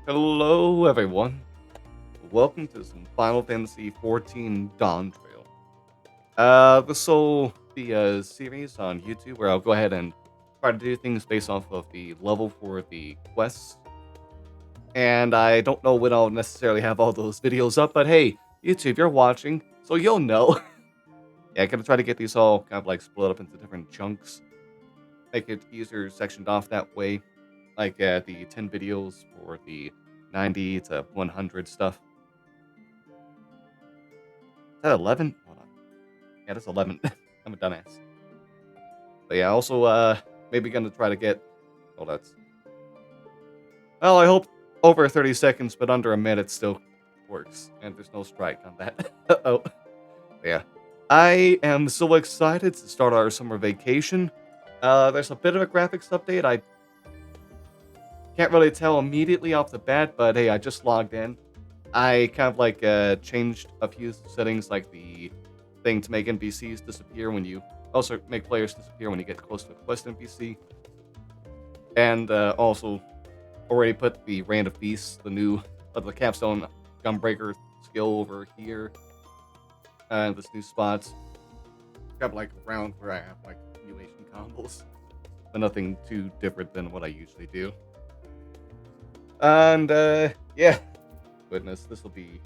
Hello, everyone. Welcome to some Final Fantasy XIV Dawntrail. This will be a series on YouTube where I'll go ahead and try to do things based off of the level for the quests. And I don't know when I'll necessarily have all those videos up, but hey, YouTube, you're watching, so you'll know. Yeah, I'm gonna try to get these all kind of like split up into different chunks. Make it easier sectioned off that way. Like the 10 videos for the 90 to 100 stuff. Is that 11? Hold on. Yeah, that's 11. I'm a dumbass. But yeah, also, maybe gonna try to get... Oh, that's... Well, I hope over 30 seconds, but under a minute still works. And there's no strike on that. Uh-oh. Yeah. I am so excited to start our summer vacation. There's a bit of a graphics update. I can't really tell immediately off the bat, but hey, I just logged in. I kind of like changed a few settings, like the thing to make NPCs disappear when you also make players disappear when you get close to a quest NPC, and also already put the Rand of Beasts, the new the Capstone Gunbreaker skill over here, and this new spot. Got like a round where I have like simulation combos, but nothing too different than what I usually do. And yeah. Goodness, this will be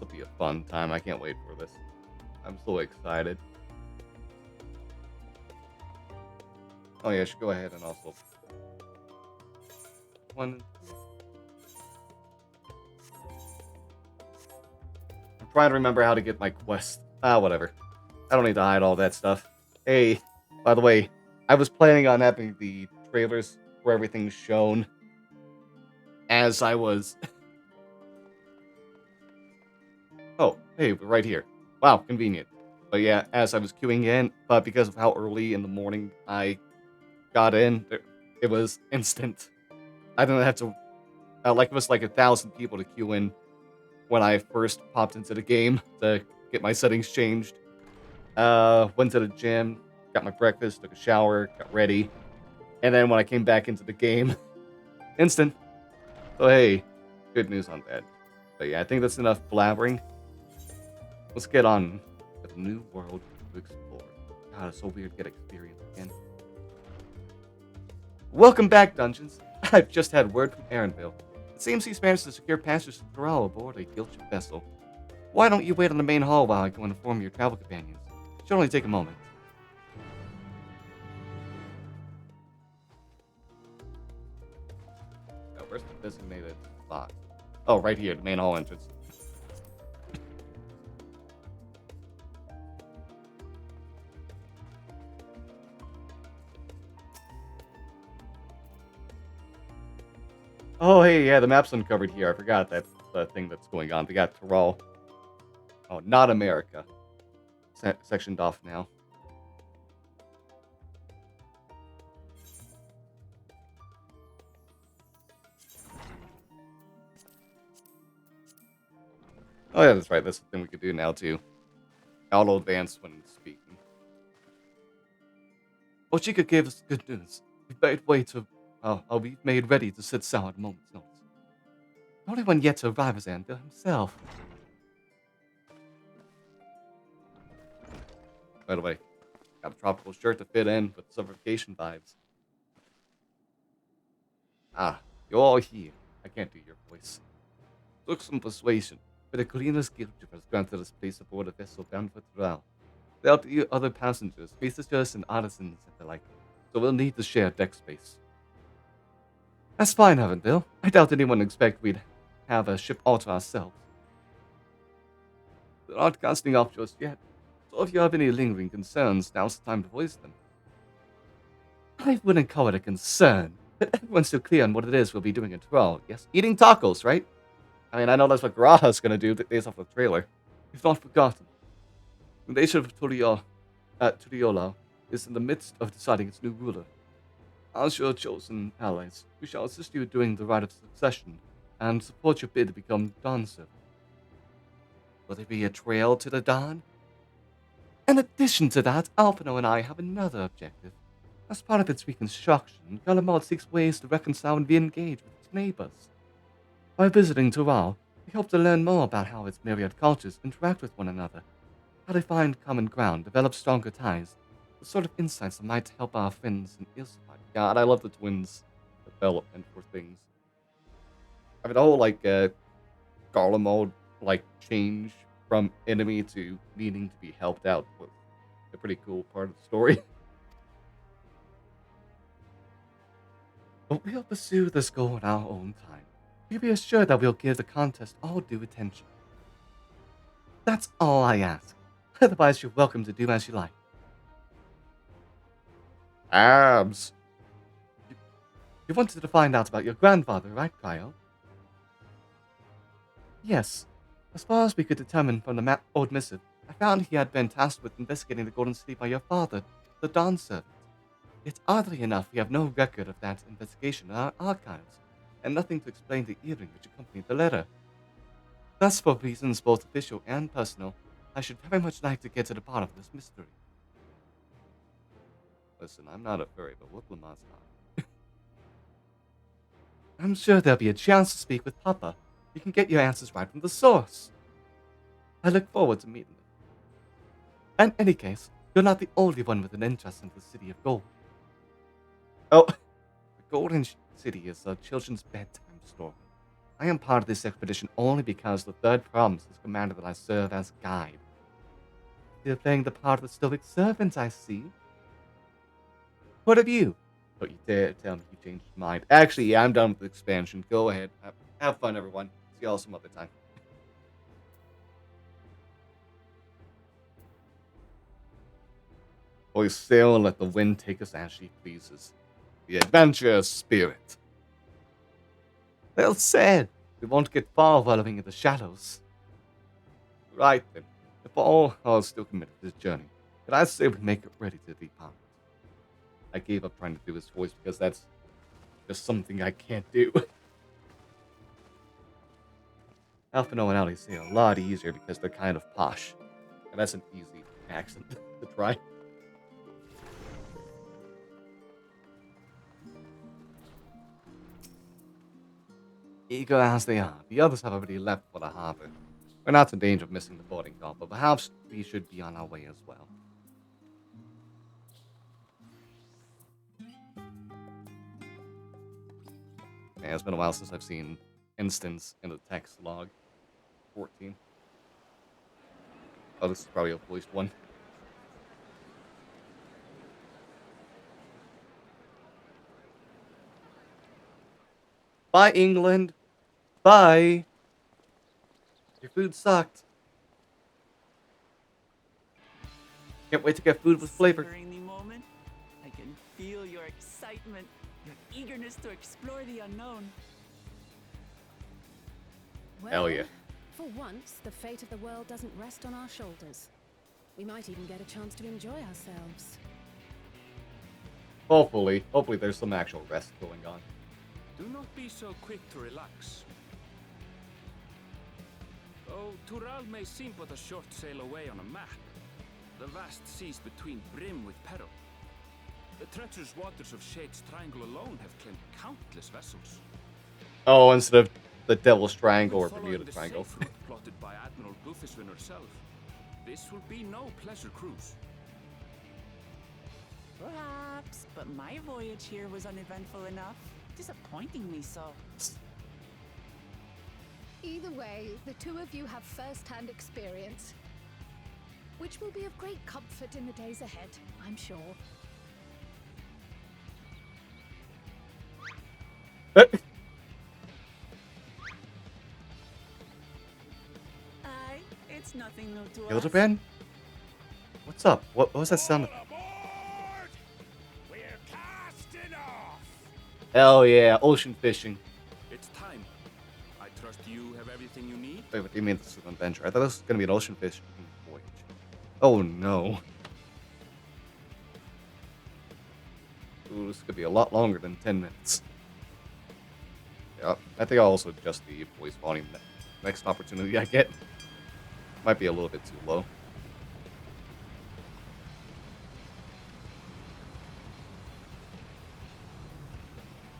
a fun time. I can't wait for this. I'm so excited. Oh yeah, I should go ahead and also one. I'm trying to remember how to get my quest. Whatever. I don't need to hide all that stuff. Hey, by the way, I was planning on having the trailers where everything's shown as I was. Oh, hey, we're right here. Wow, convenient. But yeah, as I was queuing in, but because of how early in the morning I got in, it was instant. I didn't have to, like, it was like 1,000 people to queue in when I first popped into the game to get my settings changed. Went to the gym, got my breakfast, took a shower, got ready, and then when I came back into the game, instant. So hey, good news on that. But yeah, I think that's enough blabbering. Let's get on with a new world to explore. God, it's so weird to get experience again. Welcome back, Dungeons. I've just had word from Aaronville. It seems he's managed to secure passage to Thrall aboard a guild-ship vessel. Why don't you wait on the main hall while I go and inform your travel companions? It should only take a moment. Oh, where's the designated spot? Oh, right here, the main hall entrance. Oh, hey, yeah, the map's uncovered here. I forgot that's the thing that's going on. We got Thrall. Oh, not America. Sectioned off now. Oh, yeah, that's right. That's the thing we could do now, too. Auto advance when speaking. Oh, she could give us good news. We've made way to... we've made ready to sit sail at a moment's notice. The only one yet to arrive is Anvil himself. By the way, got a tropical shirt to fit in with suffocation vibes. Ah, you're all here. I can't do your voice. Took some persuasion, but the cleanest guildship has granted us place aboard a vessel bound for Thrall. Without the other passengers, researchers and artisans and the like, so we'll need to share deck space. That's fine, Avondale. I doubt anyone expect we'd have a ship all to ourselves. They're not casting off just yet, so if you have any lingering concerns, now's the time to voice them. I wouldn't call it a concern, but everyone's still clear on what it is we'll be doing at Thrall, yes? Eating tacos, right? I mean, I know that's what Garaha's gonna do based off the trailer. We've not forgotten. The nation of Turiola is in the midst of deciding its new ruler. As your chosen allies, we shall assist you during the rite of succession and support your bid to become Dawn servant. Will there be a trail to the Dawn? In addition to that, Alpino and I have another objective. As part of its reconstruction, Galamod seeks ways to reconcile and re-engage with neighbors. By visiting Tural, we hope to learn more about how its myriad cultures interact with one another, how they find common ground, develop stronger ties, the sort of insights that might help our friends in Ilsapad. God, I love the twins' development for things. I mean, the whole, Garlemald mode, change from enemy to needing to be helped out was a pretty cool part of the story. But we'll pursue this goal in our own time. You be assured that we'll give the contest all due attention. That's all I ask. Otherwise, you're welcome to do as you like. Abs. You wanted to find out about your grandfather, right, Cryo? Yes. As far as we could determine from the old missive, I found he had been tasked with investigating the Golden City by your father, the Dawn Servant. Yet oddly enough, we have no record of that investigation in our archives, and nothing to explain the earring which accompanied the letter. Thus, for reasons both official and personal, I should very much like to get to the bottom of this mystery. Listen, I'm not a fairy, but what Lamar's not. I'm sure there'll be a chance to speak with Papa. You can get your answers right from the source. I look forward to meeting them. In any case, you're not the only one with an interest in the City of Gold. Oh, the Golden City is a children's bedtime story. I am part of this expedition only because the Third Promise has commanded that I serve as guide. You're playing the part of the stoic servant, I see. What of you? Don't you dare tell me you changed your mind. Actually, yeah, I'm done with the expansion. Go ahead. Have fun, everyone. See y'all some other time. Boys, sail and let the wind take us as she pleases. The adventurous spirit. Well said. We won't get far wallowing in the shadows. Right then. If all are still committed to this journey, then I say we make it ready to depart. I gave up trying to do this voice because that's just something I can't do. Alphino and Ali say a lot easier because they're kind of posh. And that's an easy accent to try. Eager as they are, the others have already left for the harbor. We're not in danger of missing the boarding call, but perhaps we should be on our way as well. Yeah, it's been a while since I've seen instance in the text log. 14. Oh, this is probably a voiced one. Bye, England. Bye. Your food sucked. Can't wait to get food with flavor. Savoring the moment, I can feel your excitement, your eagerness to explore the unknown. Well, Hell yeah. For once, the fate of the world doesn't rest on our shoulders. We might even get a chance to enjoy ourselves. Hopefully there's some actual rest going on. Do not be so quick to relax. Though Tural may seem but a short sail away on a map, the vast seas between brim with peril. The treacherous waters of Shade's Triangle alone have claimed countless vessels. Oh, instead of the Devil's Triangle or Following Bermuda the Triangle. safe route plotted by Admiral Bufiswin herself, this will be no pleasure cruise. Perhaps, but my voyage here was uneventful enough. Disappointingly so. Either way, the two of you have first-hand experience, which will be of great comfort in the days ahead, I'm sure. Aye, it's nothing new to us. Hildebrand? What's up? What was that sound? All aboard! We're casting off! Hell yeah, ocean fishing. It's time. I trust you have everything you need. Wait, what do you mean this is an adventure? I thought this was gonna be an ocean fishing voyage. Oh no. Ooh, this could be a lot longer than 10 minutes. Yeah, I think I'll also adjust the voice volume next opportunity I get. Might be a little bit too low.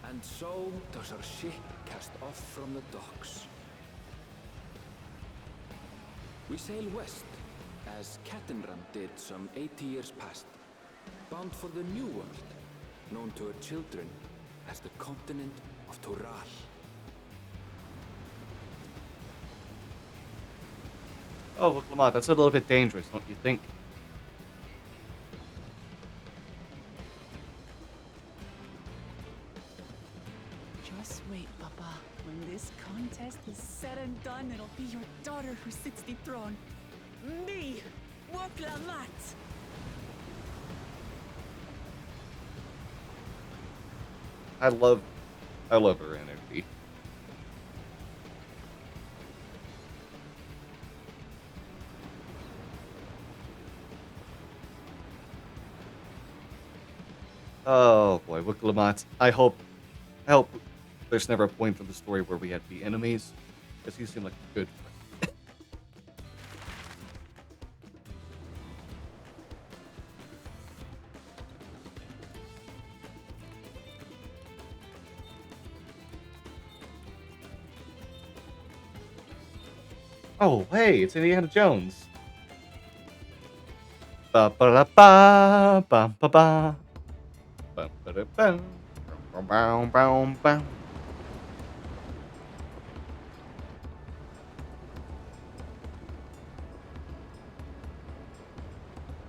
And And so does our ship cast off from the docks. We sail west, as Cattenram did some 80 years past, bound for the New World, known to her children as the continent of Tural. Oh, look, Lamont, that's a little bit dangerous, don't you think? Just wait, Papa. When this contest is said and done, it'll be your daughter who sits the throne. Me, Woklamat. I love her energy. Oh boy, Wiklamat. I hope there's never a point in the story where we had to be enemies, because you seem like a good friend. Oh, hey, it's Indiana Jones. Ba ba da ba ba ba ba. Ba ba da ba. Bow bow bow.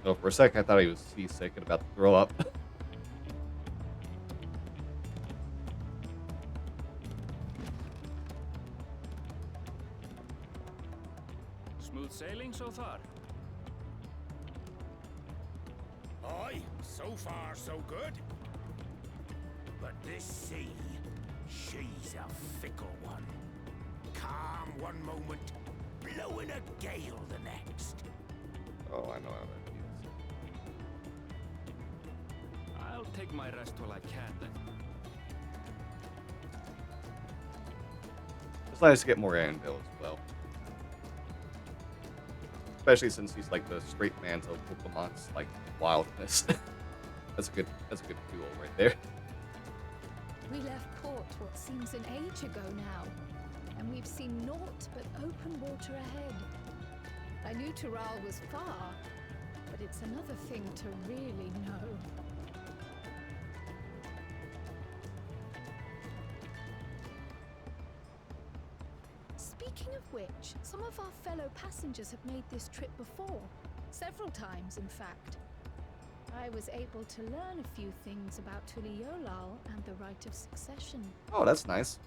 Oh, for a second I thought he was seasick and about to throw up. Smooth sailing so far? Aye, so far so good. But this sea, she's a fickle one. Calm one moment, blowing a gale the next. Oh, I know how that feels. I'll take my rest while I can then. It's nice to get more Anvil as well. Especially since he's like the straight man to Pokemon's like wildness. That's a good duo right there. We left port what seems an age ago now, and we've seen naught but open water ahead. I knew Tural was far, but it's another thing to really know. Speaking of which, some of our fellow passengers have made this trip before. Several times, in fact. I was able to learn a few things about Tuliolal and the right of succession. Oh, that's nice.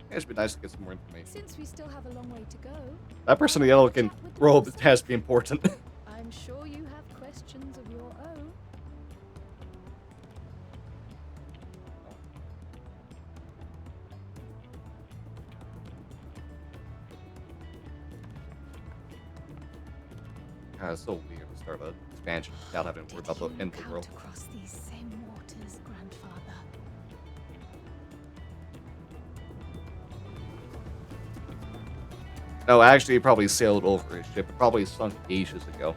Yeah, it should be nice to get some more information. Since we still have a long way to go, That person in the yellow can robe has to be important. I'm sure you have questions of your own. It's so weird to start an expansion without having to worry about the end of the world. Across these same waters, grandfather? No, actually, he probably sailed over his ship. It probably sunk ages ago.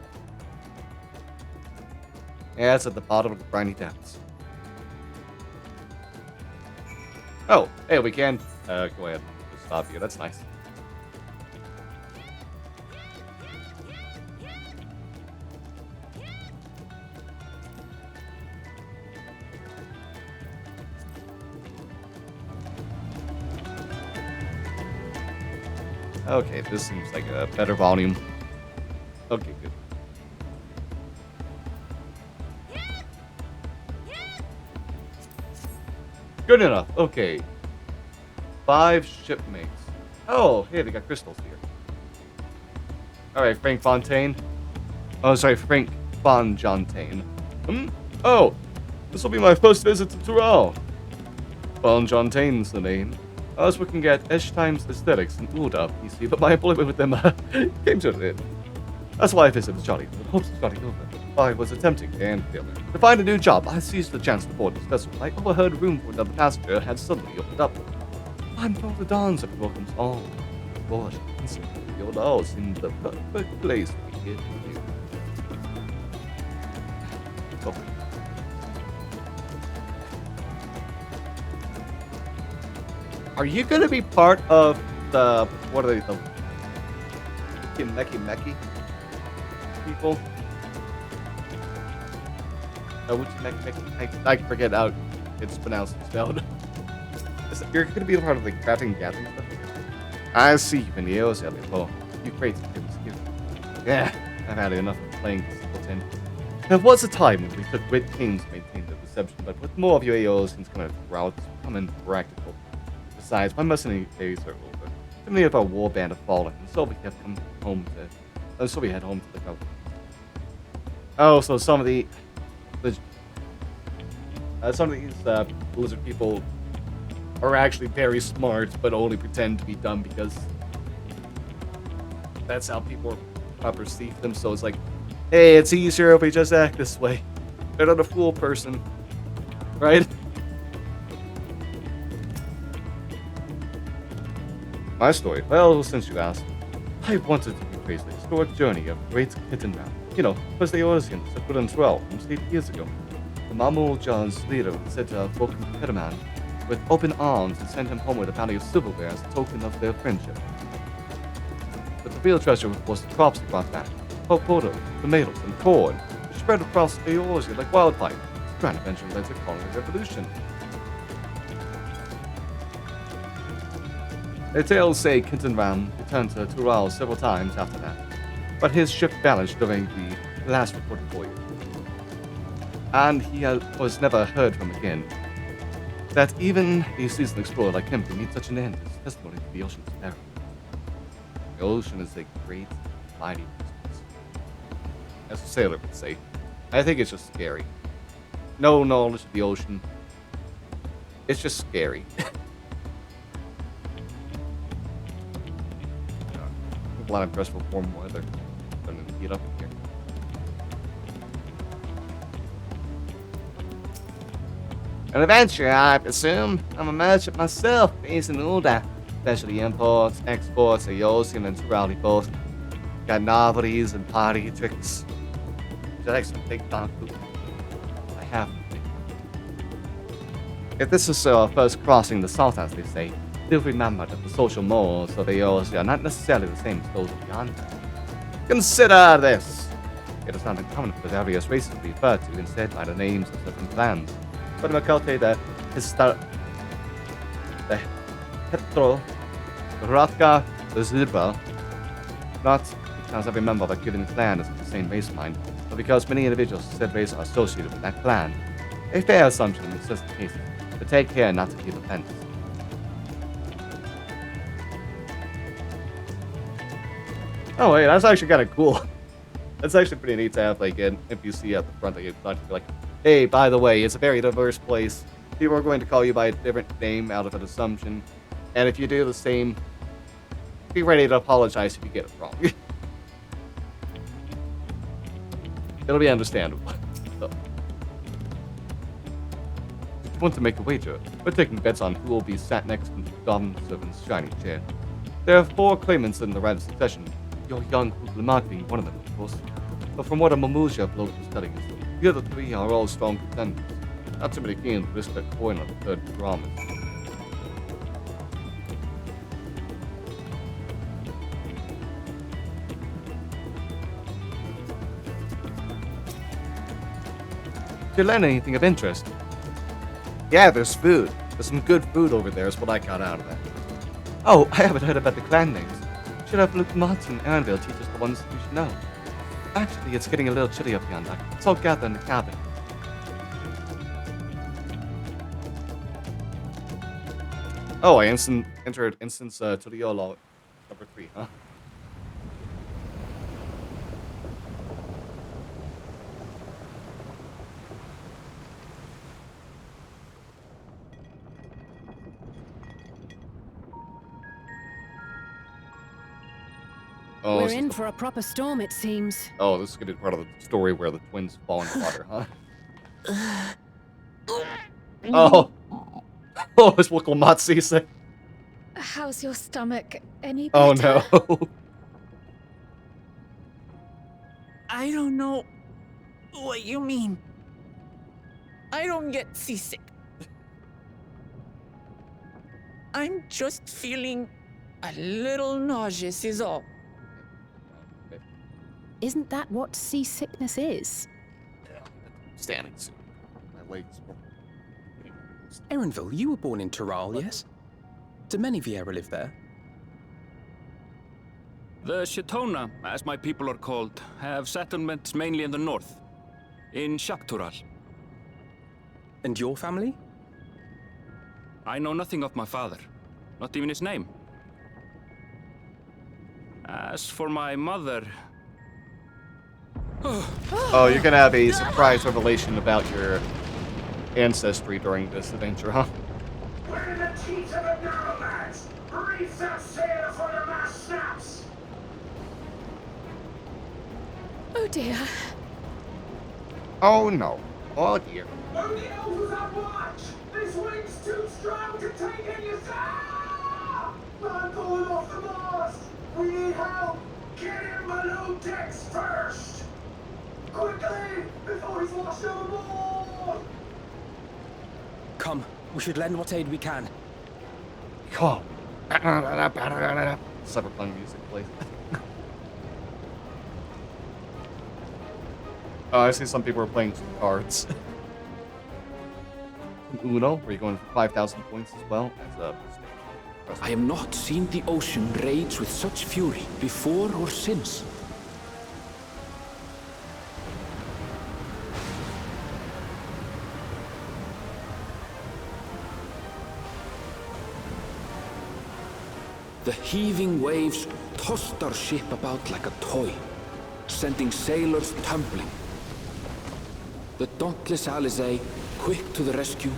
Yeah, it's at the bottom of the briny depths. Oh, hey, we can go ahead and just stop here. That's nice. Okay, this seems like a better volume. Okay, good. Good enough. Okay. 5 shipmates. Oh, hey, they got crystals here. Alright, Frank Fontaine. Oh, sorry, Frank Fonjontaine. Oh, this will be my first visit to Tural. Fonjontaine's the name. I was looking at Eshtime's aesthetics in Ulda, PC, but my employment with them came to an end. That's why I visited Johnny, with hopes of starting over. I was attempting and failing. To find a new job, I seized the chance to board this vessel. I overheard a room for another passenger had suddenly opened up. I'm from the dawns of welcomes all. Lord, your all seemed the perfect place to be here with you. Okay. Are you gonna be part of the what are they, the Meki people? Which Meki? I forget how it's pronounced and spelled. You're gonna be part of the crafting and gathering stuff. I see you've been years earlier. Well, you create some skill. Yeah, I've had enough of playing simpleton. There was a time when we took great pains to maintain the deception, but with more of your AOs and kind of routes becoming practical. Besides, my mercenary days are over. Too many of our war band have fallen, and so we have come home to. So we head home to the government. Oh, so some of these lizard people are actually very smart, but only pretend to be dumb because that's how people perceive them. So it's like, hey, it's easier if we just act this way. They're not a fool person, right? My story? Well, since you asked, I wanted to retrace the historic journey of Great Kitten Man. You know, was the Oasians that put in 12 almost 8 years ago. The Mamu John's leader said to have welcomed Kitten Man with open arms and sent him home with a bounty of silverware as a token of their friendship. But the real treasure was the crops he brought back. Potato, tomatoes, and corn, which spread across Eorzea like wildfire. This grand adventure led to calling a revolution. The tales say Kintenram returned to Tural several times after that, but his ship vanished during the last reported voyage. And he was never heard from again. That even a seasoned explorer like him can meet such an end is testimony to the ocean's peril. The ocean is a great, mighty beast. As a sailor would say, I think it's just scary. No knowledge of the ocean. It's just scary. A lot of dress for warm weather. Starting to heat up in here. An adventure, I presume. I'm a merchant myself, based in Ulda. Especially imports, exports, Eorzea and Turali both. Got novelties and party tricks. Should I some big dog food? I have. If this is our first crossing the south, as they say, do remember that the social mores of Eorzea are not necessarily the same as those of yonder. Consider this! It is not uncommon for the various races to be referred to instead by the names of different clans. But Makote, the Hetro, the Hratka, the Zebra, not because every member of a given clan is of the same race mind, but because many individuals of said race are associated with that clan. A fair assumption in such cases, but take care not to give offense. Oh wait, that's actually kind of cool. That's actually pretty neat to have like an NPC at the front that you talk to, like, hey, by the way, it's a very diverse place. People are going to call you by a different name out of an assumption, and if you do the same, be ready to apologize if you get it wrong. It'll be understandable. So, if you want to make a wager, we're taking bets on who will be sat next to the Goblin Servant's shiny chair. There are 4 claimants in the right of succession. Your young Lamont being one of them, of course. But from what a Mamuja bloke was telling us, the other 3 are all strong contenders. Not too many keen to risk their coin on the 3rd promise. Did you learn anything of interest? Yeah, there's food. There's some good food over there is what I got out of that. Oh, I haven't heard about the clan names. Should have Luke Martin and Anvil teach us the ones we should know. Actually, it's getting a little chilly up yonder. Let's all gather in the cabin. Oh, I entered instance to the YOLO number 3, huh? Oh, We're in for a proper storm, it seems. Oh, this is gonna be part of the story where the twins fall in the water, huh? Oh! Oh, it's what Lamatsi said. How's your stomach? Any Oh better? no. I don't know what you mean. I don't get seasick. I'm just feeling a little nauseous is all. Okay. Isn't that what seasickness is? Standing soon. My legs. Erenville, you were born in Tural, yes? Do many Vieira live there? The Shatona, as my people are called, have settlements mainly in the north, in Shaptural. And your family? I know nothing of my father, not even his name. As for my mother... Oh, you're gonna have a surprise revelation about your ancestry during this adventure, huh? Where the teeth of the Narrowlands? Reef that sail before the mast snaps! Oh dear. Oh no. Oh dear. Only elves have watch! This wind's too strong to take in yourself! Man pulling off the mast! We need help! Get him below decks first! Quickly! Before he's washed overboard! Come, we should lend what aid we can. Come. Cyberpunk music plays. Oh, I see some people are playing some cards. Uno, where you're going for 5,000 points as well. I have not seen the ocean rage with such fury before or since. The heaving waves tossed our ship about like a toy, sending sailors tumbling. The dauntless Alizé, quick to the rescue,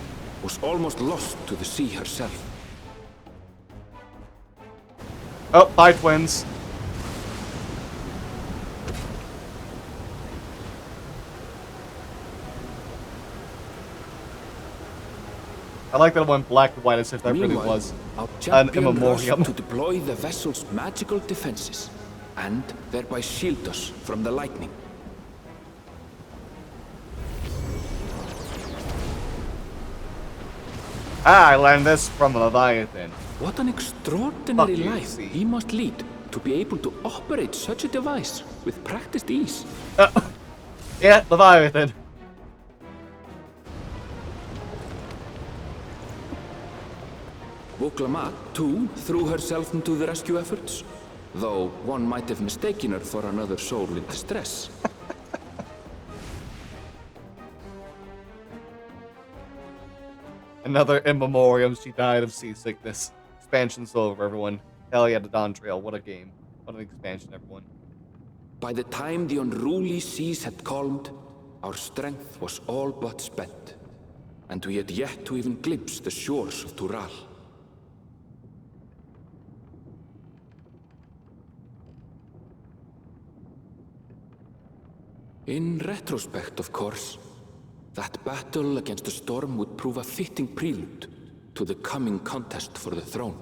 was almost lost to the sea herself. Oh, bye, twins. I like that it went black and white as if that really Meanwhile, was our an champion immemorium. rushed to deploy the vessel's magical defenses, and thereby shield us from the lightning. Ah, I learned this from Leviathan. What an extraordinary Fuck you, life see. he must lead to be able to operate such a device with practiced ease. Yeah, Leviathan. Woklamat, too, threw herself into the rescue efforts, though one might have mistaken her for another soul in distress. Another in memoriam, she died of seasickness. Expansion's over, everyone. Hell yeah, the Dawntrail. What a game. What an expansion, everyone. By the time the unruly seas had calmed, our strength was all but spent, and we had yet to even glimpse the shores of Tural. In retrospect, of course, that battle against the storm would prove a fitting prelude to the coming contest for the throne.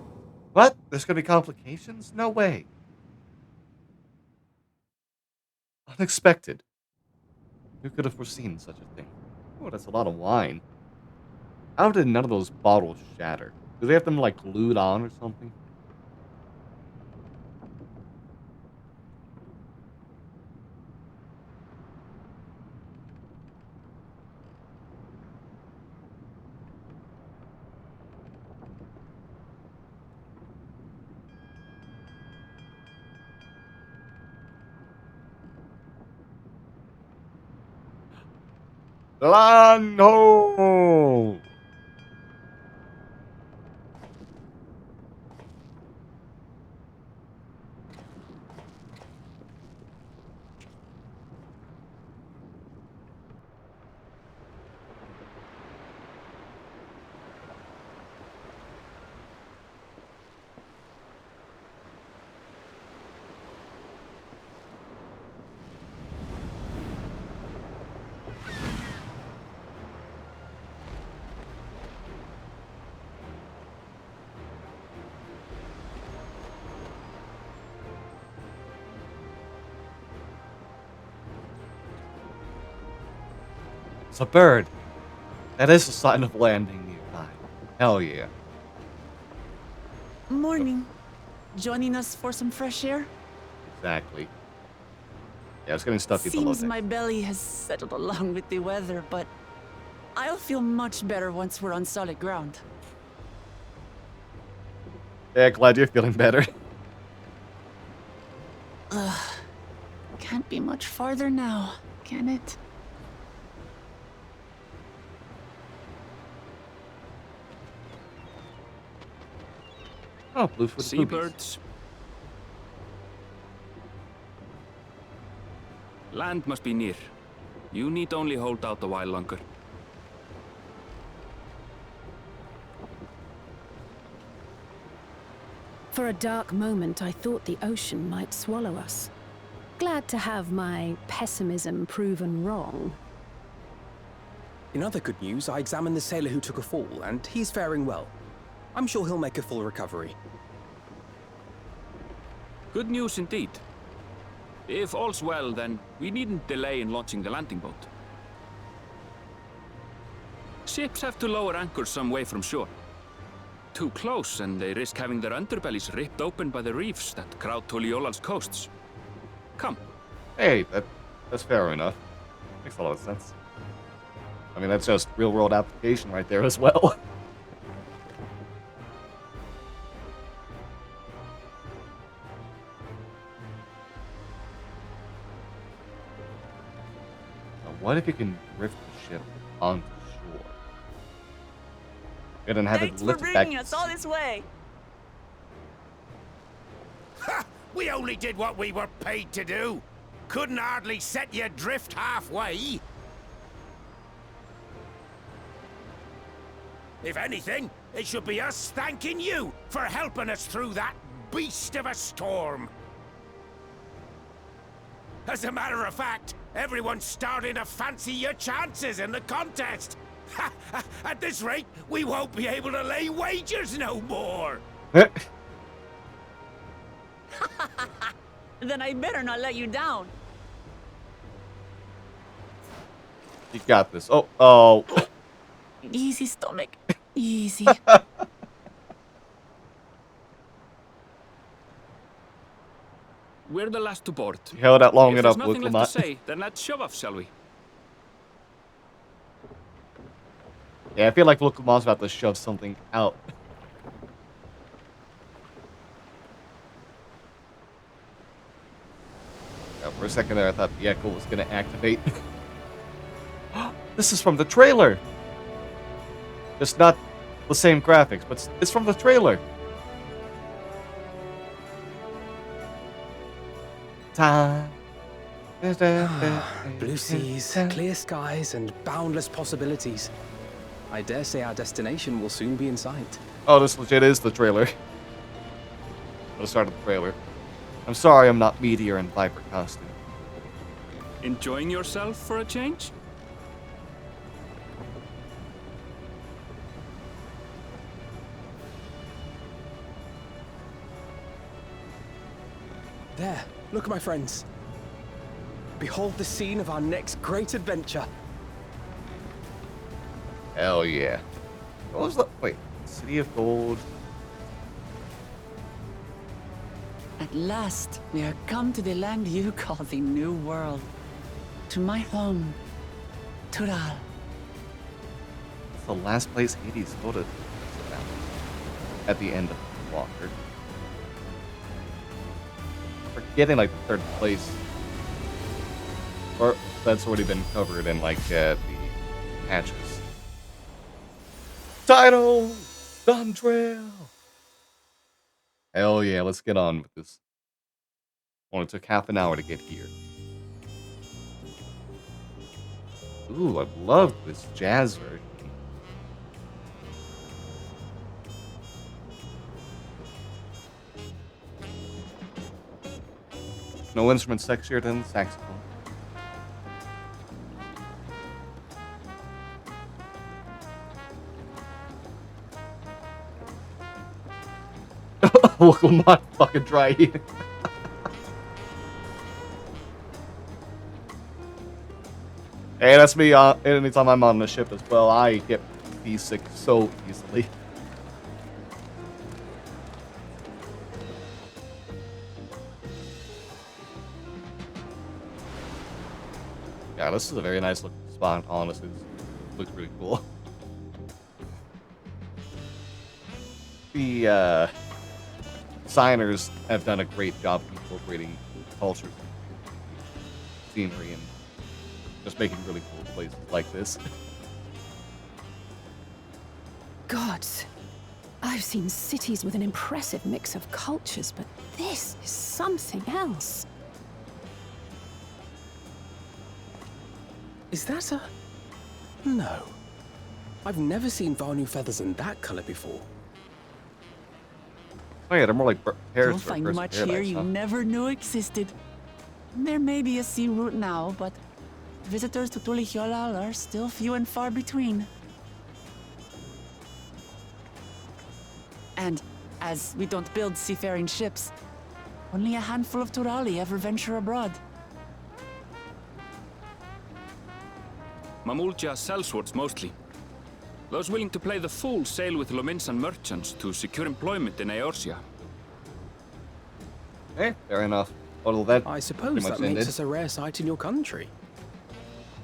What? There's gonna be complications? No way. Unexpected. Who could have foreseen such a thing? Oh, that's a lot of wine. How did none of those bottles shatter? Do they have them, like, glued on or something? Lano! It's a bird. That is a sign of landing nearby. Hell yeah. Morning. Joining us for some fresh air? Exactly. Yeah, it's getting stuffy below Seems deck. my belly has settled along with the weather, but I'll feel much better once we're on solid ground. Yeah, glad you're feeling better. Can't be much farther now, can it? Oh, blue for the Seabirds. Land must be near. You need only hold out a while longer. For a dark moment, I thought the ocean might swallow us. Glad to have my pessimism proven wrong. In other good news, I examined the sailor who took a fall, and he's faring well. I'm sure he'll make a full recovery. Good news indeed. If all's well, then we needn't delay in launching the landing boat. Ships have to lower anchors some way from shore. Too close, and they risk having their underbellies ripped open by the reefs that crowd Tuliola's coasts. Come. Hey, that's fair enough. Makes a lot of sense. I mean, that's just real-world application right there as well. Now, what if you can drift the ship onto shore? And then have Thanks it for lift it back. bringing us all this way. Ha! We only did what we were paid to do. Couldn't hardly set you adrift halfway. If anything, it should be us thanking you for helping us through that beast of a storm. As a matter of fact, everyone's starting to fancy your chances in the contest. At this rate, we won't be able to lay wagers no more. Then I better not let you down. You got this. Oh. Easy, stomach. Easy. We're the last to board. You held out long If enough, there's nothing Luke left to Lamont. say, then let's shove off, shall we? Yeah, I feel like Luke Lamont's about to shove something out. Yeah, for a second there, I thought the echo was going to activate. This is from the trailer! Just not the same graphics, but it's from the trailer. Time. Blue seas, clear skies, and boundless possibilities. I dare say our destination will soon be in sight. Oh, this legit is the trailer. The start of the trailer. I'm sorry I'm not Meteor and Viper costume. Enjoying yourself for a change? There, look, my friends. Behold the scene of our next great adventure. Hell yeah. What was the... Wait. City of Gold. At last, we are come to the land you call the New World. To my home, Tural. It's the last place Hades voted at the end of Walker. Forgetting like the third place. Or that's already been covered in like the patches. Title! Dawntrail! Hell yeah, let's get on with this. Only took half an hour to get here. Ooh, I love this jazz version. No instrument sexier than saxophone. Look, I'm not fucking dry here. Hey, that's me. Anytime I'm on the ship as well, I get seasick so easily. Yeah, this is a very nice looking spot, honestly. This looks really cool. The designers have done a great job incorporating culture, scenery, and just making really cool places like this. Gods, I've seen cities with an impressive mix of cultures, but this is something else. Is that a... No. I've never seen Vanu feathers in that color before. Oh yeah, they're more like hairs. You'll find much here you never knew existed. There may be a sea route now, but visitors to Tulihyolal are still few and far between. And as we don't build seafaring ships, only a handful of Turali ever venture abroad. Mamulja sellswords mostly. Those willing to play the fool sail with Lominsan merchants to secure employment in Eorzea. Eh, fair enough. Well, that I suppose pretty that much makes ended. us a rare sight in your country.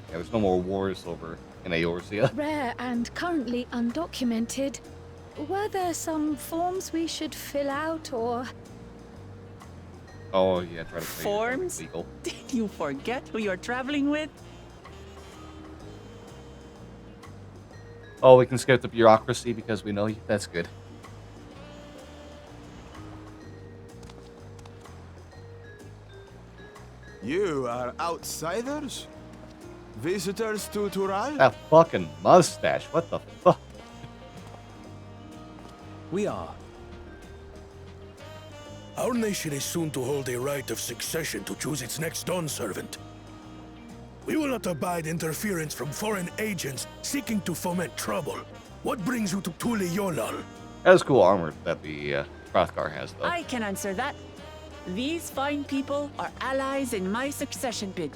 Yeah, there's no more wars over in Eorzea. Rare and currently undocumented. Were there some forms we should fill out or... Oh yeah, try to play Forms? legal. Did you forget who you're traveling with? Oh, we can skip the bureaucracy because we know you. That's good. You are outsiders? Visitors to Tural? That fucking mustache. What the fuck? We are. Our nation is soon to hold a right of succession to choose its next Dawn servant. We will not abide interference from foreign agents seeking to foment trouble. What brings you to Tulihyolal? That is cool armor that the Hrothgar has, though. I can answer that. These fine people are allies in my succession bid.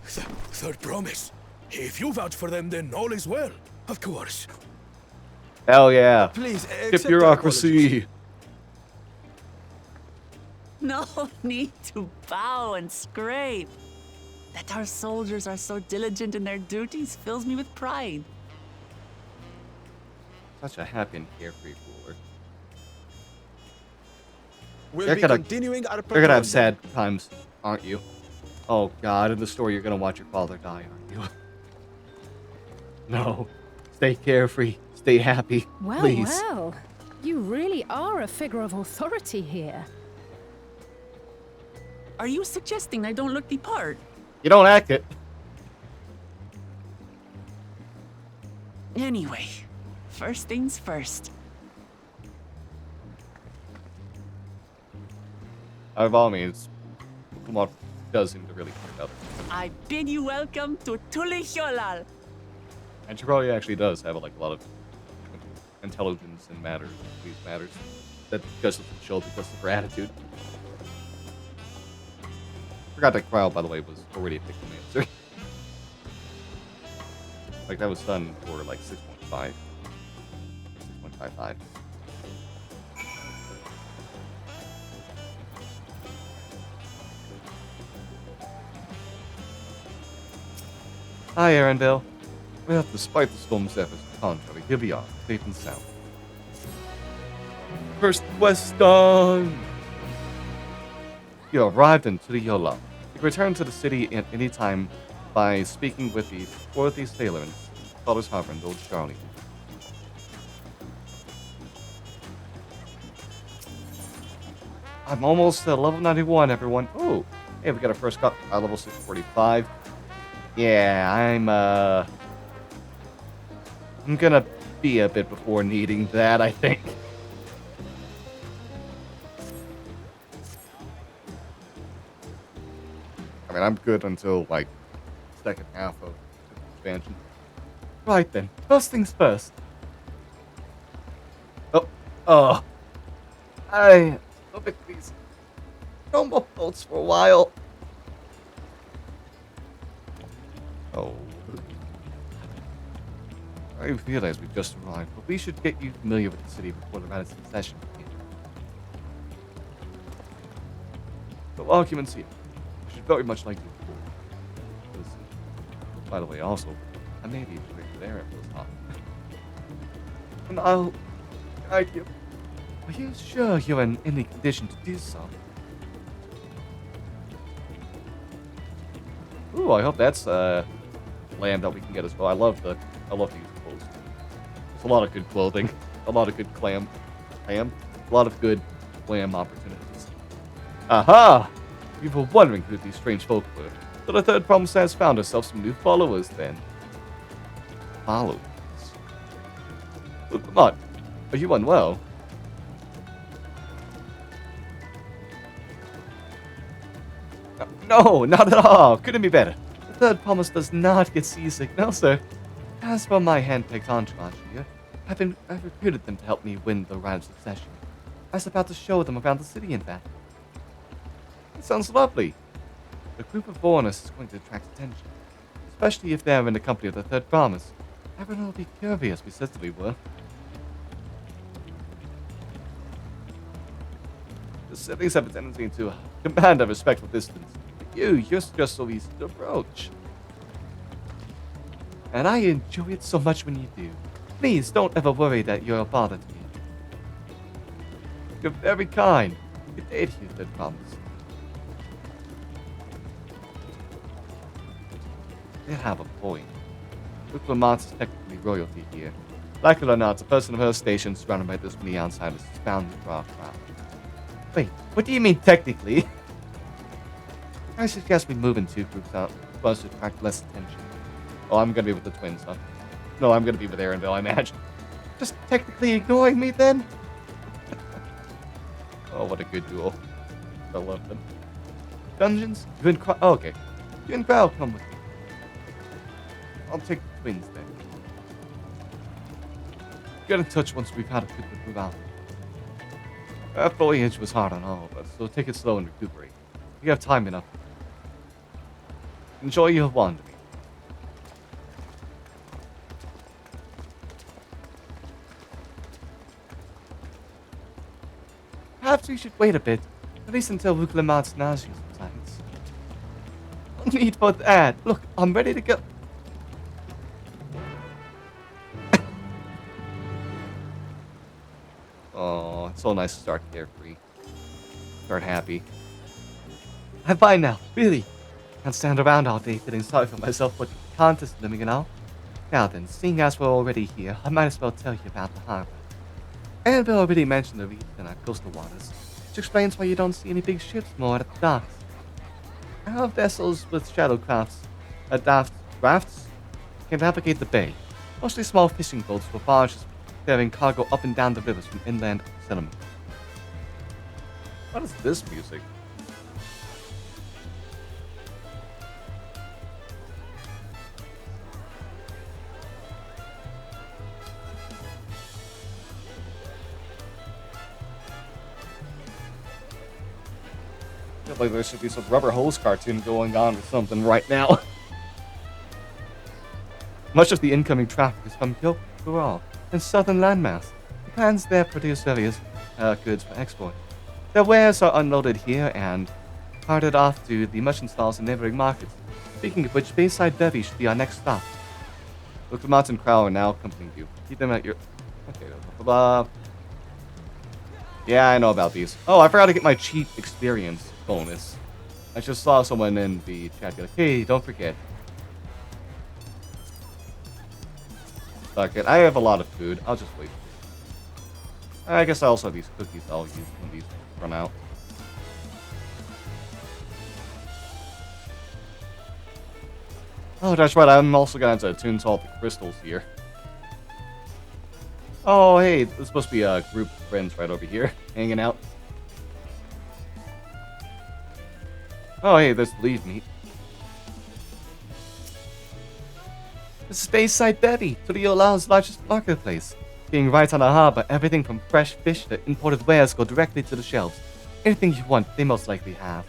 Third promise. If you vouch for them, then all is well. Of course. Hell yeah. Please, Skip accept our bureaucracy. No need to bow and scrape. That our soldiers are so diligent in their duties fills me with pride. Such a happy and carefree ruler. We'll They're be gonna- continuing our You're gonna have patrol. sad times, aren't you? Oh god, in the story you're gonna watch your father die, aren't you? No. Stay carefree. Stay happy. Well, please. well. You really are a figure of authority here. Are you suggesting I don't look the part? You don't act it. Anyway, first things first. By all means, Kumar does seem to really care about it. I bid you welcome to Tulihyolal. And she probably actually does have like a lot of intelligence in matters, these matters. That just doesn't show because of her attitude. Forgot that crowd, by the way, was already a pickle answer. Like that was done for like 6.5. 6.55. Hi, Arendelle. Well, despite the storm's efforts to contrary, here we are, safe and sound. First Weston! You arrived in Tulihyolal. You can return to the city at any time by speaking with the worthy sailor and Father's Harvard, Old Charlie. I'm almost at level 91, everyone. Oh, hey, we got our first cut at level 645. Yeah, I'm gonna be a bit before needing that, I think. I mean, I'm good until, like, second half of expansion. Right then, first things first. Oh. I look at these normal boats for a while. Oh. I realize we just arrived, but we should get you familiar with the city before the Madison session begins. No arguments here. I should very much like you. Listen. By the way, also, I may be quick there if it was hot. And I'll guide you. Are you sure you're in any condition to do so? Ooh, I hope that's land that we can get as well. I love these clothes. There's a lot of good clothing, a lot of good a lot of good clam opportunities. Aha! You were wondering who these strange folk were. So the third promise has found herself some new followers then. Followers? Look, come on. Are you unwell? No, not at all. Couldn't be better. The third promise does not get seasick, no sir. As for my hand-picked entourage here, I've recruited them to help me win the right of succession. I was about to show them around the city, in fact. It sounds lovely. The group of foreigners is going to attract attention, especially if they're in the company of the third promise. Everyone will be curious, we certainly will. The cities have a tendency to command a respectful distance. You're just so easy to approach. And I enjoy it so much when you do. Please don't ever worry that you're a bother to me. You're very kind. Good day to you, third promise. They have a point. Lamont is technically royalty here. Like it or not, a person of her station surrounded by this many outsiders is bound to draw a crowd. Wait, what do you mean technically? I suggest we move in two groups out so as to attract less attention. Oh, I'm gonna be with the twins, huh? No, I'm gonna be with Arendelle, I imagine. Just technically ignoring me then? Oh, what a good duel. I love them. Dungeons? You and oh, okay. You and Growl come with me. I'll take the twins then. Get in touch once we've had a good move out. That voyage was hard on all of us, so take it slow and recuperate. You have time enough. Enjoy your wandering. Perhaps we should wait a bit, at least until Lamont's nausea subsides. No need for that. Look, I'm ready to go. Oh, it's so nice to start carefree. Start happy. I'm fine now, really. Can't stand around all day feeling sorry for myself for the contest living and all. Now then, seeing as we're already here, I might as well tell you about the harbor. Annabelle already mentioned the reef in our coastal waters, which explains why you don't see any big ships more at the docks. Our vessels with shadow crafts can navigate the bay, mostly small fishing boats for barges carrying cargo up and down the rivers from inland settlements. What is this music? I feel like there should be some rubber hose cartoon going on or something right now. Much of the incoming traffic is from Gural and southern landmass. The clans there produce various goods for export. Their wares are unloaded here and carted off to the merchant stalls in neighboring markets. Speaking of which, Bayside Bevy should be our next stop. Look, the Mountain Crow are now accompanying you. Keep them at your... Okay, blah, blah, blah. Yeah, I know about these. Oh, I forgot to get my cheat experience bonus. I just saw someone in the chat be like, hey, don't forget. Fuck it, I have a lot of food. I'll just wait. I guess I also have these cookies I'll use when these run out. Oh, that's right, I'm also gonna have to attune to all the crystals here. Oh, hey, there's supposed to be a group of friends right over here, hanging out. Oh, hey, there's the lead meat. This is Bayside Bevy, Tuliola's largest marketplace. Being right on the harbor, everything from fresh fish to imported wares go directly to the shelves. Anything you want, they most likely have.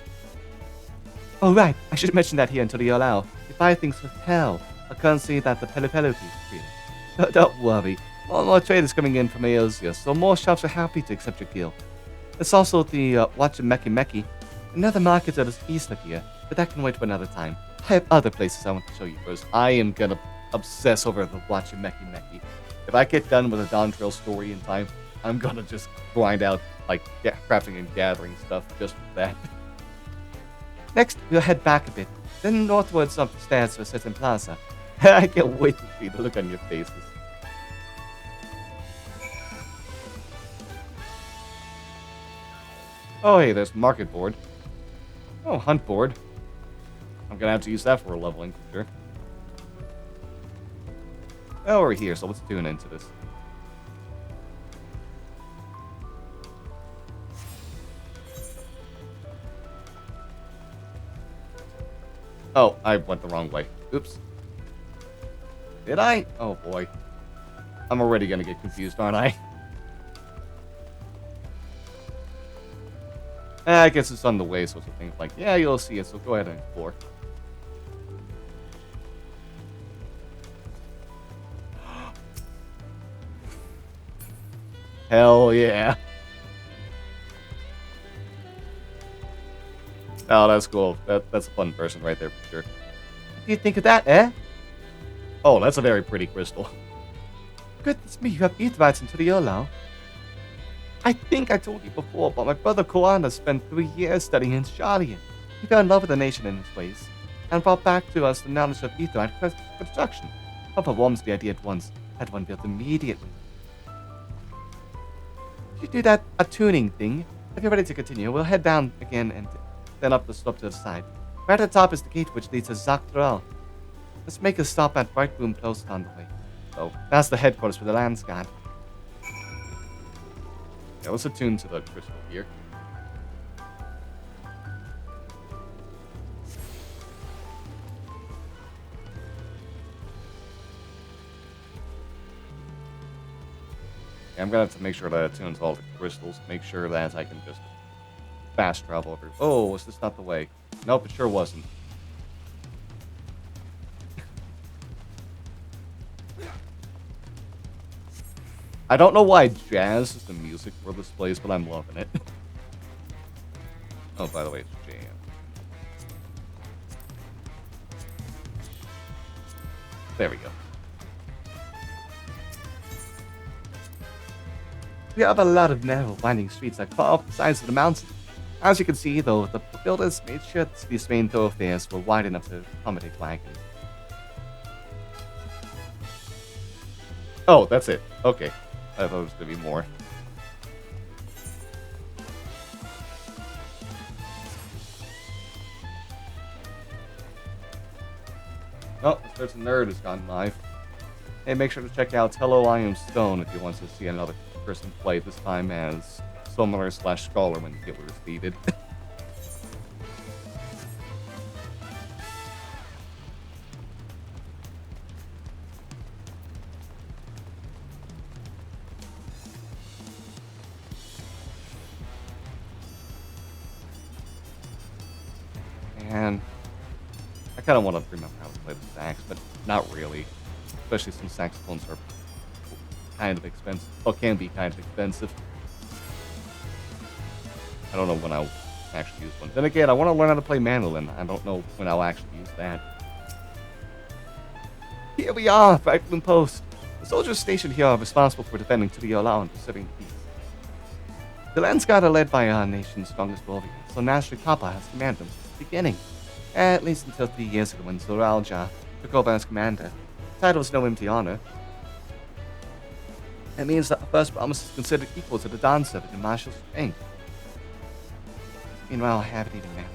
Oh right, I should mention that here in Tuliolao, you buy things with Pel, a currency that the Pelipelu people created. Don't worry, more trade is coming in from Aosia, so more shops are happy to accept your guild. There's also the Watchameki Meki, Another market that is east of here, but that can wait for another time. I have other places I want to show you first. I am gonna obsess over the Watchimeki Meki. If I get done with a Dawntrail story in time, I'm gonna just grind out, like, crafting and gathering stuff just for that. Next, we'll head back a bit, then northwards up the stairs to a certain plaza. I can't wait to see the look on your faces. Oh, hey, there's market board. Oh, hunt board. I'm gonna have to use that for leveling for sure. Oh, we're here, so let's tune into this. Oh, I went the wrong way. Oops. Did I? Oh boy. I'm already gonna get confused, aren't I? I guess it's on the way, so it's a thing like, yeah, you'll see it, so go ahead and explore. Hell yeah. Oh, that's cool. That's a fun person right there for sure. What do you think of that, eh? Oh, that's a very pretty crystal. Goodness me, you have earthrights into the Yolo. I think I told you before, but my brother Koana spent 3 years studying in Shadian. He fell in love with the nation in his ways, and brought back to us the knowledge of aetheryte construction. Papa warms the idea at once, had one built immediately. If you do that attuning thing, if you're ready to continue, we'll head down again and then up the slope to the side. Right at the top is the gate which leads to Dawntrail. Let's make a stop at Bright Room Post on the way. So, that's the headquarters for the Lands God. Yeah, let's attune to the crystal here. Yeah, I'm gonna have to make sure that it attunes all the crystals. Make sure that I can just fast travel over. Oh, was this not the way? Nope, it sure wasn't. I don't know why jazz is the music for this place, but I'm loving it. Oh, by the way, it's jam. There we go. We have a lot of narrow, winding streets that cut off the sides of the mountain. As you can see, though, the builders made sure that these main thoroughfares were wide enough to accommodate wagons. Oh, that's it. Okay. I thought it was going to be more. Oh, the certain nerd has gone live. Hey, make sure to check out Hello I Am Stone if you want to see another person play, this time as summoner / scholar when healer is needed. And I kind of want to remember how to play the sax, but not really. Especially since saxophones are kind of expensive. Or can be kind of expensive. I don't know when I'll actually use one. Then again, I want to learn how to play mandolin. I don't know when I'll actually use that. Here we are, Franklin Post. The soldiers stationed here are responsible for defending Tyriola and preserving peace. The Lands Guard are led by our nation's strongest warriors, so naturally Papa has commanded them since the beginning. At least until 3 years ago when Zoralja took over as commander. The title was no empty honor. It means that the first promise is considered equal to the Dawn Servant in martial strength. Meanwhile, I haven't even managed.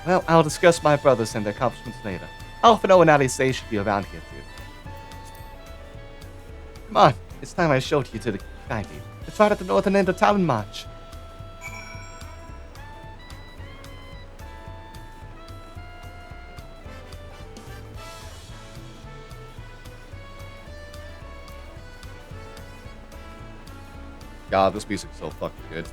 Well, I'll discuss my brothers and their accomplishments later. Alphino and Alice should be around here too. Come on, it's time I showed you to the Sky Gate. It's right at the northern end of Talon March. God, this music's so fucking good.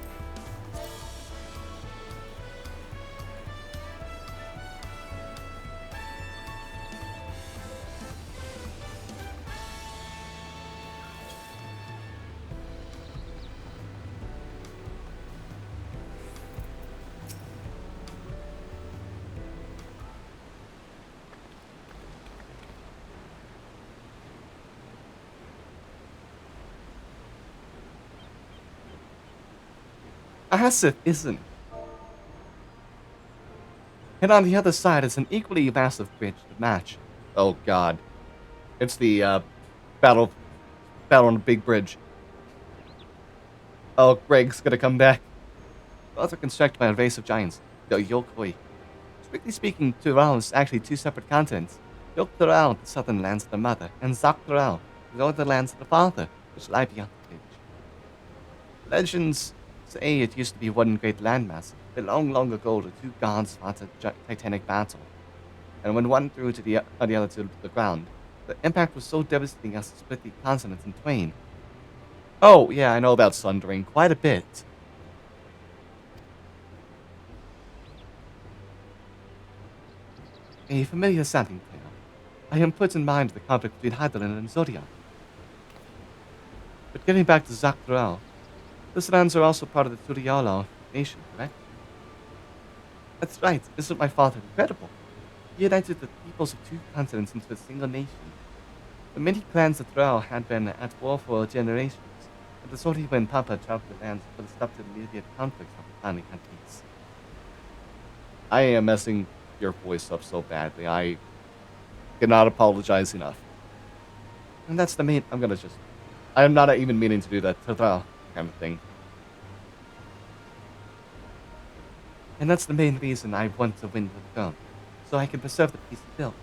As if isn't. And on the other side is an equally massive bridge to match. Oh god. It's the battle on the big bridge. Oh, Greg's gonna come back. Both are constructed by invasive giants, the Yokoi. Strictly speaking, Tural is actually two separate continents. Yok-Tural, the southern lands of the mother, and Zak-Tural, the northern lands of the father, which lie beyond the bridge. Legends say it used to be one great landmass, but long ago the two gods fought a titanic battle. And when one threw to the other to the ground, the impact was so devastating as to split the continent in twain. Oh, yeah, I know about Sundering quite a bit. A familiar sounding tale. I am put in mind of the conflict between Hydaelyn and Zodiac. But getting back to Zak-Tural, these lands are also part of the Turiala nation, correct? That's right, isn't my father incredible? He united the peoples of two continents into a single nation. The many clans of Tural had been at war for generations, and the Zodi and Papa traveled the lands for the stop to immediate conflicts after finally had peace. I am messing your voice up so badly, I cannot apologize enough. And that's the main, I'm not even meaning to do that kind of thing. And that's the main reason I want to win the throne, so I can preserve the peace built.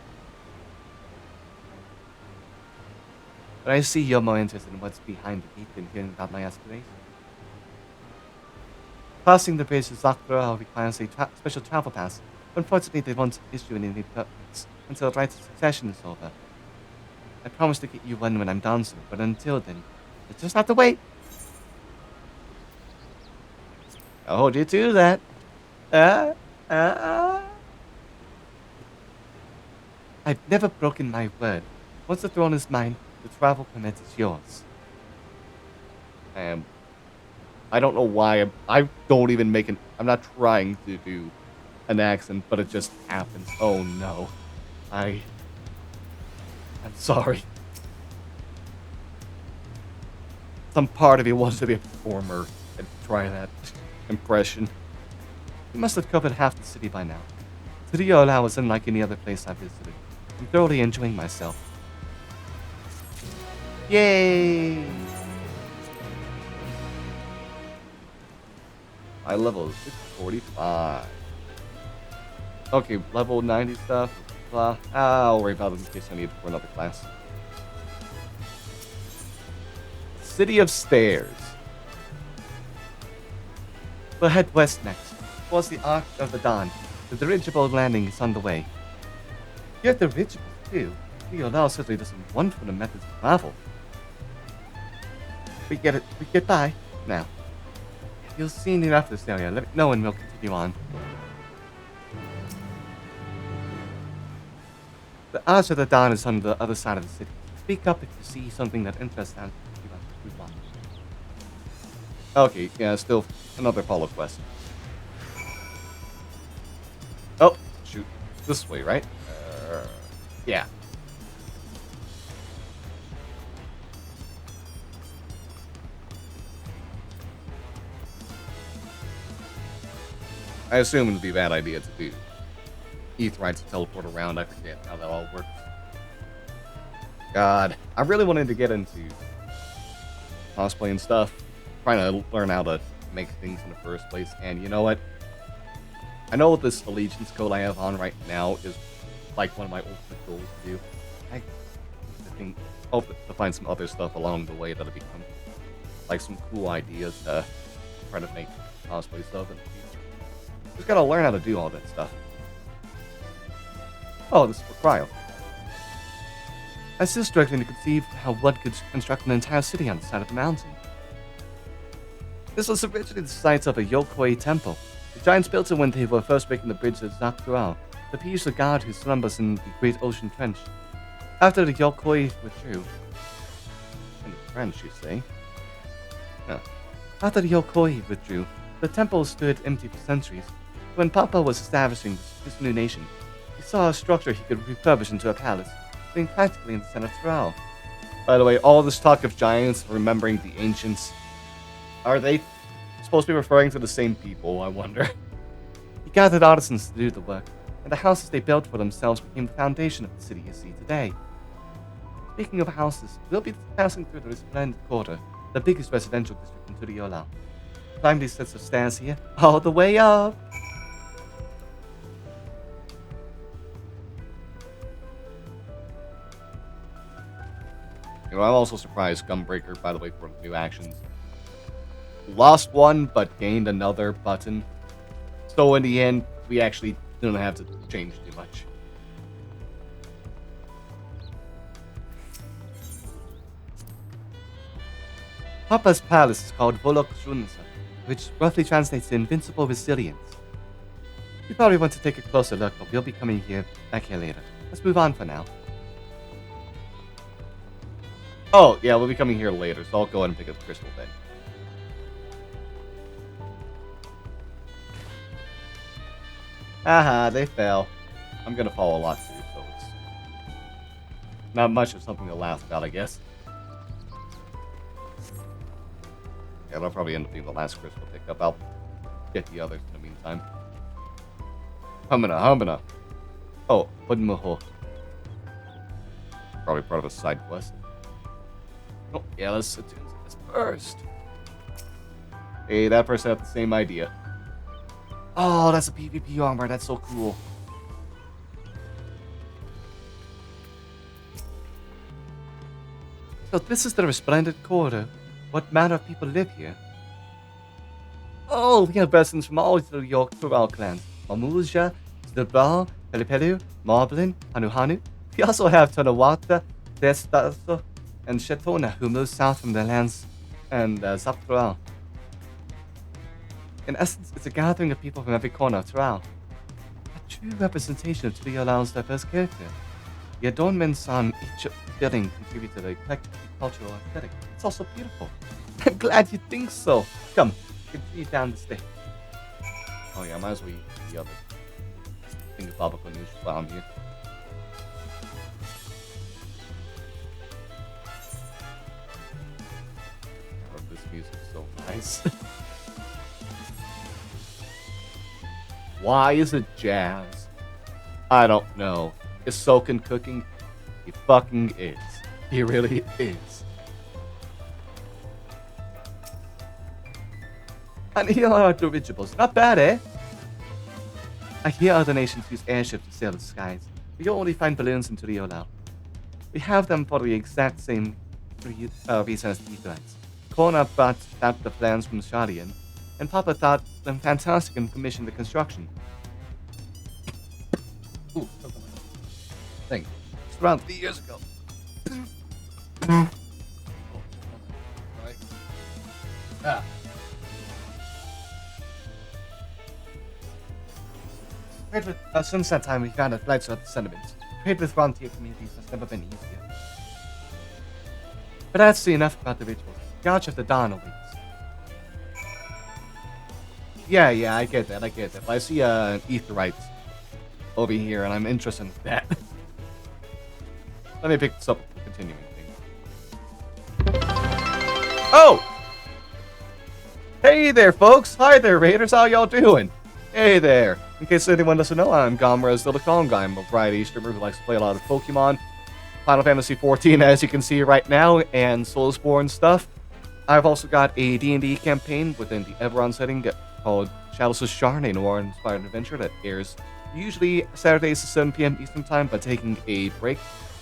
But I see you're more interested in what's behind the gate than hearing about my aspirations. Crossing the bridge to Zak-Tural requires a special travel pass. Unfortunately, they won't issue any permits until the right of succession is over. I promise to get you one when I'm done soon, but until then, you just have to wait. I'll hold you to that. I've never broken my word. Once the throne is mine, the travel permit is yours. I don't know why I don't even make I'm not trying to do an accent, but it just happens. Oh no. I'm sorry. Some part of you wants to be a performer and try that impression. We must have covered half the city by now. Turiala is unlike any other place I've visited. I'm thoroughly enjoying myself. Yay! My level is 645. Okay, level 90 stuff. Blah. I'll worry about it in case I need it for another class. City of Stairs. We'll head west next, towards the Arc of the Dawn. The dirigible landing is on the way. You're dirigible too. Turiala certainly doesn't want for the methods of travel. We get it. We get by. Now. You'll see me after this area. Let me know and we'll continue on. The Arch of the Dawn is on the other side of the city. Speak up if you see something that interests us. Okay, yeah, still another follow quest. Oh, shoot. This way, right? Yeah. I assume it would be a bad idea to do Aetherytes to teleport around. I forget how that all works. God, I really wanted to get into cosplay and stuff. Trying to learn how to make things in the first place. And you know what? I know this Allegiance code I have on right now is like one of my ultimate goals to do. I think hope to find some other stuff along the way that'll become like some cool ideas to try to make cosplay stuff in the future. Just gotta learn how to do all that stuff. Oh, this is for cryo. I still struggling to conceive how one could construct an entire city on the side of the mountain. This was originally the site of a Yokoi temple. The giants built it when they were first making the bridge to Zak-Tural, the peaceful god who slumbers in the great ocean trench. After the Yokoi withdrew... In the trench, you say? No. After the Yokoi withdrew, the temple stood empty for centuries. When Papa was establishing this new nation, he saw a structure he could refurbish into a palace, sitting practically in the center of Tural. By the way, all this talk of giants, remembering the ancients, are they supposed to be referring to the same people, I wonder. He gathered artisans to do the work, and the houses they built for themselves became the foundation of the city you see today. Speaking of houses, we'll be passing through the resplendent quarter, the biggest residential district in Turiola. Climb these sets of stairs here, all the way up! You know, I'm also surprised Gunbreaker, by the way, for new actions. Lost one, but gained another button. So in the end, we actually don't have to change too much. Papa's palace is called Volok Shunsa, which roughly translates to Invincible Resilience. You probably want to take a closer look, but we'll be coming back here later. Let's move on for now. Oh, yeah, we'll be coming here later, so I'll go ahead and pick up the crystal then. Haha, they fell. I'm gonna fall a lot too, so it's not much of something to laugh about, I guess. Yeah, that'll probably end up being the last crystal pickup. I'll get the others in the meantime. Humana. Oh, Budmuho. Probably part of a side quest. Oh, yeah, let's attune to this first. Hey, that person had the same idea. Oh, that's a PvP armor. That's so cool. So this is the resplendent quarter. What manner of people live here? Oh, we have residents from all the York Tural clans. Mamuja, Zdebal, Pelipelu, Marblin, Hanuhanu. We also have Tonawata, Destaso, and Shetona, who moved south from their lands, and Zaptural. In essence, it's a gathering of people from every corner of Tural. A true representation of Tuliola's diverse character. The adornments on each building contribute to the eclectic cultural aesthetic. It's also beautiful. I'm glad you think so. Come, continue down the stairs. Oh yeah, might as well eat the other thing of Baba Ganoush while I'm here. Oh, this music's so nice. Why is it jazz? I don't know. Is Soken cooking? He fucking is. He really is. And here are our dirigibles. Not bad, eh? I hear other nations use airships to sail the skies. We only find balloons in Turiola. We have them for the exact same reason as the Etherites. Kona brought back the plans from Shadian, and Papa thought them fantastic and commissioned the construction. Ooh, thing. It's around 3 years ago. Right. Ah. Since that time, we found that flights are the sentiments. Trade with frontier communities has never been easier. But that's enough about the rituals. The Arch of the Dawn awaits. Yeah, I get that. But I see an Aetherite over here, and I'm interested in that. Let me pick this up for continuing things. Oh! Hey there, folks! Hi there, Raiders! How y'all doing? Hey there! In case anyone doesn't know, I'm Gomraz the Conga. I'm a variety streamer who likes to play a lot of Pokemon, Final Fantasy XIV, as you can see right now, and Soulsborne stuff. I've also got a D&D campaign within the Everon setting called Chalice of Sharn, a noir-inspired adventure that airs usually Saturdays at 7 p.m. Eastern Time, but taking a break,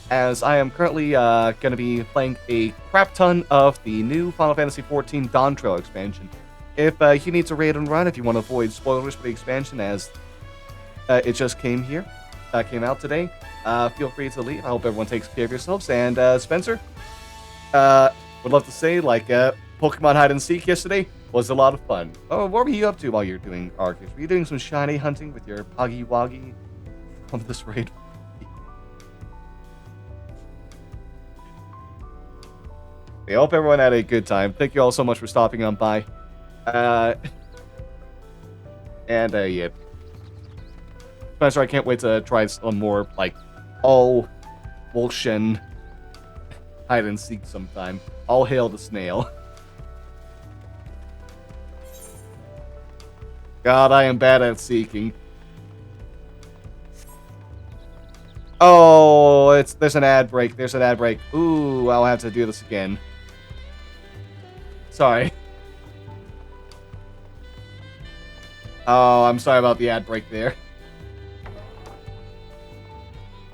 as I am currently going to be playing a crap ton of the new Final Fantasy XIV Dawntrail expansion. If you need to raid and run, if you want to avoid spoilers for the expansion, as it just came out today, feel free to leave. I hope everyone takes care of yourselves. And Spencer, would love to say, like, Pokemon Hide and Seek yesterday was a lot of fun. Oh, what were you up to while you were doing Arceus? Were you doing some shiny hunting with your Poggy Woggy on this raid? I hope everyone had a good time. Thank you all so much for stopping on by. Yeah. Spencer, I can't wait to try some more, like, all Wolshen hide and seek sometime. All hail the snail. God, I am bad at seeking. Oh, there's an ad break. There's an ad break. Ooh, I'll have to do this again. Sorry. Oh, I'm sorry about the ad break there.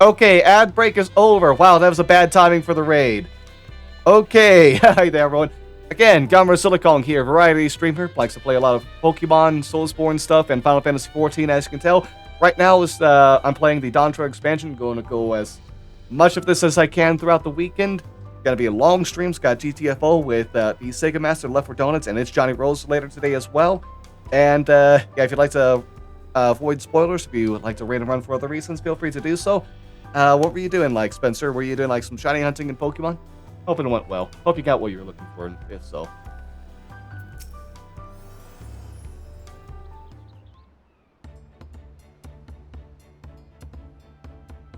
Okay, ad break is over. Wow, that was a bad timing for the raid. Okay, hi there, everyone. Again, Gamera Silicon here, variety streamer. Likes to play a lot of Pokemon, Soulsborne stuff, and Final Fantasy XIV, as you can tell. Right now, I'm playing the Dawntrail expansion. Going to go as much of this as I can throughout the weekend. Gonna be a long streams. Got GTFO with the Sega Master Left for Donuts, and it's Johnny Rose later today as well. And yeah, if you'd like to avoid spoilers, if you would like to raid and run for other reasons, feel free to do so. What were you doing, like, Spencer? Were you doing, like, some shiny hunting in Pokemon? Hoping it went well. Hope you got what you were looking for, and if so.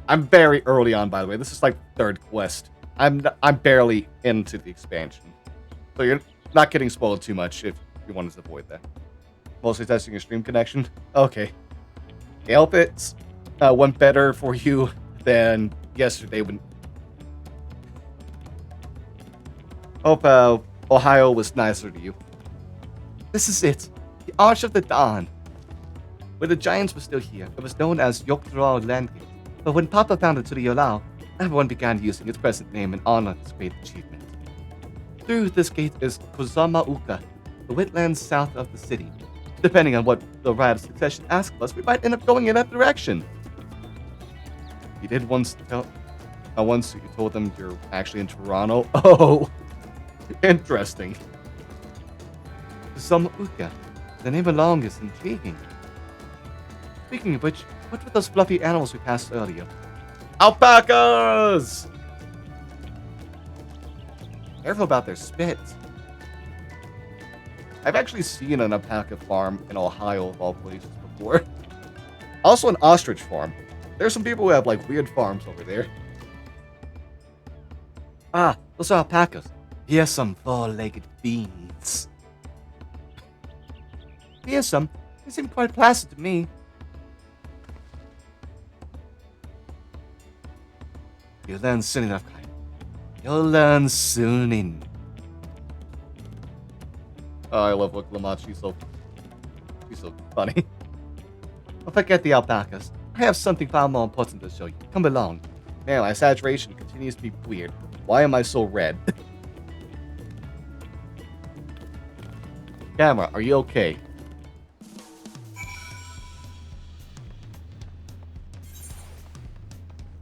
I'm very early on, by the way. This is, like, third quest. I'm barely into the expansion. So you're not getting spoiled too much if you wanted to avoid that. Mostly testing your stream connection? Okay. I hope it went better for you than yesterday when... Hope Ohio was nicer to you. This is it. The Arch of the Dawn. When the Giants were still here, it was known as Dawntrail Level. But when Papa founded Turiolao, everyone began using its present name in honor of this great achievement. Through this gate is Kozama Uka, the wetlands south of the city. Depending on what the Rite of Succession asked us, we might end up going in that direction. You did once you told them you're actually in Toronto. Oh, interesting. Kozama Uka, the name alone is intriguing. Speaking of which, what were those fluffy animals we passed earlier? Alpacas! Careful about their spit. I've actually seen an alpaca farm in Ohio, of all places, before. Also an ostrich farm. There's some people who have, like, weird farms over there. Ah, those are alpacas. Here's some four-legged beans. Here's some. They seem quite placid to me. You'll learn soon enough, Kai. You'll learn soon. Oh, I love Lamont. She's so funny. But forget the alpacas. I have something far more important to show you. Come along. Man, my saturation continues to be weird. Why am I so red? Camera, are you okay?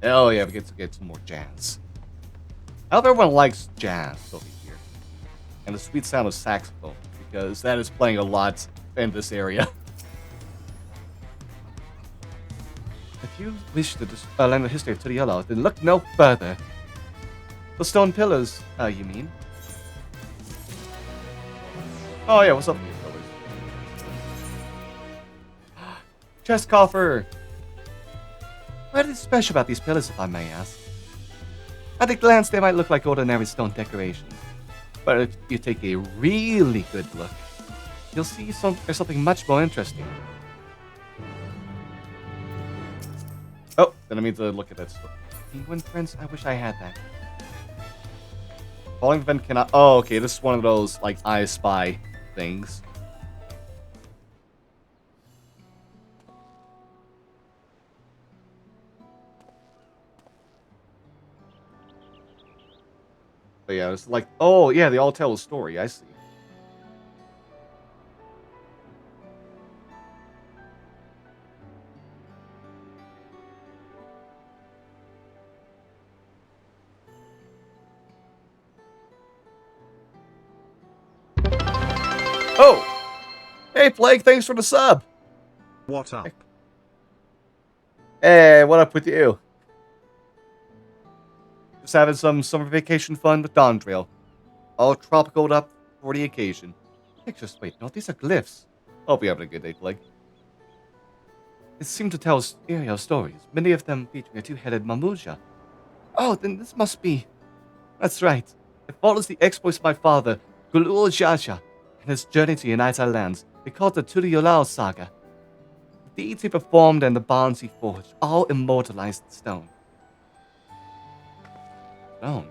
Oh yeah, we get to get some more jazz. I hope everyone likes jazz over here. And the sweet sound of saxophone, because that is playing a lot in this area. If you wish to learn the history of Turiolao, then look no further. The stone pillars, you mean? Oh yeah, what's up with these pillars? Chest coffer! What is special about these pillars, if I may ask? At a glance, they might look like ordinary stone decorations. But if you take a really good look, you'll see there's something much more interesting. Oh, then I mean to look at that stuff. Penguin prints? I wish I had that. Falling vent cannot... Oh, okay, this is one of those, like, I Spy things. But yeah, it's like, oh yeah, they all tell a story, I see. Oh! Hey Plague, thanks for the sub! What up? Hey, what up with you? Just having some summer vacation fun with Dawntrail. All tropical up for the occasion. Pictures, wait, no, these are glyphs. Hope you're having a good day, Plague. It seemed to tell stereo stories, many of them featuring a two-headed Mamuja. Oh, then this must be... That's right. It follows the exploits of my father, Gulul Jaja, and his journey to unite our lands. They called the Turiolao saga. The deeds he performed and the bonds he forged, all immortalized in stone. Stone?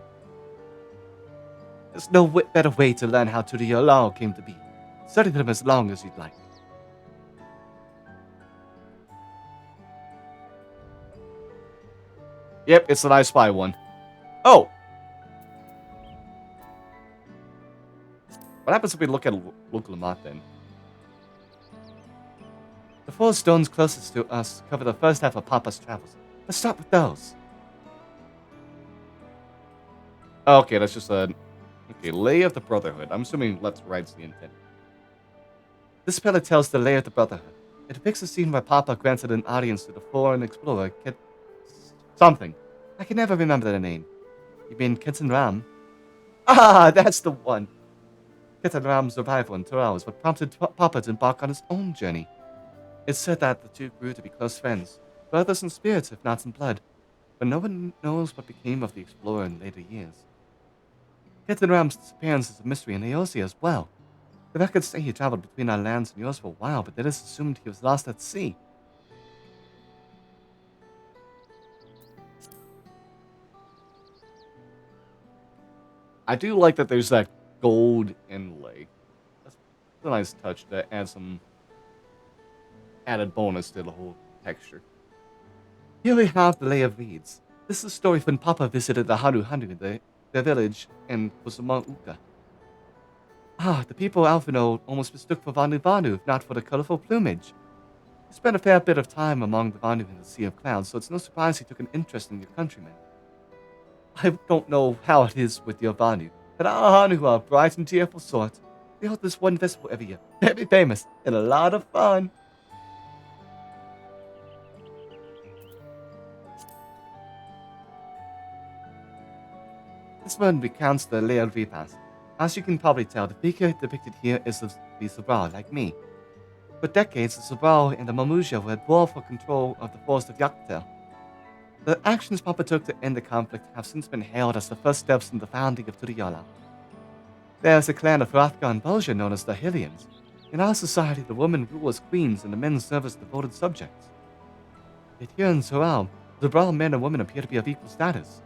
There's no better way to learn how Turiolao came to be. Study them as long as you'd like. Yep, it's an I Spy one. Oh! What happens if we look at Lamont then? The 4 stones closest to us cover the first half of Papa's travels. Let's start with those. Okay, that's just a... Okay, Lay of the Brotherhood. I'm assuming left to right's the intent. This pillar tells the Lay of the Brotherhood. It depicts a scene where Papa granted an audience to the foreign explorer, something. I can never remember the name. You mean Kitten Ram? Ah, that's the one! Kitten Ram's survival in Tural is what prompted Papa to embark on his own journey. It's said that the two grew to be close friends, brothers in spirits if not in blood, but no one knows what became of the explorer in later years. Kitten Ram's disappearance is a mystery in Eosia as well. The records say he traveled between our lands and yours for a while, but it is assumed he was lost at sea. I do like that there's that gold inlay. That's a nice touch to add some added bonus to the whole texture. Here we have the Lay of Reeds. This is a story when Papa visited the Haru, their village in Kusumauka. Ah, the people of Alphino almost mistook for Vanu if not for the colorful plumage. He spent a fair bit of time among the Vanu in the Sea of Clouds, so it's no surprise he took an interest in your countrymen. I don't know how it is with your Vanu, but our Hanu are a bright and cheerful sort. They hold this one festival every year, very famous, and a lot of fun. This one recounts the Lay of Repas. As you can probably tell, the figure depicted here is the Sobral, like me. For decades, the Sobral and the Mamuja were at war for control of the forest of Yaktel. The actions Papa took to end the conflict have since been hailed as the first steps in the founding of Turiyala. There's a clan of Hrathgar and Belgia known as the Hylians. In our society, the women rule as queens and the men serve as devoted subjects. Yet here in Soral, the Sobral men and women appear to be of equal status.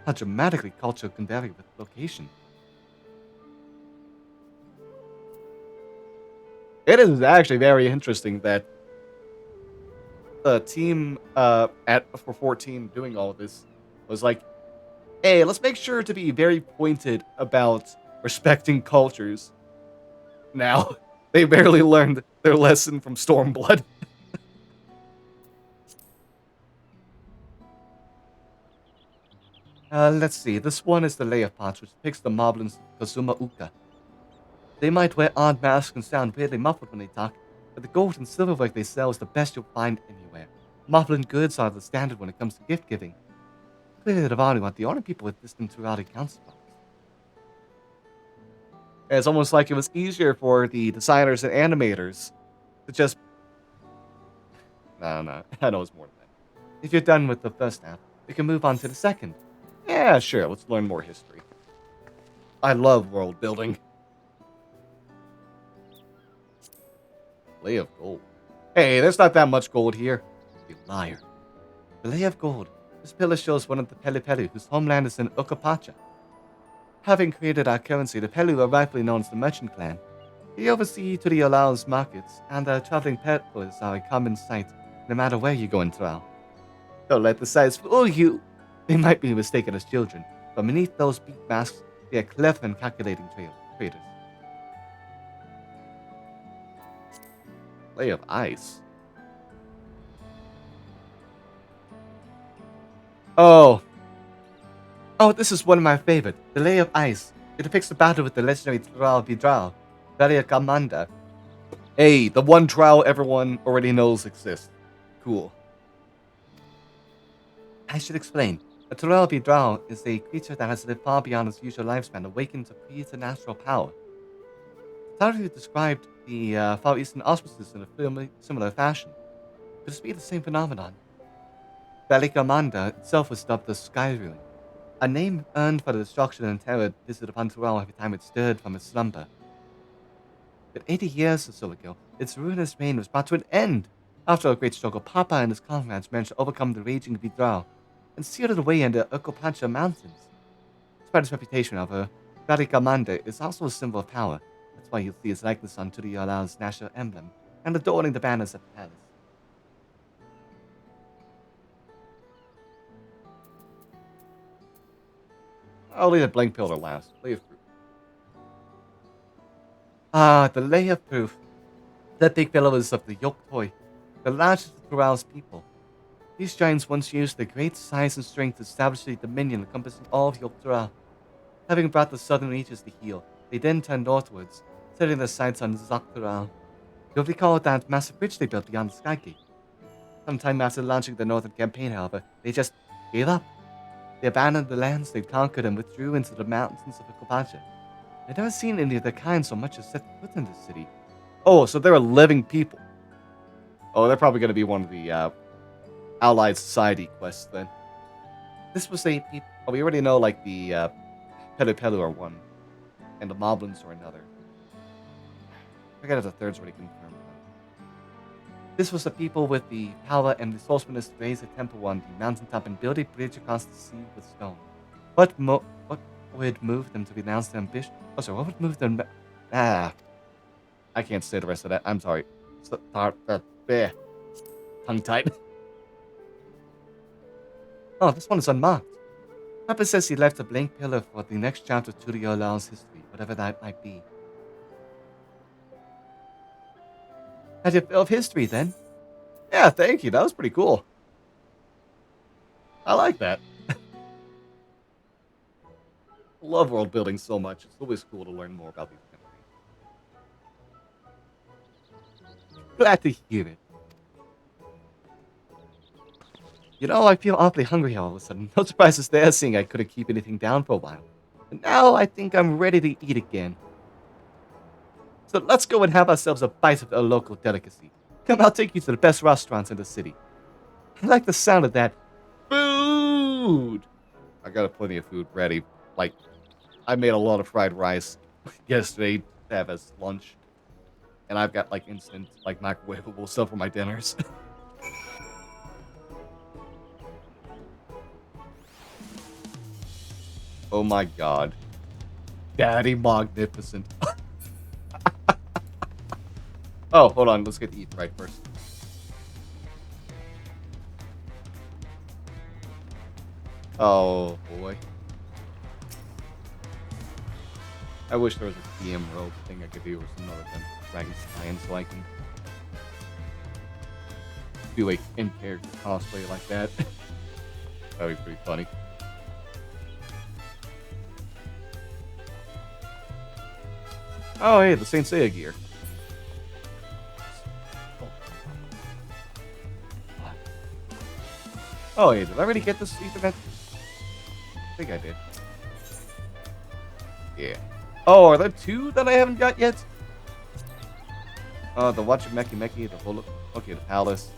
How dramatically culture can vary with location. It is actually very interesting that the team for 14 doing all of this was like, hey, let's make sure to be very pointed about respecting cultures. Now, they barely learned their lesson from Stormblood. Let's see, this one is the Lay of Pots, which depicts the moblins of Kazuma Uka. They might wear odd masks and sound weirdly muffled when they talk, but the gold and silver work they sell is the best you'll find anywhere. Muffled goods are the standard when it comes to gift giving. Clearly the Vanu aren't the only people with distant Turati counterparts. It's almost like it was easier for the designers and animators to just... No, I know it's more than that. If you're done with the first half, we can move on to the second. Yeah, sure, let's learn more history. I love world building. Lay of Gold. Hey, there's not that much gold here. You liar. The Lay of Gold. This pillar shows one of the Pelipelu, whose homeland is in Okapacha. Having created our currency, the Pelu are rightfully known as the Merchant Clan. They oversee Turiolao's markets, and their traveling peddlers are a common sight, no matter where you go in Tural. Don't let the sights fool you. They might be mistaken as children, but beneath those beak masks, they are clever and calculating traders. Lay of Ice. Oh, this is one of my favorite. The Lay of Ice. It depicts the battle with the legendary Tral Vidral, Daria Gamanda. Hey, the one trial everyone already knows exists. Cool. I should explain. A Tral Vidral is a creature that has lived far beyond its usual lifespan, awakened to preternatural power. Taru described the Far Eastern auspices in a similar fashion. Could this be the same phenomenon? Balikamanda itself was dubbed the Sky Ruin, a name earned for the destruction and terror visited upon Tural every time it stirred from its slumber. But 80 years or so ago, its ruinous reign was brought to an end. After a great struggle, Papa and his comrades managed to overcome the raging Vidral and sealed it away in the Okopancha Mountains. Despite its reputation, however, Varigamande is also a symbol of power. That's why you'll see its likeness on Turialao's national emblem and adorning the banners at the palace. I'll leave the blank pillar last. Lay of proof. Ah, the lay of proof. That big pillar is of the Yoktoi, the largest of Tural's people. These giants once used their great size and strength to establish a dominion encompassing all of Yoktural. Having brought the southern reaches to heel, they then turned northwards, setting their sights on Zaktural. You'll recall that massive bridge they built beyond the Skygate. Sometime after launching the northern campaign, however, they just gave up. They abandoned the lands they'd conquered and withdrew into the mountains of Kopacha. I'd never seen any of their kind so much as set foot in the city. Oh, so they're a living people. Oh, they're probably going to be one of the Allied Society quests then. This was a people. Oh, we already know like the Pelu Pelu are one, and the Moblins are another. I forget if the third's already confirmed. This was the people with the power and resourcefulness to raise a temple on the mountaintop and build a bridge across the sea with stone. What would move them to renounce their ambition? Oh, sorry, what would move them? I can't say the rest of that. I'm sorry. Tongue tied. Oh, this one is unmarked. Papa says he left a blank pillar for the next chapter of Turiolao's history, whatever that might be. Had you feel of history then? Yeah, thank you. That was pretty cool. I like that. I love world building so much. It's always cool to learn more about these campaigns. Glad to hear it. You know, I feel awfully hungry all of a sudden. No surprises there, seeing I couldn't keep anything down for a while. And now I think I'm ready to eat again. So let's go and have ourselves a bite of a local delicacy. Come, I'll take you to the best restaurants in the city. I like the sound of that. Food! I got plenty of food ready. Like, I made a lot of fried rice yesterday to have as lunch. And I've got, like, instant, like, microwavable stuff for my dinners. Oh my god. Daddy magnificent. Oh, hold on. Let's get to eat right first. Oh, boy. I wish there was a DM robe thing I could do or some other than Dragon Science so I can do a in-character cosplay like that. That'd be pretty funny. Oh, hey, the Saint Seiya gear. Oh, hey, did I already get this Ethernet? I think I did. Yeah. Oh, are there two that I haven't got yet? The Wachimeki Meki, the Holo... Okay, the Palace.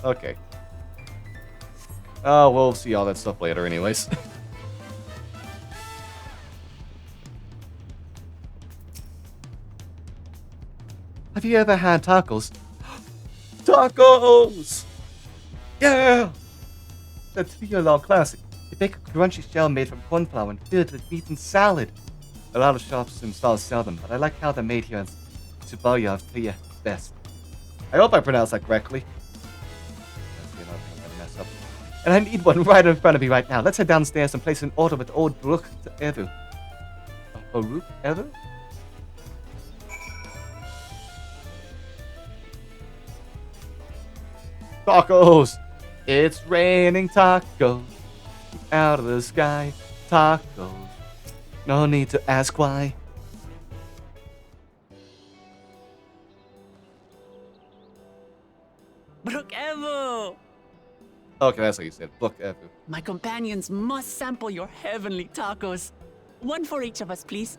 Okay. Oh, we'll see all that stuff later anyways. Have you ever had tacos? Tacos! Yeah! The Turiolao classic. They bake a crunchy shell made from corn flour and filled with meat and salad. A lot of shops and stalls sell them, but I like how they're made here in Tsubaya of Tuya best. I hope I pronounced that correctly. You know, I'm gonna mess up. And I need one right in front of me right now. Let's head downstairs and place an order with old Brook to Eru. Rook Eru? Tacos! It's raining tacos out of the sky. Tacos. No need to ask why. Brook Evo! Okay, that's how you said. Look, Evu. My companions must sample your heavenly tacos. One for each of us, please.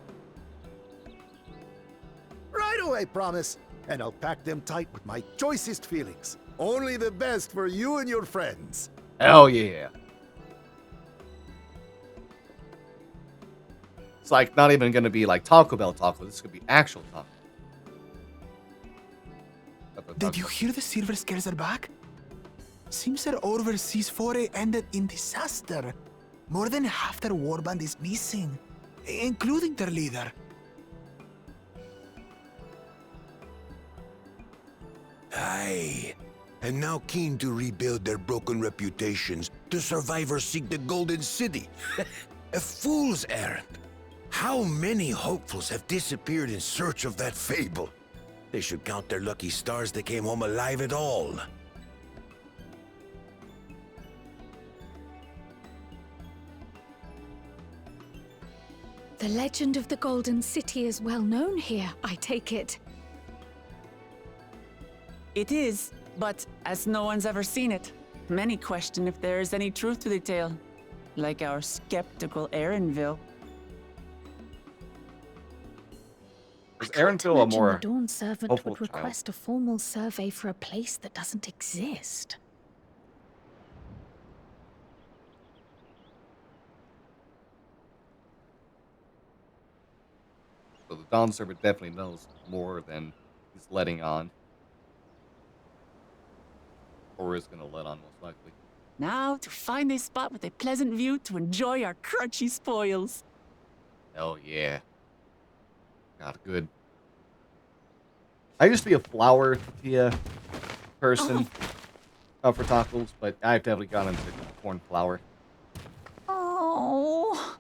Right away, promise. And I'll pack them tight with my choicest feelings. Only the best for you and your friends. Hell yeah. It's like not even gonna be like Taco Bell tacos. This could be actual tacos. Did you hear the silver scales are back? Seems their overseas foray ended in disaster. More than half their warband is missing, including their leader. Aye. And now keen to rebuild their broken reputations, the survivors seek the Golden City. A fool's errand. How many hopefuls have disappeared in search of that fable? They should count their lucky stars they came home alive at all. The legend of the Golden City is well known here, I take it. It is, but as no one's ever seen it, many question if there is any truth to the tale. Like our skeptical Erinville. Is Erinville a more the Dawn Servant hopeful would child? request a formal survey for a place that doesn't exist. So the Dawn Servant definitely knows more than he's letting on. Or is going to let on, most likely. Now to find a spot with a pleasant view to enjoy our crunchy spoils. Hell yeah. God, good. I used to be a flour tortilla person for tacos, but I've definitely gone into corn flour. Oh.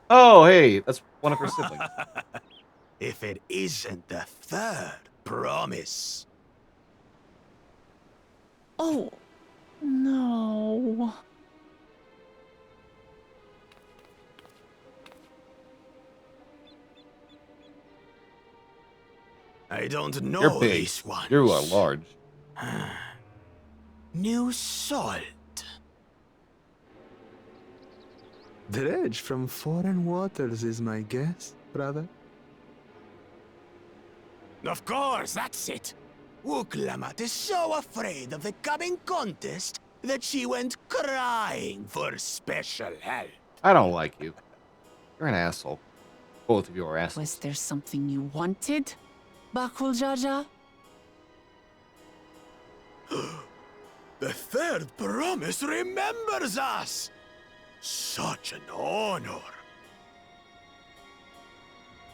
Oh, hey, that's one of her siblings. If it isn't the third promise. Oh. No. I don't know You're big. these ones. You are large. New salt. Dredge from foreign waters is my guess, brother. Of course, that's it. Wuklamat is so afraid of the coming contest that she went crying for special help. I don't like you. You're an asshole. Both of you are assholes. Was there something you wanted, Bakul Jaja? The third promise remembers us! Such an honor.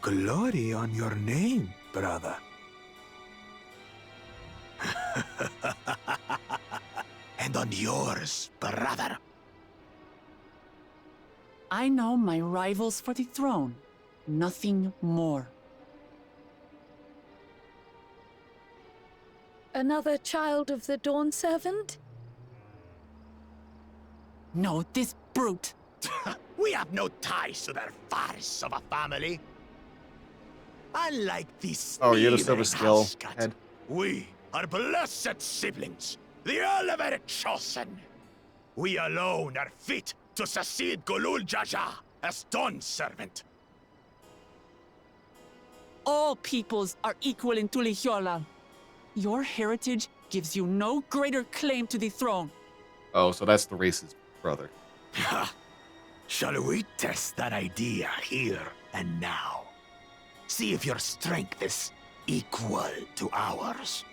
Glory on your name, brother. And on yours, brother. I know my rivals for the throne. Nothing more. Another child of the Dawn Servant? No, this brute. We have no ties to their farce of a family. Unlike these Oh, you're the silver sneering skill housecat, head. we are blessed siblings, the elevated chosen. We alone are fit to succeed Golul Jaja as Dawn Servant. All peoples are equal in Tulihiola. Your heritage gives you no greater claim to the throne. Oh, so that's the racist brother. Shall we test that idea here and now? See if your strength is equal to ours.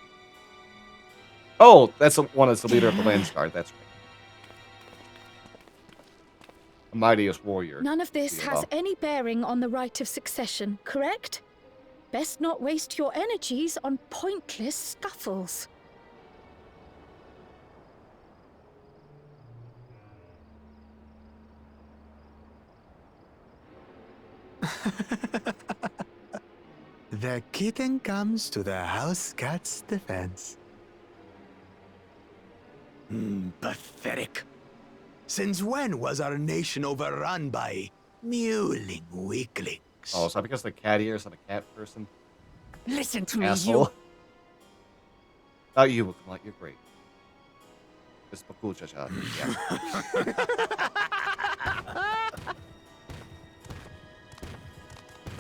Oh, that's the one that's the leader of the Landsguard. That's right. The mightiest warrior. None of this Yeah. has any bearing on the right of succession, correct? Best not waste your energies on pointless scuffles. The kitten comes to the house cat's defense. Pathetic. Since when was our nation overrun by mewling weaklings? Oh, is that because the cat ears and a cat person? Listen to me, Asshole. Not you, Wukmut, you're great. It's Bakul Jaja. Yeah.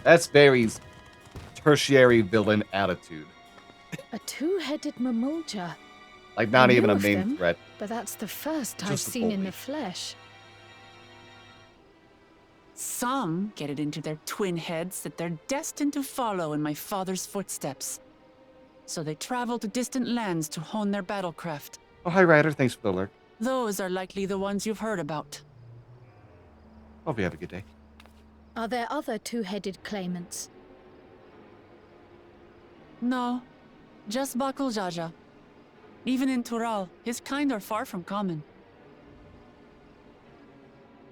That's Barry's tertiary villain attitude. A two-headed Mamulja. Like, not I even knew a of main them, threat. But that's the first I've Just a seen in bully. the flesh. Some get it into their twin heads that they're destined to follow in my father's footsteps. So they travel to distant lands to hone their battlecraft. Oh, hi, Ryder. Thanks for the alert. Those are likely the ones you've heard about. Hope you have a good day. Are there other two-headed claimants? No, just Bakul Jaja. Even in Tural, his kind are far from common.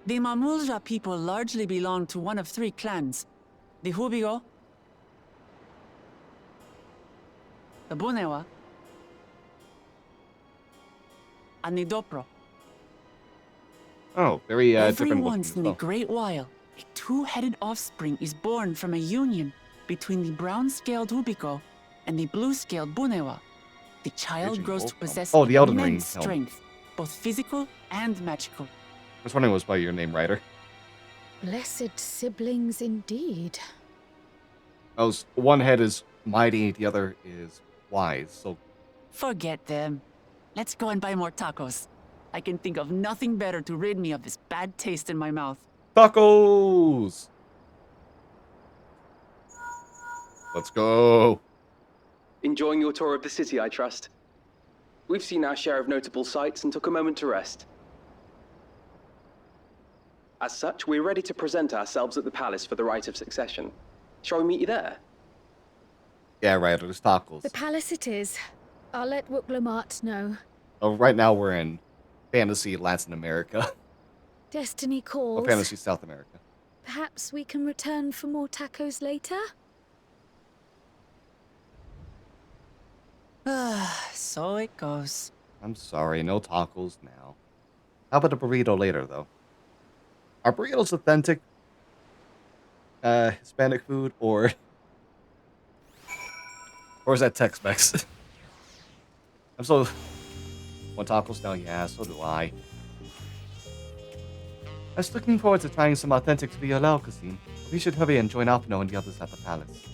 The Mamulja people largely belong to one of three clans. The Hubigo, the Bunewa, and the Dopro. Oh, very Every different looking once as in well. a great while, a two-headed offspring is born from a union between the brown-scaled Hubigo and the blue-scaled Bunewa. The child Raging grows to Wolf, possess oh, the Elden Ring immense helmet. strength, both physical and magical. I was wondering was by your name, Ryder. Blessed siblings indeed. One head is mighty, the other is wise. So Forget them. Let's go and buy more tacos. I can think of nothing better to rid me of this bad taste in my mouth. tacos. Let's go. Enjoying your tour of the city, I trust. We've seen our share of notable sights and took a moment to rest. As such, we're ready to present ourselves at the palace for the rite of succession. Shall we meet you there? Yeah, Ryder. There's tacos. The palace it is. I'll let Wuklamart know. Oh, right now we're in fantasy Latin America. Destiny Or calls. fantasy South America. Perhaps we can return for more tacos later? So it goes. I'm sorry, no tacos now. How about a burrito later, though? Are burritos authentic Hispanic food, or is that Tex-Mex? I'm so... Want tacos now? Yeah, so do I. I was looking forward to trying some authentic Violao cuisine. We should hurry and join Alpino and the others at the palace.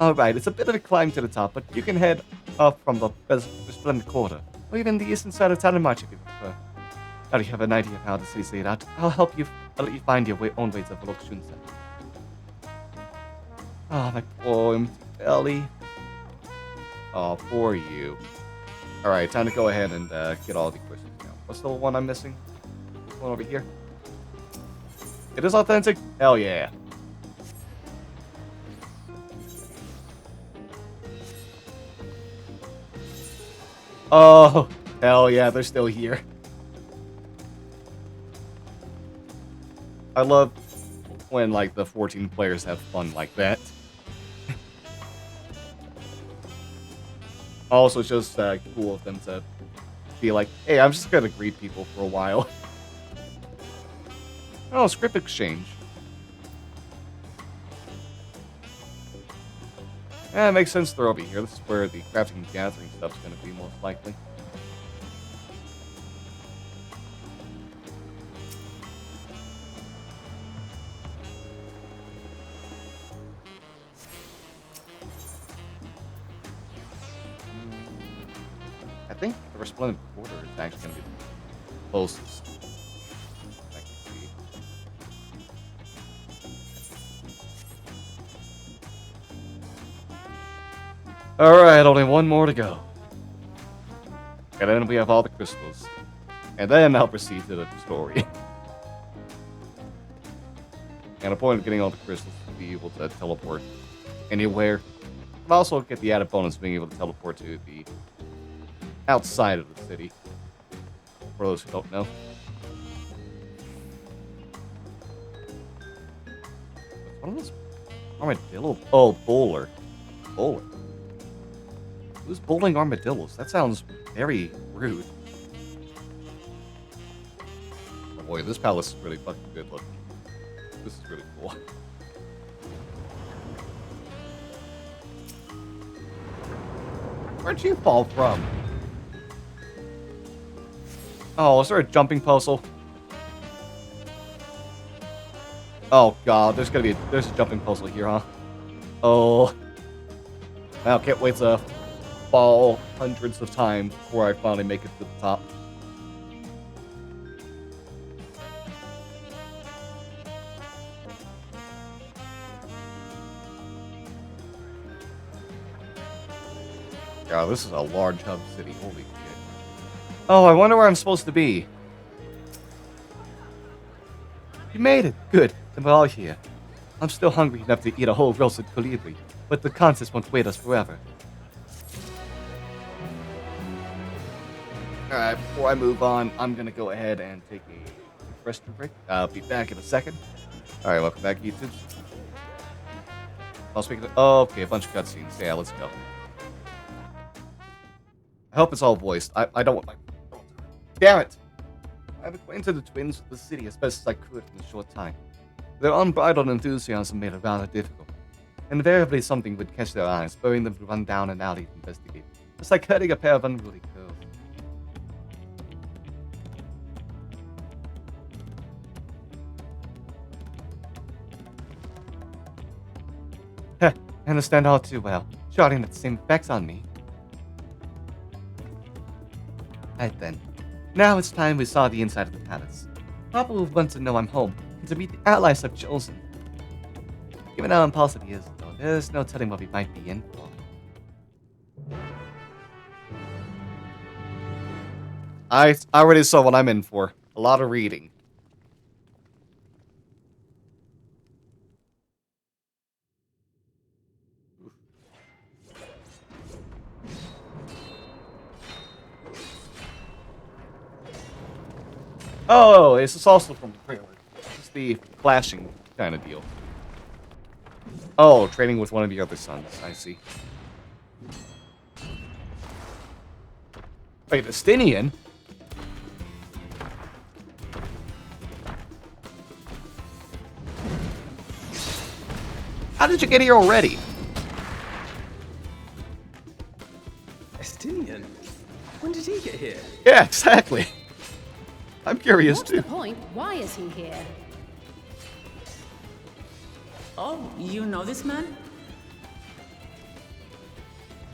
Alright, it's a bit of a climb to the top, but you can head up from the Resplendent Quarter, or even the eastern side of Telemarch if you prefer. Now you have an idea of how the city's laid out. I'll let you find your own way to Volokshunsa. Oh, my poor empty belly. Oh, poor you. Alright, time to go ahead and get all the crystals now. What's the one I'm missing? This one over here? It is authentic? Hell yeah. Oh, hell yeah, they're still here. I love when, like, the 14 players have fun like that. Also, it's just cool of them to be like, hey, I'm just gonna greet people for a while. Oh, script exchange. Yeah, it makes sense they're over here. This is where the crafting and gathering stuff's gonna be most likely. I think the Resplendent Quarter is actually gonna be the closest. I can see. Alright, only one more to go. And then we have all the crystals. And then I'll proceed to the story. And the point of getting all the crystals is to be able to teleport anywhere. But also get the added bonus of being able to teleport to the outside of the city. For those who don't know. What are those armadillo? Oh, bowler. Bowler. Who's bowling armadillos? That sounds very rude. Oh boy, this palace is really fucking good looking. This is really cool. Where'd you fall from? Oh, is there a jumping puzzle? Oh god, there's a jumping puzzle here, huh? Oh. I can't wait to fall hundreds of times before I finally make it to the top. God, this is a large hub city. Holy shit. Oh, I wonder where I'm supposed to be. You made it. Good. Then we're all here. I'm still hungry enough to eat a whole roasted colibri, but the contest won't wait us forever. Alright, before I move on, I'm gonna go ahead and take a restroom break. I'll be back in a second. Alright, welcome back, YouTube. I'll speak to... Oh, okay, a bunch of cutscenes. Yeah, let's go. I hope it's all voiced. I don't want my... Damn it! I've acquainted the twins with the city as best as I could in a short time. Their unbridled enthusiasm made it rather difficult. Invariably something would catch their eyes, spurring them to run down an alley to investigate. It's like herding a pair of unruly curls. Heh, I understand all too well. Charting had the same effects on me. Right then. Now it's time we saw the inside of the palace. Papa will want to know I'm home, and to meet the allies I've chosen. Given how impulsive he is, though, there's no telling what we might be in for. I already saw what I'm in for. A lot of reading. Oh, this is also from the trailer. It's the flashing kind of deal. Oh, training with one of the other sons. I see. Wait, Estinian? How did you get here already? Estinian? When did he get here? Yeah, exactly. I'm curious What's too. the point? Why is he here? Oh, you know this man?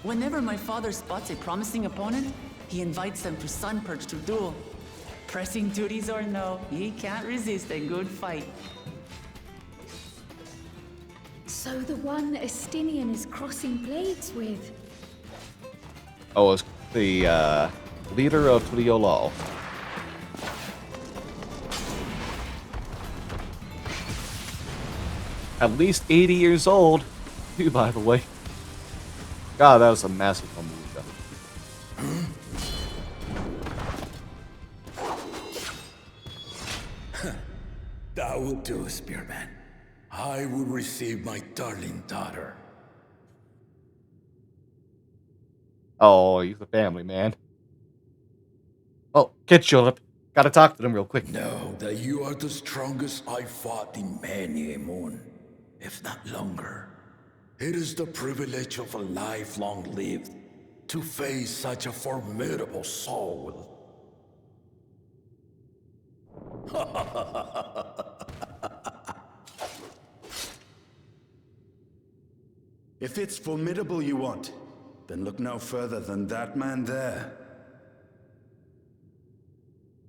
Whenever my father spots a promising opponent, he invites them to Sunperch to duel. Pressing duties or no, he can't resist a good fight. So the one Estinian is crossing blades with. Oh, it's the leader of Tulio Law. At least 80 years old, too, by the way. God, that was a massive movie. That will do, Spearman. I will receive my darling daughter. Oh, he's a family man. Oh, get Julep. Gotta talk to them real quick. Know that you are the strongest I fought in many a moon, if not longer. It is the privilege of a life long lived to face such a formidable soul. If it's formidable you want, then look no further than that man there.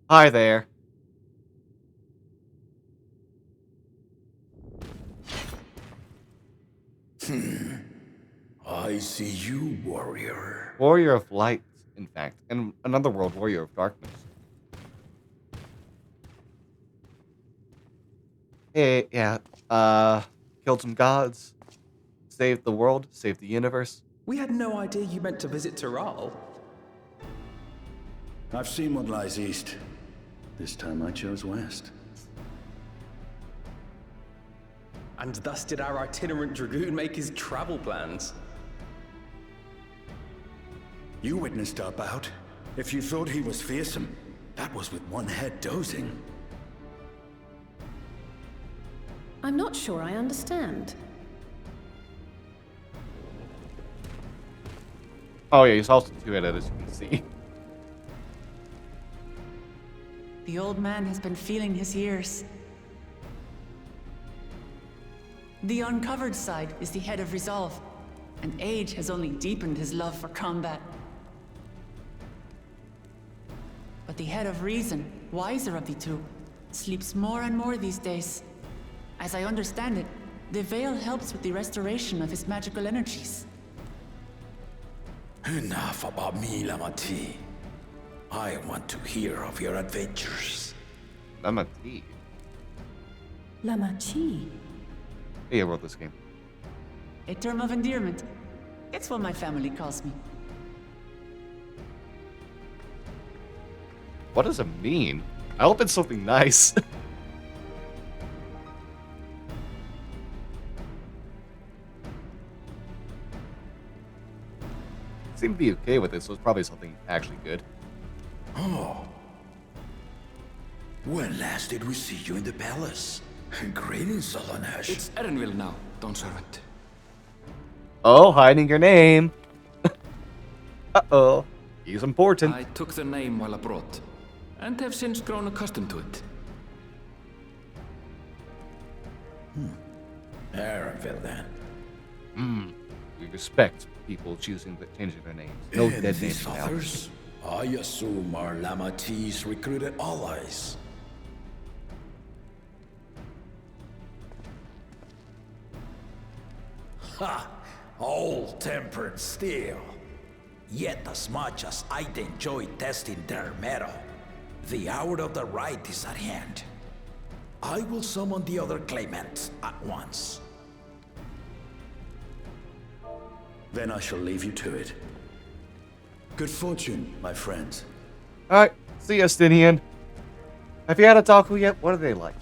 Hi there. I see you, warrior. Warrior of Light, in fact. And another world, Warrior of Darkness. Hey, yeah. Killed some gods. Saved the world. Saved the universe. We had no idea you meant to visit Tyrrell. I've seen what lies east. This time I chose west. And thus did our itinerant dragoon make his travel plans. You witnessed our bout. If you thought he was fearsome, that was with one head dozing. I'm not sure I understand. Oh yeah, he's also two-headed, as you can see. The old man has been feeling his years. The uncovered side is the head of resolve, and age has only deepened his love for combat. But the head of reason, wiser of the two, sleeps more and more these days. As I understand it, the veil helps with the restoration of his magical energies. Enough about me, Lamati. I want to hear of your adventures. I'm a T. Lamachi. Hey, I wrote this game. A term of endearment. It's what my family calls me. What does it mean? I hope it's something nice. Seem to be okay with it, so it's probably something actually good. Oh. When last did we see you in the palace? Greetings, Solonesh. It's Erenville now, Dawn Servant. Oh, hiding your name. Uh-oh. He's important. I took the name while abroad, and have since grown accustomed to it. Erenville, then. We respect people changing their names. No And dead names these now. others, I assume, are Lamati's recruited allies. Ha! All-tempered steel. Yet as much as I'd enjoy testing their metal, the hour of the right is at hand. I will summon the other claimants at once. Then I shall leave you to it. Good fortune, my friends. Alright, see ya, Stinian. Have you had a taco yet? What are they like?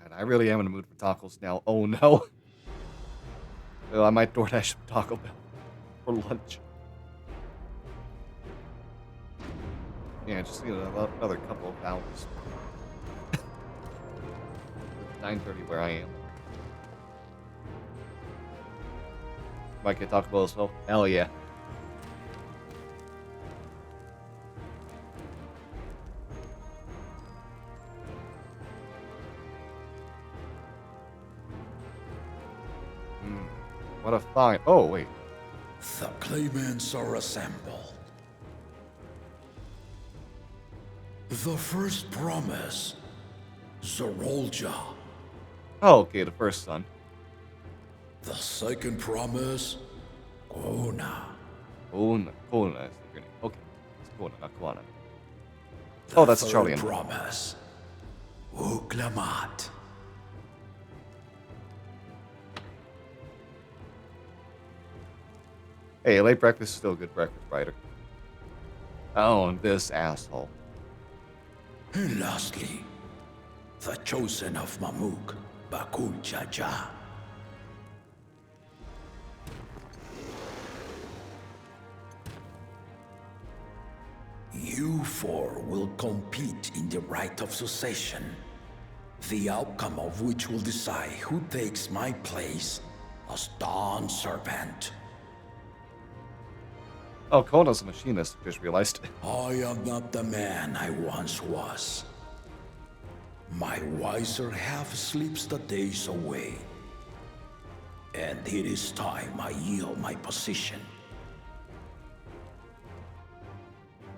God, I really am in the mood for tacos now. Oh no. Well, I might DoorDash some Taco Bell for lunch. Yeah, just need another couple of hours. 9:30 where I am. Might get Taco Bell as well. Hell yeah. What a find. Oh, wait. The claimants are assembled. The first promise, Zorolja. Oh, okay, the first son. The second promise, Kona. Kona is your name. Okay, it's Kona, not Kwana. Oh, that's Charlie. The third promise, Uklamat. Hey, late breakfast is still a good breakfast, writer. Oh, and this asshole. And lastly, the chosen of Mamuk, Bakul Jaja. You four will compete in the right of succession, the outcome of which will decide who takes my place as Dawn Servant. Oh, Kona's a machinist, just realized. I am not the man I once was. My wiser half sleeps the days away. And it is time I yield my position.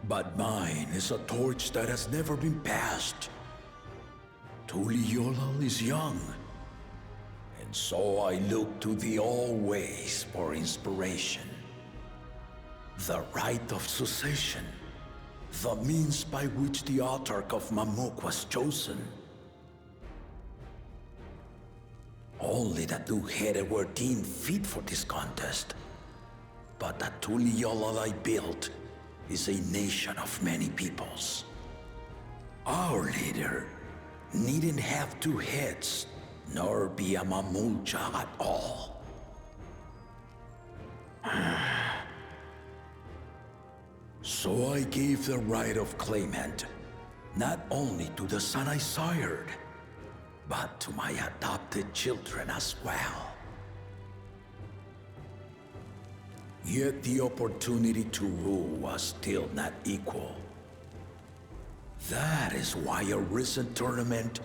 But mine is a torch that has never been passed. Tuliyola is young. And so I look to the always for inspiration. The right of succession. The means by which the autarch of Mamuk was chosen. Only the two-headed were deemed fit for this contest. But the Tuliyola I built is a nation of many peoples. Our leader needn't have two heads, nor be a Mamulcha at all. So I gave the right of claimant, not only to the son I sired, but to my adopted children as well. Yet the opportunity to rule was still not equal. That is why a recent tournament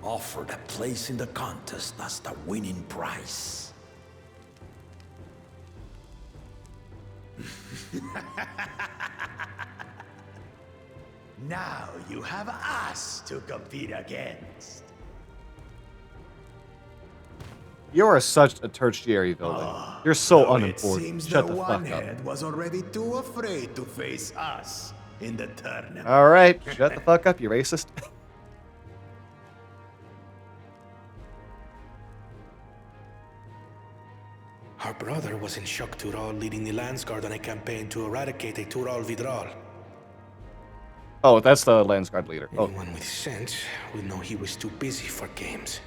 offered a place in the contest as the winning prize. Now you have us to compete against. You are such a tertiary villain. You're so Though it unimportant. seems Shut the the fuck up. One-Head was already too afraid to face us in the tournament. Alright, shut the fuck up, you racist. Our brother was in Shock Tural leading the Landsguard on a campaign to eradicate a Tural Vidral. Oh, that's the Landsguard leader. Oh, Anyone with sense would know he was too busy for games.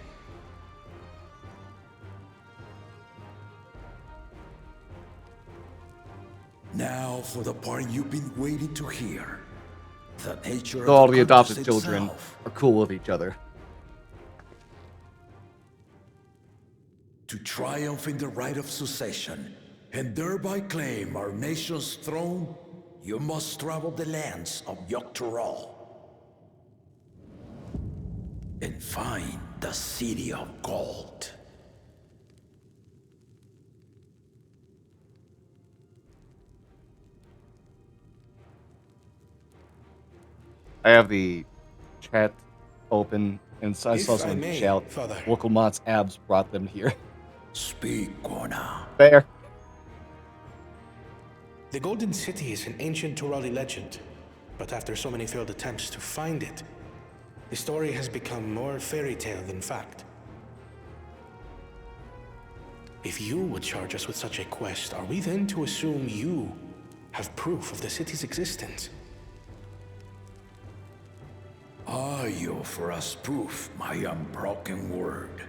Now for the part you've been waiting to hear. The nature so all of the adopted contest children itself. are cool with each other. To triumph in the right of succession, and thereby claim our nation's throne, you must travel the lands of Yogg-Tural and find the City of Gold. I have the chat open, and I If saw I someone may, shout, Father. Wokelmot's abs brought them here. Speak, Gona. There. The Golden City is an ancient Turali legend, but after so many failed attempts to find it, the story has become more fairy tale than fact. If you would charge us with such a quest, are we then to assume you have proof of the city's existence? I offer us proof, my unbroken word,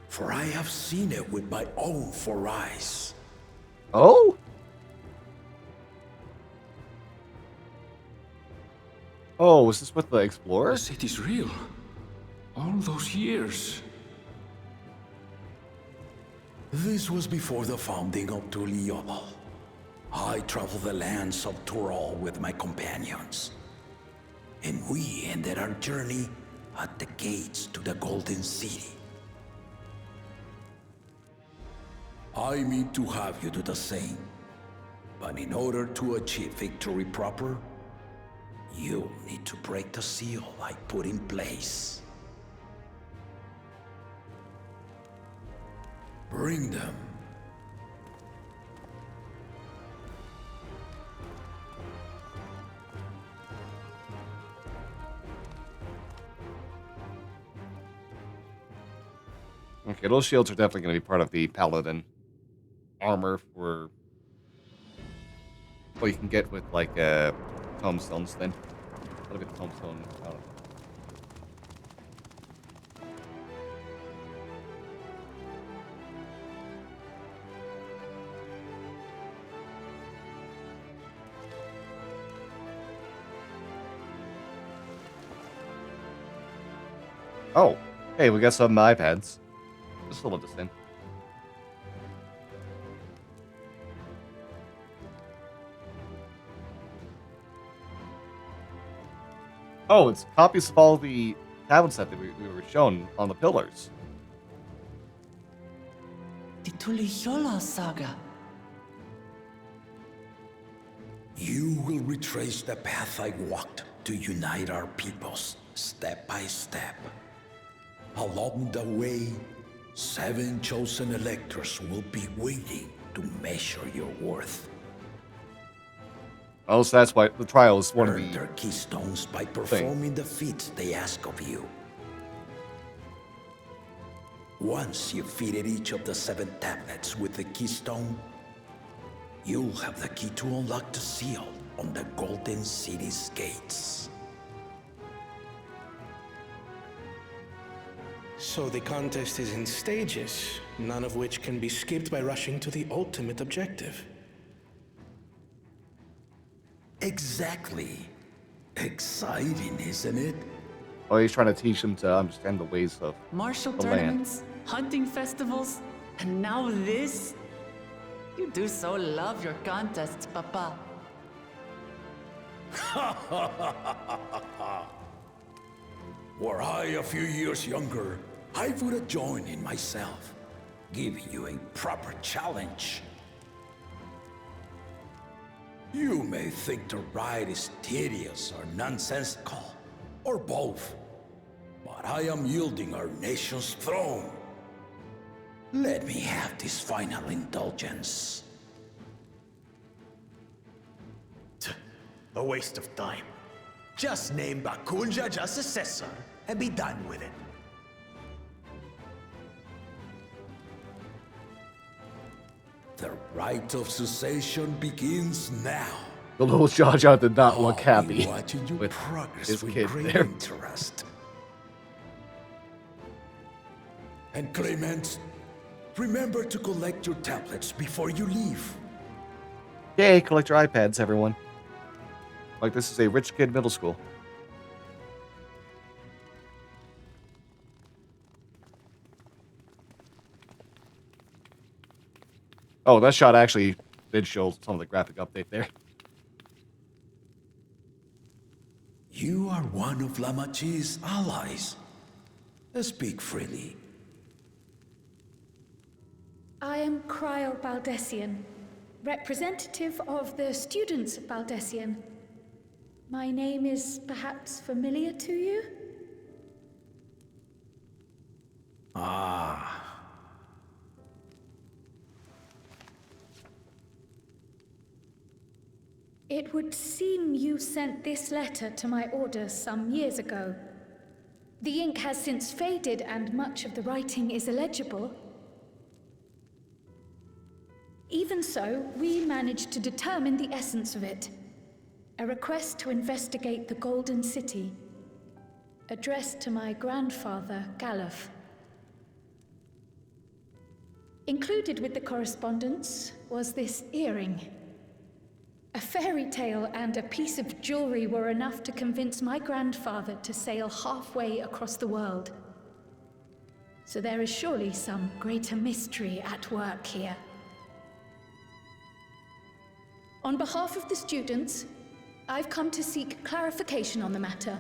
for I have seen it with my own 4 eyes. Oh? Oh, was this with the Explorer? The city's real. All those years. This was before the founding of Tuliyola. I traveled the lands of Tural with my companions, and we ended our journey at the gates to the Golden City. I mean to have you do the same, but in order to achieve victory proper, you need to break the seal I put in place. Bring them. Okay, those shields are definitely going to be part of the Paladin armor for what you can get with, like, tombstones then. That'll be the tombstone. I don't know. Oh, hey, we got some iPads. Just hold this in. Oh, it's copies of all the tablet set that we were shown on the pillars. The Tuliyola saga. You will retrace the path I walked to unite our peoples, step by step. Along the way, 7 chosen electors will be waiting to measure your worth. Oh, so that's why the trial is one of Earn the... their keystones by performing the feats they ask of you. Once you've fitted each of the 7 tablets with the keystone, you'll have the key to unlock the seal on the Golden City's gates. So the contest is in stages, none of which can be skipped by rushing to the ultimate objective. Exactly. Exciting, isn't it? Oh, he's trying to teach them to understand the ways of Martial the land. tournaments, hunting festivals, and now this? You do so love your contests, Papa. Were I a few years younger, I would have joined in myself, giving you a proper challenge. You may think the ride is tedious or nonsensical, or both, but I am yielding our nation's throne. Let me have this final indulgence. A waste of time. Just name Bakunja just successor and be done with it. The rite of succession begins now. The little Jar Jar did not look I'll be happy watching you with progress his with kid great there. interest. And Clement, remember to collect your tablets before you leave. Yay, collect your iPads, everyone. Like this is a rich kid middle school. Oh, that shot actually did show some of the graphic update there. You are one of Lamachi's allies. Speak freely. I am Cryle Baldessian, representative of the students of Baldessian. My name is perhaps familiar to you? Ah. It would seem you sent this letter to my orders some years ago. The ink has since faded and much of the writing is illegible. Even so, we managed to determine the essence of it. A request to investigate the Golden City, addressed to my grandfather, Galuf. Included with the correspondence was this earring. A fairy tale and a piece of jewelry were enough to convince my grandfather to sail halfway across the world. So there is surely some greater mystery at work here. On behalf of the students, I've come to seek clarification on the matter.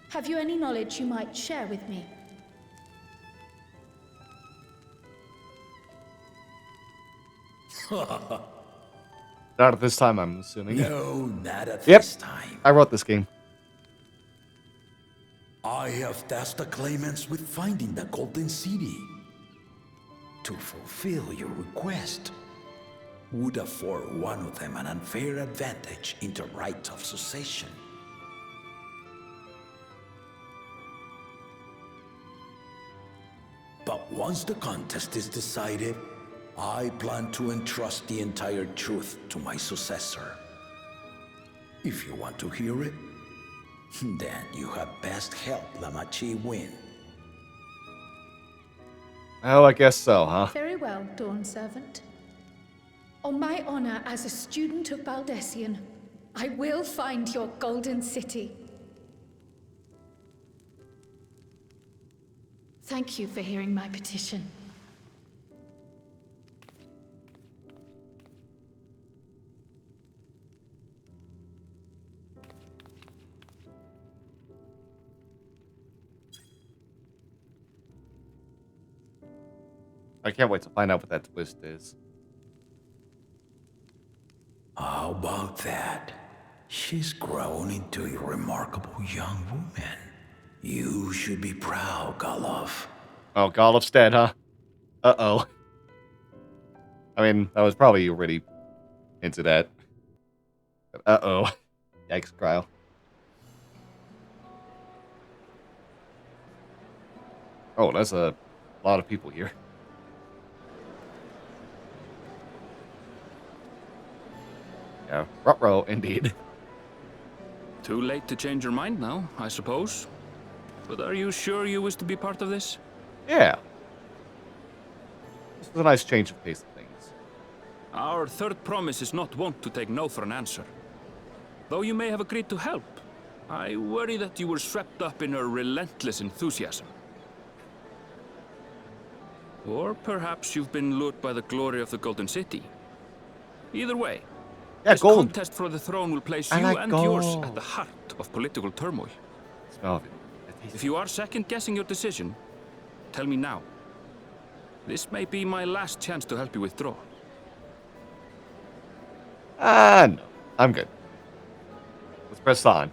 Have you any knowledge you might share with me? Not at this time, I'm assuming. No, not at Yep. this time. I wrote this game. I have tasked the claimants with finding the Golden City. To fulfill your request would afford one of them an unfair advantage in the right of succession. But once the contest is decided, I plan to entrust the entire truth to my successor. If you want to hear it, then you had best help Lamachi win. Oh, I guess so, huh? Very well, Dawn Servant. On my honor as a student of Baldessian, I will find your Golden City. Thank you for hearing my petition. I can't wait to find out what that twist is. How about that? She's grown into a remarkable young woman. You should be proud, Galuf. Oh, Goluf's dead, huh? Uh-oh. I mean, I was probably already into that. Uh-oh. Yikes, Cryle. Oh, that's a lot of people here. Yeah, ruh-roh, indeed. Too late to change your mind now, I suppose. But are you sure you wish to be part of this? Yeah. This was a nice change of pace of things. Our third promise is not wont to take no for an answer. Though you may have agreed to help, I worry that you were swept up in her relentless enthusiasm. Or perhaps you've been lured by the glory of the Golden City. Either way, Yeah, this gold. contest for the throne will place I you like and yours gold. at the heart of political turmoil. Smell of it. If you are second-guessing your decision, tell me now. This may be my last chance to help you withdraw. No. I'm good. Let's press on.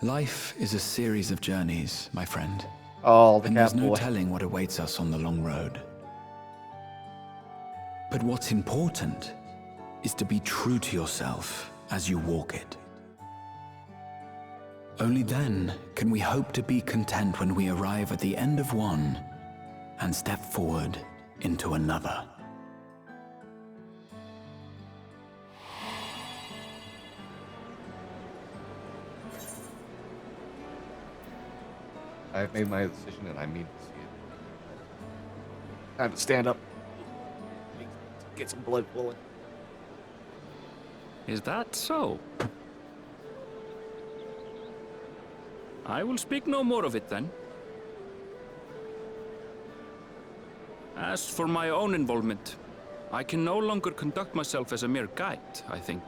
Life is a series of journeys, my friend. Oh, the And cat there's no boy. telling what awaits us on the long road. But what's important is to be true to yourself as you walk it. Only then can we hope to be content when we arrive at the end of one and step forward into another. I've made my decision and I mean to see it. Time to stand up. Get some blood flowing. Is that so? I will speak no more of it then. As for my own involvement, I can no longer conduct myself as a mere guide, I think.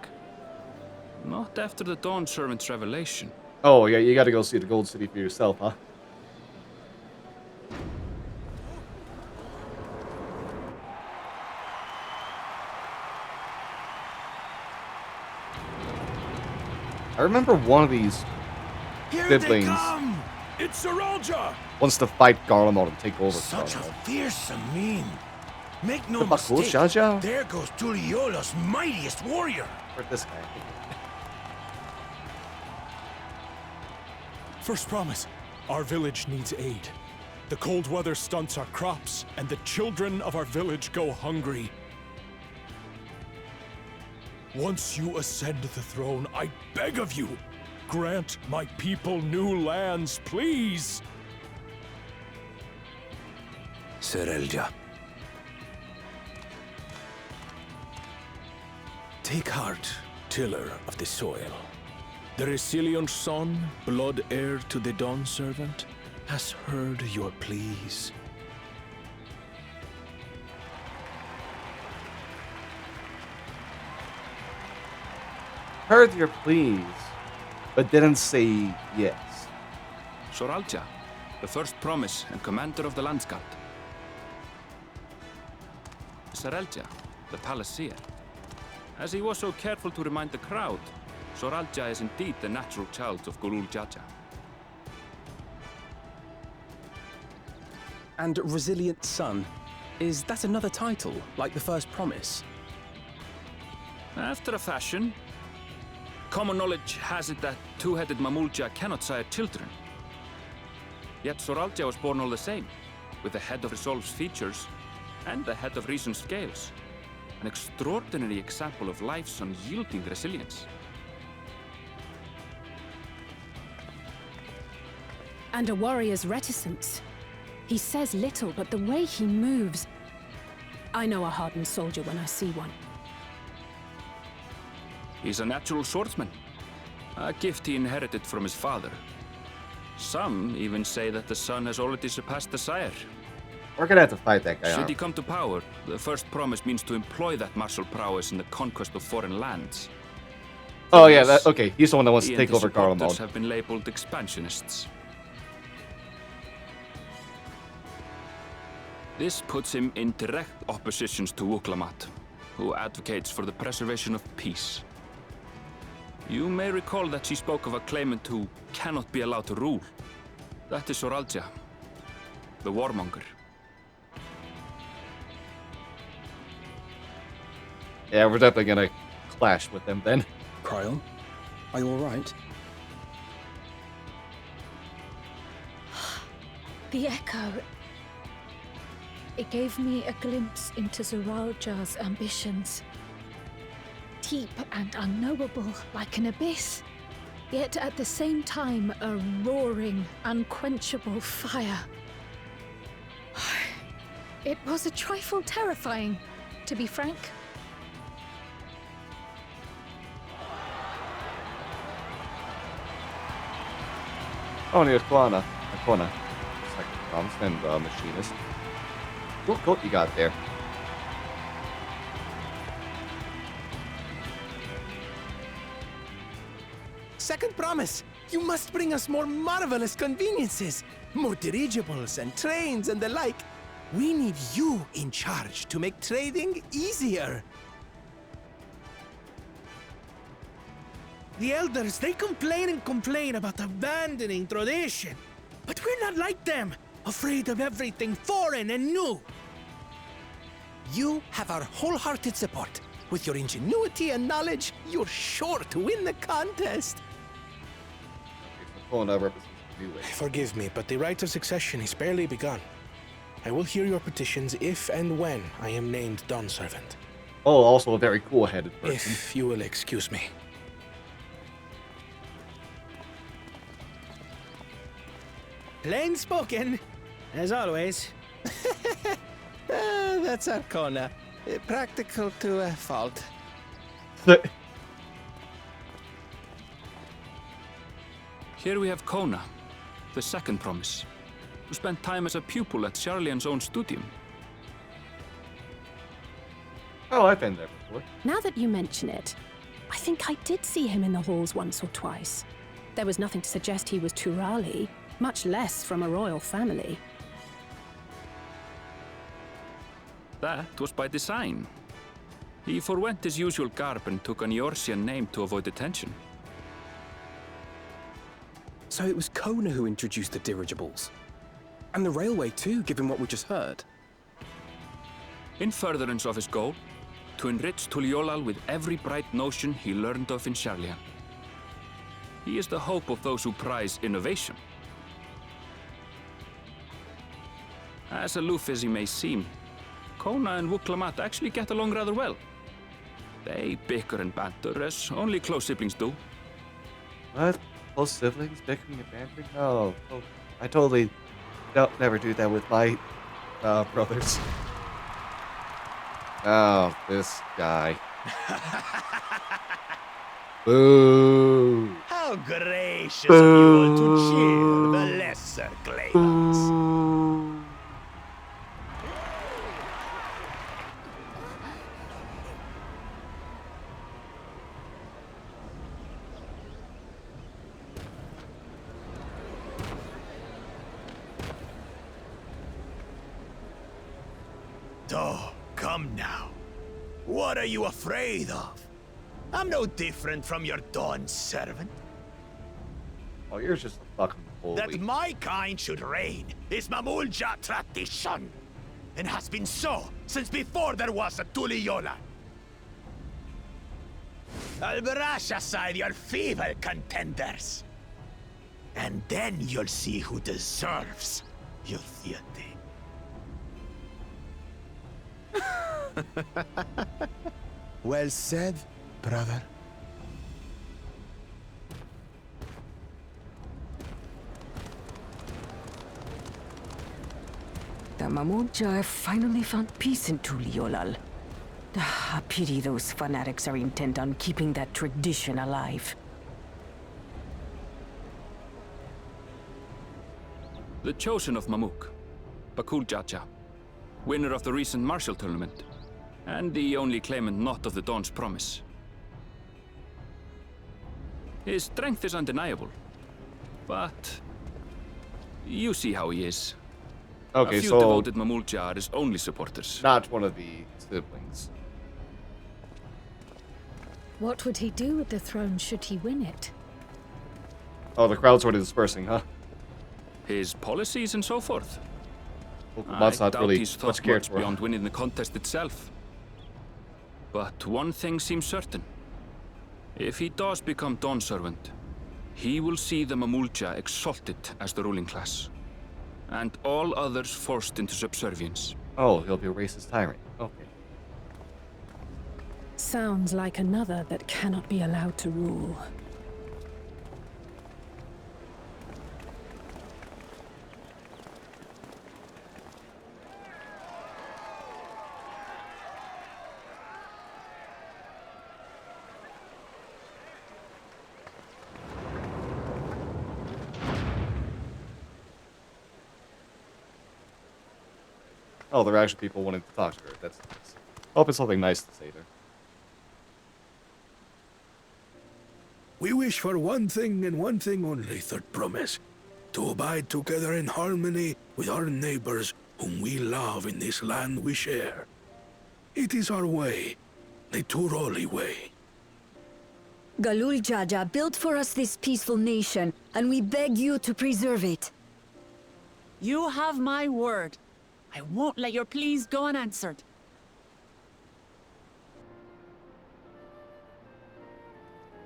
Not after the Dawn Servant's revelation. Oh, yeah, you gotta go see the Gold City for yourself, huh? I remember one of these siblings It's Saralja! wants to fight Garlemald and take over Such a Garlemald. fearsome mien. Make no What about cool, mistake, Xiao Xiao? there goes Tuliola's mightiest warrior. Where'd this guy? First promise, our village needs aid. The cold weather stunts our crops, and the children of our village go hungry. Once you ascend the throne, I beg of you, grant my people new lands, please! Serelja. Take heart, tiller of the soil. The resilient son, blood heir to the Dawn Servant, has heard your pleas. Heard your pleas, but didn't say yes. Soralja, the first promise and commander of the Landsguard. Sarelja, the palaceer. As he was so careful to remind the crowd, Soralja is indeed the natural child of Gulul Jaja. And Resilient Son, is that another title, like the first promise? After a fashion, common knowledge has it that two-headed Mamulja cannot sire children. Yet Soralja was born all the same, with the head of Resolve's features and the head of Reason's scales. An extraordinary example of life's unyielding resilience. And a warrior's reticence. He says little, but the way he moves... I know a hardened soldier when I see one. He's a natural swordsman, a gift he inherited from his father. Some even say that the son has already surpassed the sire. We're gonna have to fight that guy. Should he come to power, the first promise means to employ that martial prowess in the conquest of foreign lands. Oh yeah, okay. He's the one that wants He to take and his over supporters Garlemald. have been labeled expansionists. This puts him in direct opposition to Wuklamat, who advocates for the preservation of peace. You may recall that she spoke of a claimant who cannot be allowed to rule. That is Soralja, the warmonger. Yeah, we're definitely gonna clash with them then. Cryle, are you alright? The echo. It gave me a glimpse into Zoralja's ambitions. Deep and unknowable, like an abyss. Yet at the same time, a roaring, unquenchable fire. It was a trifle terrifying, to be frank. Oh, and here's Kwana. Kwana. Second promise and machinist. What coat you got there? Second promise, you must bring us more marvelous conveniences, more dirigibles and trains and the like. We need you in charge to make trading easier. The elders, they complain and complain about abandoning tradition. But we're not like them, afraid of everything foreign and new. You have our wholehearted support. With your ingenuity and knowledge, you're sure to win the contest. Kona represents the new way. Forgive me, but the right of succession is barely begun. I will hear your petitions if and when I am named Dawn Servant. Oh, also a very cool-headed person. If you will excuse me. Plain spoken, as always. That's our Kona. Practical to a fault. Here we have Kona, the second promise, who spent time as a pupil at Charlian's own studium. Oh, I've been there before. Now that you mention it, I think I did see him in the halls once or twice. There was nothing to suggest he was Turali, much less from a royal family. That was by design. He forwent his usual garb and took an Eorzean name to avoid attention. So it was Kona who introduced the dirigibles. And the railway too, given what we just heard. In furtherance of his goal, to enrich Tuliolal with every bright notion he learned of in Charlian. He is the hope of those who prize innovation. As aloof as he may seem, Kona and Wuklamat actually get along rather well. They bicker and banter as only close siblings do. What? Close siblings bickering and bantering? No, I totally don't never do that with my brothers. Oh, this guy. Boo! How gracious of you all to cheer the lesser claimants. Oh, come now. What are you afraid of? I'm no different from your Dawn servant. Oh, you're just a fucking bully. That my kind should reign is Mamulja tradition, and has been so since before there was a Tuliyola. I'll brush aside your feeble contenders, and then you'll see who deserves your deity. Well said, brother. The Mamulja have finally found peace in Tuliolal. I pity those fanatics are intent on keeping that tradition alive. The chosen of Mamuk, Bakul Jaja, winner of the recent martial tournament, and the only claimant not of the Dawn's promise. His strength is undeniable, but you see how he is. Okay, a few so devoted Mamulja are his only supporters. Not one of the siblings. What would he do with the throne should he win it? Oh, the crowd's already dispersing, huh? His policies and so forth. That's not doubt really he's much thought cared much for. beyond winning the contest itself. But one thing seems certain. If he does become Dawn Servant, he will see the Mamulja exalted as the ruling class, and all others forced into subservience. Oh, he'll be a racist tyrant. Okay. Sounds like another that cannot be allowed to rule. Oh, there are actually people wanting to talk to her. That's nice. Hope it's something nice to say there. We wish for one thing and one thing only, third promise. To abide together in harmony with our neighbors whom we love in this land we share. It is our way, the Turoli way. Galul Jaja built for us this peaceful nation, and we beg you to preserve it. You have my word. I won't let your pleas go unanswered.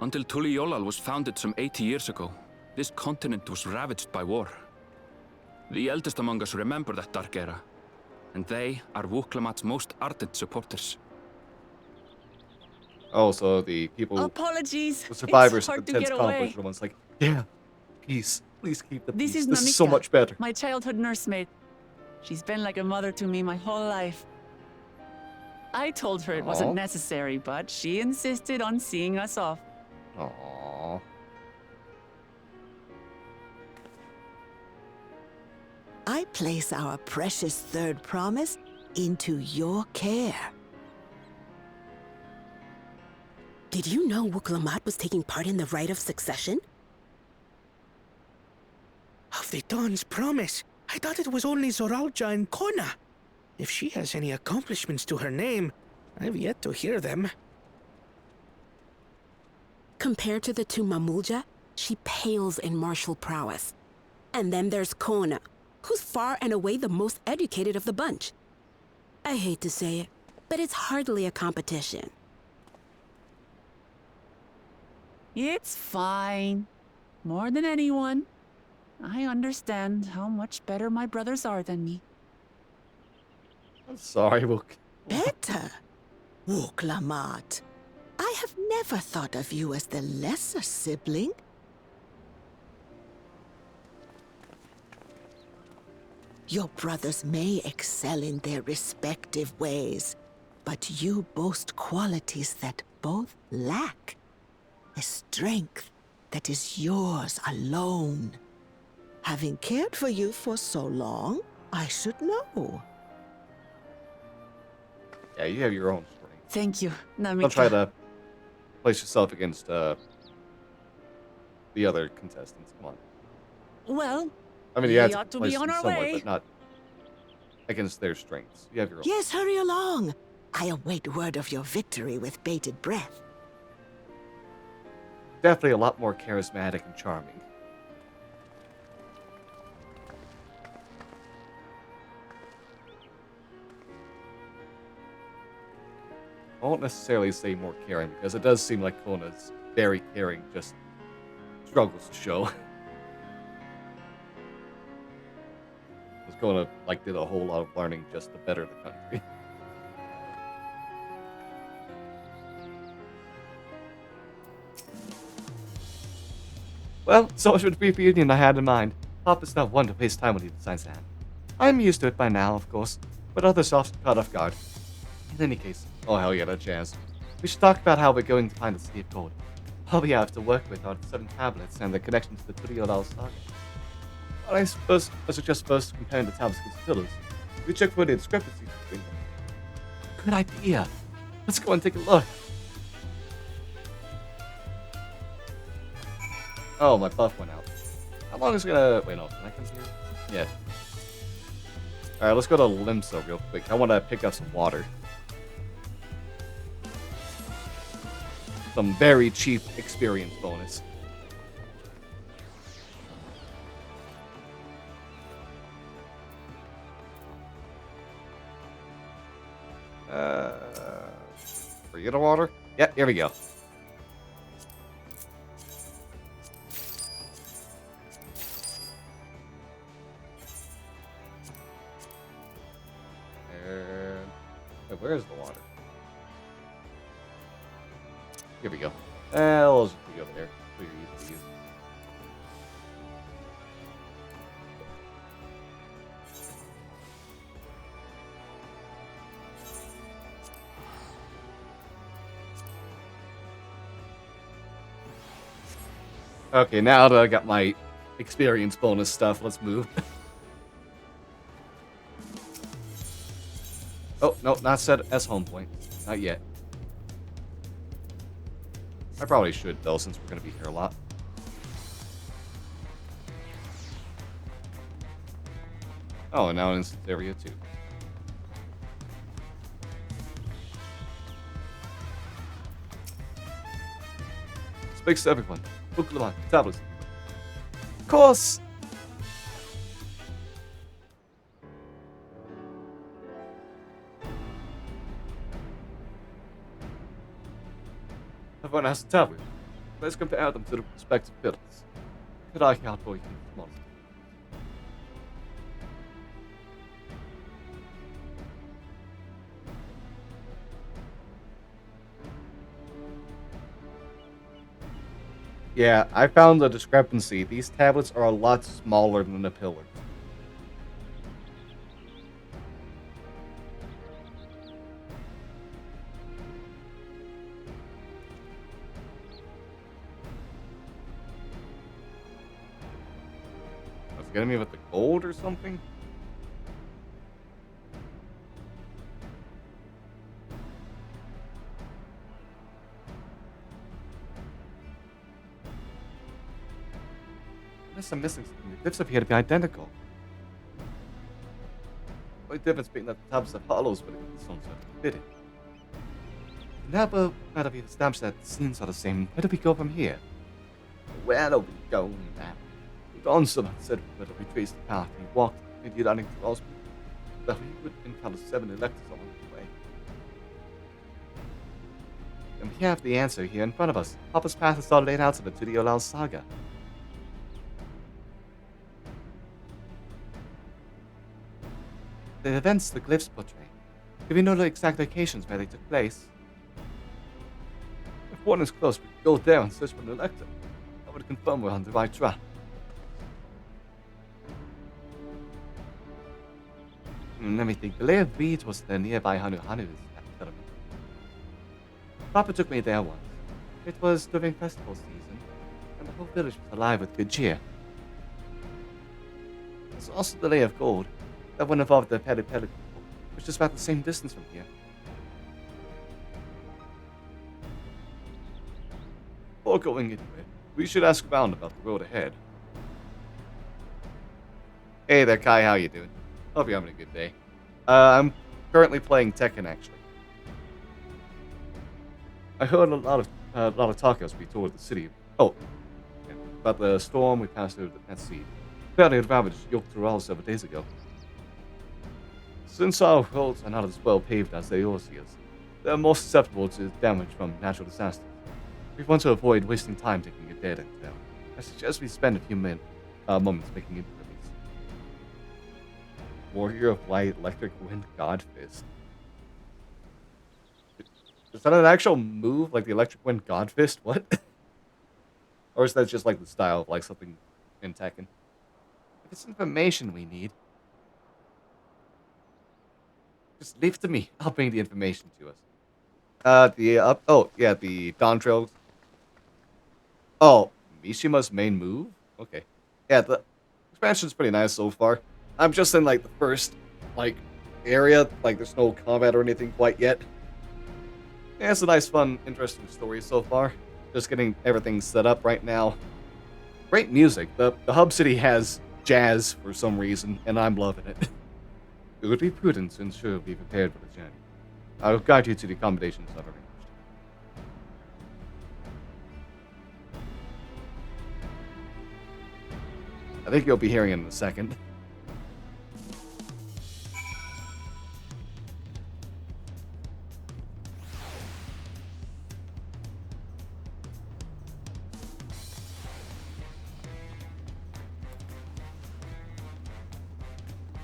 Until Tuliolal was founded some 80 years ago, this continent was ravaged by war. The eldest among us remember that dark era, and they are Wuklamat's most ardent supporters. Oh, so the people, Apologies. the survivors It's of hard to intense get conflict away. are the ones like, yeah, peace. Please keep the This peace. is This is so Namika, much better. my childhood nursemaid. She's been like a mother to me my whole life. I told her it wasn't Aw. necessary, but she insisted on seeing us off. Aww. I place our precious third promise into your care. Did you know Wuklamat was taking part in the rite of succession? Of the Dawn's promise, I thought it was only Zoralja and Kona. If she has any accomplishments to her name, I've yet to hear them. Compared to the two Mamulja, she pales in martial prowess. And then there's Kona, who's far and away the most educated of the bunch. I hate to say it, but it's hardly a competition. It's fine. More than anyone. I understand how much better my brothers are than me. I'm sorry, Wook. Better? Wuklamat, I have never thought of you as the lesser sibling. Your brothers may excel in their respective ways, but you boast qualities that both lack. A strength that is yours alone. Having cared for you for so long, I should know. Yeah, you have your own strength. Thank you, Namika. Don't try to place yourself against the other contestants. Come on. Well, I mean, we you have ought to to place be on them our somewhere, way. but not against their strengths. You have your own. Yes, hurry along. I await word of your victory with bated breath. Definitely a lot more charismatic and charming. I won't necessarily say more caring, because it does seem like Kona's very caring, just struggles to show. Because Kona, like, did a whole lot of learning just to better the country. Well, so much for the brief reunion I had in mind. Papa's not one to waste time when he decides that. I'm used to it by now, of course, but others often caught off guard. In any case, oh hell yeah, that chance. We should talk about how we're going to find the City of Gold. All we have to work with are the 7 tablets and the connection to the Tuliolal saga. But I suppose I suggest first comparing the tablets against pillars. We check for the discrepancies between them. Good idea. Let's go and take a look. Oh, my buff went out. How long is it gonna... Wait, no. Can I come here? Yeah. Alright, let's go to Limsa real quick. I want to pick up some water. Some very cheap experience bonus. Forget the water? Yeah, here we go. Wait, where's the water? Here we go. I'll just put you over there. So you're easy to use. Okay, now that I got my experience bonus stuff, let's move. Oh, no, not set as home point. Not yet. I probably should, though, since we're going to be here a lot. Oh, and now in this area, too. Speaks to everyone. Book tablets. Of course! Everyone has a tablet. Let's compare them to the respective pillars. Could I count for you monster? Yeah, I found a discrepancy. These tablets are a lot smaller than the pillars. Was it getting me with the gold or something? Unless I'm missing something. The dips appear to be identical. The only difference being that the tabs have hollows, but the stones are fitted. Now, now that we've established that the scenes are the same, where do we go from here? Where do we go now? Johnson said whether we traced the path he walked in the United Cross, that we would encounter 7 electors along the way. And we have the answer here in front of us. Papa's path is all laid out to the Tudiolal saga. The events the glyphs portray. Do we know the exact locations where they took place? If one is close, we can go there and search for an elector. That would confirm we're on the right track. Let me think. The Lay of Reeds was the nearby Hanu settlement. Papa took me there once. It was during festival season, and the whole village was alive with good cheer. There's also the Lay of Gold. That one involved the Peli Peli people, which is about the same distance from here. Before going anywhere, we should ask around about the road ahead. Hey there, Kai. How you doing? Hope you're having a good day. I'm currently playing Tekken, actually. I heard a lot of talk as we toured the city. Oh, yeah, about the storm we passed through at sea. Apparently it ravaged Yogg-Thorol several days ago. Since our roads are not as well paved as they yours is, they're more susceptible to damage from natural disasters. We want to avoid wasting time taking a dead end down. I suggest we spend a few moments making inquiries. Warrior of Light, Electric Wind, God Fist. Is that an actual move, like the Electric Wind God Fist? What? Or is that just like the style of like something in Tekken? If it's information we need, just leave it to me. I'll bring the information to us. The Dawntrail. Oh, Mishima's main move? Okay. Yeah, the expansion's pretty nice so far. I'm just in like the first like area, like there's no combat or anything quite yet. Yeah, it's a nice, fun, interesting story so far. Just getting everything set up right now. Great music. The hub city has jazz for some reason, and I'm loving it. It would be prudent to ensure we prepared for the journey. I'll guide you to the accommodations I've arranged. I think you'll be hearing it in a second.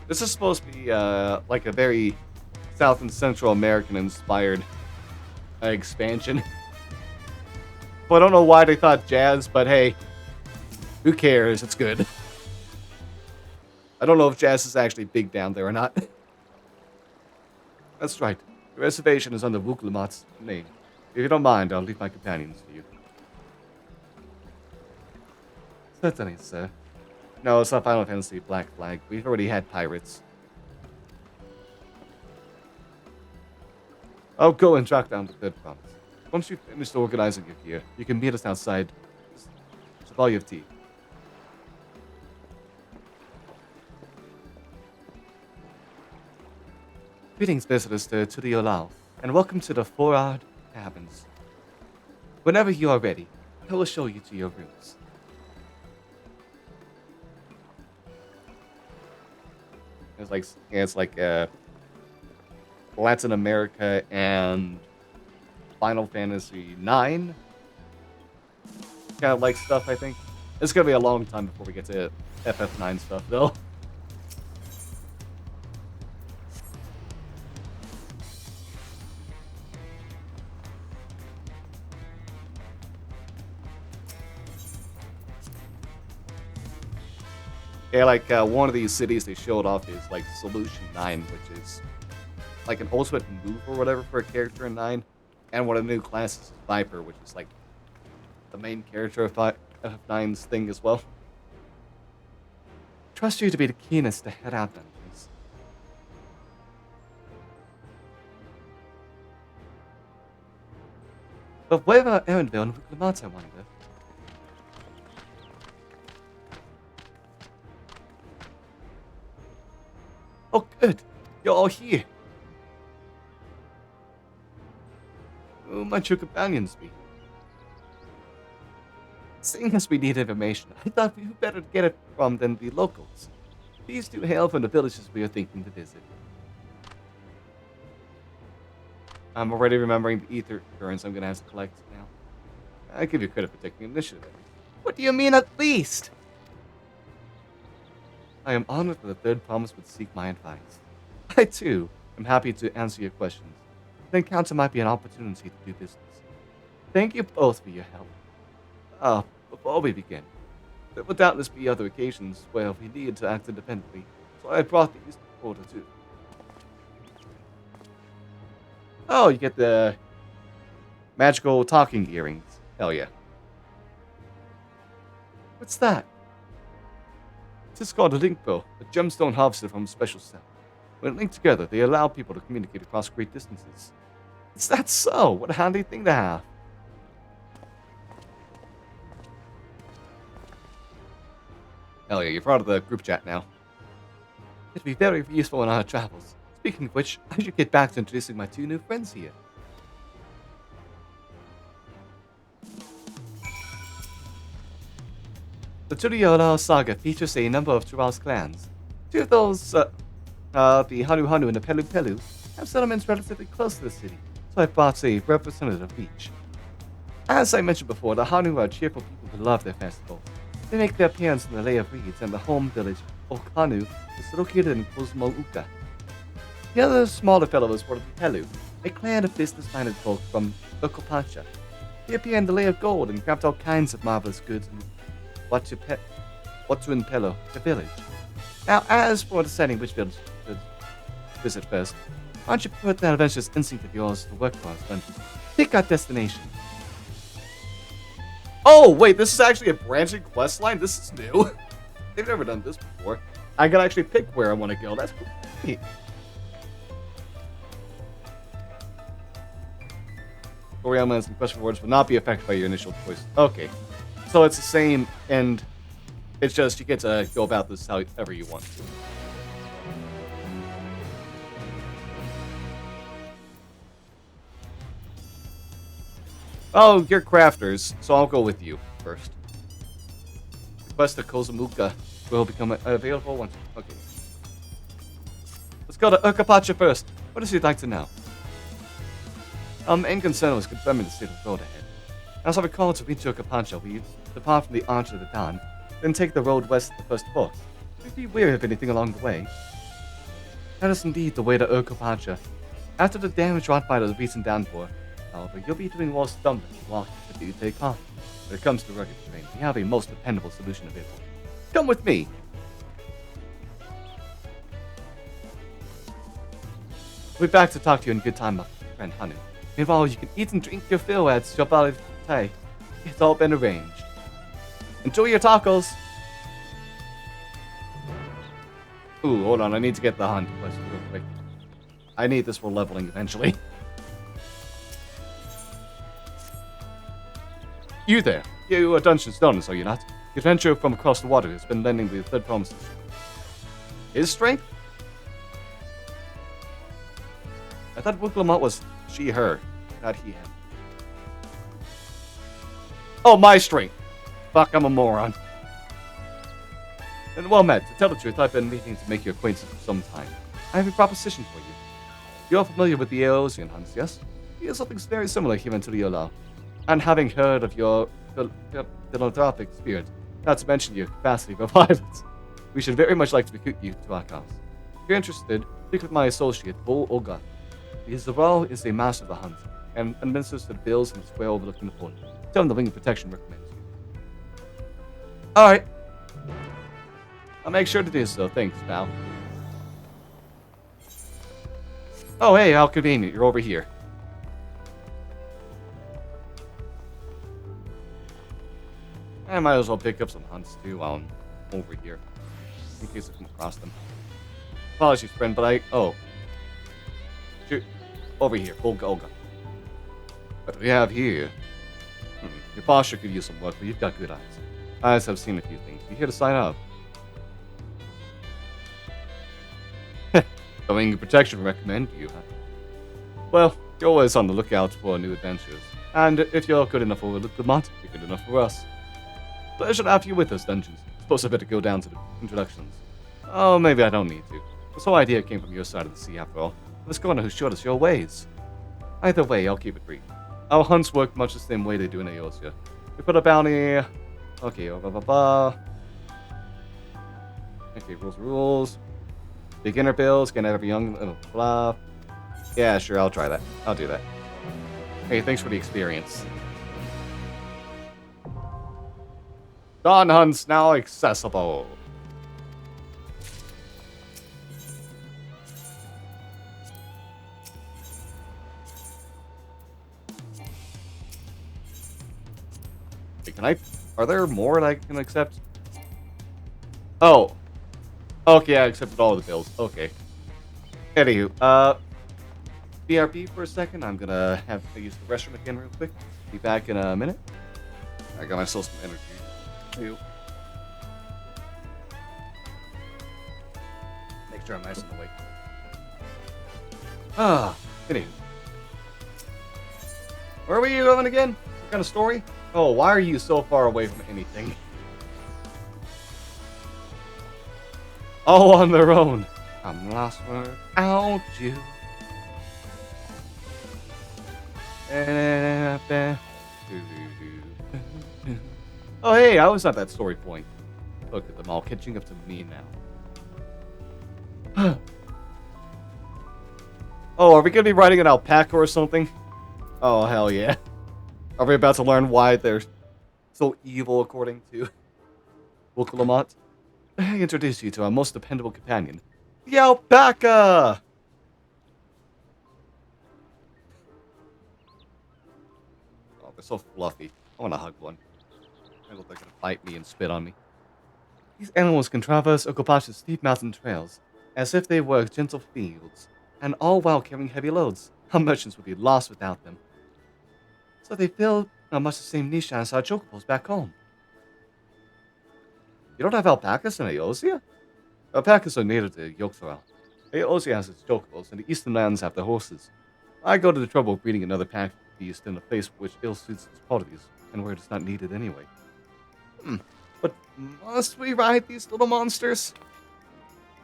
This is supposed to be like a very South and Central American inspired expansion. Well, I don't know why they thought jazz, but hey, who cares? It's good. I don't know if jazz is actually big down there or not. That's right. The reservation is under Wuklumat's name. If you don't mind, I'll leave my companions to you. Certainly, sir. No, it's not Final Fantasy Black Flag. We've already had pirates. I'll go and track down the third promise. Once you've finished organizing your gear, you can meet us outside. It's a volume of tea. Greetings, visitors to the Olao, and welcome to the Forard Cabins. Whenever you are ready, I will show you to your rooms. It's like Latin America and Final Fantasy IX kind of like stuff, I think. It's gonna be a long time before we get to FF9 stuff, though. Yeah, like, one of these cities they showed off is, like, Solution 9, which is, like, an ultimate move or whatever for a character in 9. And one of the new classes is Viper, which is, like, the main character of FF9's thing as well. Trust you to be the keenest to head out dungeons. But where are Erendville and Wicklamat, I wonder? Oh, good. You're all here. Who might your companions be? Seeing as we need information, I thought who better to get it from than the locals. These two hail from the villages we are thinking to visit. I'm already remembering the ether currents I'm going to have to collect now. I give you credit for taking initiative. What do you mean at least? I am honored that the third promise would seek my advice. I, too, am happy to answer your questions. The encounter might be an opportunity to do business. Thank you both for your help. Before we begin, there will doubtless be other occasions where we need to act independently, so I brought these to order too. Oh, you get the magical talking earrings. Hell yeah. What's that? This is called a link bow, a gemstone harvested from a special cell. When linked together, they allow people to communicate across great distances. Is that so? What a handy thing to have. Hell yeah, you're part of the group chat now. It'd be very useful in our travels. Speaking of which, I should get back to introducing my two new friends here. The Turiola saga features a number of Tural's clans. Two of those, the Hanu Hanu and the Pelu Pelu, have settlements relatively close to the city, so I brought a representative of each. As I mentioned before, the Hanu are cheerful people who love their festivals. They make their appearance in the Lay of Reeds, and the home village, Okanu, is located in Kozmouka. The other smaller fellows were the Pelu, a clan of business-minded folk from Okopacha. They appear in the Lay of Gold and craft all kinds of marvelous goods in Watuin Pelo, the village. Now, as for deciding which village to visit first, why don't you put that adventurous instinct of yours to work for us, then pick our destination. Oh, wait, this is actually a branching quest line? This is new. They've never done this before. I can actually pick where I want to go. That's great. Story elements and quest rewards will not be affected by your initial choice. Okay. So it's the same, and it's just you get to go about this however you want to. Oh, you're crafters, so I'll go with you first. The quest of Kozamuka will become available once. Okay. Let's go to Urkapacha first. What does he like to know? Enconcerno was confirming the state of the road ahead. As I recall, to reach Urkapacha, we depart from the Arch of the Dawn, then take the road west to the first port. We'd be wary of anything along the way. That is indeed the way to Urkapacha. After the damage wrought by the recent downpour, however, you'll be doing more stumbling and walking if you take off. When it comes to rugged terrain, we have a most dependable solution available. Come with me! We'll be back to talk to you in good time, my friend Hanu. Meanwhile, you can eat and drink your fill at Shobali Tay. It's all been arranged. Enjoy your tacos! Ooh, hold on, I need to get the hunt quest real quick. I need this for leveling eventually. You there. You are Dungeon Stoners, are you not? The adventurer from across the water has been lending the third promises. His strength? I thought Wicklamat was she, her, not he, him. Oh, my strength! Fuck, I'm a moron. And well met. To tell the truth, I've been meaning to make your acquaintance for some time. I have a proposition for you. You're familiar with the Eosian hunts, yes? He has something very similar here in Turiola. And having heard of your philanthropic spirit, not to mention your capacity for violence. We should very much like to recruit you to our cause. If you're interested, speak with my associate, Bull Olga. His role is a master of the hunt, and administers the bills in the square overlooking the port. Tell him the Wing of Protection recommends you. Alright. I'll make sure to do so. Thanks, pal. Oh, hey, how convenient. You're over here. I might as well pick up some hunts, too, while I'm over here. In case I come across them. Apologies, friend, but I... Oh. Shoot. Over here. Olga. What do we have here? Your posture could use some work, but you've got good eyes. Eyes have seen a few things. You here to sign up? The Wing of Protection recommend you, huh? Well, you're always on the lookout for new adventures. And if you're good enough for the mod, you're good enough for us. Pleasure to have you with us, Dungeons. Suppose I better go down to the introductions. Oh, maybe I don't need to. This whole idea came from your side of the sea, after all. Let's go on who showed us your ways. Either way, I'll keep it brief. Our hunts work much the same way they do in Eosia. We put a bounty... Okay, blah, blah, blah. Okay, rules. Beginner builds, get every young... Blah. Yeah, sure, I'll try that. I'll do that. Hey, thanks for the experience. Dawn hunts now accessible. Are there more that I can accept? Oh. Okay, I accepted all of the bills. Okay. Anywho, BRB for a second. I'm gonna have to use the restroom again real quick. Be back in a minute. I got myself some energy too. Make sure I'm nice and awake. Anywho. Where were you going again? What kind of story? Oh, why are you so far away from anything? All on their own. I'm lost without you. Oh, hey, I was at that story point. Look at them all catching up to me now. Oh, are we going to be riding an alpaca or something? Oh, hell yeah. Are we about to learn why they're so evil according to Wukulamot? I introduce you to our most dependable companion, the alpaca! Oh, they're so fluffy. I want to hug one. I look like they're going to bite me and spit on me. These animals can traverse Okopasha's steep mountain trails as if they were gentle fields, and all while carrying heavy loads. Our merchants would be lost without them. So they fill much the same niche as our chocobos back home. You don't have alpacas in Eosia? Alpacas are native to Yogg-Saron. Eosia has its chocobos, and the eastern lands have the horses. I go to the trouble of breeding another pack beast in a place which ill suits its qualities, and where it is not needed anyway. But must we ride these little monsters?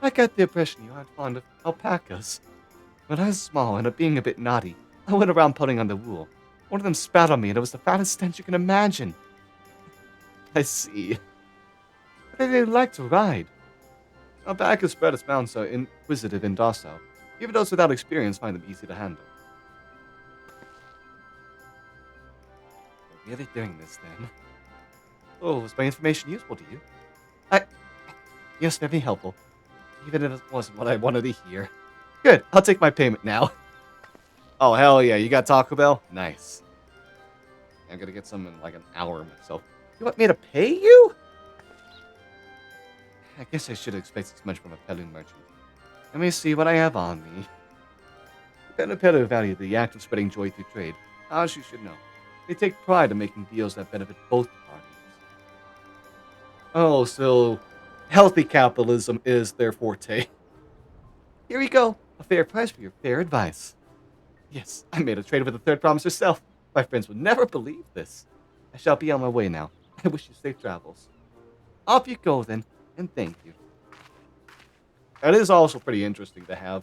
I got the impression you aren't fond of alpacas. When I was small and being a bit naughty, I went around putting on the wool. One of them spat on me, and it was the fattest stench you can imagine. I see. But they like to ride. Alpacas spread its mounts are inquisitive and docile. Even those without experience find them easy to handle. We're really doing this, then. Oh, was my information useful to you? Yes, very helpful. Even if it wasn't what I wanted to hear. Good, I'll take my payment now. Oh, hell yeah, you got Taco Bell? Nice. I'm gonna get some in like an hour myself. You want me to pay you? I guess I should expect as much from a peddling merchant. Let me see what I have on me. The peddler value the act of spreading joy through trade. As you should know. They take pride in making deals that benefit both parties. Oh, so healthy capitalism is their forte. Here we go. A fair price for your fair advice. Yes, I made a trade with the third promise herself. My friends would never believe this. I shall be on my way now. I wish you safe travels. Off you go then, and thank you. That is also pretty interesting to have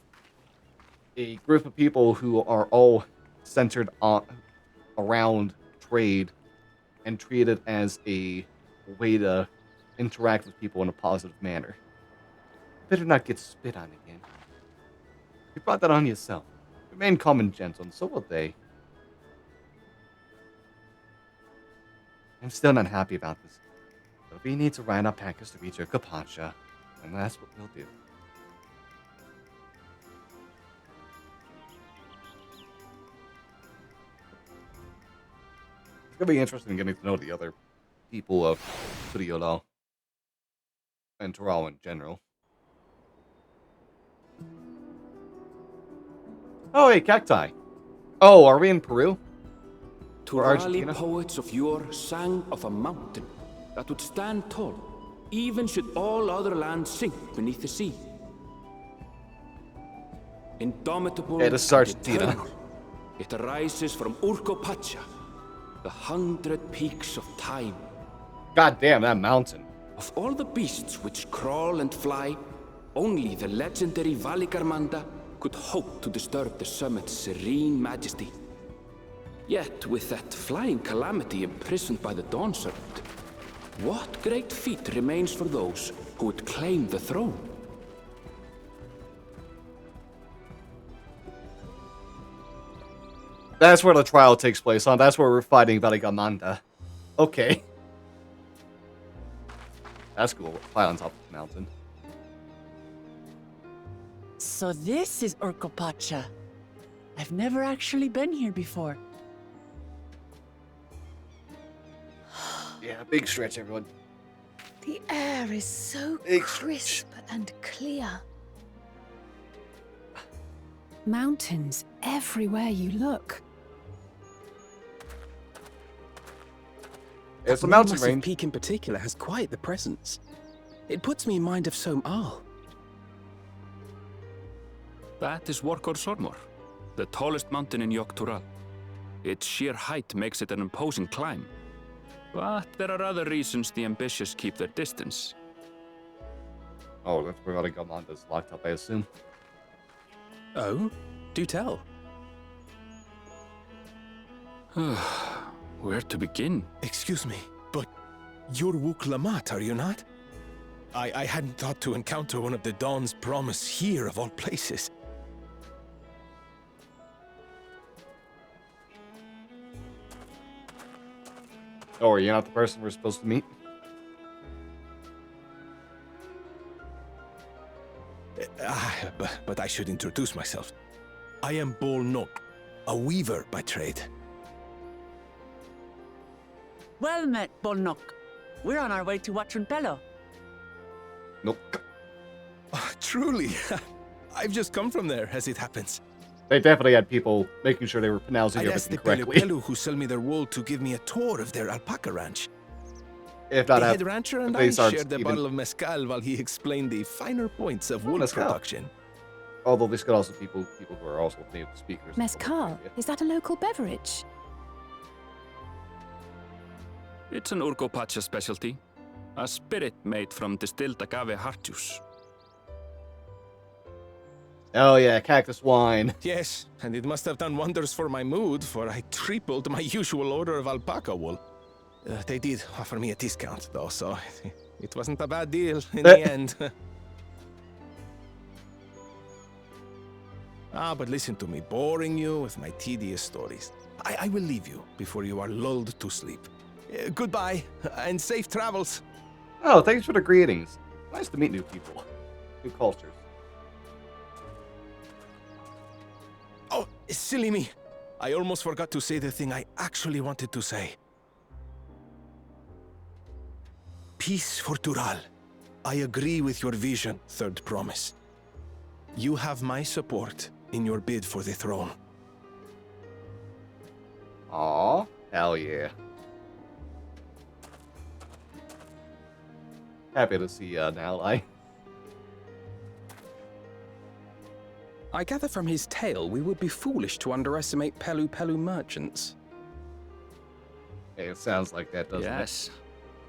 a group of people who are all centered on around trade and treat it as a way to interact with people in a positive manner. Better not get spit on again. You brought that on yourself. Remain calm and gentle, and so will they. I'm still not happy about this. But we need to ride our packers to reach Urkapacha, and that's what we'll do. It's gonna be interesting getting to know the other people of Tuliyollal and Tural in general. Oh, hey, cacti. Oh, are we in Peru? Or Turali Argentina? poets of yore sang of a mountain that would stand tall, even should all other lands sink beneath the sea. Indomitable Yeah, this is and Argentina. eternal, it arises from Urkopacha, the 100 peaks of time. God damn, that mountain. Of all the beasts which crawl and fly, only the legendary Valigarmanda could hope to disturb the summit's serene majesty. Yet, with that flying calamity imprisoned by the Dawn Serpent, what great feat remains for those who would claim the throne? That's where the trial takes place, huh? That's where we're fighting Valigamanda. Okay. That's cool. Fight on top of the mountain. So this is Urkopacha. I've never actually been here before. Yeah, big stretch, everyone. The air is so Big crisp and clear. Mountains everywhere you look. It's a That mountain massive range. peak in particular has quite the presence. It puts me in mind of Som-Al. That is Workor Sormor, the tallest mountain in Yogg-Tural. Its sheer height makes it an imposing climb. But there are other reasons the ambitious keep their distance. Oh, that's where Valigamanda's locked up, I assume. Oh? Do tell. Where to begin? Excuse me, but you're Wook Lamat, are you not? I hadn't thought to encounter one of the Dawn's promise here of all places. Oh, are you not the person we're supposed to meet? But I should introduce myself. I am Bol Nok, a weaver by trade. Well met, Bolnok. We're on our way to Watranpelo. Nope. Truly, I've just come from there, as it happens. They definitely had people making sure they were pronouncing I asked the everything Pelu correctly. Pelu who sell me their wool to give me a tour of their alpaca ranch. If The not, head rancher and they I start shared a even- bottle of mezcal while he explained the finer points of wool mezcal. production. Although this could also be people who are also native speakers. Mezcal, is that a local beverage? It's an Urkopacha specialty, a spirit made from distilled agave heart juice. Oh yeah, cactus wine. Yes, and it must have done wonders for my mood, for I tripled my usual order of alpaca wool. They did offer me a discount, though, so it wasn't a bad deal in the end. But listen to me, boring you with my tedious stories. I will leave you before you are lulled to sleep. Goodbye, and safe travels. Oh, thanks for the greetings. Nice to meet new people. New cultures. Oh, silly me. I almost forgot to say the thing I actually wanted to say. Peace for Tural. I agree with your vision, Third Promise. You have my support in your bid for the throne. Aw, hell yeah. Happy to see an ally. I gather from his tale we would be foolish to underestimate Pelu Pelu merchants. Hey, it sounds like that, doesn't Yes,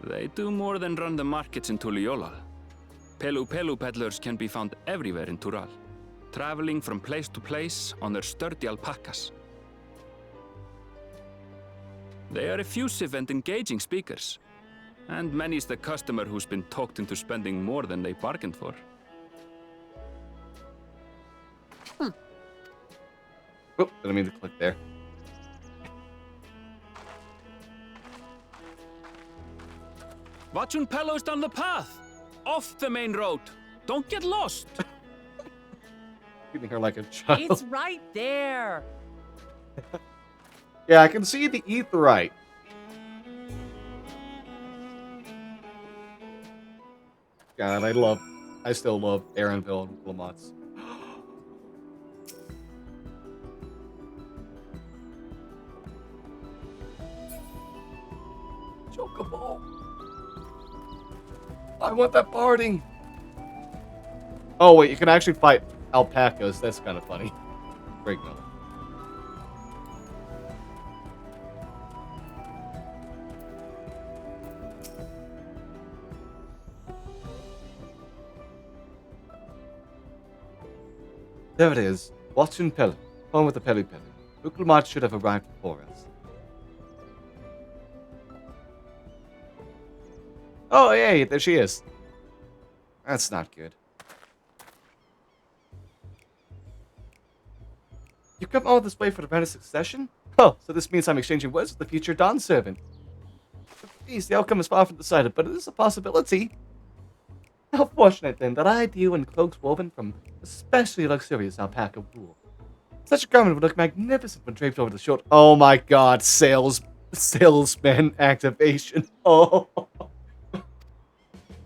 they do more than run the markets in Tuliyollal. Pelu Pelu peddlers can be found everywhere in Tural, traveling from place to place on their sturdy alpacas. They are effusive and engaging speakers. And many's the customer who's been talked into spending more than they bargained for. Oh, didn't mean to click there. Watchun Pello's down the path! Off the main road! Don't get lost! Treating her like a child. It's right there. Yeah, I can see the etherite. God, I still love Aaronville and Lamont's. Chocobo. I want that barding. Oh wait, you can actually fight alpacas. That's kind of funny. Great note. There it is. Watson Pelly. Home with the Pelly Pelly. Ukulmat should have arrived before us. Oh, hey, there she is. That's not good. You come all this way for the Brand succession? Oh, so this means I'm exchanging words with the future Dawn servant. Geez, the outcome is far from decided, but it is a possibility. How fortunate, then, that I deal in cloaks woven from especially luxurious alpaca wool. Such a garment would look magnificent when draped over the short... Oh my god, salesman activation. Oh.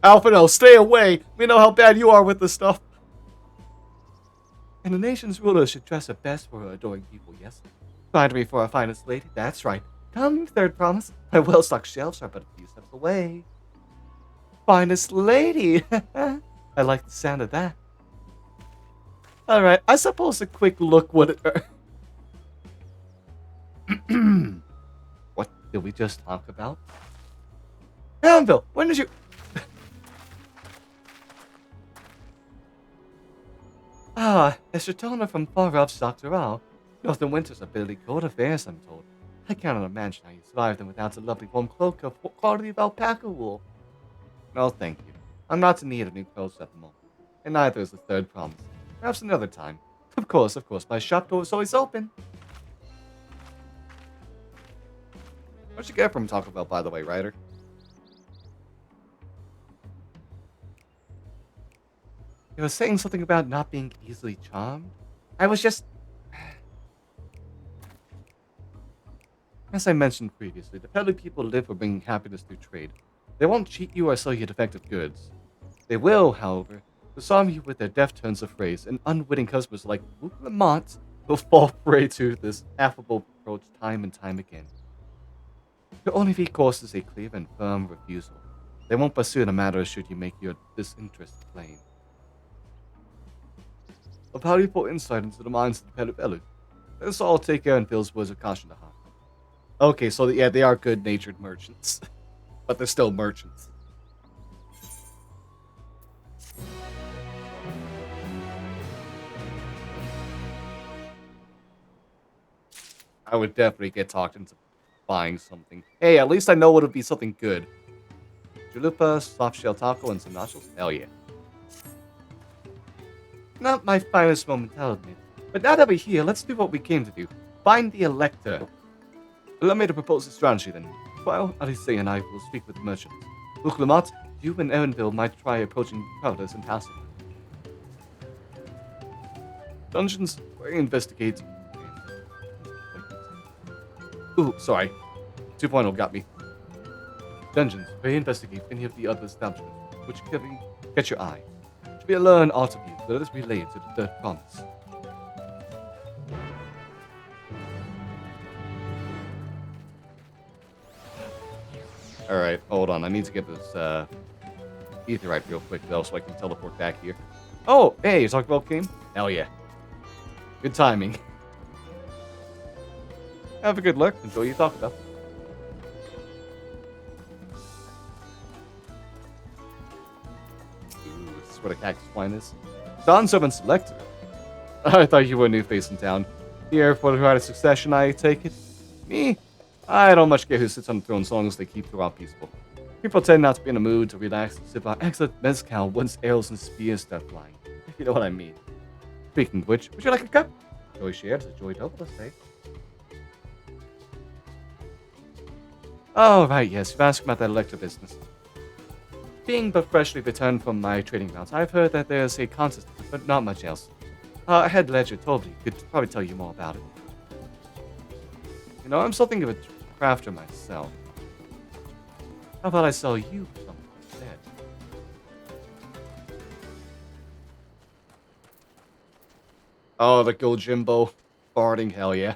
Alphino, stay away! We know how bad you are with this stuff. And the nation's ruler should dress her best for her adoring people, yes? Finery for our finest lady, that's right. Come, third promise. My well-stocked shelves are but a few steps away. Finest lady! I like the sound of that. Alright, I suppose a quick look would... What did we just talk about? Anvil, when did you... Estratona from far off Doctoral. Northern winters are bitterly cold affairs, I'm told. I cannot imagine how you survive them without a lovely warm cloak of quality of alpaca wool. No, thank you. I'm not in need of new clothes at the moment. And neither is the third promise. Perhaps another time. Of course, my shop door is always open. What'd you get from Taco Bell, by the way, Ryder? You were saying something about not being easily charmed? I was just... As I mentioned previously, the Pelly people live for bringing happiness through trade. They won't cheat you or sell you defective goods. They will, however, disarm you with their deft turns of phrase, and unwitting customers like Luke Lamont will fall prey to this affable approach time and time again. Your only recourse is a clear and firm refusal. They won't pursue the matter should you make your disinterest plain. A valuable insight into the minds of the Pelipelu. Let's all take care and Phil's words of caution to heart. Okay, so yeah, they are good-natured merchants. But they're still merchants. I would definitely get talked into buying something. Hey, at least I know it'll be something good. Chalupa, soft shell taco, and some nachos? Hell yeah. Not my finest moment, I'll admit. But now that we're here, let's do what we came to do. Find the Elector. Allow me to propose a strategy then. While Alice and I will speak with the merchants. Look, Lamont, you and Aaronville might try approaching travelers in passing. Dungeons, where you investigate... Ooh, sorry. 2.0 got me. Dungeons, where you investigate any of the other establishments, which can catch your eye. Should we learn aught of you, let us relay it to the third promise. Alright, hold on. I need to get this etherite real quick, though, so I can teleport back here. Oh, hey, you talking about game? Hell yeah. Good timing. Have a good look. Enjoy your Taco Bell. Ooh, this is what a cactus wine is. Dawn Servant Selector. I thought you were a new face in town. Here for the right of succession, I take it. Me? I don't much care who sits on the throne as long as they keep throughout peaceful. People tend not to be in the mood to relax and sip out excellent mezcal once arrows and spears start flying. If you know what I mean. Speaking of which, would you like a cup? Joy shared is a joy double, let's say. Oh, right, yes, you've asked about that electric business. Being but freshly returned from my trading rounds, I've heard that there's a contest, but not much else. Head Ledger told me could probably tell you more about it. You know, I'm something of a crafter myself. How about I sell you something instead? Oh, the gold Jimbo. Barding, hell yeah.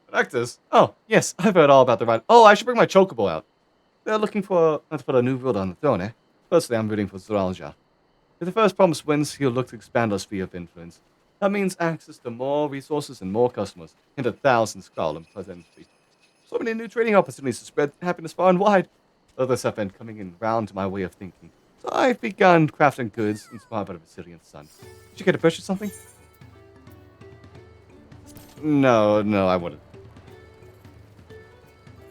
Collectors? Oh, yes, I've heard all about the ride. Oh, I should bring my chocobo out. They're looking for to put a new ruler on the throne, eh? Firstly, I'm rooting for Zuralja. If the first promise wins, he'll look to expand our sphere of influence. That means access to more resources and more customers, into thousands call and pleasantly. So many new trading opportunities to spread happiness far and wide. Others have been coming in round to my way of thinking. So I've begun crafting goods inspired by the Brazilian sun. Did you get to purchase something? No, I wouldn't.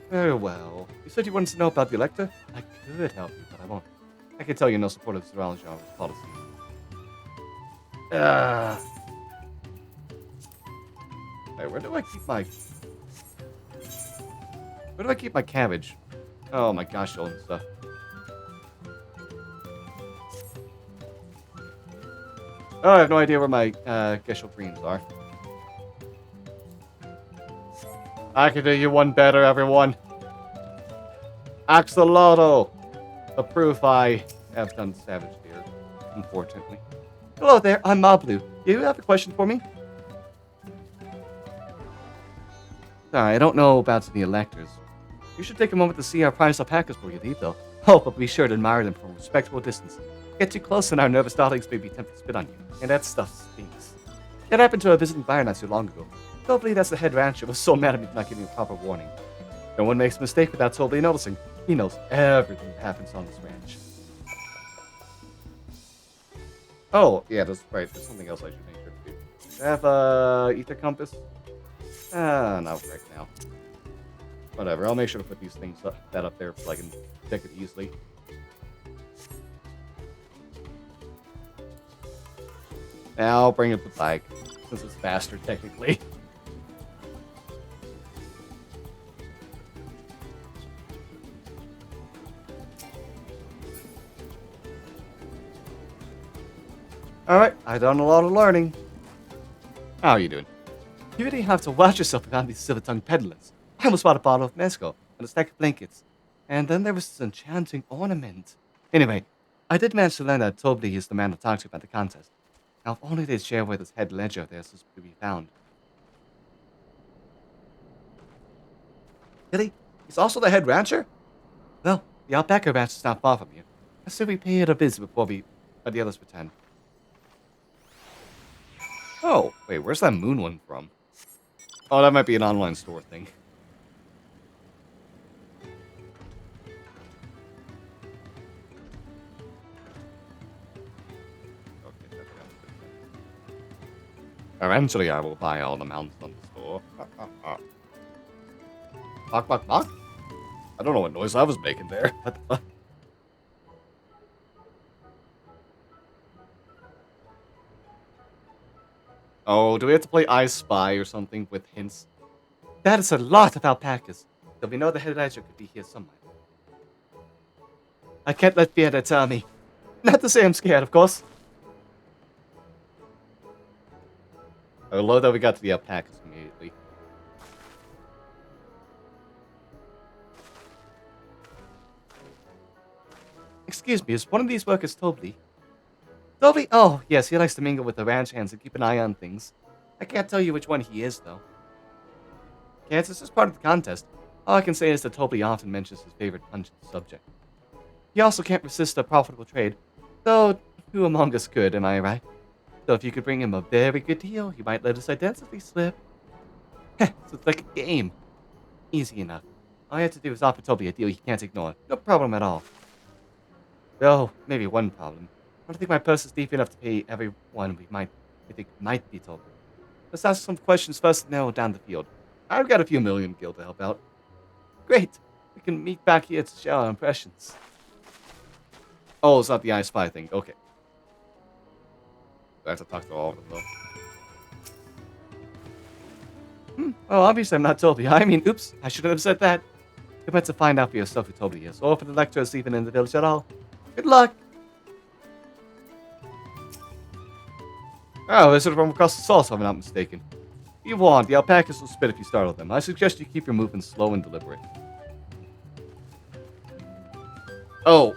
Very well. You said you wanted to know about the Elector? I could help you, but I won't. I can tell you're no supporter of Zuralja's policy. Hey, where do I keep my cabbage? Oh my gosh, all this stuff. Oh, I have no idea where my Gesho greens are. I can do you one better, everyone. Axolotl! The proof I have done savage here, unfortunately. Hello there, I'm Mablu. Do you have a question for me? Sorry, I don't know about the electors. You should take a moment to see our prized alpacas before you leave, though. Oh, but be sure to admire them from a respectable distance. Get too close and our nervous darlings may be tempted to spit on you. And that stuff stinks. That happened to a visiting buyer not too long ago. Totally, that's the head rancher was so mad at me for not giving a proper warning. No one makes a mistake without totally noticing. He knows everything that happens on this ranch. Oh, yeah, that's right. There's something else I should make sure to do. Do I have a ether compass? Not right now. Whatever, I'll make sure to put these things up there so I can check it easily. Now I'll bring up the bike, since it's faster technically. Alright, I've done a lot of learning. How are you doing? You really have to watch yourself around these silver-tongued peddlers. I almost bought a bottle of mezcal and a stack of blankets. And then there was this enchanting ornament. Anyway, I did manage to learn that Tobli is the man to talk to about the contest. Now, if only they'd share where this head ledger of theirs is to be found. Really? He's also the head rancher? Well, the alpaca ranch is not far from here. I say we pay it a visit before the others return. Oh, wait, where's that moon one from? Oh, that might be an online store thing. Eventually, I will buy all the mounts on the store. Knock, knock, knock? I don't know what noise I was making there. What the fuck? Oh, do we have to play I Spy or something with hints? That is a lot of alpacas. So we know the head ledger could be here somewhere. I can't let Fieta tell me. Not to say I'm scared, of course. I love that we got to the alpacas immediately. Excuse me, is one of these workers Tobli? Tobli? Oh, yes, he likes to mingle with the ranch hands and keep an eye on things. I can't tell you which one he is, though. Can't, this is part of the contest. All I can say is that Tobli often mentions his favorite pungent subject. He also can't resist a profitable trade, though who among us could, am I right? So if you could bring him a very good deal, he might let his identity slip. Heh, so it's like a game. Easy enough. All you have to do is offer Tobli a deal he can't ignore. No problem at all. Though, maybe one problem. I don't think my purse is deep enough to pay everyone we think might be Tobli. Let's ask some questions first and narrow down the field. I've got a few million gil to help out. Great. We can meet back here to share our impressions. Oh, it's not the I Spy thing. Okay. I have to talk to all of them, though. Well, obviously I'm not Toby. I mean, oops, I shouldn't have said that. You're meant to find out for yourself who Toby is, or if the lecturer is even in the village at all. Good luck! Oh, visitor from across the source, if I'm not mistaken. You warned, the alpacas will spit if you startle them. I suggest you keep your movements slow and deliberate. Oh.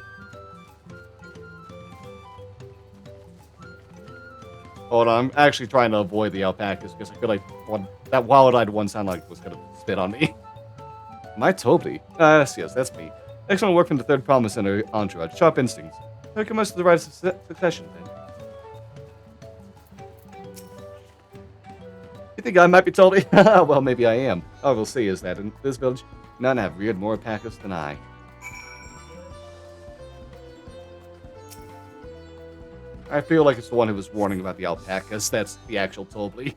Hold on, I'm actually trying to avoid the alpacas because I feel like that wild-eyed one sounded like it was going to spit on me. Am I Toby? Yes, that's me. Excellent work from the third promise center entourage. Sharp instincts. Took most of the right of succession then. You think I might be Toby? Well, maybe I am. All we'll see is that in this village, none have reared more alpacas than I. I feel like it's the one who was warning about the alpacas. That's the actual Toby.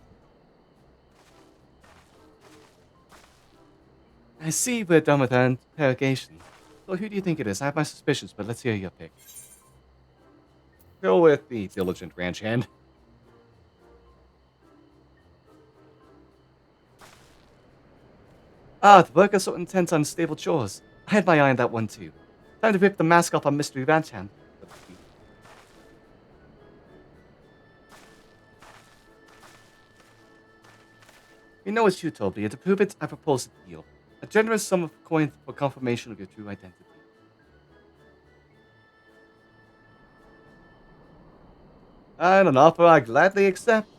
I see we're done with our interrogation. So who do you think it is? I have my suspicions, but let's hear your pick. Go with the diligent ranch hand. Ah, the work is so intense on stable chores. I had my eye on that one too. Time to rip the mask off on Mystery Ranch hand. You know it's you, Toby, and to prove it, I propose a deal. A generous sum of coin for confirmation of your true identity. And an offer I gladly accept.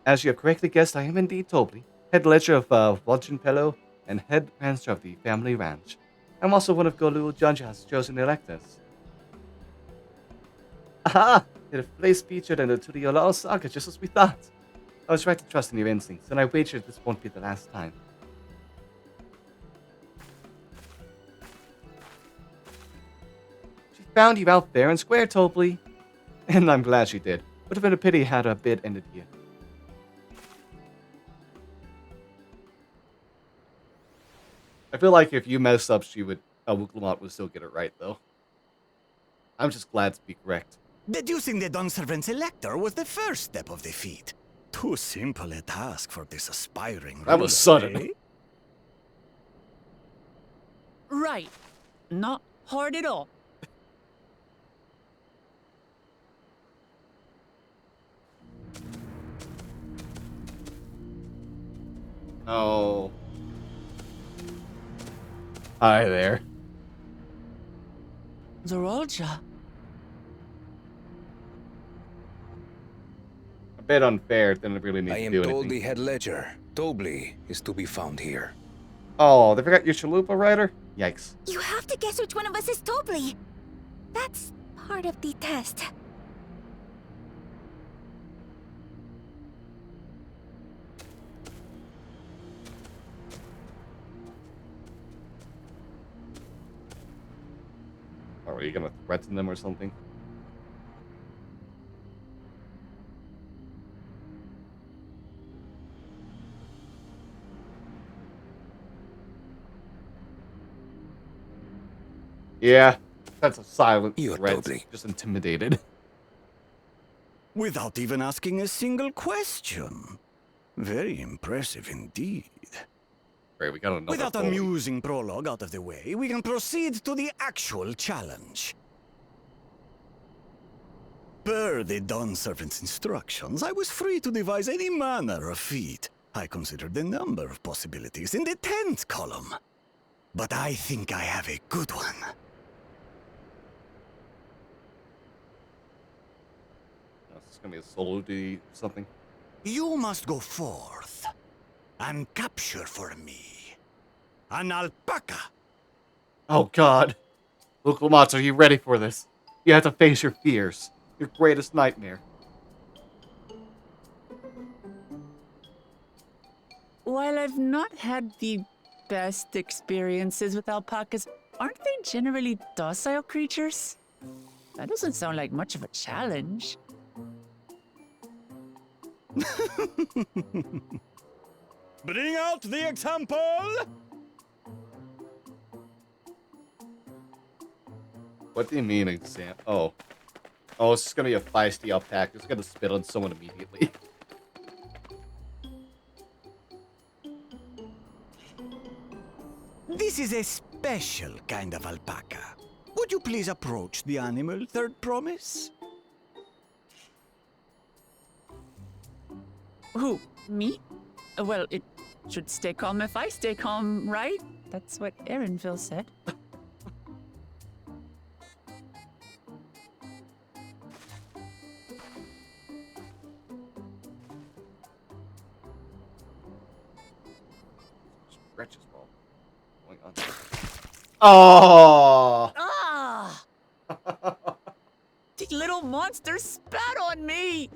As you have correctly guessed, I am indeed Toby, head ledger of Pello and head rancher of the family ranch. I'm also one of Golul Janja's chosen electors. Aha! Your place featured in the Tudiolao saga, just as we thought. I was right to trust in your instincts, and I wager this won't be the last time. She found you out there and square, Toby. And I'm glad she did. Would have been a pity had her bid ended here. I feel like if you messed up, she would, Wuklamot would still get it right, though. I'm just glad to be correct. Deducing the Dawnservant's elector was the first step of the feat. Too simple a task for this aspiring That was sudden. Eh? Right. Not hard at all. Oh. Hi there. Zorolja. A bit unfair, didn't really need I to am do told anything. the head ledger, Dobli, is to be found here. Oh, they forgot your chalupa rider? Yikes. You have to guess which one of us is Dobli. That's part of the test. Are you gonna threaten them or something? Yeah, that's a silent threat. Just intimidated. Without even asking a single question. Very impressive indeed. Great, we got another With that bully. amusing prologue out of the way, we can proceed to the actual challenge. Per the Dawnservant's instructions, I was free to devise any manner of feat. I considered a number of possibilities in the 10th column. But I think I have a good one. It's gonna be a solo duty or something. You must go forth and capture for me an alpaca. Oh god. Luke Lamont, are you ready for this? You have to face your fears. Your greatest nightmare. While I've not had the best experiences with alpacas, aren't they generally docile creatures? That doesn't sound like much of a challenge. Bring out the example! What do you mean, exam? Oh. Oh, it's just gonna be a feisty alpaca. It's gonna spit on someone immediately. This is a special kind of alpaca. Would you please approach the animal, Third Promise? Who? Me? Well, it should stay calm if I stay calm, right? That's what Erinville said. Stretches ball. Going on. Oh! Ah! The little monster spat on me!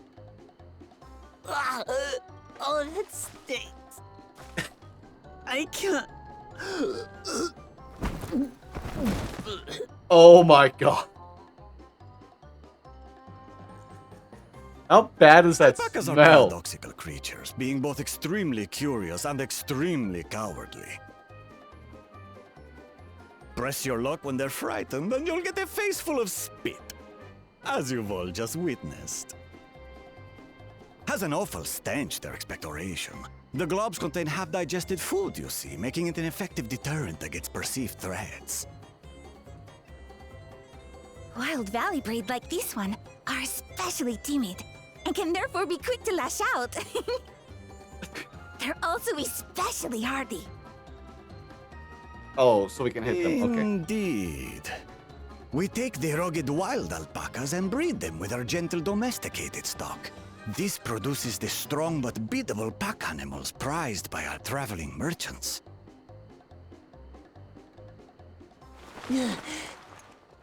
Ah, oh, that stinks. I can't. Oh my god. How bad is that Alpacas are smell? paradoxical creatures, being both extremely curious and extremely cowardly. Press your luck when they're frightened, and you'll get a face full of spit, as you've all just witnessed. Has an awful stench, their expectoration. The globs contain half-digested food, you see, making it an effective deterrent against perceived threats. Wild valley breed like this one are especially timid and can therefore be quick to lash out. They're also especially hardy. Oh, so we can hit them. Okay. Indeed. We take the rugged wild alpacas and breed them with our gentle domesticated stock. This produces the strong but beatable pack animals prized by our traveling merchants.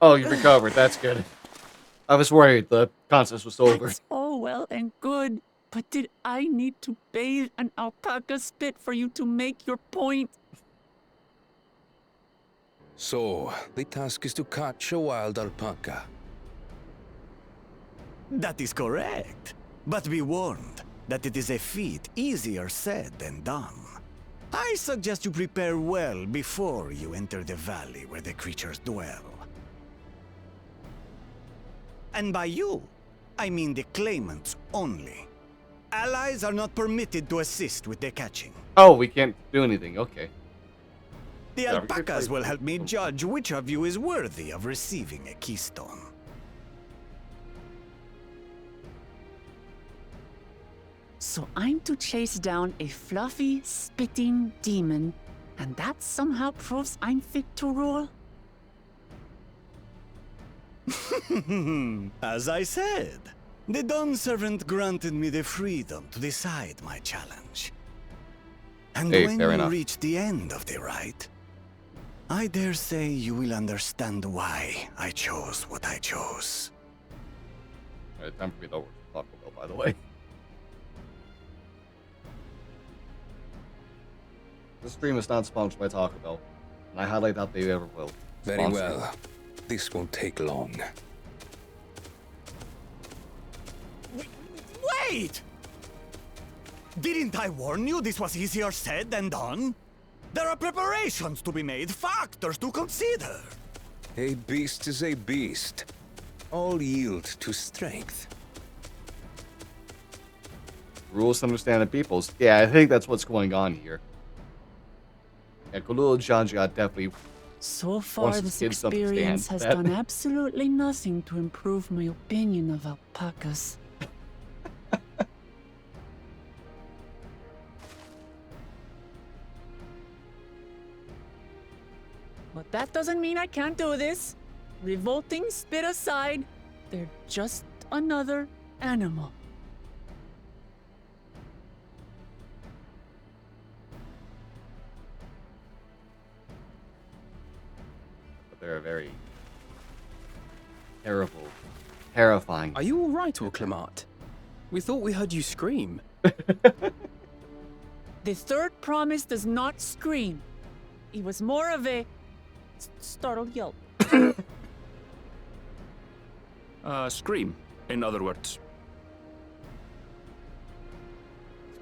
Oh, you recovered. That's good. I was worried the contest was over. That's all well and good, but did I need to bathe an alpaca spit for you to make your point? So, the task is to catch a wild alpaca. That is correct. But be warned that it is a feat easier said than done. I suggest you prepare well before you enter the valley where the creatures dwell. And by you, I mean the claimants only. Allies are not permitted to assist with the catching. Oh, we can't do anything. Okay. The alpacas will help me judge which of you is worthy of receiving a keystone. So I'm to chase down a fluffy, spitting demon, and that somehow proves I'm fit to rule? As I said, the Dawn Servant granted me the freedom to decide my challenge. And Hey, when fair you enough. reach the end of the ride, I dare say you will understand why I chose what I chose. Alright, time for me to over Taco Bell, by the way. This stream is not sponsored by Taco Bell, and I highly doubt they ever will. Very Sponsor. well. This won't take long. Wait! Didn't I warn you this was easier said than done? There are preparations to be made, factors to consider. A beast is a beast. All yield to strength. Rules to understand the peoples. Yeah, I think that's what's going on here. Yeah, Kulul Janja definitely. So far, Once this kids understand experience has that- done absolutely nothing to improve my opinion of alpacas. But that doesn't mean I can't do this. Revolting spit aside, they're just another animal. But they're a very terrible, terrifying. Are you all right, Orclamart? We thought we heard you scream. The third promise does not scream. It was more of a startled yelp. Scream, in other words.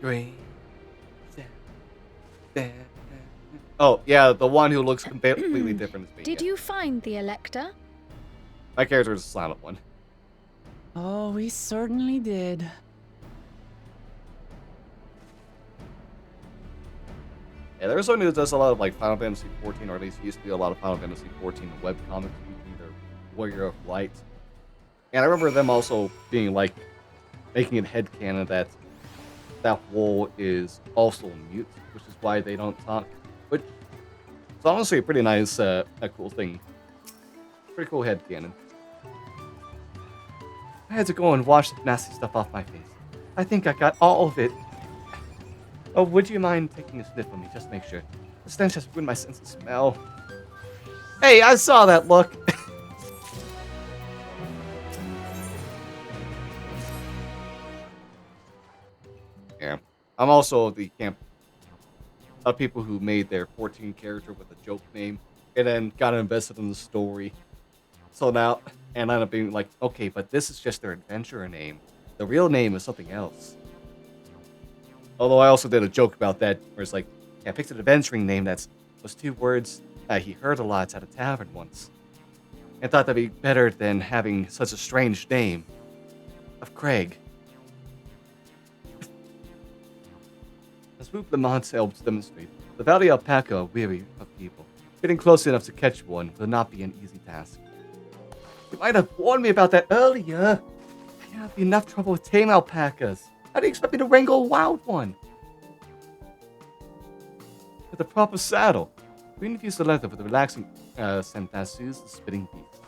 Green. Oh, yeah, the one who looks completely different as me. Did you find the Elector? My character is a silent one. Oh, we certainly did. Yeah, there's someone who does a lot of like Final Fantasy 14, or at least used to do a lot of Final Fantasy 14 webcomics using their Warrior of Light. And I remember them also being like, making it headcanon that that wall is also mute, which is why they don't talk. But it's honestly a pretty nice, a cool thing. Pretty cool headcanon. I had to go and wash the nasty stuff off my face. I think I got all of it. Oh, would you mind taking a sniff of me, just to make sure? The stench has ruined my sense of smell. Hey, I saw that look! Yeah. I'm also the camp of people who made their 14 character with a joke name, and then got invested in the story. So now, and ended up being like, okay, but this is just their adventurer name. The real name is something else. Although I also did a joke about that, where it's like, yeah, I picked an adventuring name that was 2 words he heard a lot at a tavern once. And thought that'd be better than having such a strange name of Craig. As Swoop the Mods helps demonstrate, the Valley Alpaca are weary of people. Getting close enough to catch one will not be an easy task. You might have warned me about that earlier. I have enough trouble with tame alpacas. How do you expect me to wrangle a wild one? With a proper saddle. We infuse the leather with a relaxing scent that soothes the spitting beast.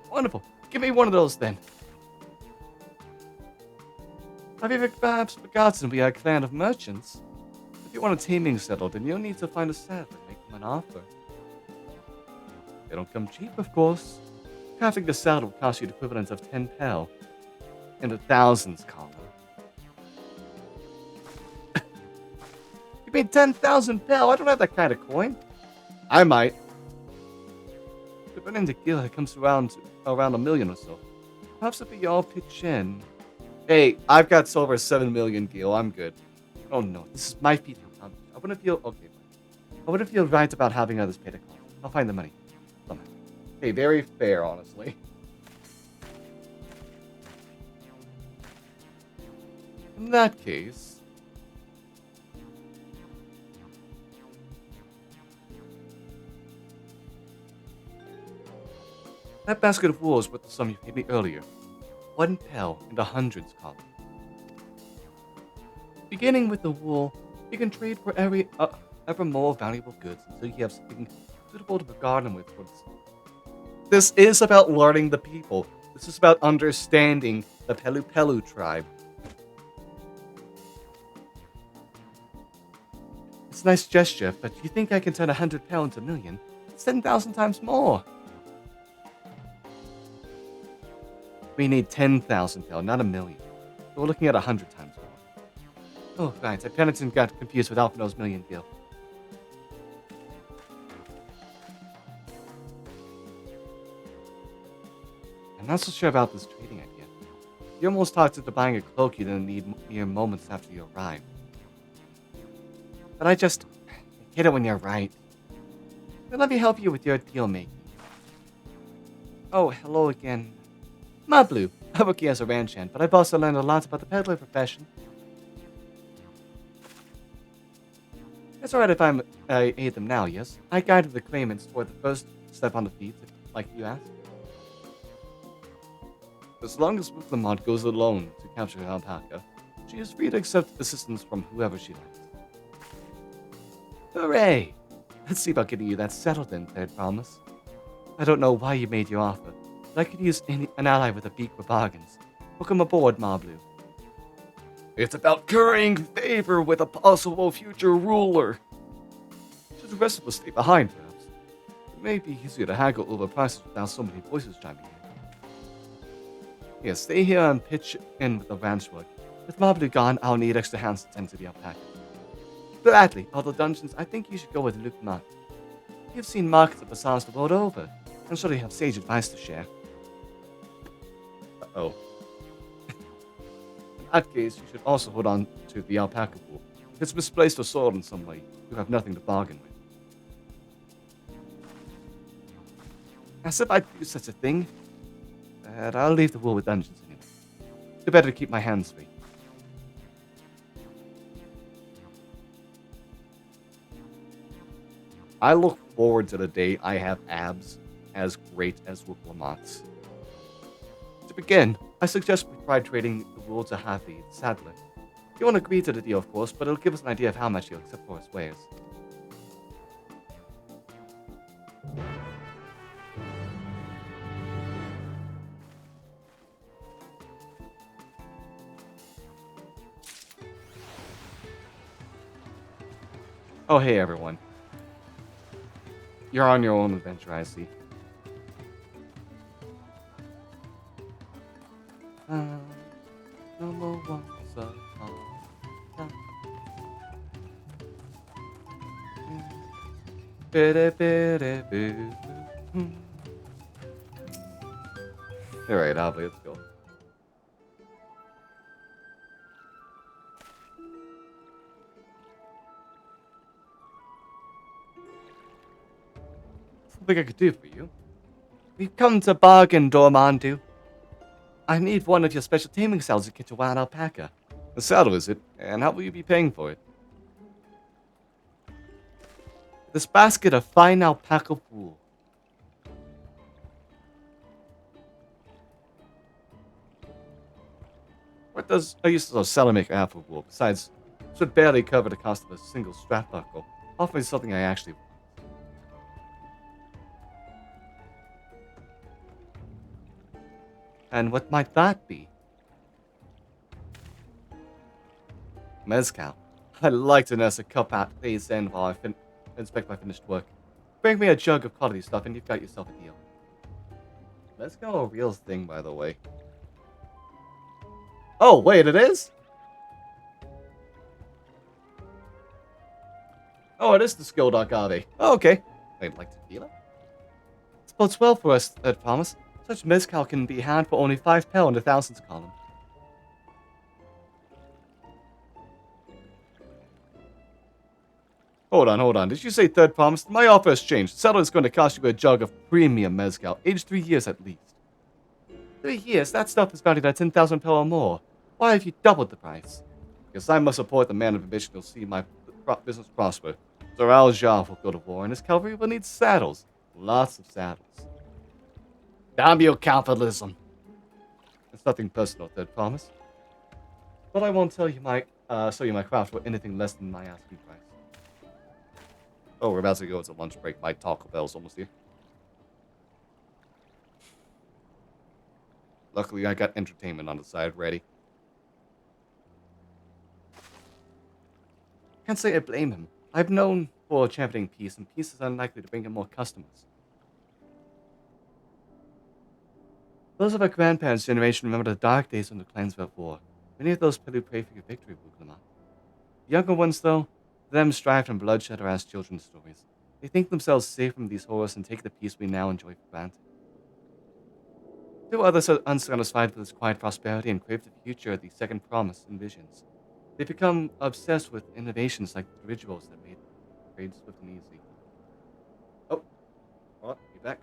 Wonderful. Give me one of those then. Have you perhaps forgotten we are a clan of merchants? If you want a taming saddle, then you'll need to find a saddler and make them an offer. They don't come cheap, of course. Crafting the saddle will cost you the equivalent of 10 pel. In the thousands, Colin. You mean 10,000 pel? I don't have that kind of coin. I might. The burn into gil it comes around a million or so. Perhaps if we all pitch in. Hey, I've got silver 7 million gil. I'm good. Oh no, this might be. I wouldn't feel okay. I wouldn't feel right about having others pay the cost. I'll find the money. Somehow. Hey, very fair, honestly. In that case... that basket of wool is worth the sum you paid me earlier. 1 pel in the hundreds, Colin. Beginning with the wool, you can trade for ever more valuable goods until you have something suitable to garden with. This is about learning the people. This is about understanding the Pelu Pelu tribe. It's a nice gesture, but you think I can turn 100 pel into a million? It's 10,000 times more. We need 10,000 pel, not a million. So we're looking at 100 times more. Oh, right. I penitent got confused with Alphino's million gil. I'm not so sure about this trading idea. You almost talked into buying a cloak you didn't need mere moments after you arrived. But I hate it when you're right. Then let me help you with your deal making. Oh, hello again. Mablu. I work here as a ranch hand, but I've also learned a lot about the peddler profession. It's alright if I aid them now, yes? I guided the claimants toward the first step on the feet, like you asked. As long as Lamont goes alone to capture Alpaca, she is free to accept assistance from whoever she likes. Hooray! Let's see about getting you that settled in, Third Promise. I don't know why you made your offer, but I could use an ally with a beak for bargains. Welcome aboard, Mablu. It's about currying favor with a possible future ruler. Should the rest of us stay behind, perhaps? It may be easier to haggle over prices without so many voices chiming in. Yes, stay here and pitch in with the ranch work. With Mablu gone, I'll need extra hands to tend to the alpaca. Gladly, although dungeons, I think you should go with Luke Mark. You've seen markets of bazaars the world over. I'm sure they have sage advice to share. Uh-oh. that case, you should also hold on to the alpaca wool. If it's misplaced or sold in some way, you have nothing to bargain with. As if I'd do such a thing. But I'll leave the wool with dungeons anyway. It's better to keep my hands free. I look forward to the day I have abs as great as with Lamont's. To begin, I suggest we try trading the wool to Hathi, the saddler. He won't agree to the deal, of course, but it'll give us an idea of how much he'll accept for his wares. Oh, hey everyone. You're on your own adventure, I see. Number one, Alright, Abby, let's go. Something I could do for you. We've come to bargain, Dormandu. I need one of your special taming saddles to get your wild alpaca. A saddle, is it? And how will you be paying for it? This basket of fine alpaca wool. What does I used to sell and make alpaca wool? Besides, this would barely cover the cost of a single strap buckle. Offering something I actually want. And what might that be? Mezcal. I'd like to nurse a cup at day's end while I inspect my finished work. Bring me a jug of quality stuff and you've got yourself a deal. Mezcal a real thing, by the way. Oh, wait, it is? Oh, it is the skilled agave. Oh, okay. I'd like tequila. It bodes well for us, Third Promise. Such mezcal can be had for only 5 pel in the thousands column. Hold on. Did you say Third Promise? My offer has changed. Settle is going to cost you a jug of premium mezcal, aged 3 years at least. 3 years? That stuff is valued at 10,000 pel or more. Why have you doubled the price? Because I must support the man of ambition who'll see my business prosper. Sir Al Jah will go to war, and his cavalry will need saddles. Lots of saddles. Damn your capitalism. It's nothing personal, Third Promise. But I won't tell you sell you my craft for anything less than my asking price. Oh, we're about to go to lunch break. My Taco Bell's almost here. Luckily, I got entertainment on the side ready. Can't say I blame him. I've known for championing peace, and peace is unlikely to bring him more customers. Those of our grandparents' generation remember the dark days when the clans were at war. Many of those pray for your victory, Buklama. The younger ones, though, to them strife and bloodshed are as children's stories. They think themselves safe from these horrors and take the peace we now enjoy for granted. Still others are unsatisfied with this quiet prosperity and crave the future the Second Promise envisions. They become obsessed with innovations like the rituals that made trade swift and easy. Oh, what? You back?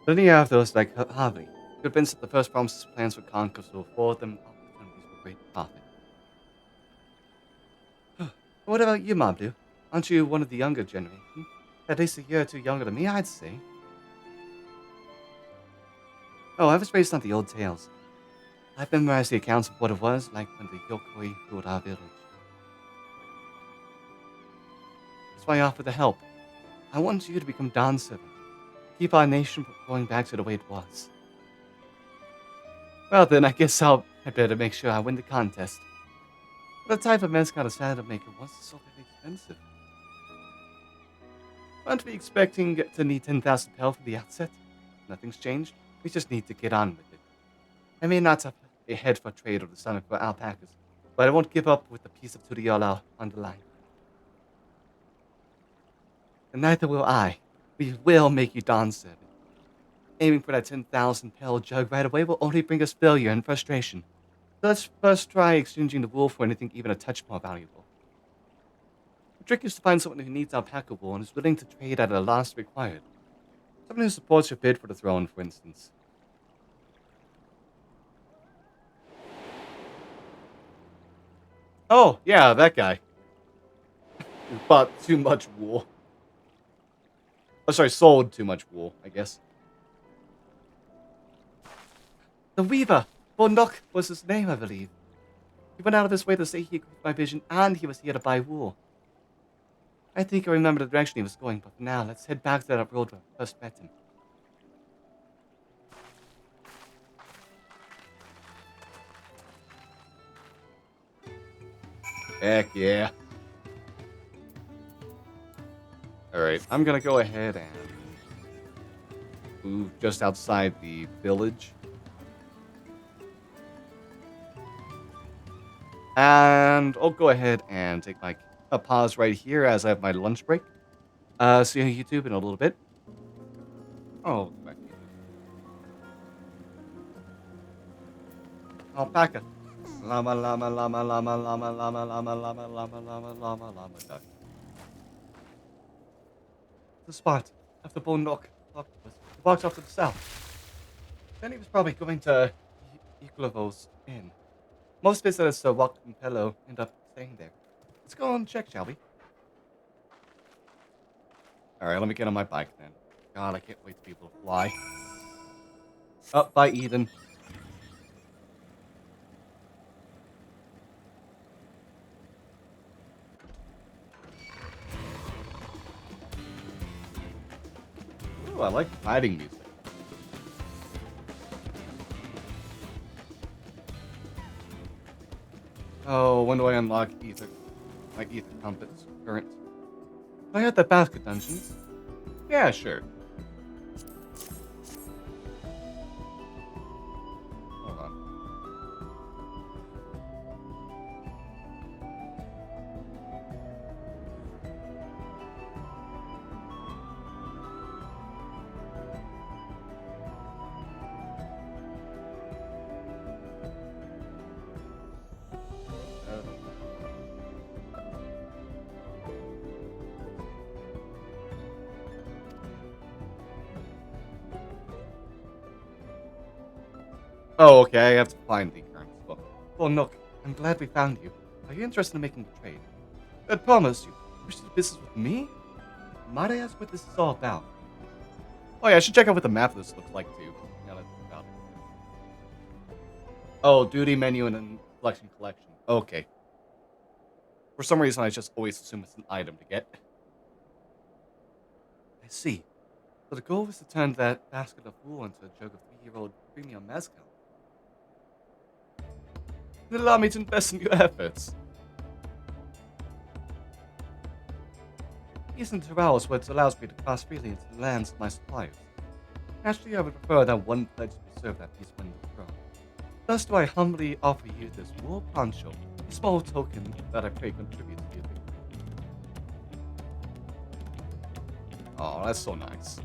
Then you have those like Harvey, convinced that the First Promise's plans for conquest will afford them opportunities for great profit. What about you, Mabdu? Aren't you one of the younger generation? At least a year or two younger than me, I'd say. Oh, I was raised on the old tales. I've memorized the accounts of what it was like when the Yokoi ruled our village. That's why I offer the help. I want you to become Dawn Servant. Keep our nation from going back to the way it was. Well then, I guess I better make sure I win the contest. The type of mascot a Santa maker was so very expensive. Aren't we expecting to need 10,000 pel for the outset? Nothing's changed. We just need to get on with it. I may not have a head for trade or the stomach for alpacas, but I won't give up with a piece of Turiola on the line. And neither will I. We will make you Dawn Servant. Aiming for that 10,000 pel jug right away will only bring us failure and frustration. So let's first try exchanging the wool for anything even a touch more valuable. The trick is to find someone who needs alpaca wool and is willing to trade at a loss required. Someone who supports your bid for the throne, for instance. Oh, yeah, that guy. Who bought too much wool. Oh, sorry, sold too much wool, I guess. The Weaver! Bonok was his name, I believe. He went out of his way to say he agreed with my vision, and he was here to buy wool. I think I remember the direction he was going, but for now, let's head back to that road where I first met him. Heck yeah. Alright, I'm gonna go ahead and move just outside the village. And I'll go ahead and take like a pause right here as I have my lunch break. See you on YouTube in a little bit. Oh, back here. Alpaca. Llama, llama, llama, llama, llama, llama, llama, llama, llama, llama, llama, llama, duck. The spot of the bone knock octopus. He walked off to the south. Then he was probably going to Equilavo's Inn. Most visitors to Walk and Pello end up staying there. Let's go and check, shall we? Alright, let me get on my bike then. God, I can't wait to be able to fly. Up by Eden. Ooh, I like fighting music. Oh, when do I unlock Ether? My Ether Compass current. Do I have the basket dungeons? Yeah, sure. Hold on. Oh, okay, I have to find the current book. Well, Nook, I'm glad we found you. Are you interested in making a trade? I promise you. Wish to do business with me? Might I ask what this is all about? Oh yeah, I should check out what the map of this looks like too. Now that I think about it. Oh, duty menu and then collection. Okay. For some reason, I just always assume it's an item to get. I see. So the goal was to turn that basket of wool into a jug of 3-year-old premium mezcal. Then allow me to invest in your efforts. Peace in Terral is what allows me to cross freely into the lands of my suppliers. Naturally, I would prefer that one pledge to preserve that peace when the throne. Thus do I humbly offer you this wool poncho, a small token that I pray contributes to your victory. Oh, that's so nice.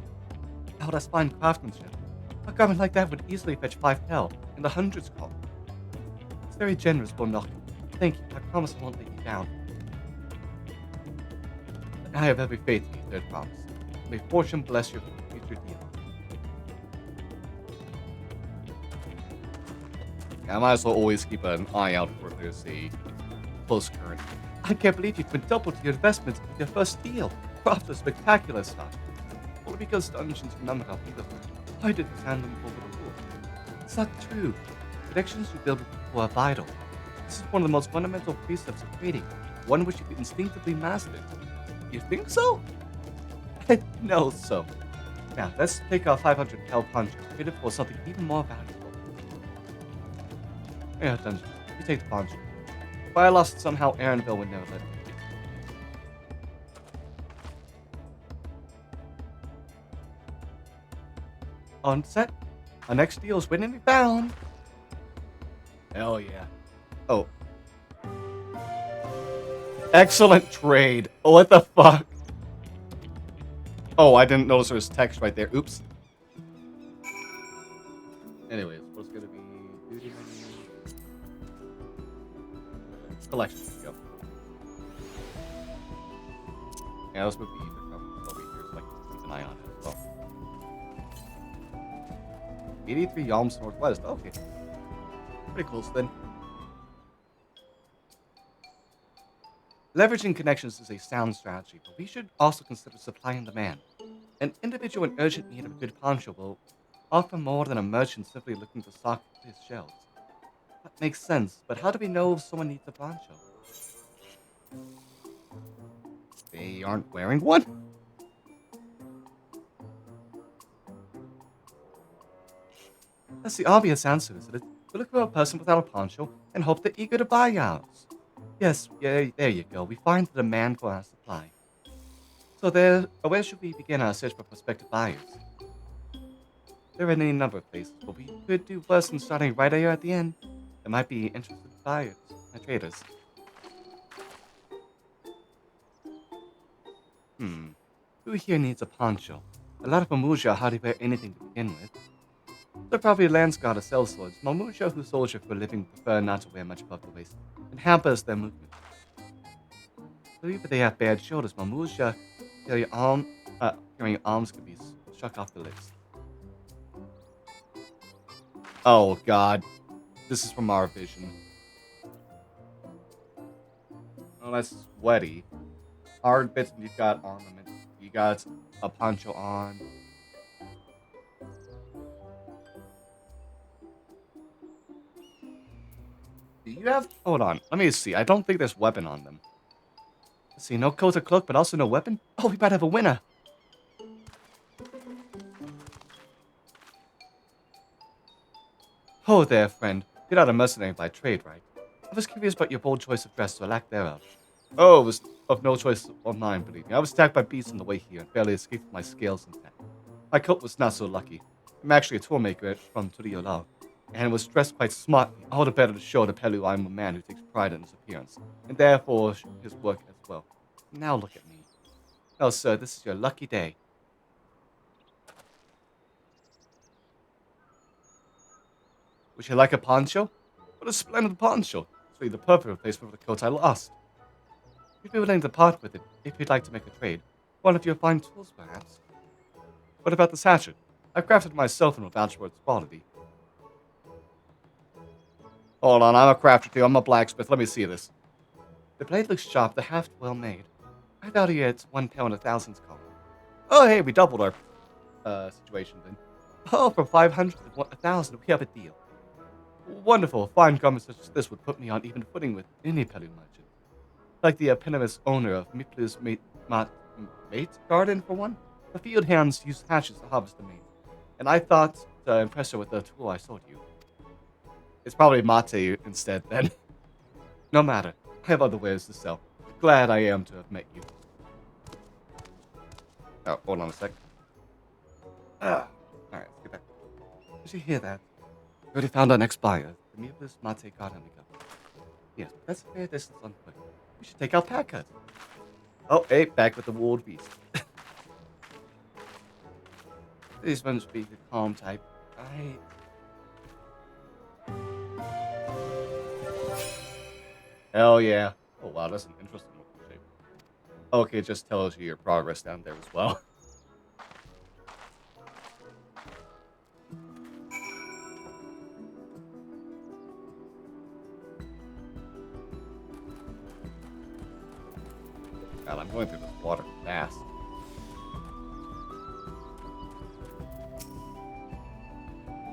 Oh, that's fine craftsmanship. A garment like that would easily fetch 5 pel, in the hundreds call. It's very generous, Bonok. Thank you, I promise I won't let you down. I have every faith in you, third promise. May fortune bless your future deal. I might as well always keep an eye out for if there's a close current. I can't believe you quintupled your investments with your first deal. Profit spectacular stuff. Only because dungeons remember how people are. Why did you hand them over the rule? It's not true. Connections you build with people are vital. This is one of the most fundamental precepts of trading, one which you instinctively mastered. You think so? I know so. Now, let's take our 500 cal poncho and trade it for something even more valuable. Yeah, Dungeon, you take the poncho. If I lost it somehow, Aaronville would never let me. On set, our next deal is waiting to be found. Hell yeah. Oh. Excellent trade. Oh, what the fuck? Oh, I didn't notice there was text right there. Oops. Anyways, what's gonna be duty menu? Collection. Go. Yeah, let's move the ether from over here so I can keep an eye on it as well. 83 Yalms Northwest. Okay. Pretty close then. Leveraging connections is a sound strategy, but we should also consider supply and demand. An individual in urgent need of a good poncho will offer more than a merchant simply looking to stock his shelves. That makes sense, but how do we know if someone needs a poncho? They aren't wearing one? That's the obvious answer, isn't it? We look for a person without a poncho and hope they're eager to buy ours. Yes, yeah, there you go. We find the demand for our supply. So where should we begin our search for prospective buyers? There are any number of places, but we could do worse than starting right here at the end. There might be interested buyers and traders. Who here needs a poncho? A lot of Mamuja hardly wear anything to begin with. They're probably Landsguard or sellswords. Mamuja who soldier for a living prefer not to wear much above the waist, and hampers their movement. But even if they have bad shoulders, Mamuja carrying arms can be struck off the list. Oh god. This is from our vision. Oh, that's sweaty. Hard bits, and you've got armament. You got a poncho on. Do you have... Hold on. Let me see. I don't think there's weapon on them. Let's see. No coat or cloak, but also no weapon? Oh, we might have a winner. Oh there, friend. You're not a mercenary by trade, right? I was curious about your bold choice of dress or lack thereof. Oh, it was of no choice of mine, believe me. I was attacked by beasts on the way here and barely escaped with my scales intact. My coat was not so lucky. I'm actually a toolmaker from Turiolao, and was dressed quite smartly, all the better to show the Pelu I'm a man who takes pride in his appearance, and therefore his work as well. Now look at me. Oh, sir, this is your lucky day. Would you like a poncho? What a splendid poncho. It's really the perfect replacement for the coat I lost. You'd be willing to part with it if you'd like to make a trade. One of your fine tools, perhaps. What about this hatchet? I've crafted it myself and will vouch for its quality. Hold on, I'm a crafter too. I'm a blacksmith. Let me see this. The blade looks sharp, the haft well made. I doubt it's 1 pound a thousand's call. Oh, hey, we doubled our situation then. Oh, from 500 to 1,000, we have a deal. Wonderful. Fine garments such as this would put me on even footing with any Pelu merchant. Like the eponymous owner of Miplu's mate garden, for one. The field hands use hatchets to harvest the mate, and I thought to impress her with the tool I sold you. It's probably mate instead, then. No matter. I have other ways to sell. Glad I am to have met you. Oh, hold on a sec. Alright, let's get back. Did you hear that? We already found our next buyer. The Miplu's mate garden we got. Yes, that's a fair distance on foot. We should take alpaca. Oh, hey, back with the walled beast. These ones be the calm type. Hell yeah. Oh wow, that's an interesting looking shape. Okay, it just tells you your progress down there as well. God, I'm going through this water fast.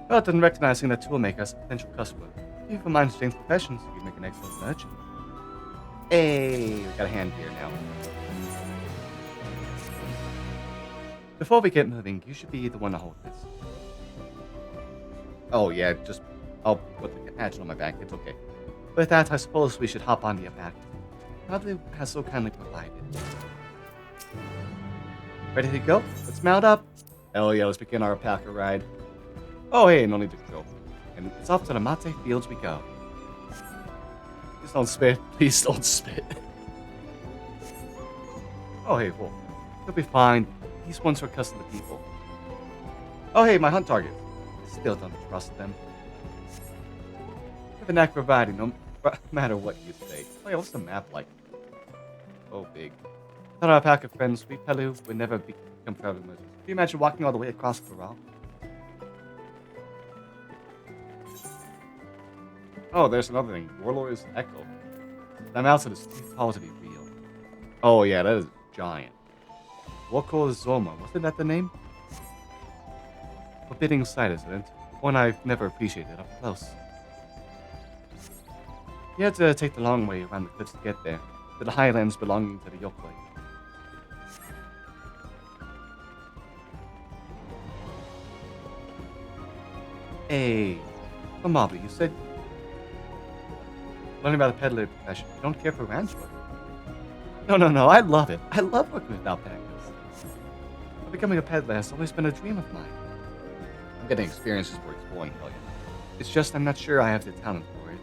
But in recognizing that toolmaker as a potential customer, if you mind exchange professions, you'd make an excellent merchant. Hey, we got a hand here now. Before we get moving, you should be the one to hold this. Oh yeah, just I'll put the hatchet on my back. It's okay. With that, I suppose we should hop on the back. Padlu has so kindly provided. Ready to go? Let's mount up. Hell yeah, let's begin our alpaca ride. Oh hey, no need to go. And it's off to the Mate Fields we go. Please don't spit. Please don't spit. Oh hey, Wolf. You'll be fine. These ones are accustomed to people. Oh hey, my hunt target. Still don't trust them. Have a knack for riding, no matter what you say. Oh yeah, what's the map like? Oh big. Without our pack of friends, we Pelu would never become travel merchants. Can you imagine walking all the way across the rock? Oh, there's another thing. Warlord's Echo. That mountain is too tall to be real. Oh yeah, that is giant. Woko Zoma, wasn't that the name? Forbidding sight, isn't it? One I've never appreciated up close. You had to take the long way around the cliffs to get there, to the highlands belonging to the Yokoi. Hey, Amabi, you said learning about the peddler profession. You don't care for ranch work? No, I love it. I love working with alpacas. Becoming a peddler has always been a dream of mine. I'm getting experiences for exploring, hell yeah. It's just I'm not sure I have the talent for it.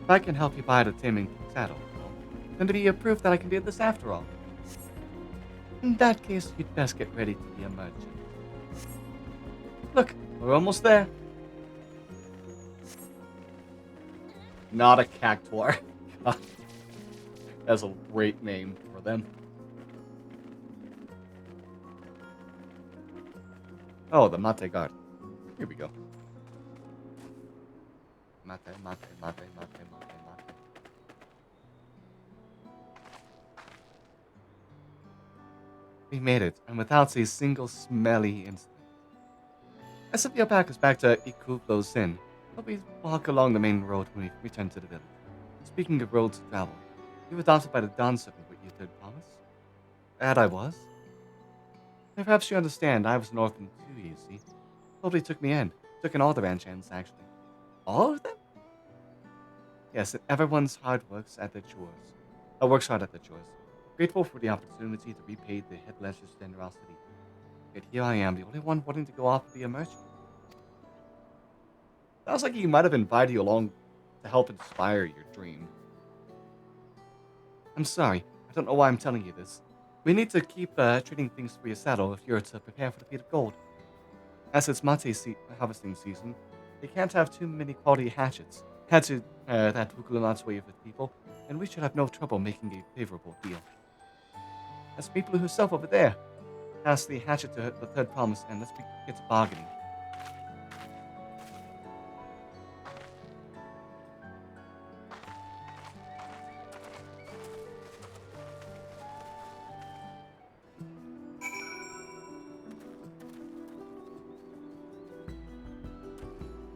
If I can help you buy the taming saddle, then to be a proof that I can do this after all. In that case, you'd best get ready to be a merchant. Look, we're almost there. Not a cactuar. That's a great name for them. Oh, the Mate Guard. Here we go. Mate. We made it, and without a single smelly incident. I sent the alpacas back to Ikublo Sin, but we walk along the main road when we return to the village. Speaking of roads to travel, you were adopted by the Dawn Serpent with your third promise? That I was. Perhaps you understand, I was an orphan too, you see. Nobody took me in. Took in all the ranch hands, actually. All of them? Yes, and everyone's hard works at their chores. Works hard at their chores. Grateful for the opportunity to repay the headlesser's generosity. Yet here I am, the only one wanting to go off and be a merchant. Sounds like he might have invited you along to help inspire your dream. I'm sorry, I don't know why I'm telling you this. We need to keep trading things for your saddle if you're to prepare for the feat of gold. As it's harvesting season, they can't have too many quality hatchets. Hatchet that Wukulanat's way with people, and we should have no trouble making a favorable deal. That's people herself over there. Pass the hatchet to the third promise, and let's get to bargaining.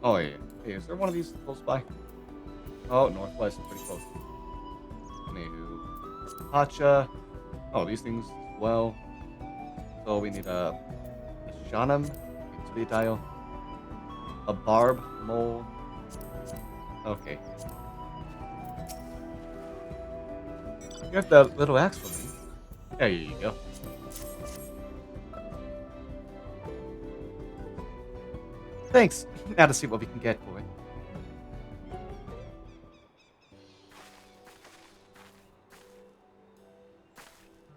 Oh yeah. Hey, is there one of these close by? Oh, northwest, pretty close. Anywho, Hacha. Oh, these things as well. So we need a Shanam, a utility dial, a barb mold. Okay. You have the little axe for me. There you go. Thanks. Now to see what we can get for it.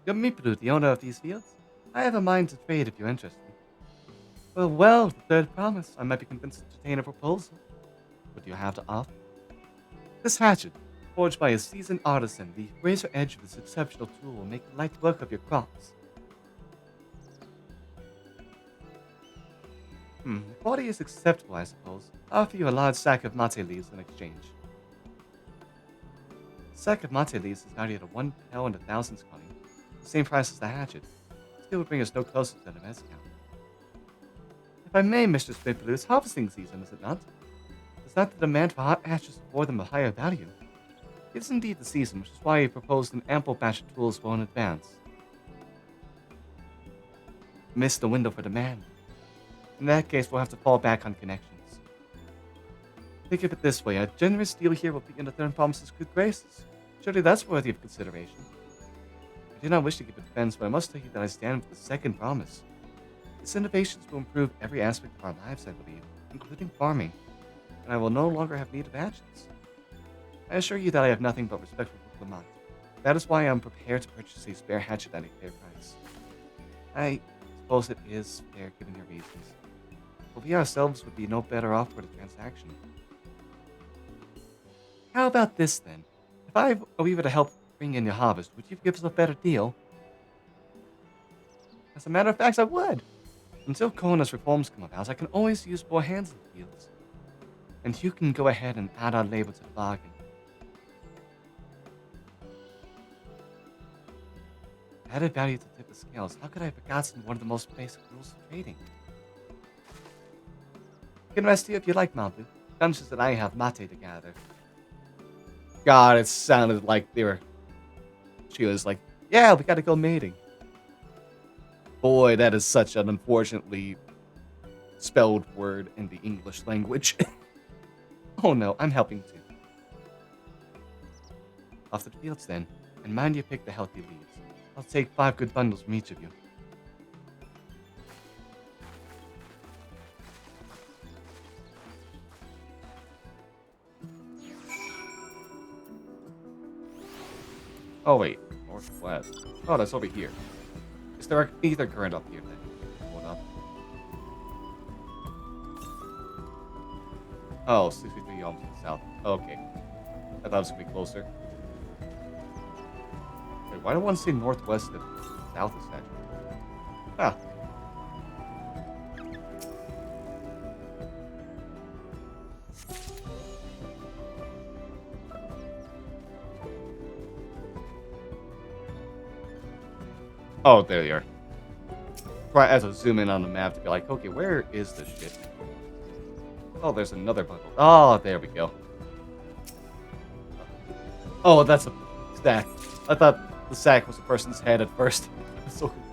You're Mipru, the owner of these fields? I have a mind to trade if you're interested. Well, the third promise. I might be convinced to entertain a proposal. What do you have to offer? This hatchet, forged by a seasoned artisan, the razor edge of this exceptional tool will make light work of your crops. The quality is acceptable, I suppose. I'll offer you a large sack of mate leaves in exchange. A sack of mate leaves is valued at 1 pel and 1,000 coin, the same price as the hatchet. Still would bring us no closer to the MSQ. If I may, Mr. Spitbaloo, it's harvesting season, is it not? Is not the demand for hot hatchets afford them a higher value? It is indeed the season, which is why I proposed an ample batch of tools well in advance. missed the window for demand. In that case, we'll have to fall back on connections. Think of it this way, a generous deal here will be in the third promise's good graces. Surely that's worthy of consideration. I do not wish to give offense, but I must tell you that I stand with the second promise. Its innovations will improve every aspect of our lives, I believe, including farming, and I will no longer have need of hatchets. I assure you that I have nothing but respect for Lamont. That is why I am prepared to purchase a spare hatchet at a fair price. I suppose it is fair given your reasons, but we ourselves would be no better off for the transaction. How about this then? If I were you to help bring in your harvest, would you give us a better deal? As a matter of fact, I would. Until Kona's reforms come about, I can always use more hands in the fields. And you can go ahead and add our labor to the bargain. Added value to tip the scales. How could I have forgotten one of the most basic rules of trading? I can rest you if you like, Mabu. Conscious that I have mate to gather. God, it sounded like they were... She was like, yeah, we gotta go mating. Boy, that is such an unfortunately spelled word in the English language. Oh no, I'm helping too. Off to the fields then, and mind you pick the healthy leaves. I'll take 5 good bundles from each of you. Oh wait, northwest. Oh, that's over here. Is there an ether current up here then? Hold up. Oh, 63 almost to the south. Okay. I thought it was gonna be closer. Wait, why do I want to say northwest if south is saturated? Ah. Oh, there you are. Try as I zoom in on the map to be like, okay, where is this shit? Oh, there's another bundle. Oh, there we go. Oh, that's a stack. I thought the sack was a person's head at first. I was so confused.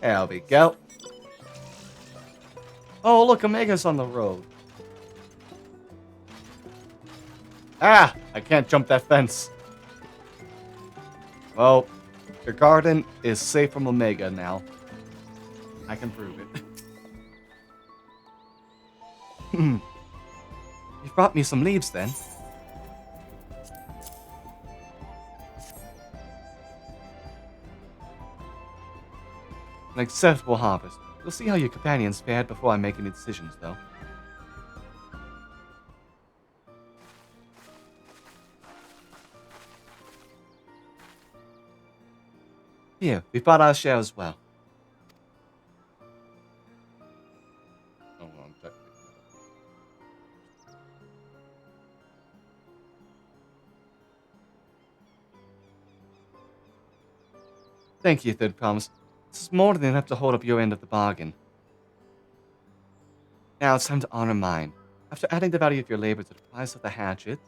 There we go. Oh, look, Omega's on the road. Ah! I can't jump that fence. Well, your garden is safe from Omega now. I can prove it. You brought me some leaves then. An acceptable harvest. We'll see how your companions fared before I make any decisions, though. Here, we bought our share as well. Oh, well, I'm Thank you, Third Promise. This is more than enough to hold up your end of the bargain. Now it's time to honor mine. After adding the value of your labor to the price of the hatchet,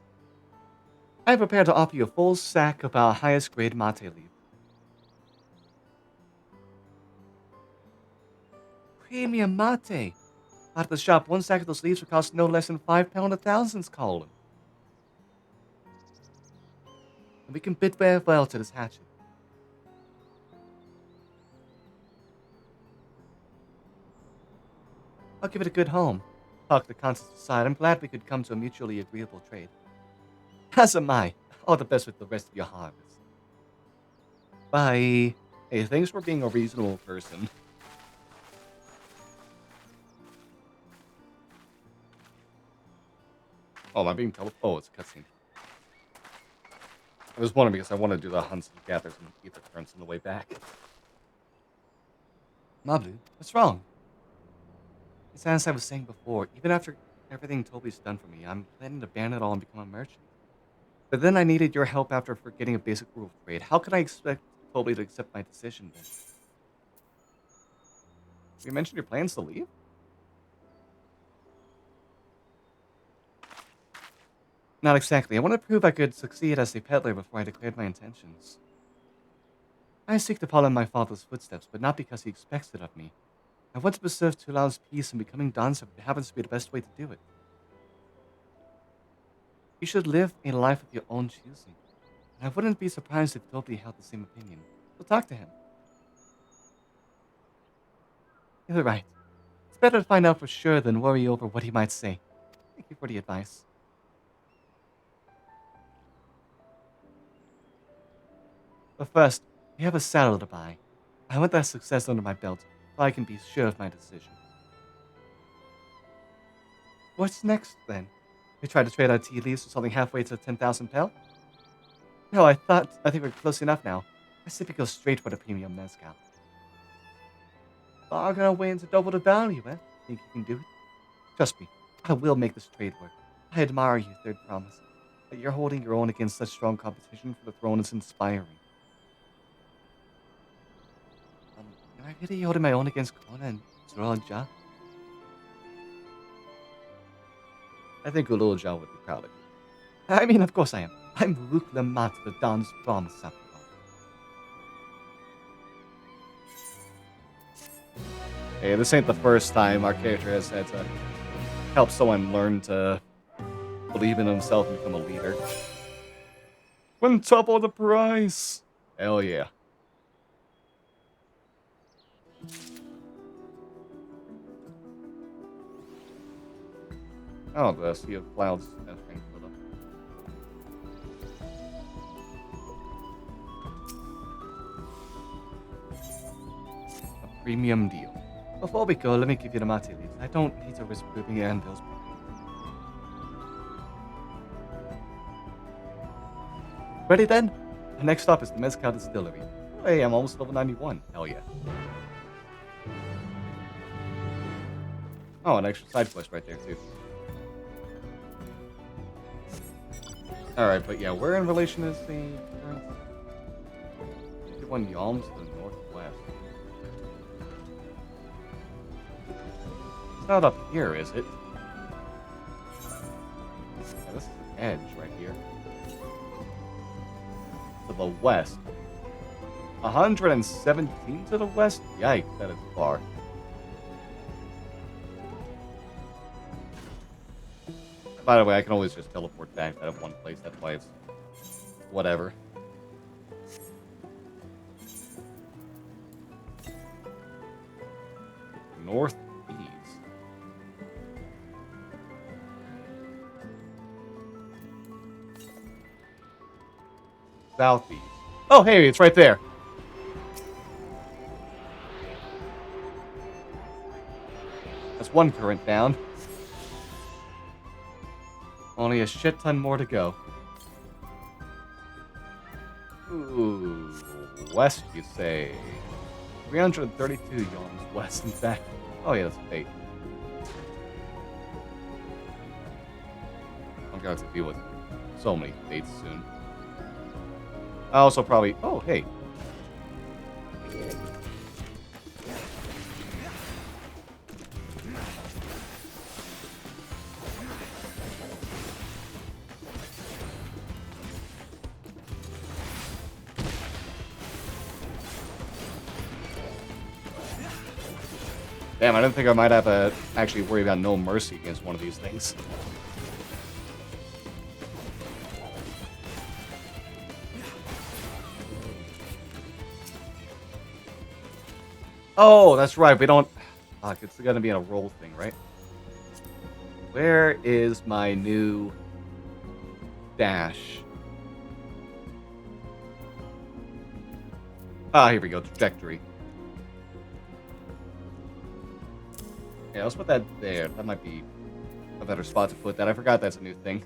I am prepared to offer you a full sack of our highest grade mate leaf. Premium mate. Out of the shop, one sack of those leaves would cost no less than £5 a thousand's column. And we can bid very well to this hatchet. I'll give it a good home. Talk the contents aside, I'm glad we could come to a mutually agreeable trade. As am I. All the best with the rest of your harvest. Bye. Hey, thanks for being a reasonable person. Oh, am I being told? Oh, it's a cutscene. I was wondering because I want to do the hunts and gathers and ether currents on the way back. Mabu, what's wrong? As I was saying before, even after everything Toby's done for me, I'm planning to ban it all and become a merchant. But then I needed your help after forgetting a basic rule of trade. How could I expect Toby to accept my decision then? You mentioned your plans to leave? Not exactly. I want to prove I could succeed as a peddler before I declared my intentions. I seek to follow in my father's footsteps, but not because he expects it of me. I want to preserve Tulal's peace, and becoming Dawn Servant happens to be the best way to do it. You should live a life of your own choosing, and I wouldn't be surprised if Toby held the same opinion. So talk to him. You're right. It's better to find out for sure than worry over what he might say. Thank you for the advice. But first, we have a saddle to buy. I want that success under my belt, so I can be sure of my decision. What's next, then? We try to trade our tea leaves for something halfway to 10,000 pel? No, I think we're close enough now. I say we go straight for the premium mezcal. Bargain our way into double the value, eh? Think you can do it? Trust me, I will make this trade work. I admire you, Third Promise. That you're holding your own against such strong competition for the throne is inspiring. Am I really holding my own against Kona and Zoroja? I think Ululja would be proud of you. I mean, of course I am. I'm Rook Lamat, the Dawn's Promise after all. Hey, this ain't the first time our character has had to help someone learn to believe in himself and become a leader. Quintuple the price! Hell yeah. Oh, the Sea of Clouds. A premium deal. Before we go, let me give you the mate leaves. I don't need to risk proving your anvils. Ready then? The next stop is the Mezcal Distillery. Hey, I'm almost level 91. Hell yeah. Oh, an extra side quest right there, too. Alright, but yeah, where in relation is the current one Yalms to the northwest? It's not up here, is it? Yeah, this is the edge right here. To the west. 117 to the west? Yikes, that is far. By the way, I can always just teleport back out of one place, that's why it's whatever. Northeast. Southeast. Oh, hey, it's right there. That's one current down. Only a shit ton more to go. Ooh, west, you say? 332 yawns west, in fact. Oh yeah, that's a fate. I'm going to deal with so many fates soon. I also probably... Oh, hey. Damn, I didn't think I might have to actually worry about no mercy against one of these things. Oh, that's right. We don't... Fuck, it's gonna be a roll thing, right? Where is my new dash? Ah, here we go. Trajectory. Yeah, let's put that there. That might be a better spot to put that. I forgot that's a new thing.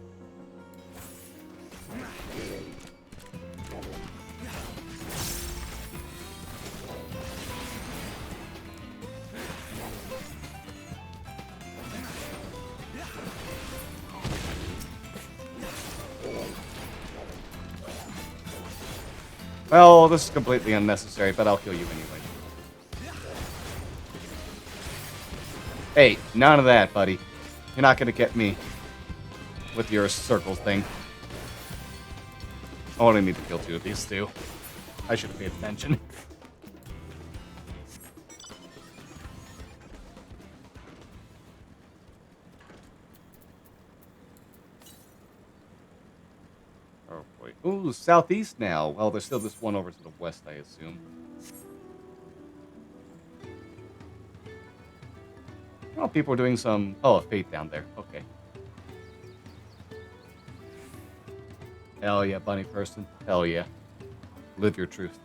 Well, this is completely unnecessary, but I'll kill you anyway. Hey, none of that, buddy. You're not gonna get me. with your circle thing. I only need to kill 2 of these two. I should have paid attention. Oh boy. Ooh, southeast now. Well, there's still this one over to the west, I assume. Oh, people are doing some... Oh, a fate down there. Okay. Hell yeah, bunny person. Hell yeah. Live your truth.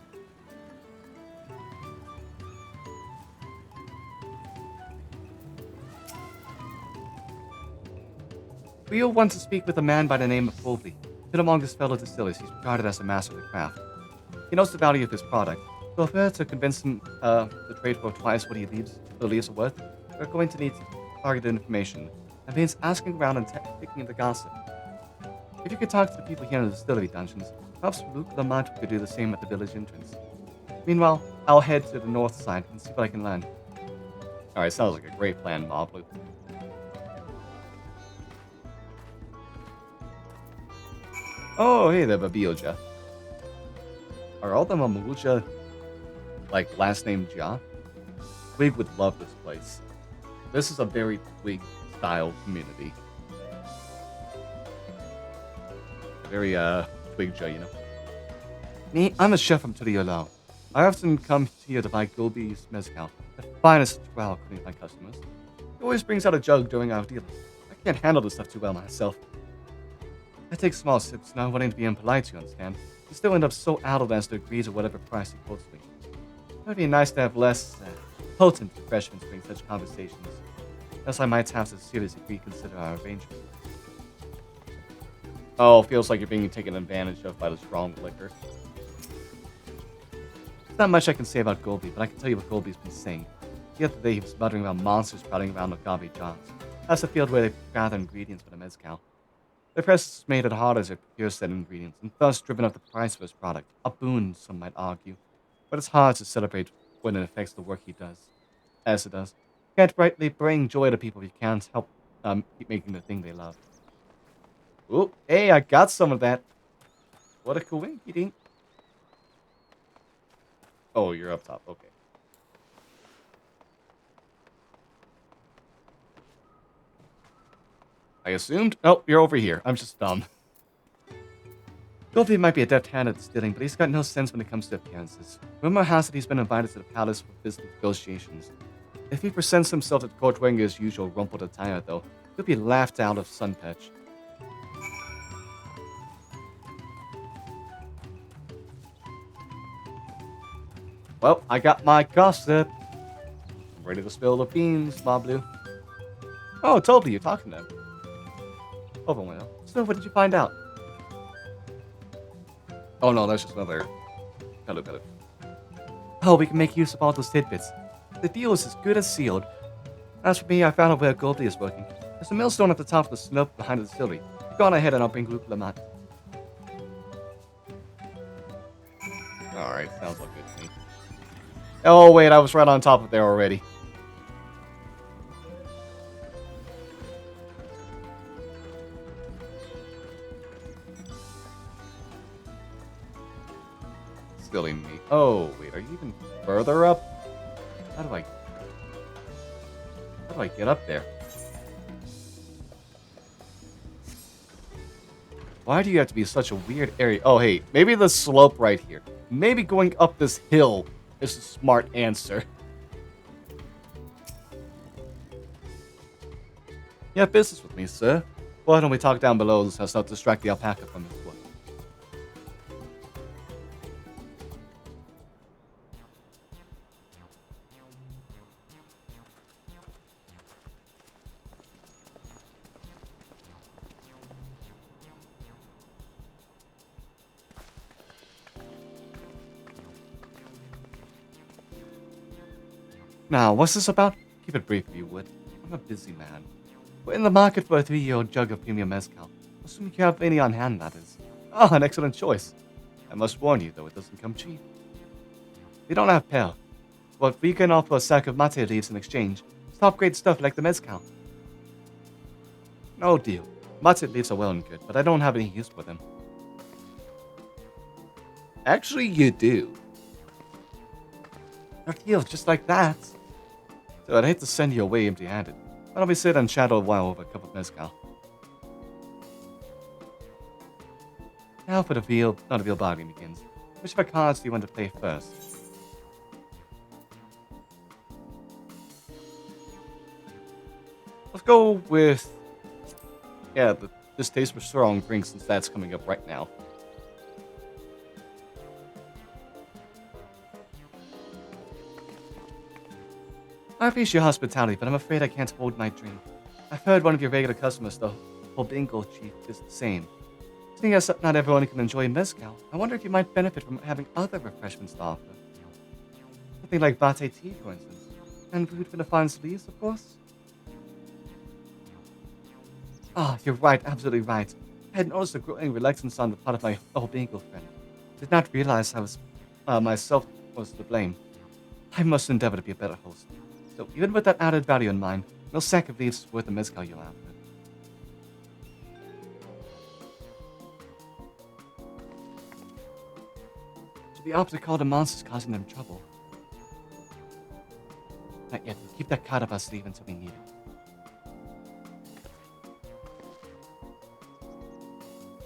Leo wants to speak with a man by the name of Colby. Been among his fellow distillers, he's regarded as a master of the craft. He knows the value of his product, so if we're to convince him to trade for twice what he believes are worth, we're going to need targeted information. That means asking around and picking the gossip. If you could talk to the people here in the distillery dungeons, perhaps Luke Lamont could do the same at the village entrance. Meanwhile, I'll head to the north side and see what I can learn. Alright, sounds like a great plan, Moblu. Oh, hey there, Babioja. Are all the Mamulja, like, last name Ja? Twig would love this place. This is a very Twig-style community. Very, Twig-Ja, you know. Me, I'm a chef from Turiolao. I often come here to buy Gobi's mezcal, the finest Tural clean my customers. He always brings out a jug during our dealings. I can't handle this stuff too well myself. I take small sips, not wanting to be impolite, you understand. I still end up so addled as to agree to whatever price he quotes me. It would be nice to have less potent refreshments during such conversations. Thus I might have to seriously reconsider our arrangement. Oh, feels like you're being taken advantage of by the strong liquor. There's not much I can say about Golby, but I can tell you what Golby's been saying. The other day he was muttering about monsters crowding around agave jars. That's the field where they gather ingredients for the mezcal. The press has made it harder to procure said ingredients, and thus driven up the price of his product. A boon, some might argue. But it's hard to celebrate when it affects the work he does. As it does. You can't rightly bring joy to people if you can't help keep making the thing they love. Oop, hey, I got some of that. What a coinky dink. Oh, you're up top, okay. I assumed... Oh, you're over here. I'm just dumb. Goldie might be a deft hand at distilling, but he's got no sense when it comes to appearances. Rumor has it he's been invited to the palace for business negotiations. If he presents himself at court wearing his usual rumpled attire, though, he'll be laughed out of Sunpatch. Well, I got my gossip. I'm ready to spill the beans, Moblu. Oh, totally, you're talking to him. Over well. So, what did you find out? Oh no, that's just another... Hello. Oh, we can make use of all those tidbits. The deal is as good as sealed. As for me, I found out where Goldie is working. There's a millstone at the top of the slope behind the distillery. Go on ahead and I'll bring Luke Lamont. Alright, sounds all good to me. Oh wait, I was right on top of there already. Stilling me. Oh, wait, are you even further up? How do I get up there? Why do you have to be such a weird area? Oh, hey, maybe the slope right here. Maybe going up this hill is a smart answer. You have business with me, sir. Why don't we talk down below so as not to distract the alpaca from his work? Now, what's this about? Keep it brief if you would. I'm a busy man. We're in the market for a 3-year-old jug of premium mezcal. Assuming you have any on hand, that is. Oh, an excellent choice. I must warn you, though, it doesn't come cheap. We don't have pearl, but we can offer a sack of mate leaves in exchange. It's top-grade stuff like the mezcal. No deal. Mate leaves are well and good, but I don't have any use for them. Actually, you do. Your heels just like that. So I'd hate to send you away empty-handed. Why don't we sit and chat a while over a cup of mezcal? Now for the real bargaining begins. Which of our cards do you want to play first? Let's go with... yeah, this taste for strong drink, since that's coming up right now. I appreciate your hospitality, but I'm afraid I can't hold my drink. I've heard one of your regular customers, the Hobingo chief, is the same. Seeing as not everyone can enjoy mezcal, I wonder if you might benefit from having other refreshments to offer. Something like bate tea, for instance. And food for the fine sleeves, of course. Ah, you're right, absolutely right. I had noticed a growing reluctance on the part of my Hobingo friend. Did not realize I was myself was to blame. I must endeavor to be a better host. So even with that added value in mind, no sack of leaves is worth the mezcal you'll have. So the opposite call the monsters causing them trouble. Not yet. Keep that card up our sleeve until we need it.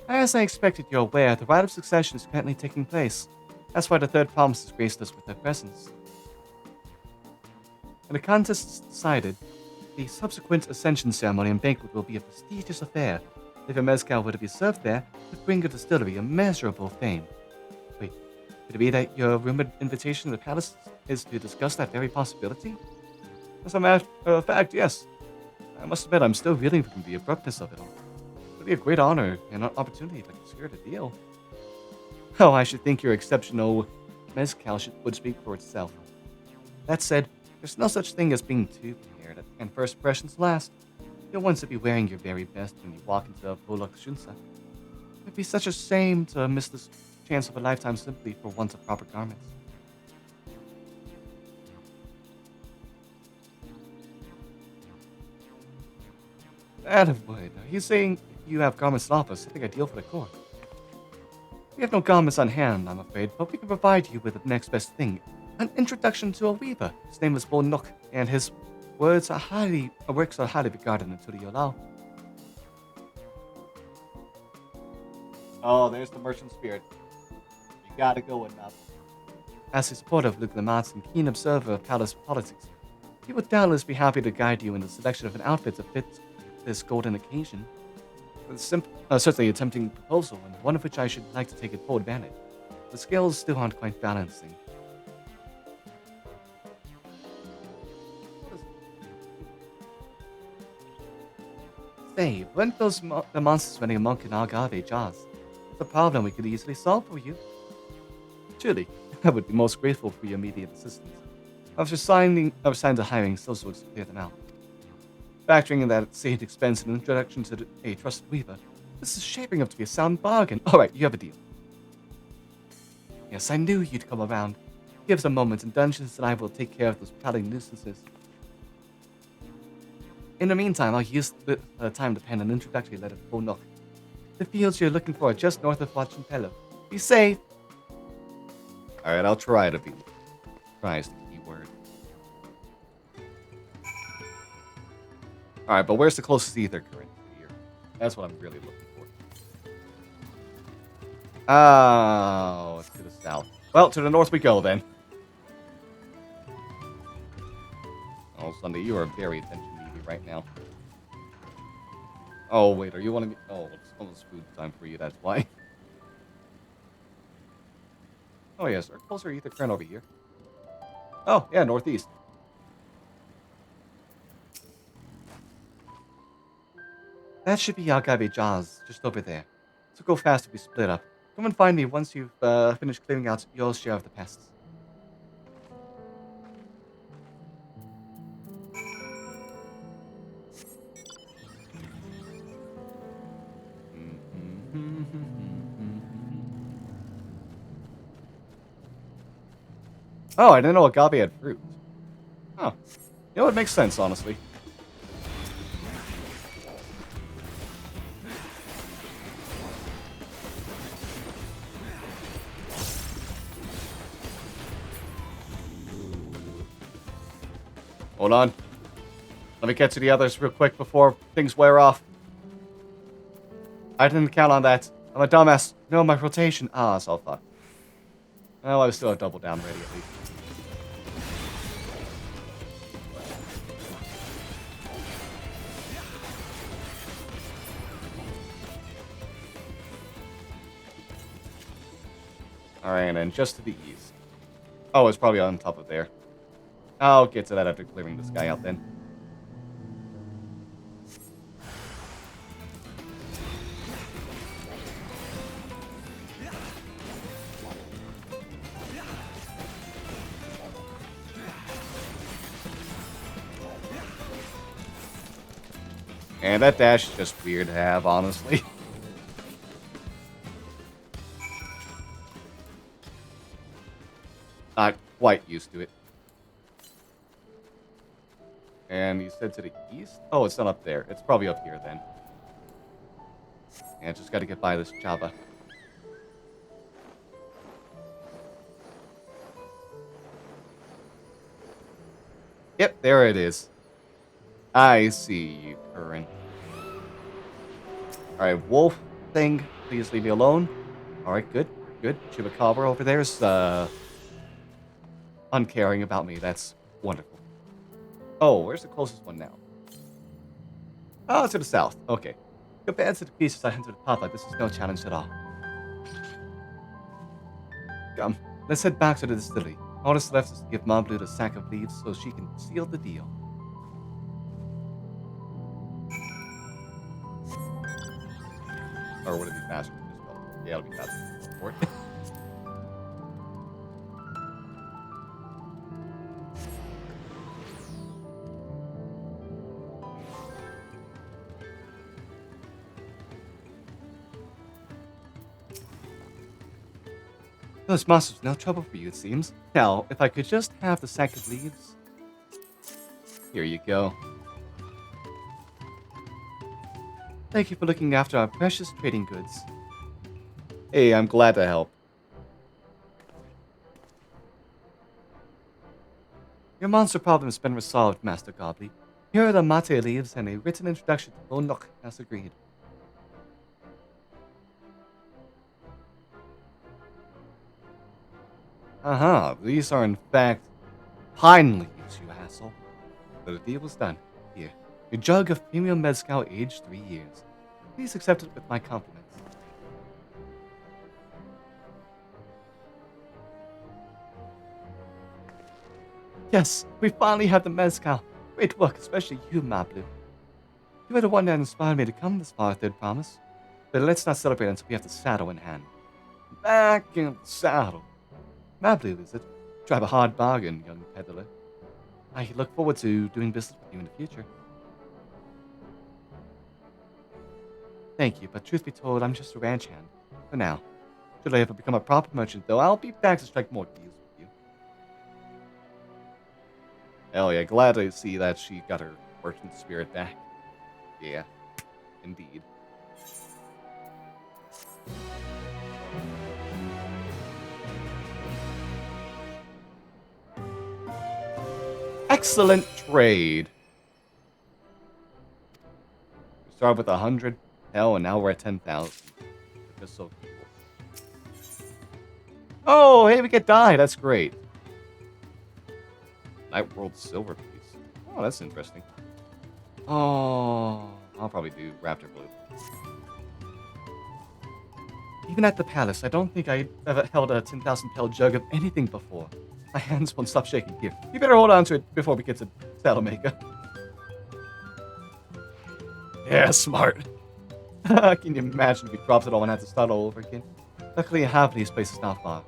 As I expected, you're aware, the rite of succession is currently taking place. That's why the third promise has graced us with their presence. When the contest is decided, the subsequent ascension ceremony and banquet will be a prestigious affair. If a mezcal were to be served there, it would bring your distillery immeasurable fame. Wait, could it be that your rumored invitation to the palace is to discuss that very possibility? As a matter of fact, yes. I must admit, I'm still reeling from the abruptness of it all. It would be a great honor and an opportunity if I could secure the deal. Oh, I should think your exceptional mezcal would speak for itself. That said, there's no such thing as being too prepared, and first impressions last. You'll want to be wearing your very best when you walk into Polok Shunsa. It'd be such a shame to miss this chance of a lifetime simply for want of proper garments. Attaboy, are you saying you have garments to offer, something ideal for the court? We have no garments on hand, I'm afraid, but we can provide you with the next best thing. An introduction to a weaver. His name is Bonok, and his works are highly regarded in Turiolao. Oh, there's the merchant spirit. You gotta go enough. As a supporter of Luke Lamotte and keen observer of palace politics, he would doubtless be happy to guide you in the selection of an outfit to fit this golden occasion. It's certainly a tempting proposal, and one of which I should like to take full advantage. The scales still aren't quite balancing. Say, weren't those the monsters running amok in Agave Jaws? It's a problem we could easily solve for you. Truly, I would be most grateful for your immediate assistance. I was resigned to hiring social to clear them out. Factoring in that saved expense and introduction to a trusted weaver, this is shaping up to be a sound bargain. Alright, you have a deal. Yes, I knew you'd come around. Give us a moment, and Dungeons and I will take care of those prowling nuisances. In the meantime, I'll use the time to pen an introductory letter to Bonok. The fields you're looking for are just north of Huachinpelo. Be safe! Alright, I'll try to be. Try is the key word. Alright, but where's the closest ether current here? That's what I'm really looking for. Oh, it's to the south. Well, to the north we go then. Oh, Sunday, you are very attention needy right now. Oh, wait, are you wanting me? Oh, it's almost food time for you, that's why. Oh, yes, our closer ether current over here. Oh, yeah, northeast. That should be Agave Jaws, just over there. So go fast if we split up. Come and find me once you've finished clearing out your share of the pests. Oh, I didn't know agave had fruit. Huh. You know, it makes sense, honestly. Hold on. Let me get to the others real quick before things wear off. I didn't count on that. I'm a dumbass. No, my rotation. Ah, it's all fucked. Well, I was still a double down ready at least. Alright, and then just to the east. Oh, it's probably on top of there. I'll get to that after clearing this guy out then. And that dash is just weird to have, honestly. Not quite used to it. And you said to the east? Oh, it's not up there. It's probably up here then. Yeah, just gotta get by this Java. Yep, there it is. I see you, Curran. Alright, wolf thing, please leave me alone. Alright, good, good. Chupacabra over there is, uncaring about me. That's wonderful. Oh, where's the closest one now? Oh, to the south. Okay. Compared to the pieces I hunted to the pathlight, this is no challenge at all. Come, let's head back to the distillery. All that's left is to give Mom Blue the sack of leaves so she can seal the deal. Or would it be faster with this spell? Yeah, it'll be faster with this support. Those monsters no trouble for you, it seems. Now, if I could just have the sack of leaves. Here you go. Thank you for looking after our precious trading goods. Hey, I'm glad to help. Your monster problem has been resolved, Master Gobley. Here are the mate leaves and a written introduction to Bonok as agreed. Aha, these are in fact pine leaves, you asshole. But the deal was done. Here, a jug of premium mezcal aged 3 years. Please accept it with my compliments. Yes, we finally have the mezcal. Great work, especially you, Mablu. You were the one that inspired me to come this far, Third Promise. But let's not celebrate until we have the saddle in hand. Back in the saddle. Mablu, is it? Drive a hard bargain, young peddler. I look forward to doing business with you in the future. Thank you, but truth be told, I'm just a ranch hand. For now. Should I ever become a proper merchant, though, I'll be back to strike more deals with you. Hell yeah, glad to see that she got her merchant spirit back. Yeah, indeed. Excellent trade. We started with 100. Hell, and now we're at 10,000. Just so cool. Oh, hey, we get dye. That's great. Night World Silver piece. Oh, that's interesting. Oh, I'll probably do Raptor Blue. Even at the palace, I don't think I ever held a 10,000 pel jug of anything before. My hands won't stop shaking. Here, you better hold on to it before we get to Saddle Maker. Yeah, smart. Can you imagine if we dropped it all and had to start all over again? Luckily, I have these places not far.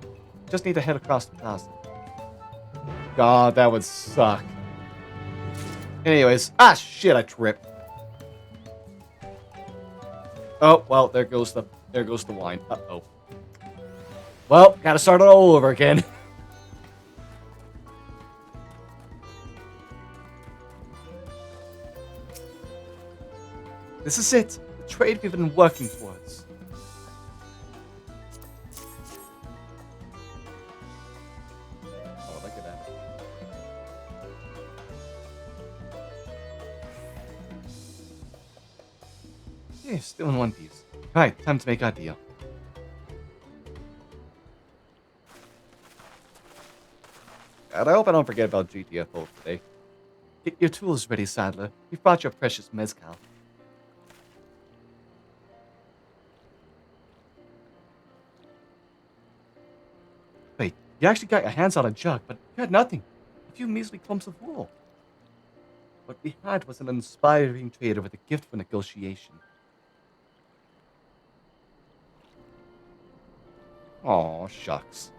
Just need to head across the plaza. God, that would suck. Anyways, shit, I tripped. Oh, well, there goes the wine. Uh-oh. Well, gotta start it all over again. This is it. The trade we've been working towards. Oh, look at that. Yeah, still in one piece. Right, time to make our deal. God, I hope I don't forget about GTFO today. Get your tools ready, Saddler. We've brought your precious mezcal. Wait, you actually got your hands on a jug, but you had nothing. A few measly clumps of wool. What we had was an inspiring trader with a gift for negotiation. Aw, shucks.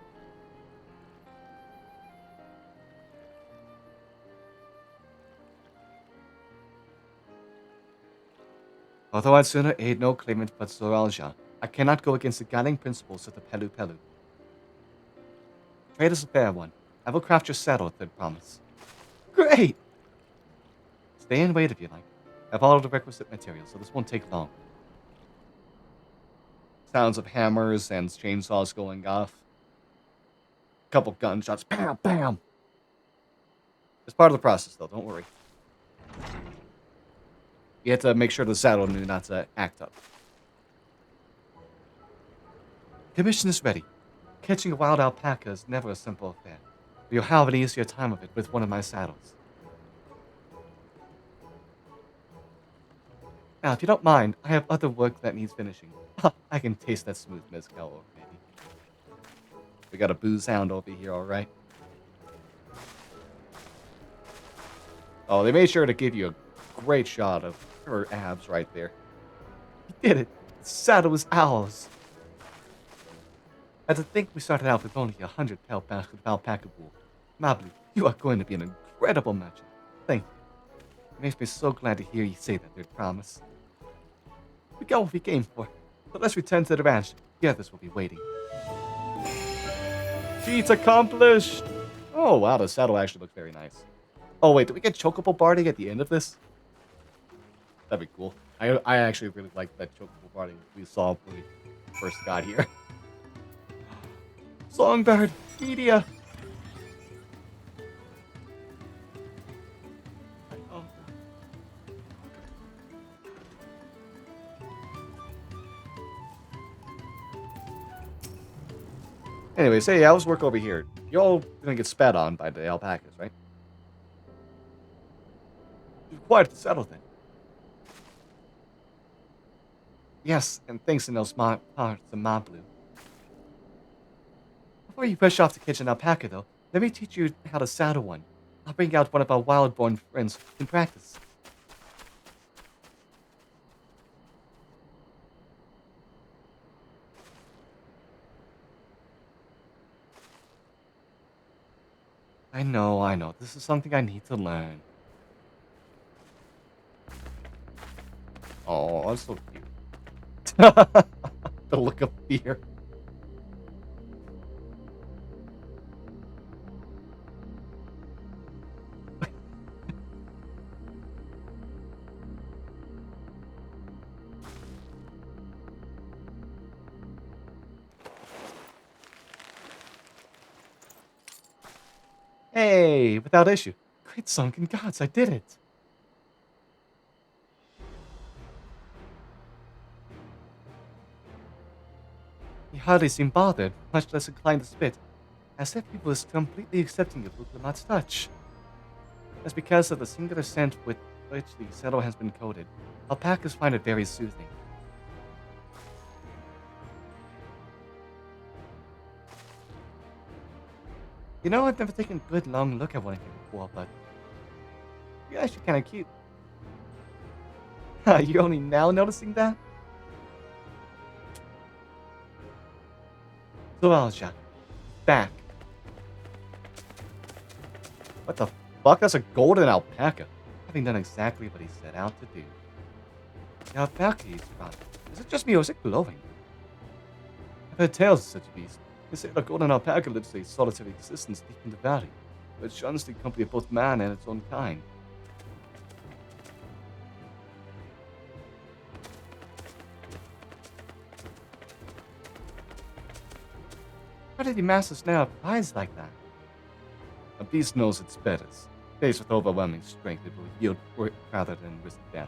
Although I'd sooner aid no claimant but Zoralja, I cannot go against the guiding principles of the Pelu Pelu. Trade is a fair one. I will craft your saddle, third promise. Great! Stay and wait if you like. I've all the requisite materials, so this won't take long. Sounds of hammers and chainsaws going off. Couple gunshots. Bam! Bam! It's part of the process, though. Don't worry. You have to make sure the saddle knew not to act up. Commission is ready. Catching a wild alpaca is never a simple affair, but you'll have an easier time of it with one of my saddles. Now, if you don't mind, I have other work that needs finishing. I can taste that smooth mezcal already. We got a booze hound over here, alright? Oh, they made sure to give you a great shot of her abs right there. You did it! The saddle was ours! And to think we started out with only 100 alpaca wool. Mablu, you are going to be an incredible merchant. Thank you. It makes me so glad to hear you say that, third promise. We got what we came for, but let's return to the ranch. The others will be waiting. Feat accomplished! Oh wow, the saddle actually looks very nice. Oh wait, do we get Chocobo Barding at the end of this? That'd be cool. I actually really like that Chocobo Barding we saw when we first got here. Songbird! Media! Anyways, hey, how's work over here? Y'all gonna get spat on by the alpacas, right? You're quiet to settle then. Yes, and thanks in those smart parts of Mablu. Before you push off to catch an alpaca, though, let me teach you how to saddle one. I'll bring out one of our wild-born friends in practice. I know. This is something I need to learn. Oh, that's so cute. The look of fear. Hey, without issue. Great sunken gods, I did it. He hardly seemed bothered, much less inclined to spit, as if he was completely accepting of Uklamat's touch. That's because of the singular scent with which the saddle has been coated. Alpacas find it very soothing. You know, I've never taken a good long look at one of you before, but you're actually kind of cute. You're only now noticing that? Zoralja, back. What the fuck? That's a golden alpaca. Having done exactly what he set out to do. The alpaca he's brought. Is it just me or is it glowing? I've heard tales of such a beast. They say the golden alpaca lives a solitary existence deep in the valley, but shuns the company of both man and its own kind. How did he master snare up eyes like that? A beast knows its betters. Faced with overwhelming strength, it will yield rather than risk death.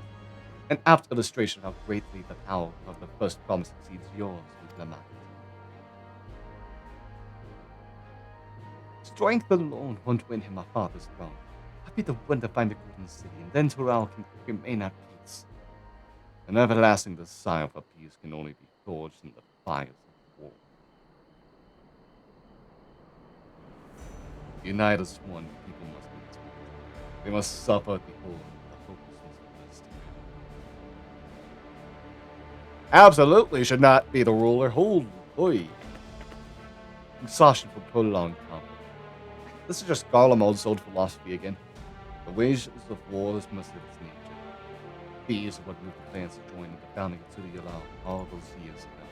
An apt illustration of how greatly the power of the first promise exceeds yours, Lamont. Strength alone won't win him my father's throne. I'll be the one to find the golden city, and then Toral can remain at peace. An everlasting desire for peace can only be forged in the fires of war. Unite as one, people must be taught. They must suffer the whole of the hopelessness of this. Absolutely should not be the ruler. Holy. Exhaustion for prolonged conflict. This is just Garlemald's old philosophy again. The wages of war is must of its nature. These are what moved the clans to join in the founding of Tuliyollal all those years ago.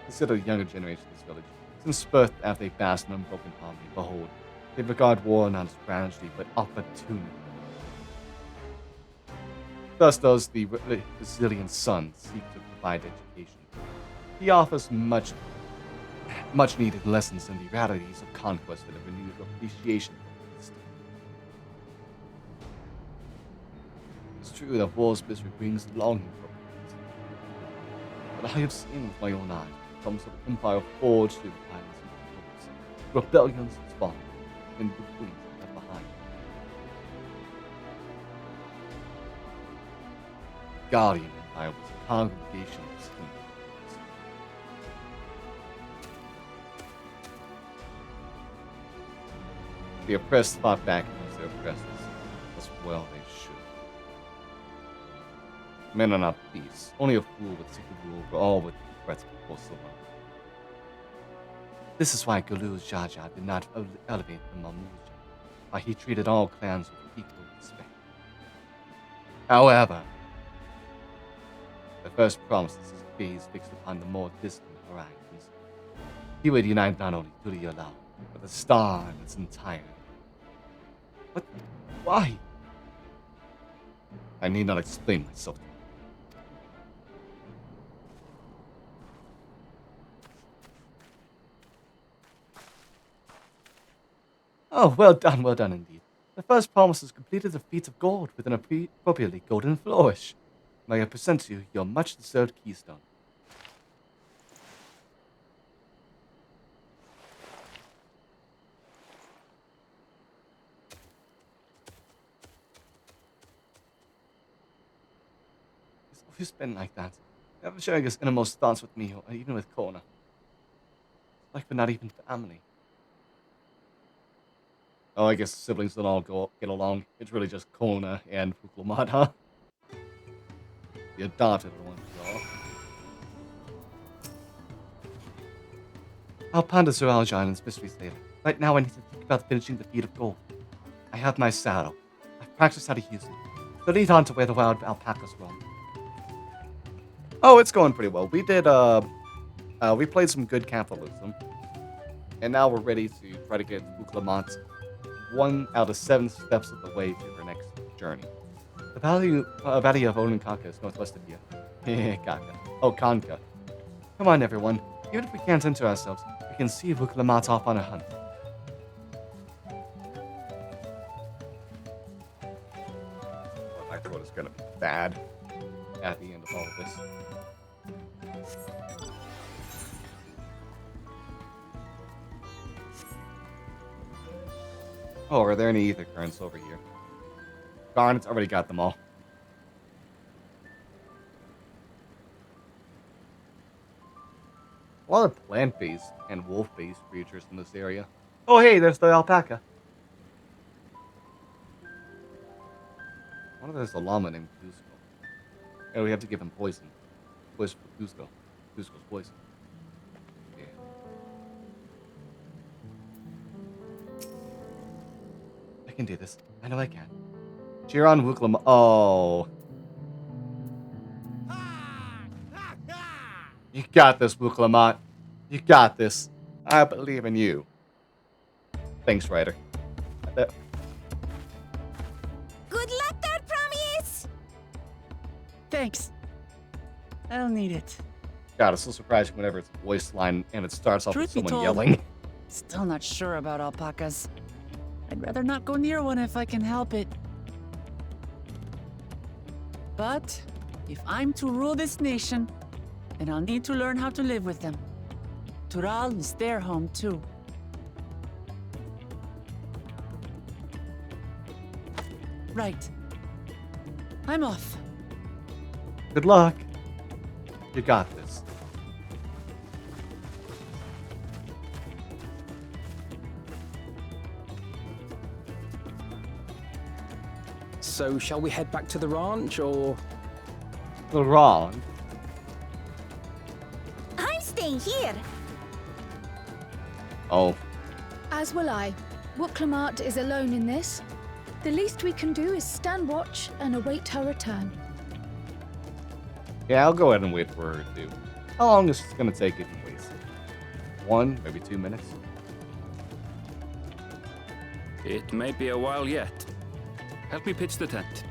Consider the younger generation of this village. Since birth, after a vast and unbroken harmony, behold, they regard war not as tragedy, but opportunity. Thus does the resilient son seek to provide education. He offers much needed lessons in the realities of conquest and a renewed appreciation for peace. It's true that war's misery brings longing for peace. But I have seen with my own eyes the comes of an empire forged through the violence of the wars, rebellions and spawn, and the queens left behind. Guardian Empire was a congregation of saints. The oppressed fought back against their oppressors, as well they should. Men are not beasts. Only a fool would seek to rule over all with threats before someone. This is why Gulu Jaja did not elevate the Mamulja, why he treated all clans with equal respect. However, the first promises his gaze fixed upon the more distant horizons. He would unite not only Tuliyollal, but the star in its entirety. But why? I need not explain myself. Oh, well done indeed. The first promise has completed the feat of gold with an appropriately golden flourish. May I present to you your much-deserved keystone. He's always been like that, never sharing his innermost thoughts with me or even with Kona. It's like we're not even family. Oh, I guess siblings don't all get along. It's really just Kona and Fuklamat, huh? The adopted one, y'all. I'll ponder Sir Aljon and his mysteries later. Right now I need to think about finishing the feat of gold. I have my saddle. I've practiced how to use it. So lead on to where the wild alpacas roam. Oh, it's going pretty well. We did, we played some good capitalism. And now we're ready to try to get Fuklamat 1 out of 7 steps of the way to her next journey. The valley of Olinkanka is northwest of here. Kaka. Oh, Kanka. Come on, everyone. Even if we can't enter ourselves, we can see Fuklamat off on a hunt. Well, my throat is gonna be bad at the end of all of this. Oh, are there any ether currents over here? Darn, it's already got them all. A lot of plant-based and wolf-based creatures in this area. Oh, hey, there's the alpaca. I wonder if there's a llama named Cusco. And we have to give him poison. Poison for Cusco. Cusco's poison. Yeah. I can do this. I know I can. Cheer on, Wuklam. Oh. You got this, Wuklamat. You got this. I believe in you. Thanks, Ryder. Good luck there, Promise! Thanks. I'll need it. God, it's so surprising whenever it's a voice line and it starts off with Truth be someone told, yelling. Still not sure about alpacas. I'd rather not go near one if I can help it. But if I'm to rule this nation, then I'll need to learn how to live with them. Tural is their home too. Right. I'm off. Good luck. You got this. So, shall we head back to the ranch, or...? The wrong. I'm staying here. Oh. As will I. Wooklamart is alone in this. The least we can do is stand watch and await her return. Yeah, I'll go ahead and wait for her to. How long is this gonna take if you waste? 1, maybe 2 minutes? It may be a while yet. Help me pitch the tent.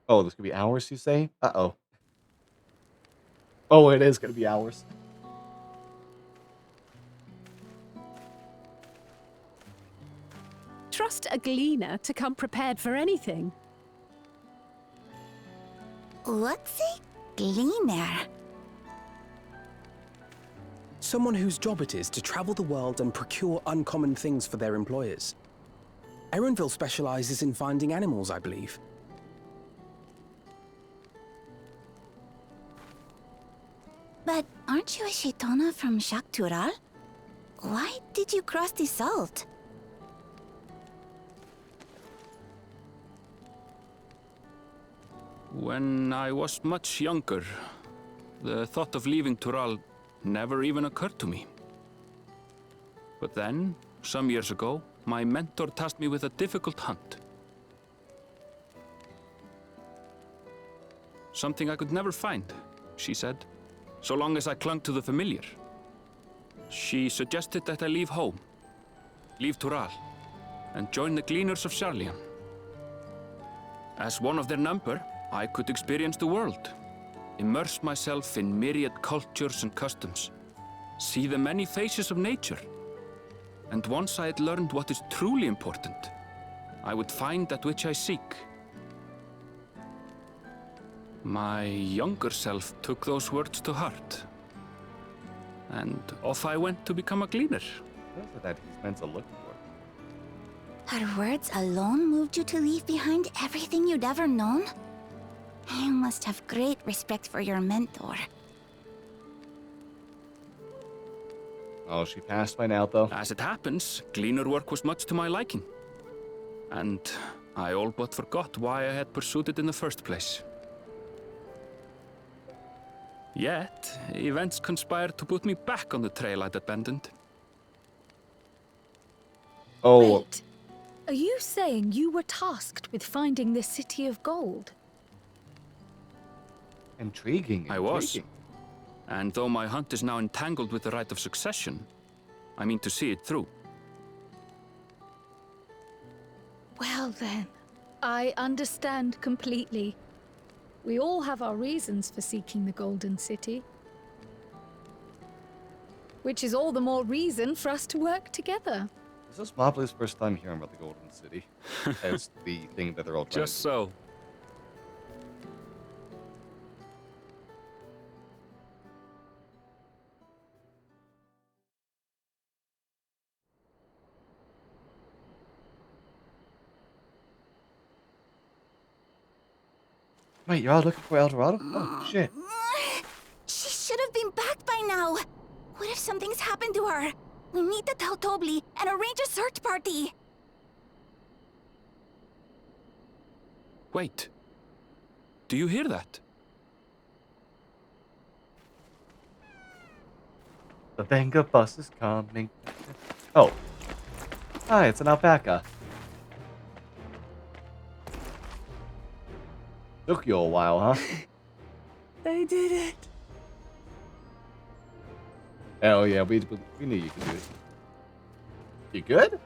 Oh, this could be hours, you say? Uh-oh. Oh, it is gonna be hours. Trust a gleaner to come prepared for anything. What's a gleaner? Someone whose job it is to travel the world and procure uncommon things for their employers. Erenville specializes in finding animals, I believe. But aren't you a Shaitana from Shak Tural? Why did you cross the salt? When I was much younger, the thought of leaving Tural never even occurred to me. But then, some years ago, my mentor tasked me with a difficult hunt. Something I could never find, she said, so long as I clung to the familiar. She suggested that I leave home, leave Tural, and join the Gleaners of Sharlayan. As one of their number, I could experience the world, immerse myself in myriad cultures and customs, see the many faces of nature. And once I had learned what is truly important, I would find that which I seek. My younger self took those words to heart, and off I went to become a gleaner. What is it that he's meant to look for? Her words alone moved you to leave behind everything you'd ever known? You must have great respect for your mentor. Oh, she passed by now, though. As it happens, gleaner work was much to my liking. And I all but forgot why I had pursued it in the first place. Yet, events conspired to put me back on the trail I'd abandoned. Oh. Wait. Are you saying you were tasked with finding the City of Gold? Intriguing. I was. And though my hunt is now entangled with the right of succession, I mean to see it through. Well then, I understand completely. We all have our reasons for seeking the Golden City. Which is all the more reason for us to work together. This is Mobley's first time hearing about the Golden City. As the thing that they're all trying Just to so. Wait, you're all looking for El Dorado? Oh, shit. She should have been back by now. What if something's happened to her? We need to tell Tobli and arrange a search party. Wait. Do you hear that? The Venga bus is coming. Oh. Hi, it's an alpaca. Took you a while, huh? They did it. Oh yeah, we knew you could do it. You good?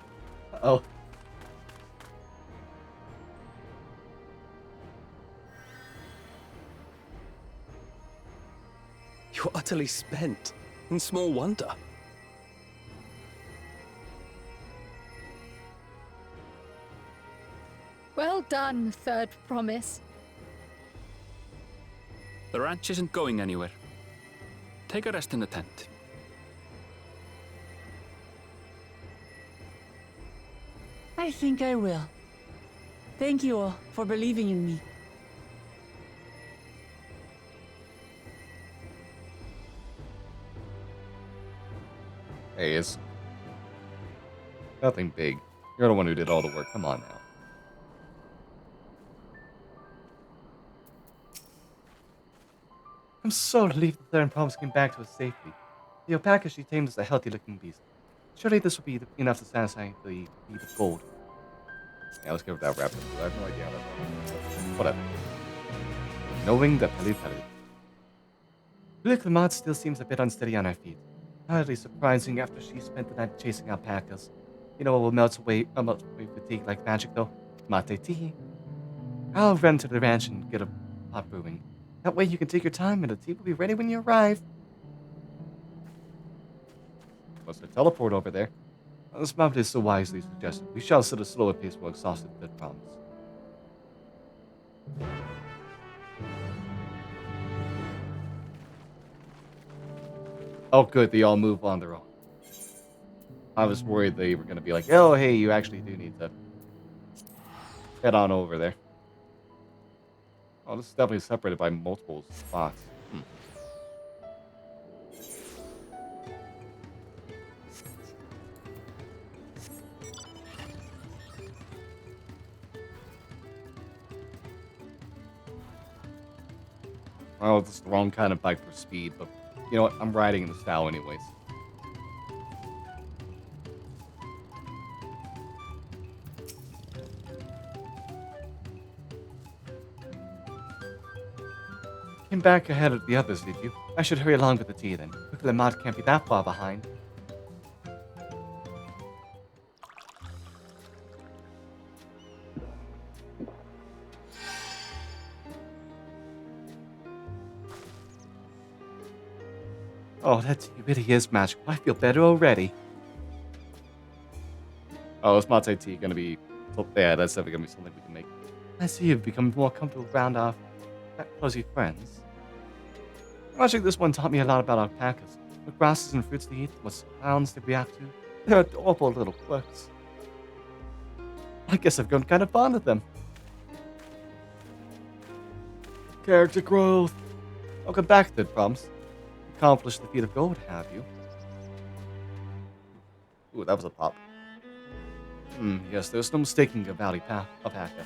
Oh. Whew. You're utterly spent, and small wonder. Well done, Third Promise. The ranch isn't going anywhere. Take a rest in the tent. I think I will. Thank you all for believing in me. Hey, it's nothing big. You're the one who did all the work. Come on now. I'm so relieved the Third Promise came back to us safely. The alpaca she tamed is a healthy-looking beast. Surely this will be enough to satisfy the need of gold. Yeah, let's give it that rapid. I have no idea how that's going. Whatever. Knowing that Pelu Pelu. Luke the Mod still seems a bit unsteady on her feet. Hardly surprising after she spent the night chasing alpacas. You know what will melt away fatigue like magic though? Mate tea. I'll run to the ranch and get a pot brewing. That way you can take your time and the tea will be ready when you arrive. What's the teleport over there? This mountain is so wisely suggested. We shall set a slower pace while exhausted, that promise. Oh good, they all move on their own. I was worried they were going to be like, oh hey, you actually do need to head on over there. Oh, this is definitely separated by multiple spots. Oh, it's the wrong kind of bike for speed, but you know what? I'm riding in the style anyways. Came back ahead of the others, did you? I should hurry along with the tea then. The mod can't be that far behind. Oh, that tea really is magical. I feel better already. Oh, is Mate tea gonna be... Yeah, that's definitely gonna be something we can make. I see you've become more comfortable around our fuzzy friends. Watching this one taught me a lot about alpacas. What grasses and fruits they eat, what sounds they react to. They're adorable little quirks. I guess I've grown kind of fond of them. Character growth. Welcome back, Third Promise. Accomplished the feat of gold, have you? Ooh, that was a pop. Yes, there's no mistaking a valley alpaca.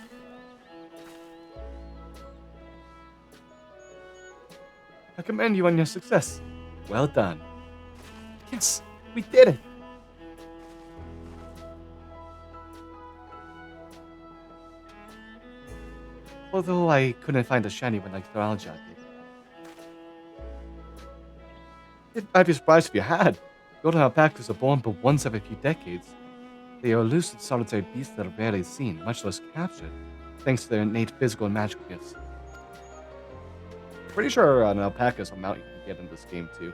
I commend you on your success. Well done. Yes, we did it! Although I couldn't find a shiny one like Thoralja did. I'd be surprised if you had. Golden alpacas are born but once every few decades. They are elusive solitary beasts that are rarely seen, much less captured, thanks to their innate physical and magical gifts. Pretty sure an alpaca is a mount you can get in this game too.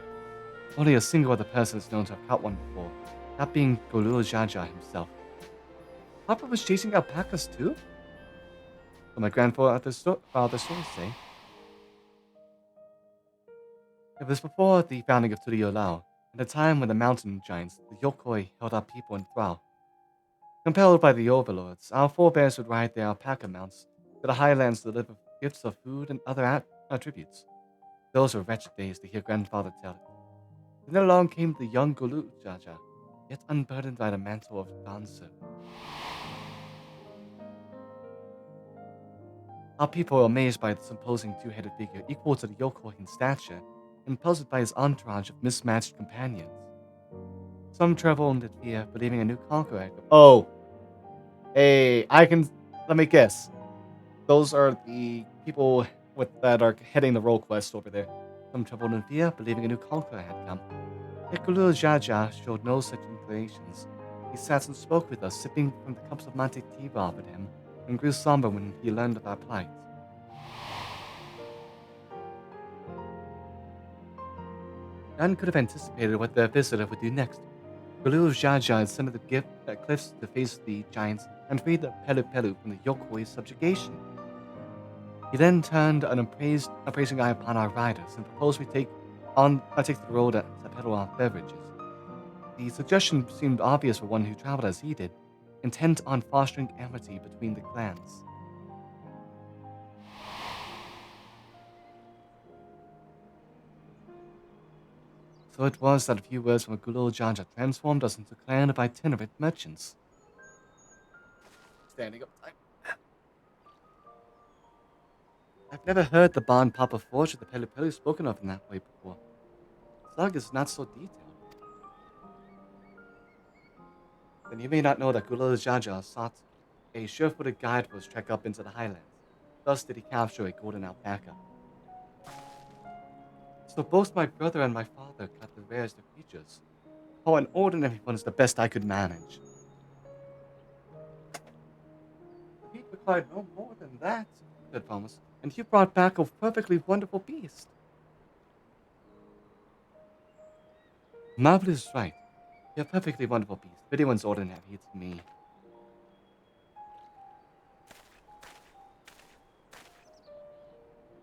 Only a single other person is known to have caught one before, that being Golul Jaja himself. Papa was chasing alpacas too? What my grandfather's stories say. It was before the founding of Tuliolao, at a time when the mountain giants, the Yokoi, held our people in thrall. Compelled by the overlords, our forebears would ride their alpaca mounts to the highlands to deliver gifts of food and other attributes. Those were wretched days to hear grandfather tell it. Then along came the young Gulu Jaja, yet unburdened by the mantle of dancer. Our people were amazed by this imposing two-headed figure equal to the Yokoi in stature, and puzzled by his entourage of mismatched companions. Some trembled in fear, believing a new conqueror. Oh! Hey, let me guess. Those are the people that are heading the role quest over there. Some trembled in fear, believing a new conqueror had come. Yet Gulul Jaja showed no such inclinations. He sat and spoke with us, sipping from the cups of Mate tea we offered him, and grew somber when he learned of our plight. None could have anticipated what their visitor would do next. Gulu Jaja ascended the cliffs to face the giants and freed the Pelu Pelu from the Yokoi's subjugation. He then turned an appraising eye upon our riders and proposed we take the road to peddle our beverages. The suggestion seemed obvious for one who traveled as he did, intent on fostering amity between the clans. So it was that a few words from Gulul Jaja transformed us into a clan of itinerant merchants. Standing up time. I've never heard the Bon Papa Forge of the Pelu Pelu spoken of in that way before. Slug is not so detailed. Then you may not know that Gulul Jaja sought a sure-footed guide for his trek up into the highlands. Thus did he capture a golden alpaca. So both my brother and my father got the rarest of creatures. Oh, an ordinary one is the best I could manage. The feat required no more than that, said Thomas, and you brought back a perfectly wonderful beast. Marvel is right. You're a perfectly wonderful beast. But anyone's ordinary, it's me.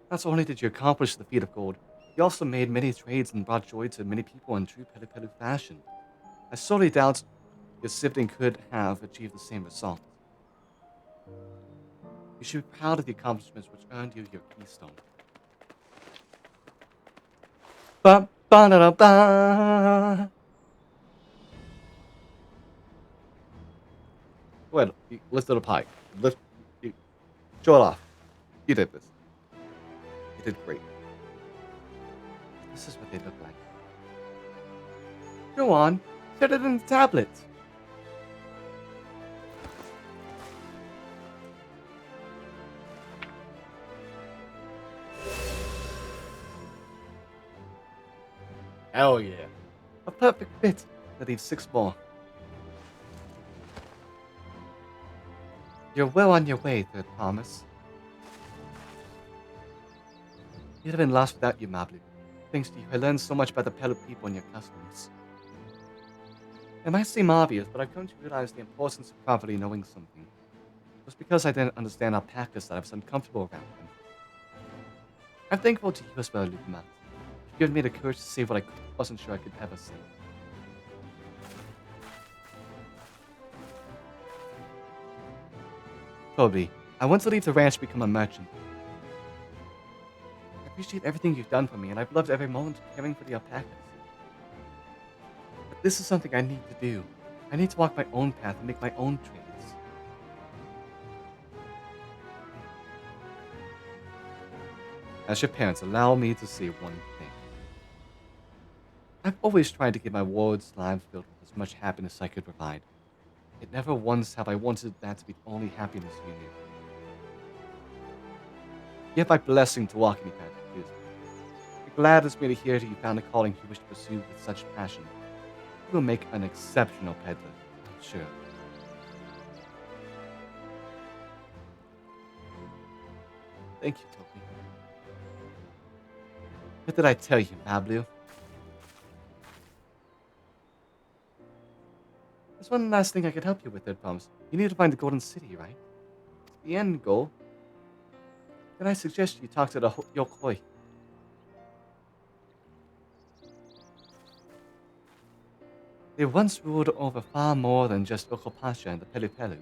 Not only did you accomplish the feat of gold, you also made many trades and brought joy to many people in true Pelu Pelu fashion. I sorely doubt your sibling could have achieved the same result. You should be proud of the accomplishments which earned you your keystone. Ba ba da da ba. Go ahead, lift the pie. Show it off. You did this. You did great. This is what they look like. Go on, set it in the tablet. Hell yeah. A perfect fit. That leaves 6 more. You're well on your way, Third Thomas. You'd have been lost without you, Mablu. Thanks to you, I learned so much about the Pelu people and your customs. It might seem obvious, but I've come to realize the importance of properly knowing something. Just because I didn't understand alpacas that I was uncomfortable around them. I'm thankful to you as well, Lupima. You've given me the courage to say what I wasn't sure I could ever say. Toby, I want to leave the ranch to become a merchant. I appreciate everything you've done for me, and I've loved every moment caring for the alpacas. But this is something I need to do. I need to walk my own path and make my own trades. As your parents, allow me to say one thing. I've always tried to give my wards lives filled with as much happiness as I could provide. Yet never once have I wanted that to be the only happiness you knew. You have my blessing to walk any path you choose. It gladdens me to hear that you found a calling you wish to pursue with such passion. You will make an exceptional peddler, I'm sure. Thank you, Toby. What did I tell you, Mablu? There's one last thing I could help you with, Third Promise. You need to find the Golden City, right? It's the end goal. Then I suggest you talk to the Yokoi. They once ruled over far more than just Okopasha and the Pelu Pelu.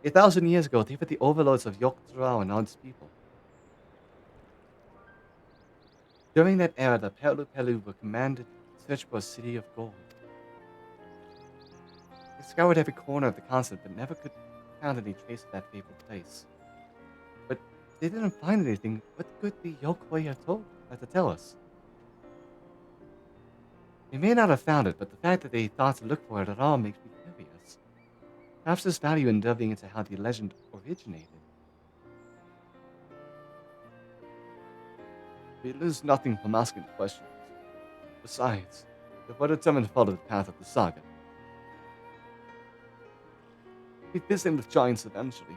1,000 years ago, they were the overlords of Yogg-Thorau and all its people. During that era, the Pelu Pelu were commanded to search for a city of gold. They scoured every corner of the continent, but never could find any trace of that fabled place. But if they didn't find anything, what could the Yokoi have to tell us? They may not have found it, but the fact that they thought to look for it at all makes me curious. Perhaps there's value in delving into how the legend originated. We lose nothing from asking questions. Besides, if we're determined to follow the path of the saga, we'll be visiting with giants eventually.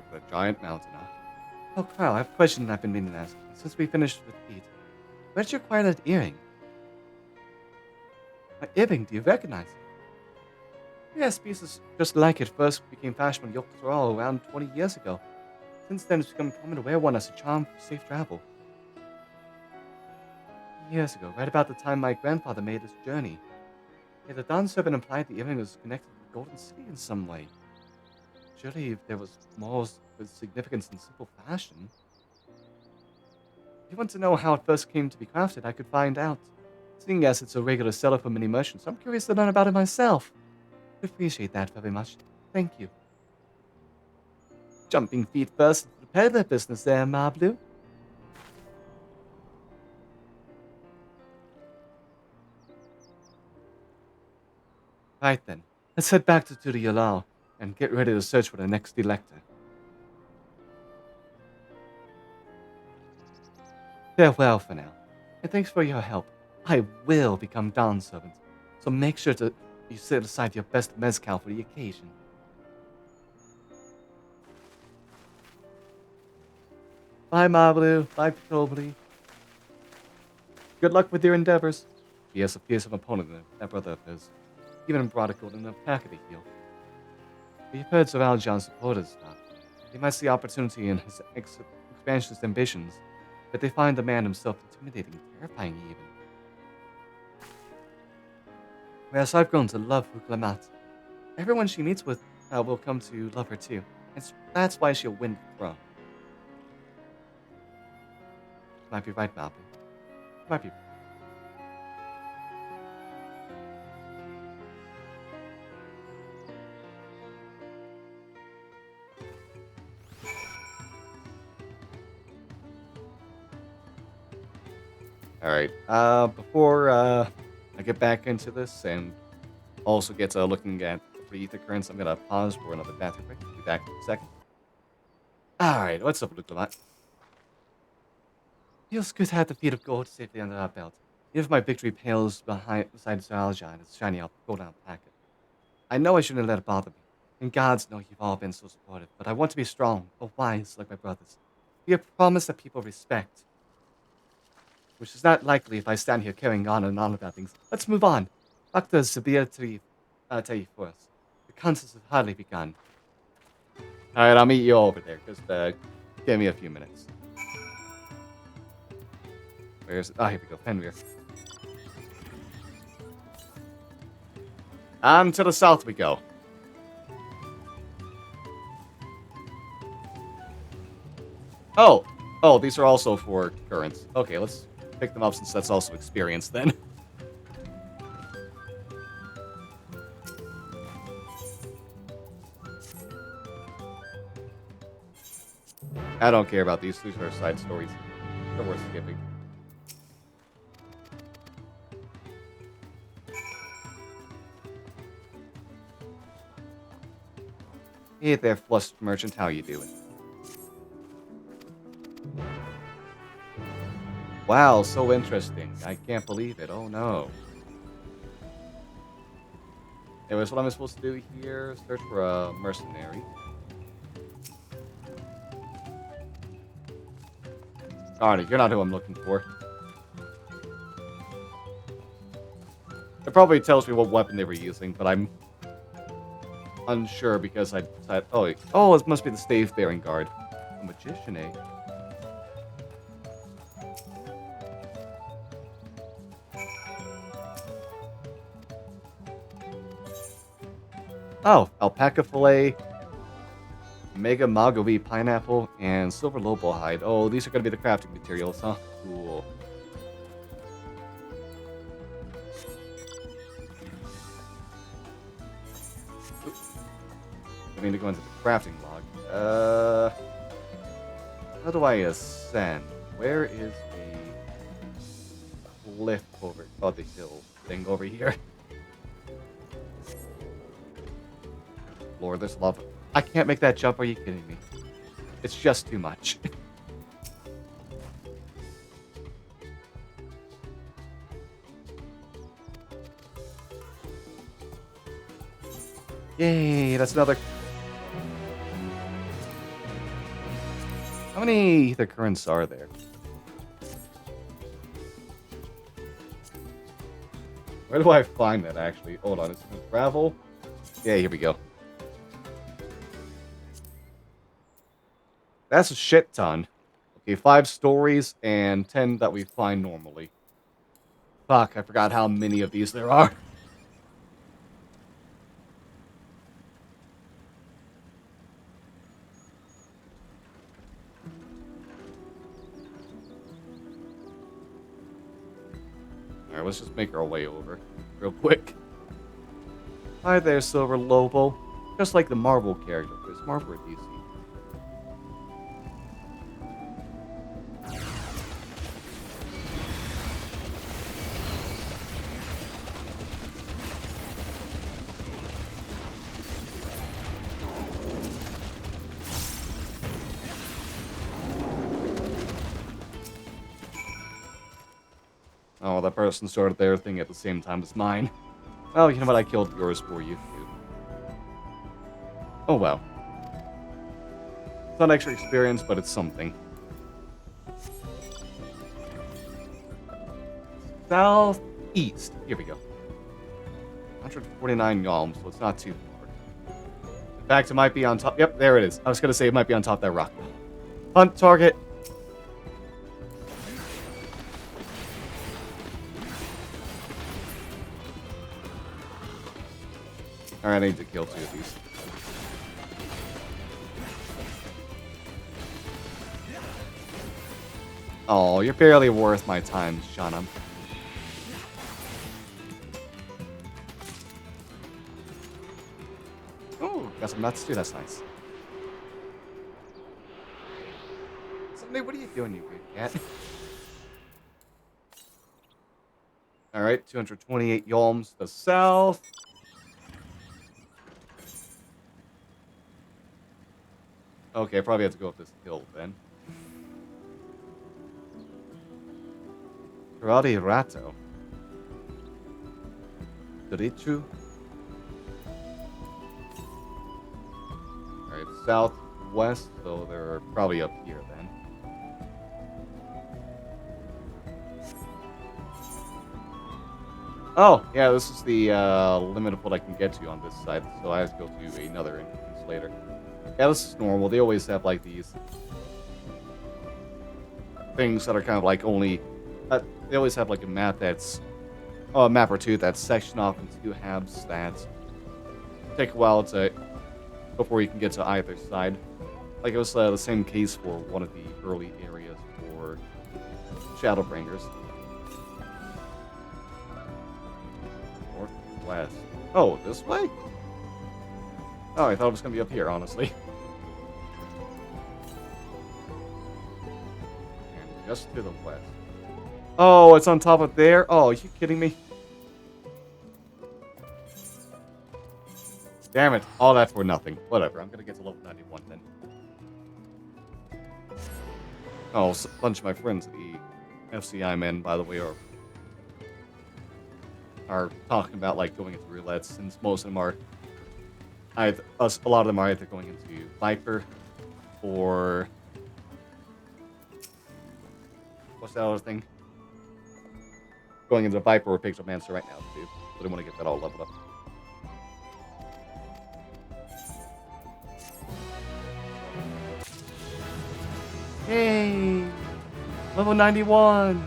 up the giant mountain, huh? Oh, Carl, I have a question I've been meaning to ask. Since we finished with Pete, where did you acquire that earring? An earring, do you recognize it? Yes, pieces just like it first became fashionable in Yogg-Saron around 20 years ago. Since then, it's become common to wear one as a charm for safe travel. Years ago, right about the time my grandfather made his journey, the Dawn servant implied the earring was connected to the Golden City in some way. Surely, if there was more significance in simple fashion. If you want to know how it first came to be crafted, I could find out. Seeing as it's a regular seller for many merchants, I'm curious to learn about it myself. I appreciate that very much. Thank you. Jumping feet first into the peddler business there, Mablu. Right then, let's head back to Turiyalau and get ready to search for the next elector. Farewell for now, and thanks for your help. I will become Dawn servant, so make sure you set aside your best mezcal for the occasion. Bye, Mablu. Bye, Picobli. Good luck with your endeavors. He has a fearsome opponent, that brother of his. Even brought a golden pack to heal. We've heard Sir Aljon's supporters now. He might see opportunity in his expansionist ambitions, but they find the man himself intimidating, terrifying even. Whereas I've grown to love Huklamat. Everyone she meets with will come to love her too. And that's why she'll win the throne. Might be right, Malby. Might be. Alright, before I get back into this and also get to looking at the ether currents, I'm gonna pause for another bathroom break. Be back in a second. Alright, what's up, Luklamat? Feels good to have the feet of gold safely under our belt. Even if my victory pales beside Sir Aljon, its shiny golden packet. I know I shouldn't let it bother me, and gods know you've all been so supportive, but I want to be strong, or wise like my brothers. Be a promise that people respect. Which is not likely if I stand here carrying on and on about things. Let's move on. Dr. Zabir Taif for us. The contest has hardly begun. Alright, I'll meet you over there. Just give me a few minutes. Where's it? Oh, here we go. Fenrir. And to the south we go. Oh! Oh, these are also for currents. Okay, let's pick them up since that's also experience then. I don't care about these. These are side stories. They're worth skipping. Hey there, flushed merchant. How you doing? Wow, so interesting. I can't believe it. Oh no. Anyways, what am I supposed to do here? Search for a mercenary. Darn it, you're not who I'm looking for. It probably tells me what weapon they were using, but I'm unsure because I decided... Oh, it must be the stave-bearing guard. A magician, eh? Oh, alpaca fillet, mega magui pineapple, and silver lobo hide. Oh, these are going to be the crafting materials, huh? Cool. Oops. I mean to go into the crafting log. How do I ascend? Where is the cliff over? Oh, the hill thing over here. Lord, there's lava. I can't make that jump. Are you kidding me? It's just too much. Yay, that's another... How many ether currents are there? Where do I find that, actually? Hold on, it's gonna travel. Yeah, here we go. That's a shit ton. Okay, 5 stories and 10 that we find normally. Fuck, I forgot how many of these there are. Alright, let's just make our way over real quick. Hi there, Silver Lobo. Just like the Marvel character. Is Marvel or DC? Oh, that person started their thing at the same time as mine. Oh, you know what? I killed yours for you, too. Oh, well. It's not extra experience, but it's something. Southeast. Here we go. 149 yalms, so it's not too far. In fact, it might be on top. Yep, there it is. I was going to say it might be on top of that rock. Hunt target. Alright, I need to kill 2 of these. Oh, you're barely worth my time, Shauna. Oh, got some nuts too, that's nice. Someday, what are you doing, you weird cat? Alright, 228 yalms to the south. Okay, I probably have to go up this hill then. Karate Rato. Dorichu. Alright, southwest, so they're probably up here then. Oh, yeah, this is the limit of what I can get to on this side, so I have to go to another entrance later. Yeah, this is normal. They always have, like, these things that are kind of, like, only... they always have, like, a map that's... Oh, a map or two that's sectioned off into 2 halves that take a while to... before you can get to either side. Like, it was the same case for one of the early areas for Shadowbringers. Northwest. Oh, this way? Oh, I thought it was going to be up here, honestly. And just to the west. Oh, it's on top of there? Oh, are you kidding me? Damn it. All that for nothing. Whatever, I'm going to get to level 91 then. Oh, a bunch of my friends at the FCI men, by the way, are talking about, like, going into roulettes, since most of them are... a lot of them are either going into Viper or what's that other thing? Going into Viper or Pixelmancer right now too. So they want to get that all leveled up. Hey, level 91.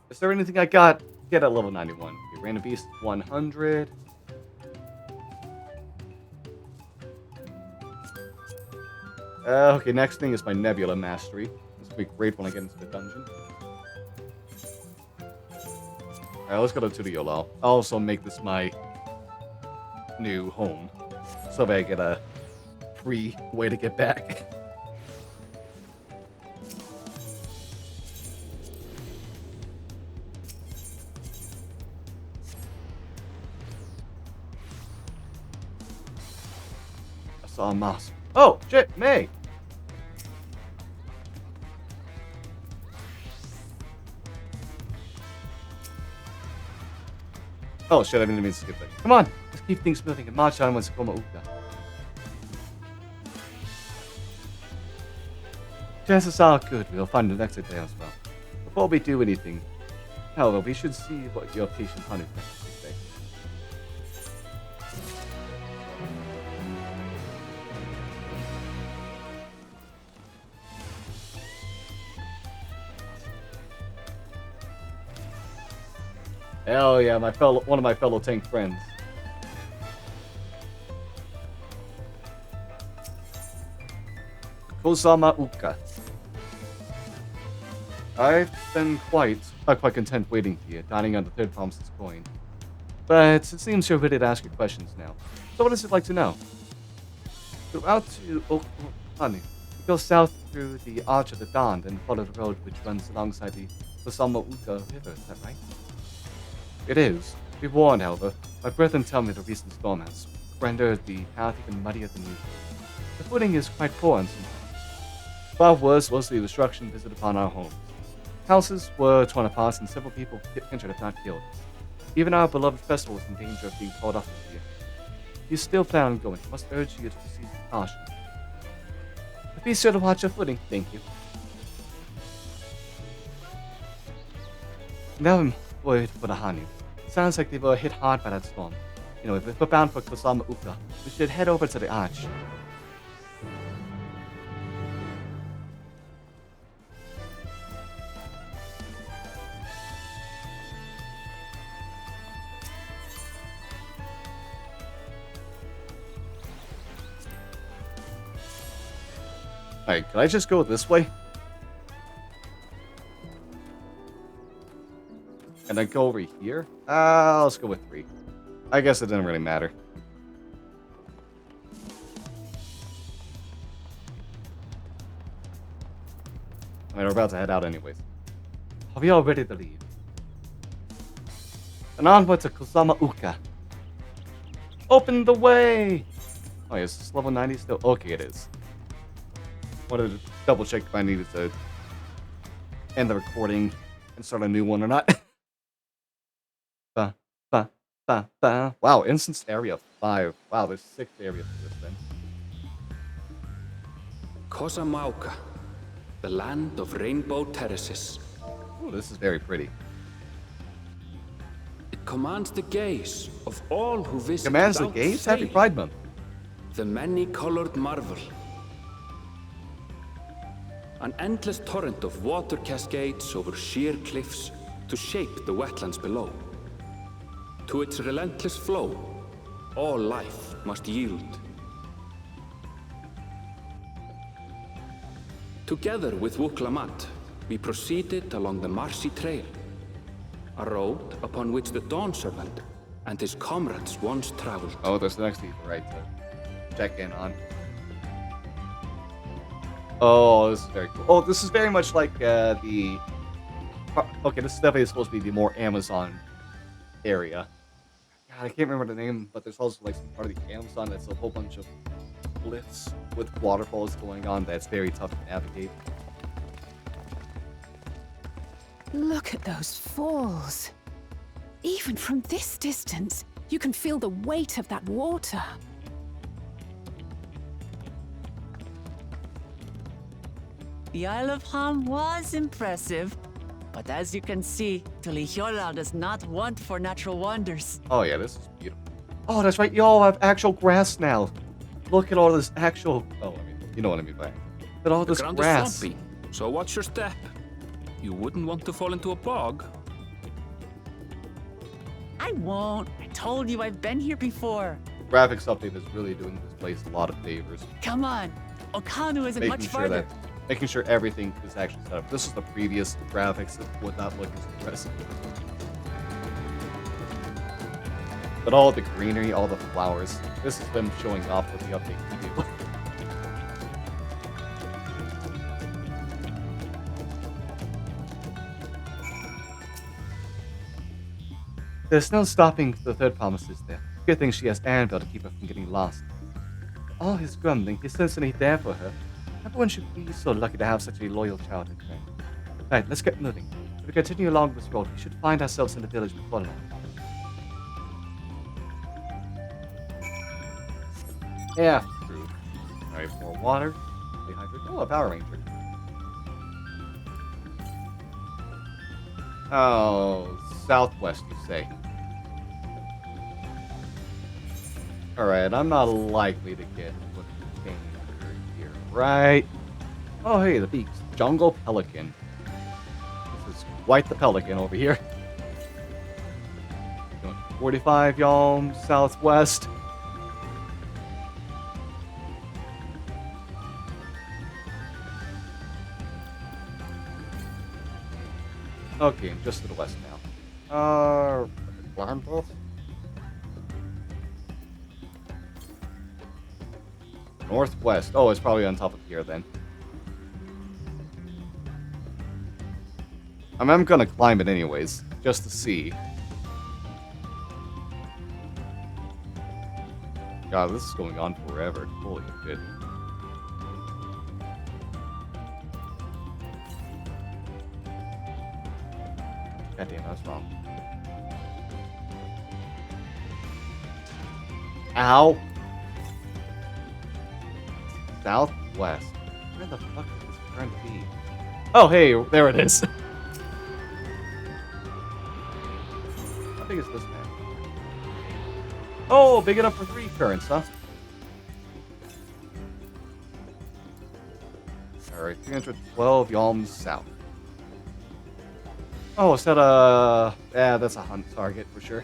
Is there anything I got? Get at level 91. Okay, Random Beast 100. Okay, next thing is my Nebula Mastery. This will be great when I get into the dungeon. Alright, let's go to the Yolal. I'll also make this my new home. So that I get a free way to get back. I saw a mouse. Oh, shit, May! Oh shit, I didn't mean to skip it. Come on, let's keep things moving. And Machan wants to come uka. Chances are good we'll find an exit there as well. Before we do anything, however, we should see what your patient honey has to say. Hell yeah, one of my fellow tank friends. Kozama Uka. I've been quite content waiting here, dining on the third promise's coin. But it seems you're ready to ask your questions now. So what does it like to know? Throughout to Honey, you go south through the Arch of the Dawn, then follow the road which runs alongside the Kozama Uka River, is that right? It is. Be warned, however, my brethren tell me the recent storm has rendered the path even muddier than usual. The footing is quite poor on some parts. Far worse was the destruction visited upon our homes. Houses were torn apart and several people injured if not killed. Even our beloved festival was in danger of being called off this year. If you still plan on going, I must urge you to proceed with caution. But be sure to watch your footing, thank you. Now I'm worried for the Hanu. Sounds like they were hit hard by that storm. You know, if we're bound for Kozama Uka, we should head over to the Arch. Alright, can I just go this way? And then go over here? Let's go with 3. I guess it didn't really matter. I mean, we're about to head out anyways. Are we all ready to leave? And onward to Kozama Uka. Open the way! Oh, is this level 90 still? Okay, it is. Wanted to double check if I needed to end the recording and start a new one or not. Wow, instance area 5. Wow, there's 6 areas for this thing. Kozama Uka, the land of rainbow terraces. Ooh, this is very pretty. It commands the gaze of all who visit. Commands the gaze? Happy Pride Month. The many-colored marvel. An endless torrent of water cascades over sheer cliffs to shape the wetlands below. To its relentless flow, all life must yield. Together with Wuklamat, we proceeded along the marshy trail, a road upon which the Dawn Servant and his comrades once traveled. Oh, there's the next thing, right, to check in on. Oh, this is very cool. Oh, this is very much like the... Okay, this is definitely supposed to be the more Amazon area. God, I can't remember the name, but there's also like some part of the Amazon that's a whole bunch of cliffs with waterfalls going on that's very tough to navigate. Look at those falls. Even from this distance, you can feel the weight of that water. The Isle of Ham was impressive, but as you can see, Tuliyola does not want for natural wonders. Oh yeah, this is beautiful. Oh, that's right, y'all have actual grass now. Look at all this actual... Oh, I mean, you know what I mean by it. Look at all this The ground grass. is swampy, so watch your step. You wouldn't want to fall into a bog. I won't. I told you I've been here before. The graphics update is really doing this place a lot of favors. Come on. Okanu isn't much farther. Making sure everything is actually set up. This is the previous graphics that would not look as impressive. But all the greenery, all the flowers, this is them showing off what the update can do. There's no stopping the third promises there. Good thing she has Anvil to keep her from getting lost. For all his grumbling, he's certainly there for her. Everyone should be so lucky to have such a loyal child and friend. Right, let's get moving. If we continue along this road, we should find ourselves in the village before long. Yeah, true. Alright, more water. Stay hydrated. Oh, a Power Ranger. Oh, southwest, you say? Alright, I'm not likely to get what danger here, right? Oh, hey, the beaks. Jungle Pelican. This is quite the pelican over here. 45 yalms southwest. Okay, I'm just to the west now. Blindfold? Northwest. Oh, it's probably on top of here then. I'm gonna climb it anyways, just to see. God, this is going on forever. Holy shit. God damn, that's wrong. Ow! Southwest. Where the fuck is this trying to be? Oh, hey, there it is. How big is this map? Oh, big enough for 3 currents, huh? Alright, 312 yalms south. Oh, is that a... Yeah, that's a hunt target for sure.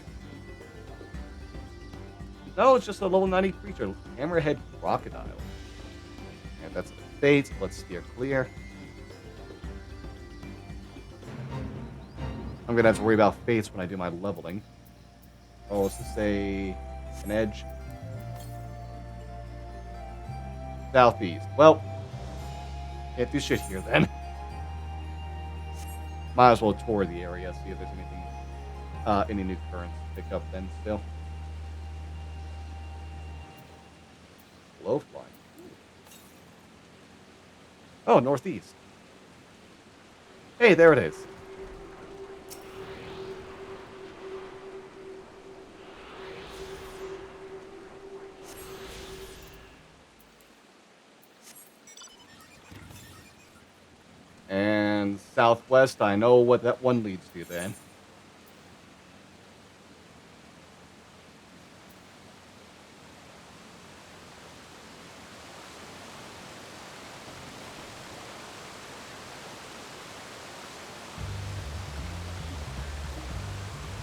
No, it's just a level 90 creature. Hammerhead Crocodile. And that's a fate. Let's steer clear. I'm gonna have to worry about fates when I do my leveling. Oh, let's just say... an edge. Southeast. Well, can't do shit here then. Might as well tour the area, see if there's anything, any new currents to pick up then still. Blowfly. Oh, northeast. Hey, there it is. And southwest, I know what that one leads to then.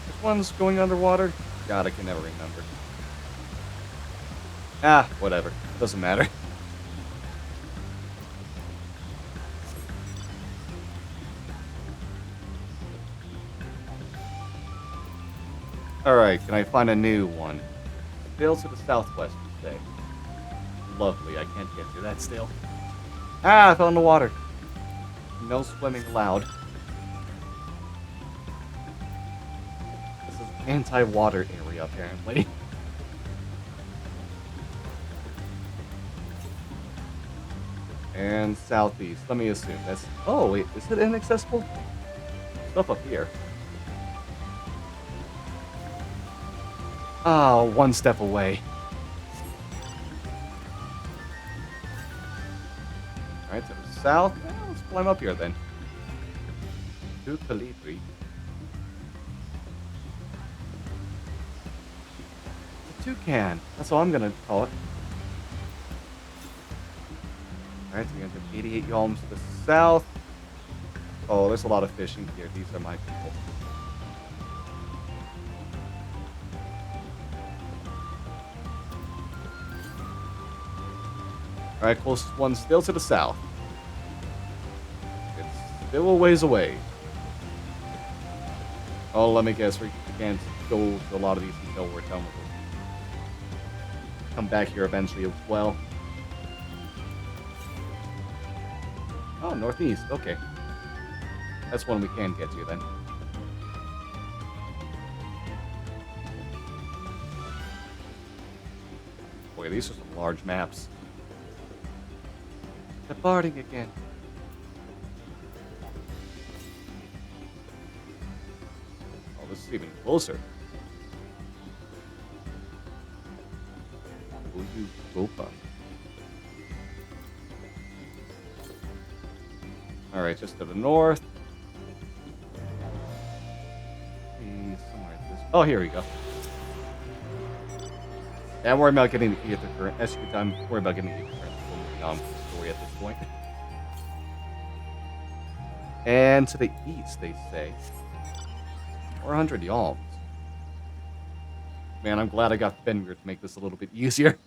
Which one's going underwater? God, I can never remember. Ah, whatever. Doesn't matter. Alright, can I find a new one? Still to the southwest, you say. Lovely, I can't get to that still. Ah, I fell in the water. No swimming allowed. This is anti-water area, apparently. And southeast, let me assume that's... Oh, wait, is it inaccessible? Stuff up here. Ah, one step away. Alright, to the south. Let's climb up here then. To Calibri. A toucan. That's all I'm gonna call it. Alright, so we're gonna do 88 yalms to the south. Oh, there's a lot of fishing here. These are my people. Alright, closest one still to the south. It's still a ways away. Oh, let me guess, we can't go to a lot of these until we're done with them. Come back here eventually as well. Oh, northeast, okay. That's one we can get to then. Boy, these are some large maps. Departing again. Oh, this is even closer. Uyugopa. Alright, just to the north. Oh, here we go. Yeah, I'm worried about getting the ether current. I'm worried about getting the ether current. Moving on with the story at this point. And to the east, they say. 400 yalms. Man, I'm glad I got Fenrir to make this a little bit easier.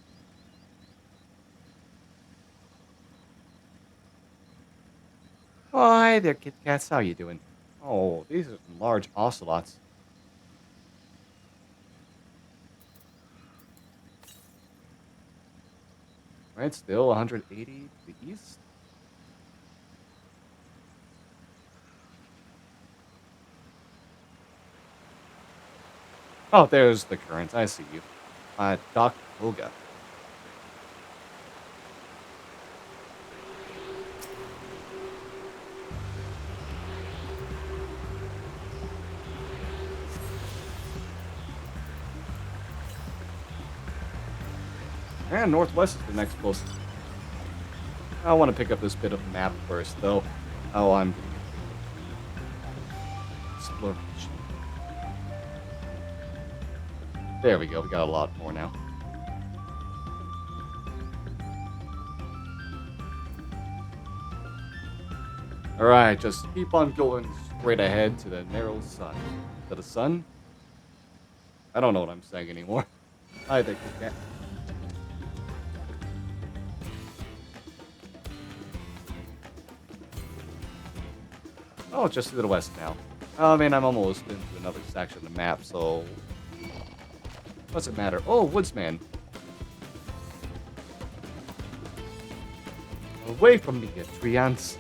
Oh, hi there, Kit Kats. How you doing? Oh, these are some large ocelots. Right, still 180 to the east. Oh, there's the current. I see you. Doc Olga. And northwest is the next closest. I want to pick up this bit of map first, though. Oh, I'm exploration. There we go. We got a lot more now. All right, just keep on going straight ahead to the narrow sun. To the sun? I don't know what I'm saying anymore. I think we can. Oh, just to the west now. I mean, I'm almost into another section of the map, so... What's it matter? Oh, Woodsman. Away from me, you treants.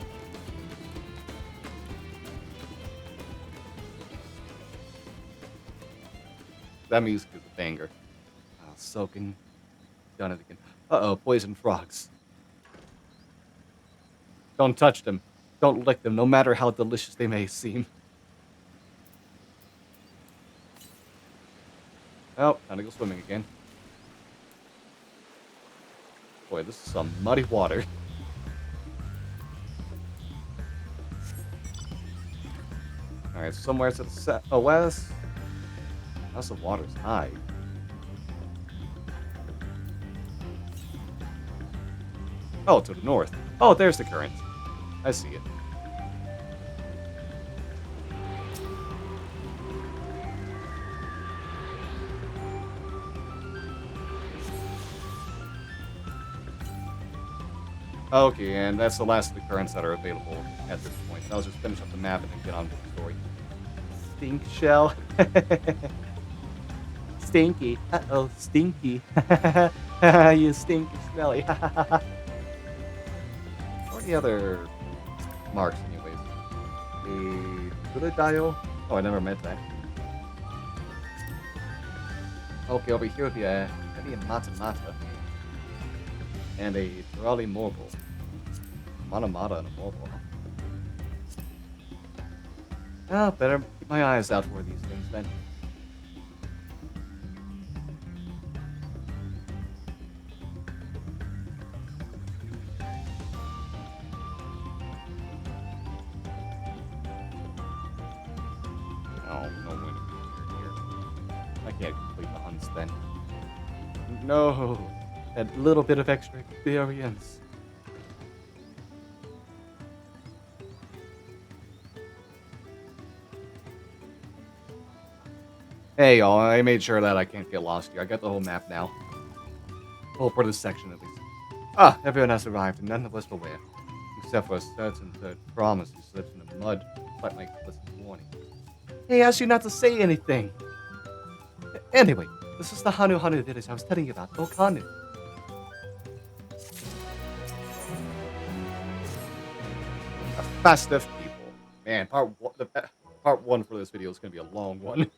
That music is a banger. Soaking. Done it again. Uh-oh, poison frogs. Don't touch them. Don't lick them, no matter how delicious they may seem. Oh, time to go swimming again. Boy, this is some muddy water. Alright, somewhere to the west. How's the water's high? Oh, to the north. Oh, there's the current. I see it. Okay, and that's the last of the currents that are available at this point. I'll just finish up the map and then get on with the story. Stink shell. Stinky. Uh-oh, stinky. You stinky smelly. What are the other marks, anyways? A bullet dial? Oh, I never meant that. Okay, over here would be a Mata Mata. And a Raleigh Mobile. Mata Mata and a Mobile. Oh, better keep my eyes out for these things then. Oh, no one here. I can't complete the hunts then. No, that little bit of extra experience. Hey y'all, I made sure that I can't get lost here. I got the whole map now. Well, for this section at least. Ah, everyone has arrived, and none of us aware. Except for a certain third promise who slips in the mud, despite my explicit warning. He asked you not to say anything! Anyway, this is the Hanu Hanu village I was telling you about, Okanu. Festive people. Man, part one for this video is going to be a long one.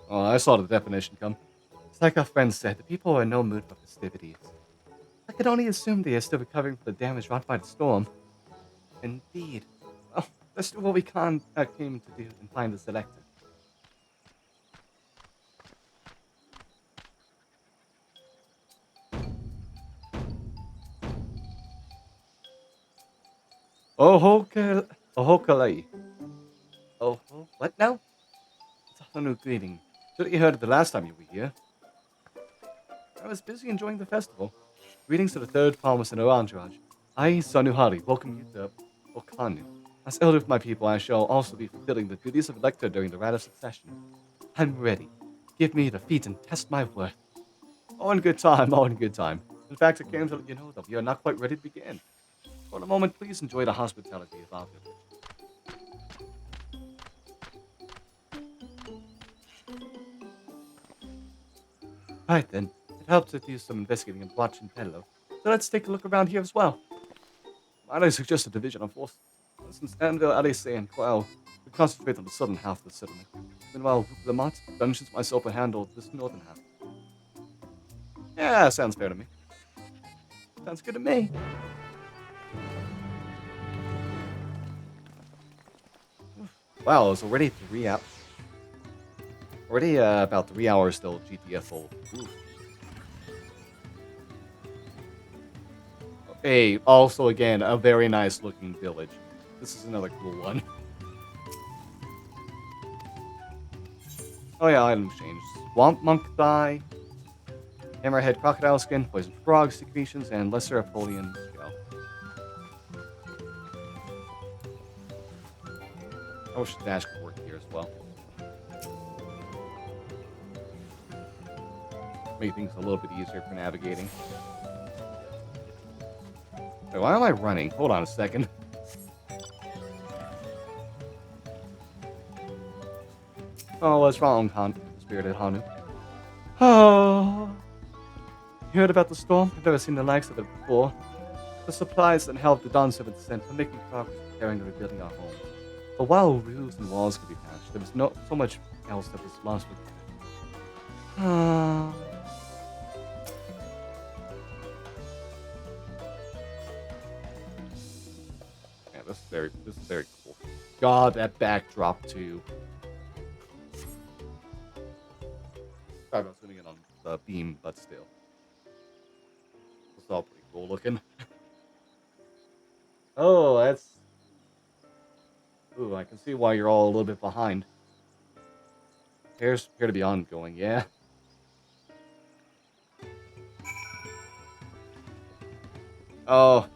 Oh, I saw the definition come. It's like our friend said, the people are in no mood for festivities. I could only assume they are still recovering from the damage wrought by the storm. Indeed. Oh, let's do what we came to do and find the selector. Ohokalei. Oh, what now? It's a whole new greeting. Should you heard it the last time you were here. I was busy enjoying the festival. Greetings to the third promise in our entourage. I, Sanuhari, welcome you to Okanu. As elder of my people, I shall also be fulfilling the duties of elector during the rite of succession. I'm ready. Give me the feat and test my worth. All in good time, all in good time. In fact, I came to let you know that we are not quite ready to begin. For a moment, please enjoy the hospitality of our village. Right then, it helps to do some investigating and watching Tello. So let's take a look around here as well. Might I suggest a division of force? Since Anvil, Alice, and Quell, we concentrate on the southern half of the settlement. Meanwhile, Lamont, Dungeons, myself will handle this northern half. Yeah, sounds fair to me. Sounds good to me. Wow, it's already about 3 hours till GTF old. Oof. Hey, also again, a very nice looking village. This is another cool one. Oh yeah, items changed. Swamp monk thigh, hammerhead crocodile skin, poison frog secretions, and lesser Apollyon shell. I wish the dash could work here as well. Make things a little bit easier for navigating. Wait, why am I running? Hold on a second. Oh, what's wrong, Spirited Hanu? Oh. You heard about the storm? I've never seen the likes of it before. The supplies and help the Dawn 7th sent for making progress preparing and rebuilding our homes. But while roofs and walls could be patched, there was so much else that was lost with it. Yeah, this is very cool. God, that backdrop too. Sorry about zooming in on the beam, but still. It's all pretty cool looking. Oh, that's... Ooh, I can see why you're all a little bit behind. Appears to be ongoing, yeah. Oh.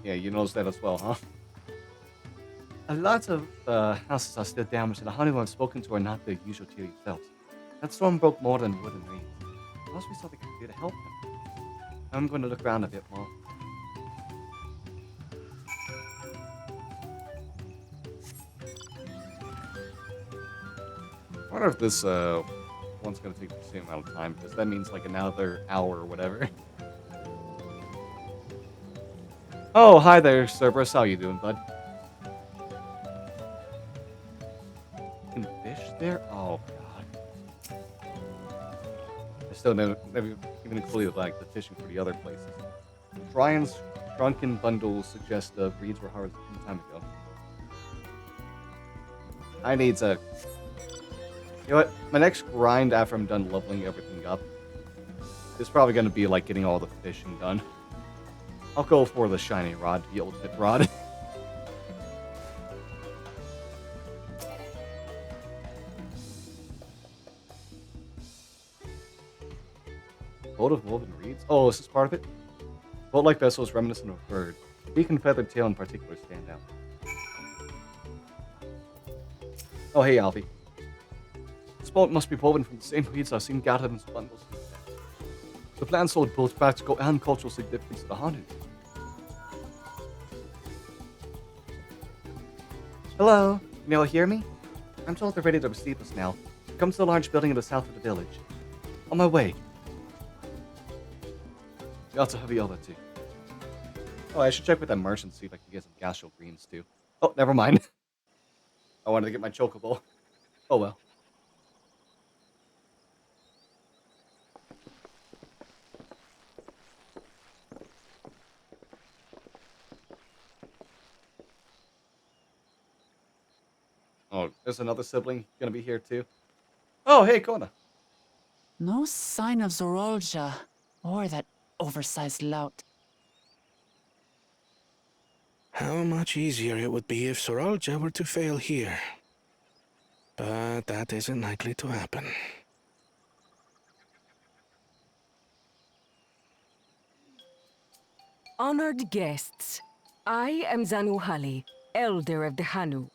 Yeah, you noticed that as well, huh? A lot of houses are still damaged, and the Honeymoon I've spoken to are not the usual cheery selves. That storm broke more than wood and reeds. What else we saw they could do to help them? I'm going to look around a bit more. I wonder if this one's going to take the same amount of time, because that means like another hour or whatever. Oh, hi there, Cerberus. How you doing, bud? Can fish there? Oh, God. I still never even included like the fishing for the other places. Brian's drunken bundles suggest the breeds were harvested some time ago. I need to... You know what? My next grind after I'm done leveling everything up is probably going to be like getting all the fishing done. I'll go for the shiny rod, the ultimate rod. Boat of woven reeds? Oh, is this part of it? Boat-like vessels reminiscent of a bird. The beak and feathered tail in particular stand out. Oh, hey, Alfie. This boat must be woven from the same reeds I've seen gathered in bundles. The plant sold both practical and cultural significance to the Hanu. Hello, can you all hear me? I'm told they're ready to receive us now. Come to the large building in the south of the village. On my way. We also have the other too. Oh, I should check with that merchant, see if I can get some gastro greens too. Oh, never mind. I wanted to get my chocobo. Oh well. Oh, there's another sibling gonna be here too. Oh, hey, Kona. No sign of Zorolja or that oversized lout. How much easier it would be if Soralja were to fail here. But that isn't likely to happen. Honored guests, I am Zanuhali, Elder of the Hanu.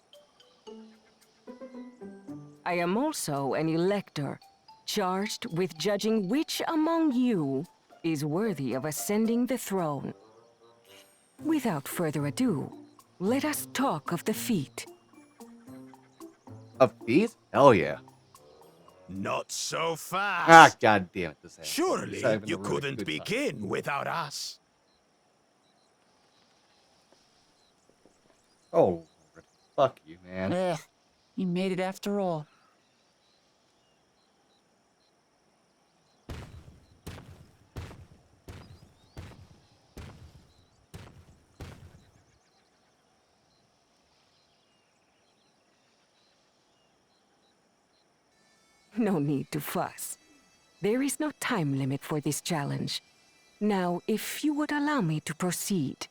I am also an elector, charged with judging which among you is worthy of ascending the throne. Without further ado, let us talk of the feat. Of feet? Hell yeah. Not so fast. Ah, god damn it, this ass. Surely It's having a you really couldn't good time. begin without us. Oh, fuck you, man. Ugh, you made it after all. No need to fuss. There is no time limit for this challenge. Now, if you would allow me to proceed.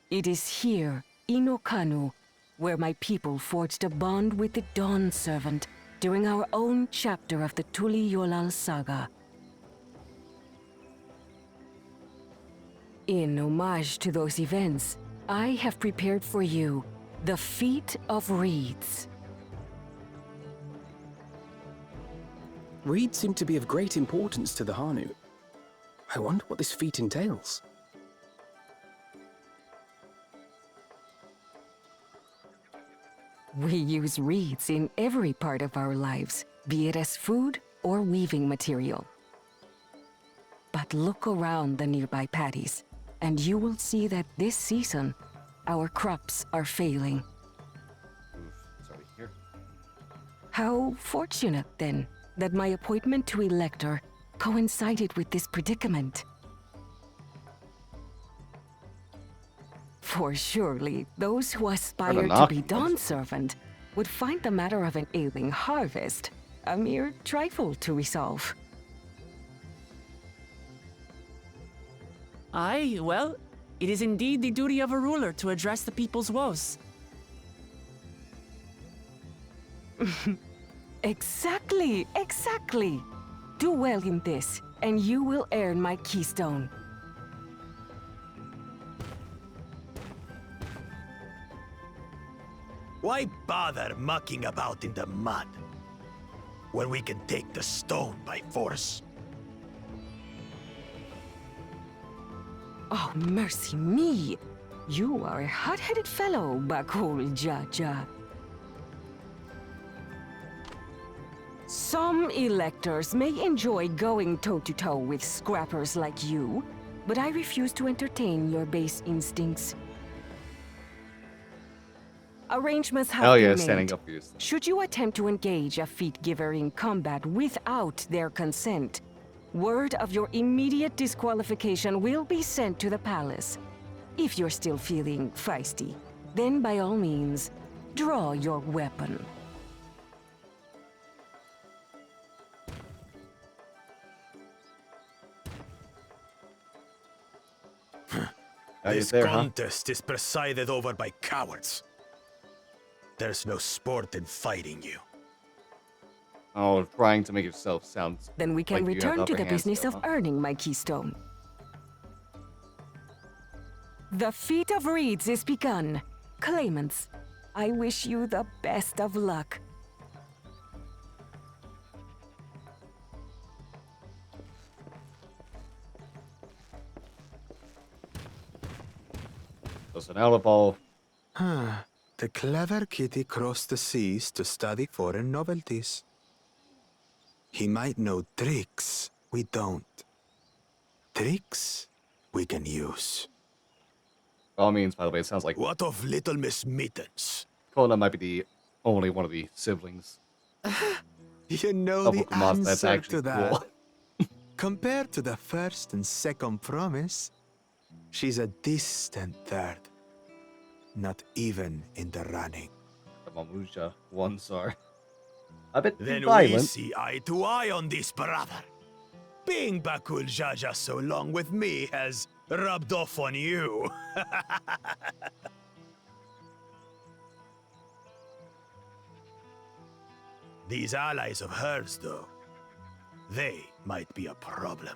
It is here, in Okanu, where my people forged a bond with the Dawn Servant during our own chapter of the Tuli Yolal saga. In homage to those events, I have prepared for you the Feat of Reeds. Reeds seem to be of great importance to the Hanu. I wonder what this feat entails. We use reeds in every part of our lives, be it as food or weaving material. But look around the nearby paddies, and you will see that this season, our crops are failing. Oof, sorry, here. How fortunate, then, that my appointment to Elector coincided with this predicament. For surely, those who aspire to be Dawn Servant would find the matter of an ailing harvest a mere trifle to resolve. Aye, well, it is indeed the duty of a ruler to address the people's woes. Exactly, exactly. Do well in this, and you will earn my keystone. Why bother mucking about in the mud when we can take the stone by force? Oh, mercy me! You are a hot-headed fellow, Bakul Jaja. Some electors may enjoy going toe-to-toe with scrappers like you, but I refuse to entertain your base instincts. Arrangements have been made. Standing up for yourself. Should you attempt to engage a feat giver in combat without their consent, word of your immediate disqualification will be sent to the palace. If you're still feeling feisty, then by all means, draw your weapon. This contest is presided over by cowards. There's no sport in fighting you. Oh, trying to make yourself sound. Then we can like you have return to upper the hand business still, of earning my keystone. The Feat of Reeds is begun. Claimants, I wish you the best of luck. So now of all. The clever kitty crossed the seas to study foreign novelties. He might know tricks we don't. Tricks we can use. By all means, by the way, it sounds like. What of Little Miss Mittens? Kona might be the only one of the siblings. You know Of the Ukumas, that's answer actually to that. cool. Compared to the first and second promise, she's a distant third. Not even in the running. The Mamuja ones are a bit Then we violent. see eye to eye on this, brother. Being Bakul Jaja so long with me has rubbed off on you. These allies of hers, though, they might be a problem.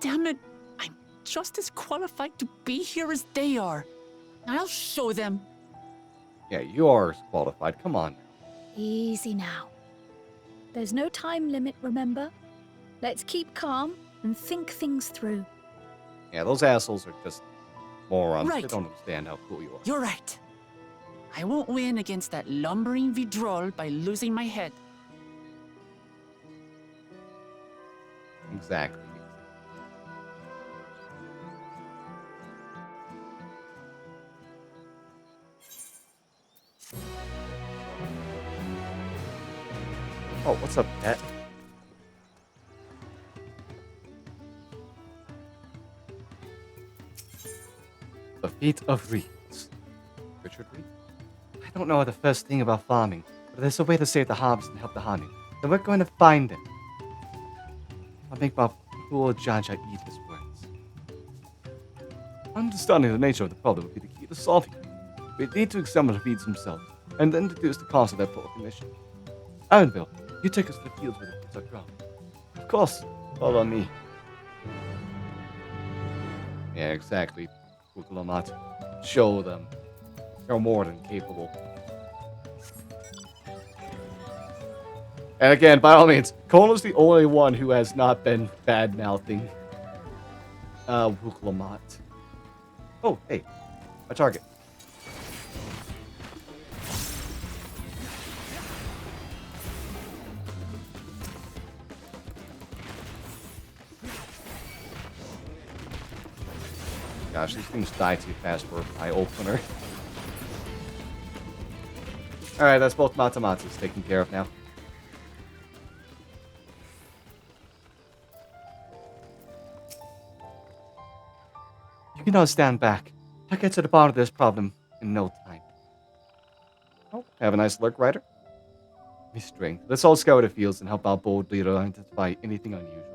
Damn it! I'm just as qualified to be here as they are. I'll show them. Yeah, you are qualified. Come on. Easy now. There's no time limit, remember? Let's keep calm and think things through. Yeah, those assholes are just morons. They Right. don't understand how cool you are. You're right. I won't win against that lumbering Vidrol by losing my head. Exactly. Oh, what's up, pet? The feet of Reeds. Richard Reed? I don't know the first thing about farming, but there's a way to save the harvest and help the honey. So we're going to find it. I'll make my poor Jaja eat his words. Understanding the nature of the problem would be the key to solving it. We need to examine the Reeds themselves, and then deduce the cause of their poor condition. Ironville, you take us to the fields where the fruits are grown. Of course, follow me. Yeah, exactly. Ukulamat. Show them. You're more than capable. And again, by all means, Kono's the only one who has not been bad-mouthing Ukulamat. Oh, hey. A target. Gosh, these things die too fast for my opener. Alright, that's both Matamatas taken care of now. You can all stand back. I'll get to the bottom of this problem in no time. Oh, have a nice lurk, Ryder. Be strength. Let's all scour the fields and help our bold leader identify anything unusual.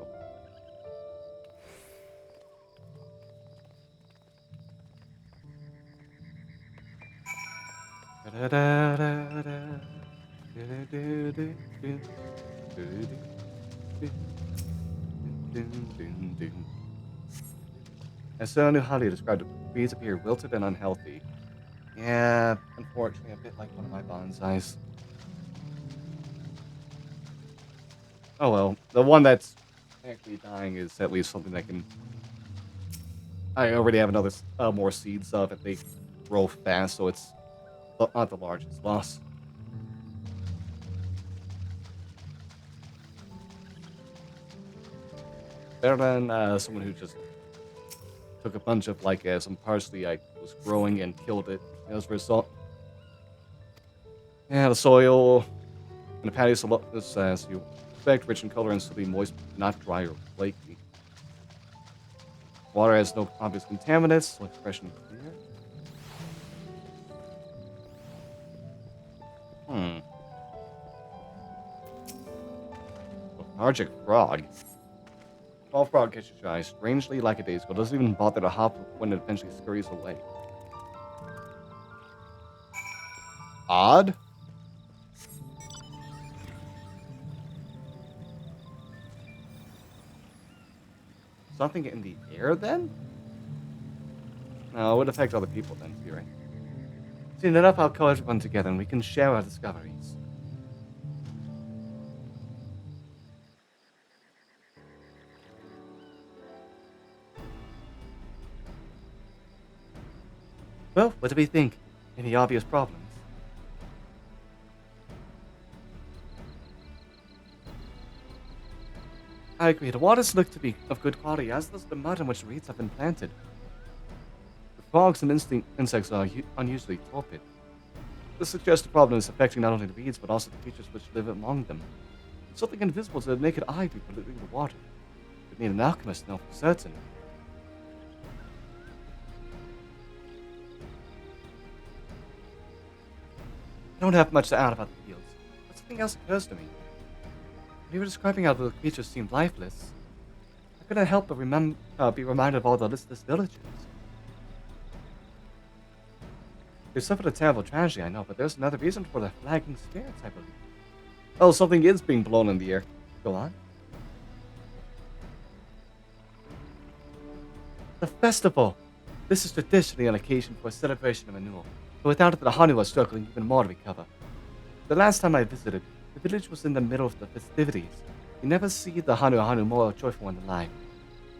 As so knew how to describe it, trees appear wilted and unhealthy. Yeah, unfortunately, a bit like one of my bonsais. Oh well, the one that's actually dying is at least something that can... I already have another more seeds of it. They grow fast, so it's not the largest loss. Better than someone who just took a bunch of like some parsley I was growing and killed it as a result. Yeah, the soil and the patio is as you expect, rich in color and still moist, not dry or flaky. Water has no obvious contaminants, so it's fresh and clear. Lethargic frog. Small frog catches your eye, strangely lackadaisical, doesn't even bother to hop when it eventually scurries away. Odd? Something in the air, then? No, it would affect other people then, too, right? Soon enough, I'll call everyone together and we can share our discoveries. Well, what do we think? Any obvious problems? I agree. The waters look to be of good quality, as does the mud in which the reeds have been planted. The frogs and insects are unusually torpid. This suggests the problem is affecting not only the reeds, but also the creatures which live among them. Something invisible to the naked eye be polluting the water. We need an alchemist to know for certain. I don't have much to add about the fields, but something else occurs to me. When you were describing how the creatures seemed lifeless, I couldn't help but be reminded of all the listless villagers. They suffered a terrible tragedy, I know, but there's another reason for the flagging spirits, I believe. Oh, something is being blown in the air. Go on. The festival! This is traditionally an occasion for a celebration of renewal, but without it the Hanu are struggling even more to recover. The last time I visited, the village was in the middle of the festivities. You never see the Hanu more joyful and alive.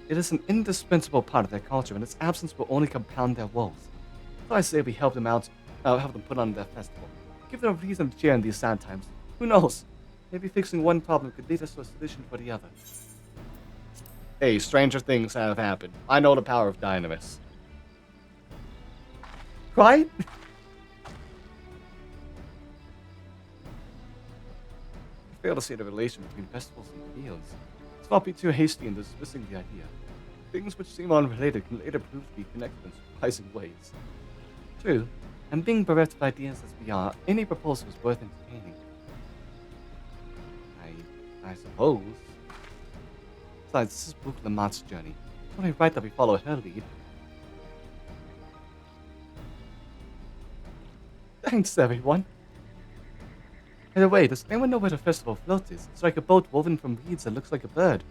It is an indispensable part of their culture, and its absence will only compound their woes. So I say we help them out, help them put on their festival. Give them a reason to cheer in these sad times. Who knows? Maybe fixing one problem could lead us to a solution for the other. Hey, stranger things have happened. I know the power of Dynamis. Right? I fail to see the relation between festivals and fields. Let's not be too hasty in dismissing the idea. Things which seem unrelated can later prove to be connected in surprising ways. True, and being bereft of ideas as we are, any proposal is worth entertaining. I suppose. Besides, this is Brooklyn Mott's journey. It's only right that we follow her lead. Thanks, everyone. By the way, does anyone know where the festival float is? It's like a boat woven from reeds that looks like a bird.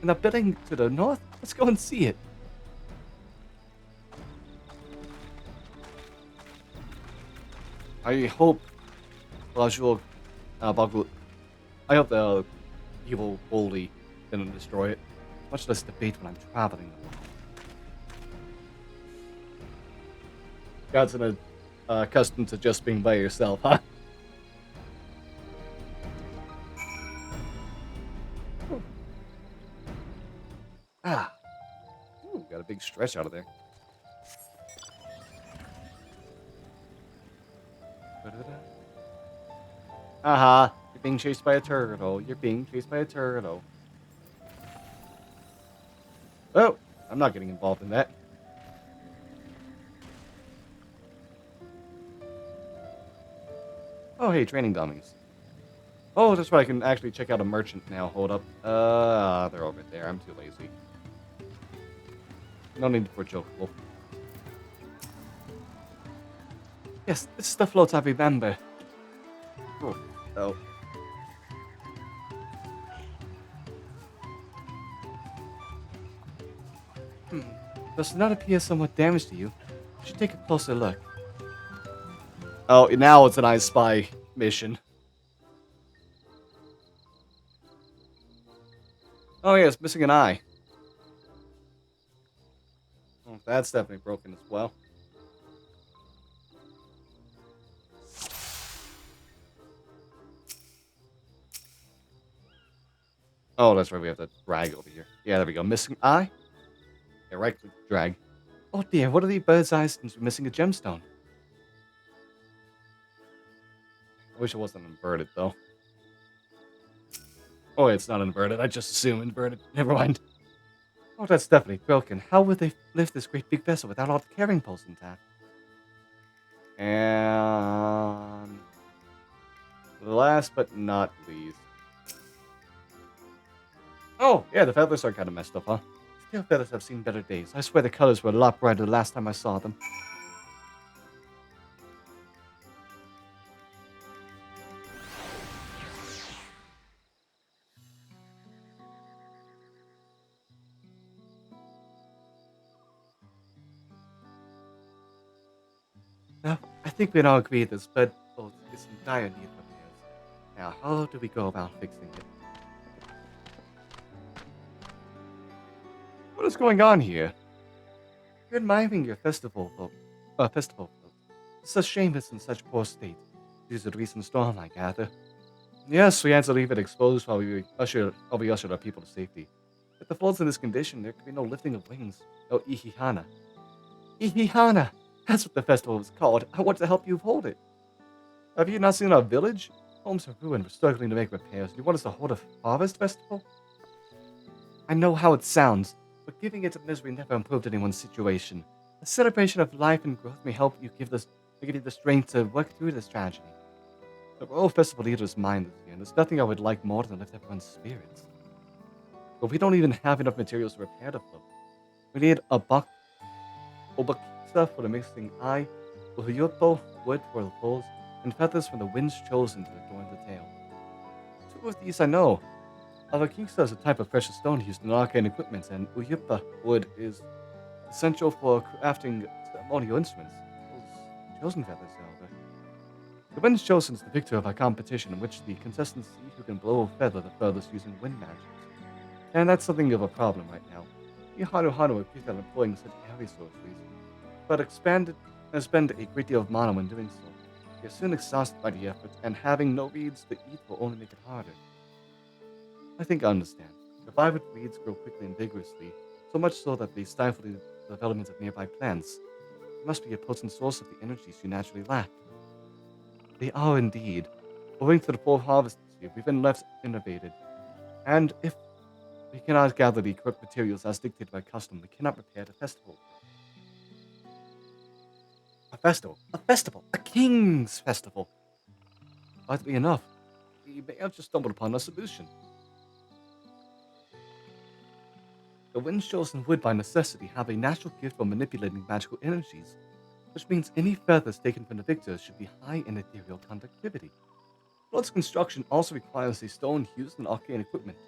In the building to the north? Let's go and see it. I hope Rajul Bagul. I hope the evil bully didn't destroy it. Much less debate when I'm traveling. God's accustomed to just being by yourself, huh? Ah. Ooh, got a big stretch out of there. Haha, you're being chased by a turtle. You're being chased by a turtle. Oh, I'm not getting involved in that. Oh, hey, training dummies. Oh, that's right, I can actually check out a merchant now. Hold up. They're over there. I'm too lazy. No need for chokeable. Yes, this is the float I remember. Oh, oh. Does not appear somewhat damaged to you. You should take a closer look. Oh, now it's an I Spy mission. Oh yeah, it's missing an eye. Oh, that's definitely broken as well. Oh, that's right, we have to drag over here. Yeah, there we go. Missing eye? Yeah, right click, drag. Oh dear, what are the bird's eyes since we're missing a gemstone? I wish it wasn't inverted, though. Oh, it's not inverted. I just assume inverted. Never mind. Oh, that's definitely broken. How would they lift this great big vessel without all the carrying posts intact? And last but not least. Oh, yeah, the feathers are kind of messed up, huh? Steel feathers have seen better days. I swear the colors were a lot brighter the last time I saw them. Now, I think we all agree this bed boat is in dire need of repairs. Now, how do we go about fixing it? What is going on here? You're admiring your festival float. It's a shame it's in such poor state due to the recent storm, I gather. Yes, we had to leave it exposed while we ushered our people to safety. If the float's in this condition, there could be no lifting of wings. No Ihihana. Ihihana! That's what the festival is called. I want to help you hold it. Have you not seen our village? Homes are ruined. We're struggling to make repairs. You want us to hold a harvest festival? I know how it sounds, but giving it to misery never improved anyone's situation. A celebration of life and growth may help you give you the strength to work through this tragedy. The Royal Festival Leader is mine this year, and there's nothing I would like more than lift everyone's spirits. But we don't even have enough materials to repair the float. We need a obakisa for the missing eye, uhuyopo, wood for the poles, and feathers from the winds chosen to adorn the tail. 2 of these I know. Avakisa is a type of precious stone used in arcane equipment, and uyupa wood is essential for crafting ceremonial instruments. Those chosen feathers, however. The wind chosen is the victor of a competition in which the contestants see who can blow a feather the furthest using wind magics. And that's something of a problem right now. The Hanu appears at employing such heavy sorceries, but spend a great deal of mana when doing so. They are soon exhausted by the effort, and having no reeds to eat will only make it harder. I think I understand. The vibrant weeds grow quickly and vigorously, so much so that they stifle the development of nearby plants. They must be a potent source of the energies you naturally lack. They are indeed. Owing to the poor harvest this year, we've been left innovated. And if we cannot gather the correct materials as dictated by custom, we cannot repair the festival. A festival? A festival! A king's festival! Oddly enough, we may have just stumbled upon a solution. The winds chosen would by necessity have a natural gift for manipulating magical energies, which means any feathers taken from the victors should be high in ethereal conductivity. Float's construction also requires a stone used in arcane equipment,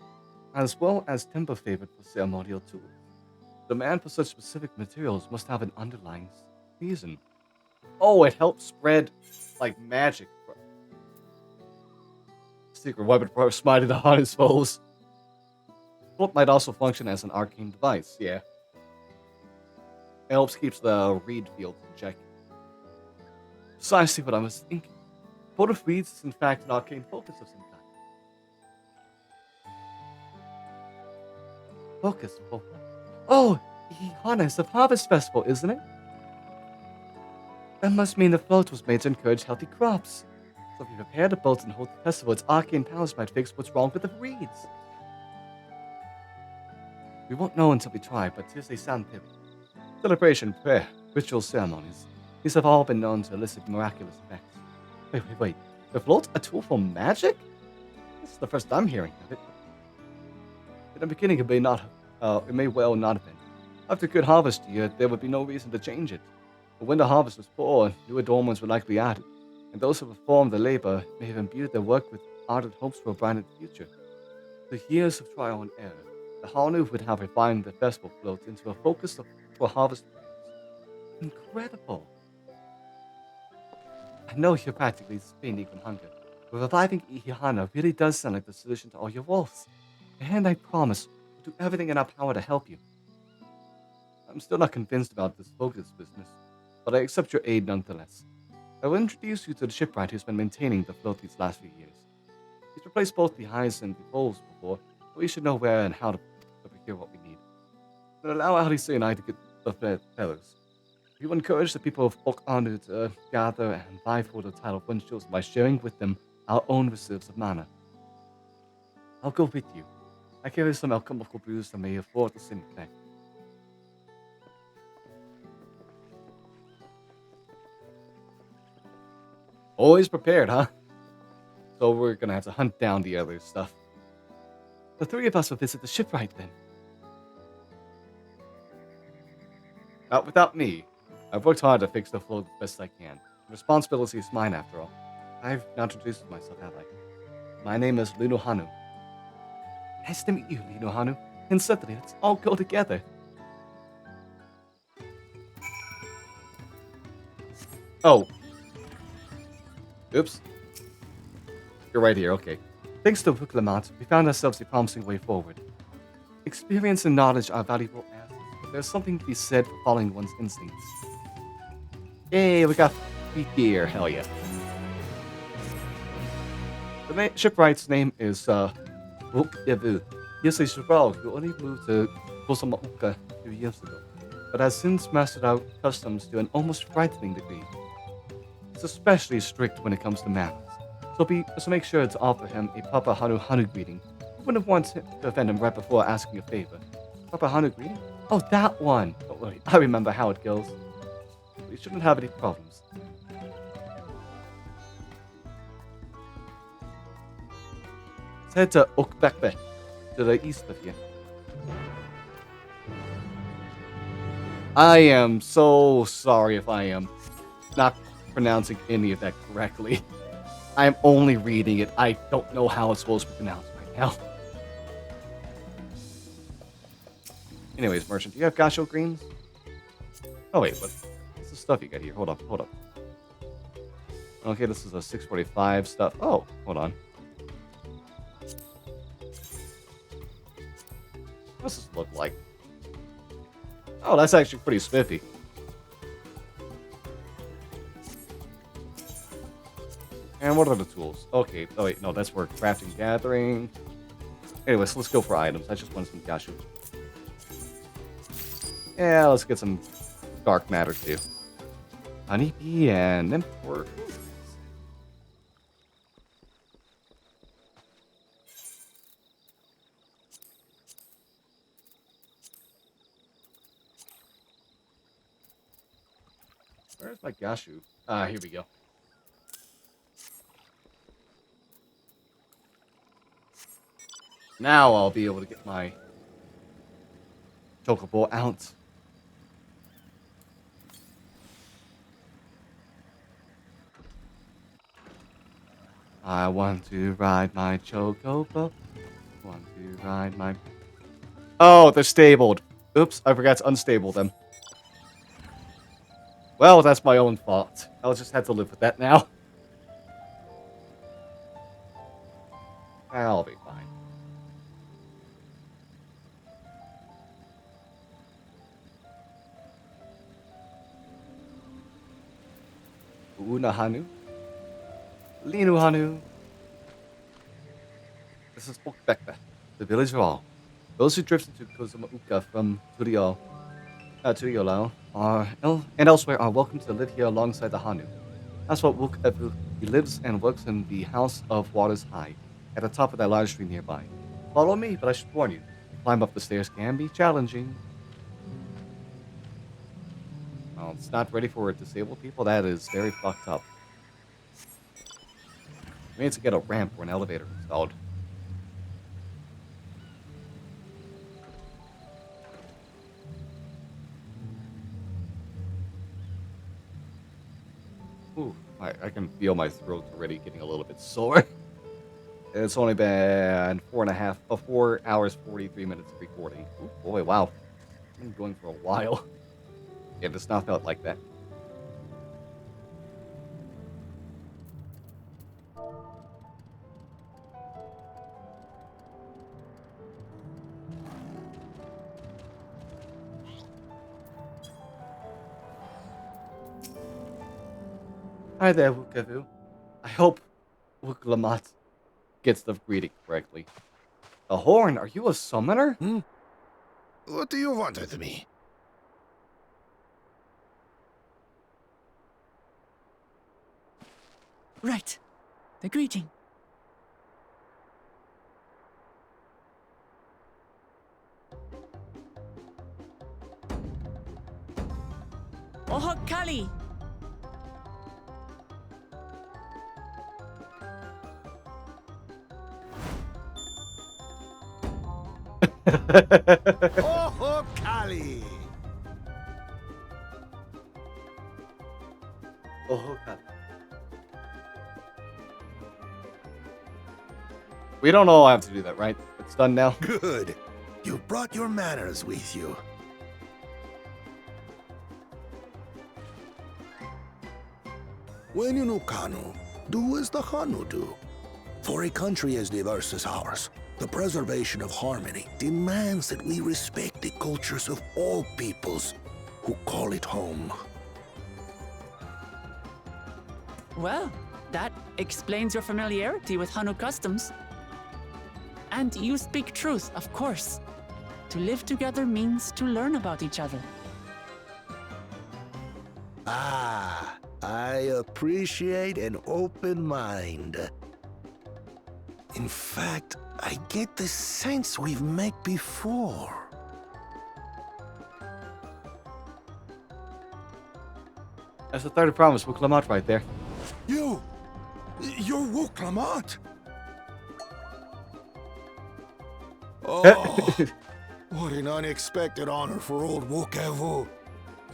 as well as timber favored for ceremonial tools. Demand for such specific materials must have an underlying reason. Oh, it helps spread, like magic. Secret weapon for smiting the hardest foes. Float might also function as an arcane device, yeah. It helps keep the reed field in check. Precisely what I was thinking. Float of reeds is in fact an arcane focus of some kind. Focus? Oh, Ihana is the Harvest Festival, isn't it? That must mean the float was made to encourage healthy crops. So if you repair the boats and hold the festival, its arcane powers might fix what's wrong with the reeds. We won't know until we try, but here's a sound pivot. Celebration, prayer, ritual ceremonies. These have all been known to elicit miraculous effects. Wait. The float's a tool for magic? This is the first I'm hearing of it. In the beginning, it may well not have been. After a good harvest year, there would be no reason to change it. But when the harvest was poor, new adornments were likely added, and those who performed the labor may have imbued their work with ardent hopes for a brighter future. Through years of trial and error, the Hanu would have refined the festival float into a focus for harvest. Incredible! I know you're practically fainting from hunger, but reviving Ihana really does sound like the solution to all your woes. And I promise, we'll do everything in our power to help you. I'm still not convinced about this focus business, but I accept your aid nonetheless. I will introduce you to the shipwright who's been maintaining the float these last few years. He's replaced both the highs and the poles before, but we should know where and how to procure what we need. And allow Alice and I to get the feathers. We will encourage the people of Oak Anu to gather and vie for the title of Wind Chosen by sharing with them our own reserves of mana. I'll go with you. I carry some alchemical brews that may afford the same effect. Always prepared, huh? So we're gonna have to hunt down the other stuff. The 3 of us will visit the shipwright then. Not without me. I've worked hard to fix the float as best I can. The responsibility is mine after all. I've not introduced myself, have I? My name is Lino Hanu. Nice to meet you, Lino Hanu. And certainly, let's all go together. Oh. Oops. You're right here, okay. Thanks to Lamont, we found ourselves a promising way forward. Experience and knowledge are valuable assets, but there's something to be said for following one's instincts. Yay, we got free gear, hell yeah. The shipwright's name is, Yabu. He is a shipwright who only moved to Kosamauka a few years ago, but has since mastered our customs to an almost frightening degree. He's especially strict when it comes to manners, so make sure to offer him a Papa Hanu greeting. You wouldn't want to offend him right before asking a favor. Papa Hanu greeting? Oh, that one. Don't worry, I remember how it goes. We shouldn't have any problems. Let's head to Okbekbe, to the east of here. I am so sorry if I am not pronouncing any of that correctly. I'm only reading it. I don't know how it's supposed to be pronounced right now. Anyways, merchant, do you have gasho greens? Oh wait, what's the stuff you got here? Hold up. Okay, this is a 645 stuff. Oh, hold on. What's this look like? Oh, that's actually pretty spiffy. And what are the tools? Okay, oh wait, no, that's for crafting, gathering. Anyways, let's go for items. I just want some gashu. Yeah, let's get some dark matter too. Honeybee and import. Where's my gashu? Ah, here we go. Now I'll be able to get my chocobo out. I want to ride my chocobo. Want to ride my... Oh, they're stabled. Oops, I forgot to unstable them. Well, that's my own fault. I'll just have to live with that now. I'll be fine. Unahanu. Linuhanu. This is Okbekbe, the village of all. Those who drifted to Kozumauka from Turiolao and elsewhere are welcome to live here alongside the Hanu. That's what Wukevu. He lives and works in the House of Waters High, at the top of that large tree nearby. Follow me, but I should warn you, climb up the stairs can be challenging. Well, it's not ready for disabled people. That is very fucked up. We need to get a ramp or an elevator installed. Ooh, I can feel my throat already getting a little bit sore. It's only been 4 hours, 43 minutes of recording. Ooh, boy, wow. I've been going for a while. Yeah, it's not felt like that. Hi there, Wukevu. I hope Wuklamat gets the greeting correctly. A horn? Are you a summoner? What do you want with me? Right. The greeting. Oho Kali! Oh, Kali! Oh, Kali. We don't all have to do that, right? It's done now. Good. You brought your manners with you. When you know Kanu, do as the Hanu do. For a country as diverse as ours, the preservation of harmony demands that we respect the cultures of all peoples who call it home. Well, that explains your familiarity with Hanu customs. And you speak truth, of course. To live together means to learn about each other. Ah, I appreciate an open mind. In fact, I get the sense we've met before. That's the third promise. We'll come out right there. You're Wuklamant. Oh, what an unexpected honor for old Wukevu.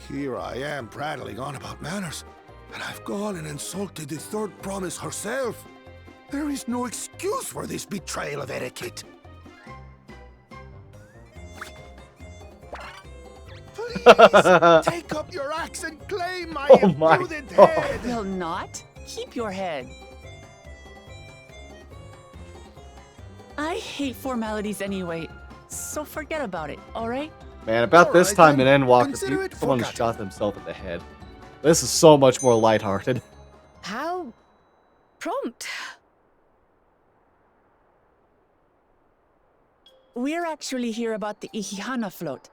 Here I am prattling on about manners, and I've gone and insulted the third promise herself. There is no excuse for this betrayal of etiquette. Please, take up your axe and claim my impudent head. Will not? Keep your head. I hate formalities anyway, so forget about it, alright? Man, about this time in Endwalker, Consider it someone forgotten. shot themselves in the head. This is so much more lighthearted. How prompt. We're actually here about the Ihihana float.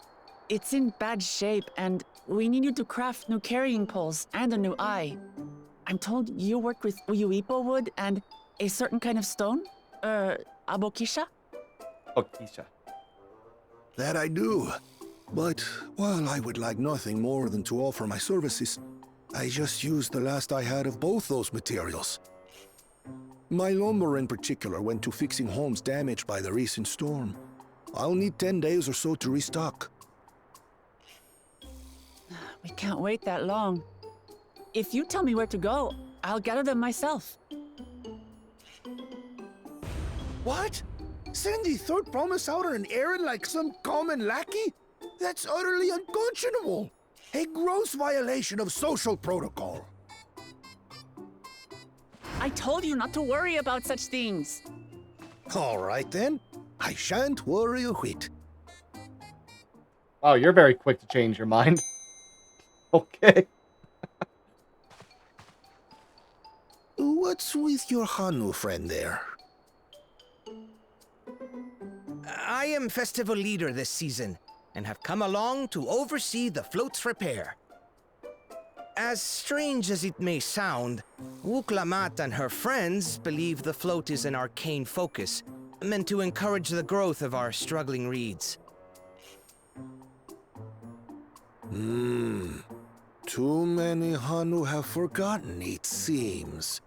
It's in bad shape, and we need you to craft new carrying poles and a new eye. I'm told you work with Uyuipo wood and a certain kind of stone? Abokisha? Okisha. That I do. But while I would like nothing more than to offer my services, I just used the last I had of both those materials. My lumber in particular went to fixing homes damaged by the recent storm. I'll need 10 days or so to restock. We can't wait that long. If you tell me where to go, I'll gather them myself. What? Send the third promise out on an errand like some common lackey? That's utterly unconscionable. A gross violation of social protocol. I told you not to worry about such things. All right then. I shan't worry a whit. Wow, you're very quick to change your mind. Okay. What's with your Hanu friend there? I am festival leader this season, and have come along to oversee the float's repair. As strange as it may sound, Wuklamat and her friends believe the float is an arcane focus, meant to encourage the growth of our struggling reeds. Too many Hanu have forgotten, it seems.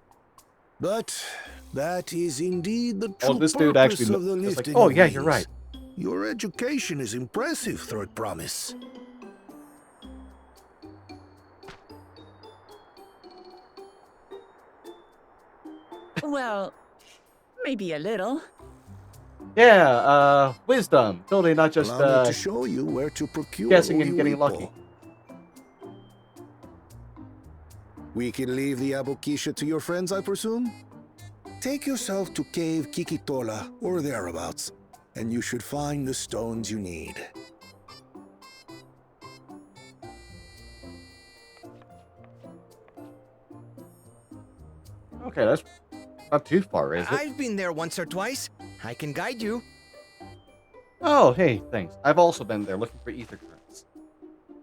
But that is indeed the true this dude purpose actually of the is like, lifting oh of yeah, you're these. right. Your education is impressive, Third Promise. Well, maybe a little. Yeah, wisdom. Totally not just, Allow me to show you where to procure guessing and getting Uyuipo. lucky. We can leave the Abokisha to your friends, I presume? Take yourself to Cave Kikitola, or thereabouts, and you should find the stones you need. Okay, that's not too far, is it? I've been there once or twice. I can guide you. Oh, hey, thanks. I've also been there looking for ether currents.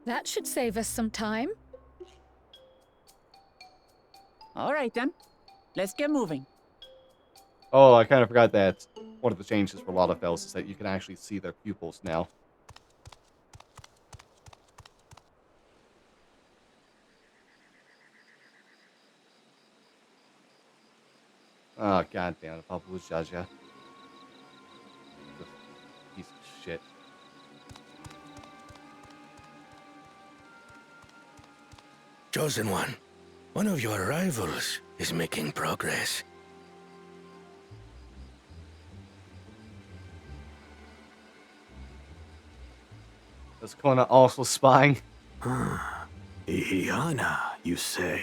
That should save us some time. All right then, let's get moving. Oh, I kind of forgot that one of the changes for a lot of elves is that you can actually see their pupils now. Oh, god damn it, Papa Jaja. Piece of shit. Chosen one of your rivals is making progress. Is Kona also spying? Ihihana, you say?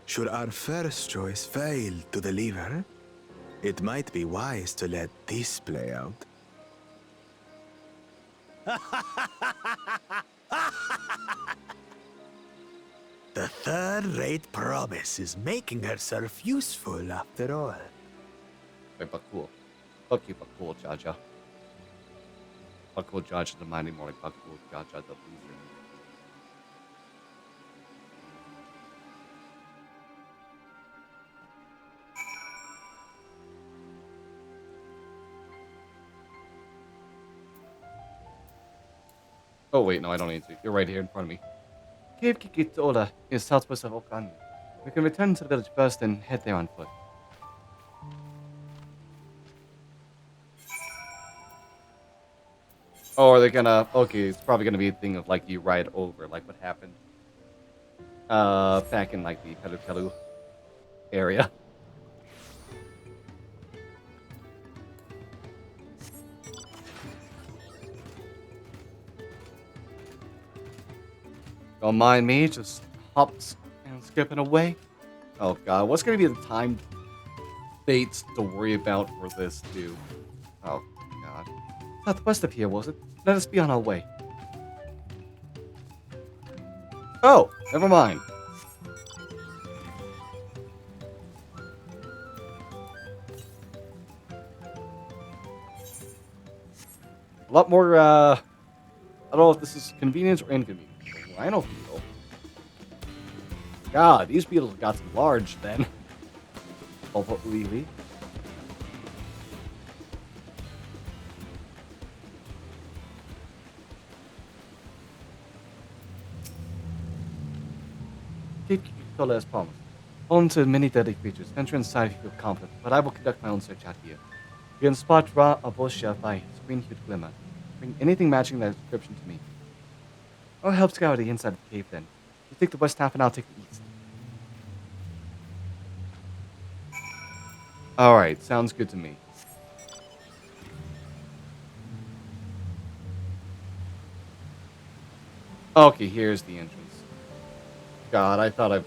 Should our first choice fail to deliver, it might be wise to let this play out. The third-rate promise is making herself useful after all. Wait, but cool. Fuck you, but cool, Jaja. But cool, Jaja, the mighty more like but cool, Jaja, the loser. Oh, wait, no, I don't need to. You're right here in front of me. Cave Kikitola is southwest of Okanya. We can return to the village first and head there on foot. Oh, are they gonna... Okay, it's probably gonna be a thing of, like, you ride over, like what happened back in, like, the Pelukelu area. Don't mind me, just hops and skipping away. Oh god, what's gonna be the time dates to worry about for this, too? Oh god. Southwest of here, was it? Let us be on our way. Oh, never mind. A lot more, I don't know if this is convenience or inconvenience. Rhino beetle. God, these beetles got some large then. Oh, really? Keep Kikola as promised. Home to many deadly creatures. Venture inside if you feel confident, but I will conduct my own search out here. You can spot Ra Abosha by his green-hued glimmer. Bring anything matching that description to me. I'll help scour the inside of the cave then. You take the west half and I'll take the east. Alright, sounds good to me. Okay, here's the entrance. God, I thought I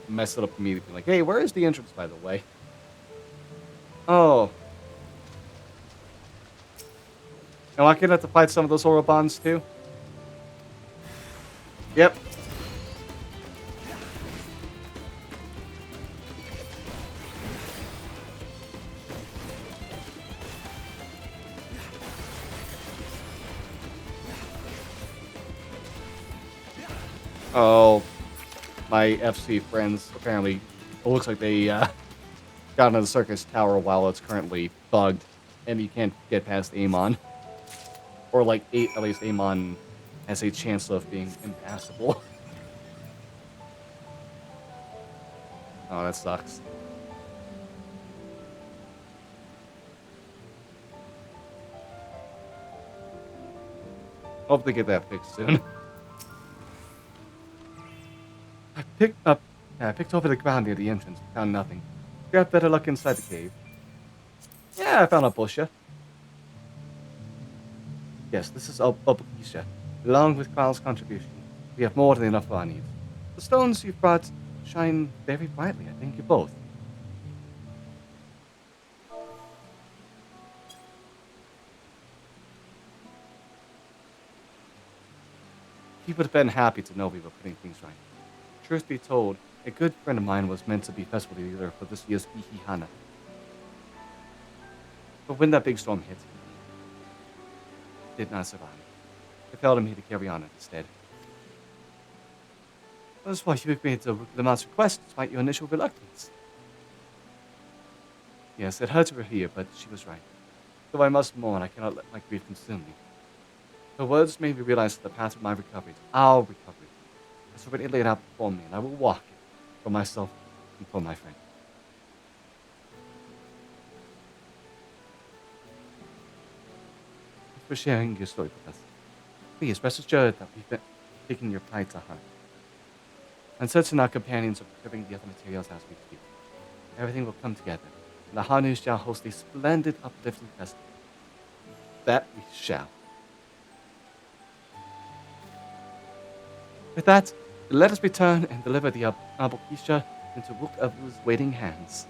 messed it up immediately. Like, hey, where is the entrance, by the way? Oh. Am I gonna have to fight some of those Orobons, too? Yep. Oh, my FC friends, apparently, it looks like they got into the circus tower while it's currently bugged, and you can't get past Amon. Or, like, at least Amon has a chance of being impassable. Oh, that sucks. Hope they get that fixed soon. I picked over the ground near the entrance, found nothing. Got better luck inside the cave. Yeah, I found a bushia. Yes, this is Obukisha. Along with Qual's contribution, we have more than enough for our needs. The stones you brought shine very brightly. I thank you both. He would have been happy to know we were putting things right. Truth be told, a good friend of mine was meant to be festival leader for this year's Ihihana. But when that big storm hit, he did not survive. It fell to me to carry on instead. That's why you agreed to the man's request despite your initial reluctance. Yes, it hurts her here, but she was right. Though I must mourn, I cannot let my grief consume me. Her words made me realize that the path of my recovery, our recovery, is already laid out before me, and I will walk it for myself and for my friend. Thanks for sharing your story with us. Please rest assured that we've been taking your plight to heart. And certain our companions are preparing the other materials as we speak. Everything will come together, and the Hanu shall host a splendid uplifting festival. That we shall. With that, let us return and deliver the Abokisha into Rook Avu's waiting hands.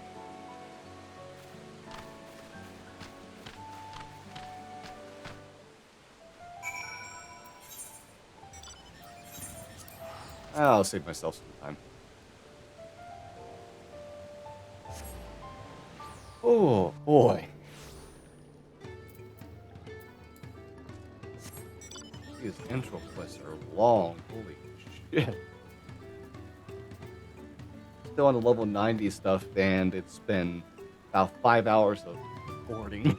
I'll save myself some time. Oh, boy. These intro quests are long. Holy shit. Still on the level 90 stuff, and it's been about 5 hours of recording.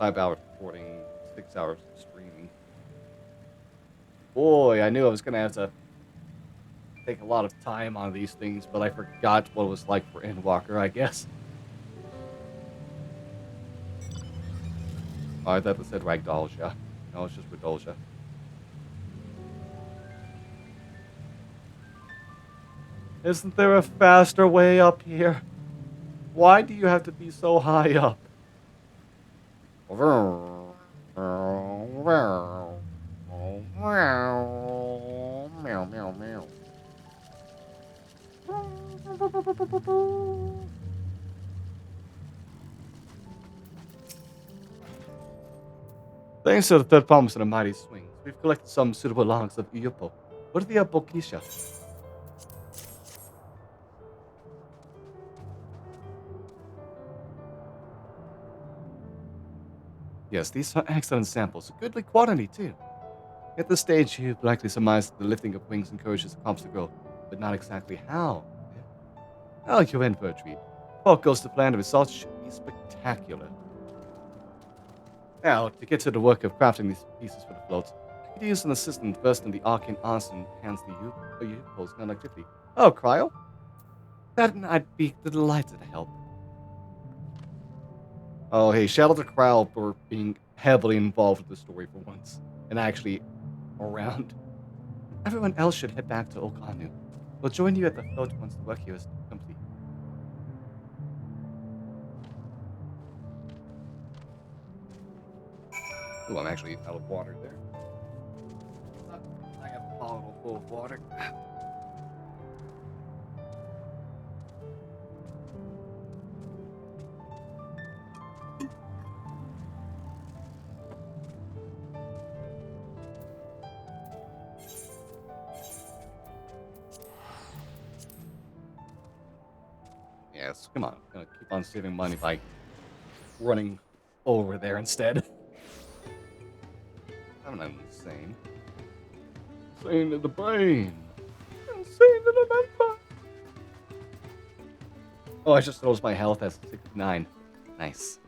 5 hours recording, 6 hours of streaming. Boy, I knew I was gonna have to take a lot of time on these things, but I forgot what it was like for Endwalker, I guess. Oh, I thought it said Ragdolja. No, it's just Ragdolja. Isn't there a faster way up here? Why do you have to be so high up? Thanks to the third promise and the mighty swings, we've collected some suitable logs of Uyupo. What are the Bokisha? Yes, these are excellent samples, a goodly quantity too. At this stage, you've likely surmised that the lifting of wings encourages the crops to grow, but not exactly how. Oh, you're in for a treat. All goes to plan, the results should be spectacular. Now, to get to the work of crafting these pieces for the floats, you could use an assistant versed in the arcane arts and enhance the Uyupo's conductivity. Oh, Cryo? I'd be delighted to help. Oh, hey, shout out to Cryo for being heavily involved with the story for once, and actually around. Everyone else should head back to Okanu. We'll join you at the float once the work here is complete. Ooh, I'm actually out of water there. I have a bottle full of water. Yes, come on. I'm gonna keep on saving money by running over there instead. I'm not insane. Insane to the brain. Insane to the mental. Oh, I just noticed my health as 69. Nice.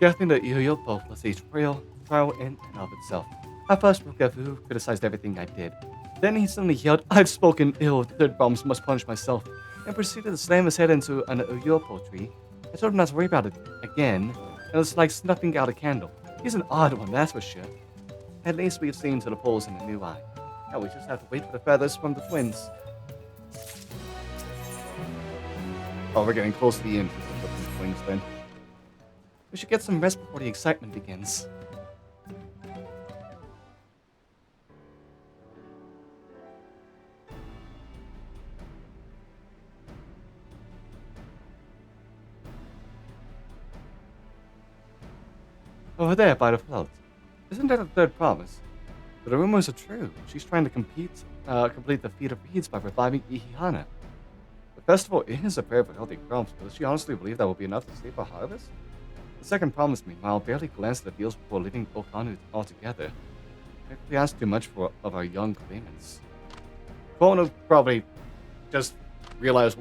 Getting the Uyupo was a trial in and of itself. At first, Rukavu criticized everything I did. Then he suddenly yelled, "I've spoken ill, third bombs must punish myself," and proceeded to slam his head into an Uyupo tree. I told him not to worry about it again, and it's like snuffing out a candle. He's an odd one, that's for sure. At least we've seen to the poles in a new eye. Now we just have to wait for the feathers from the twins. Oh, we're getting close to the end of the twins then. We should get some rest before the excitement begins. Over there by the float. Isn't that the third promise? But the rumors are true. She's trying to complete the feat of reeds by reviving Ihihana. The festival is a prayer for healthy crops, but does she honestly believe that will be enough to save our harvest? The second promise, meanwhile, barely glanced at the fields before leaving Okanu altogether. Maybe we asked too much of our young claimants. Kono probably just realized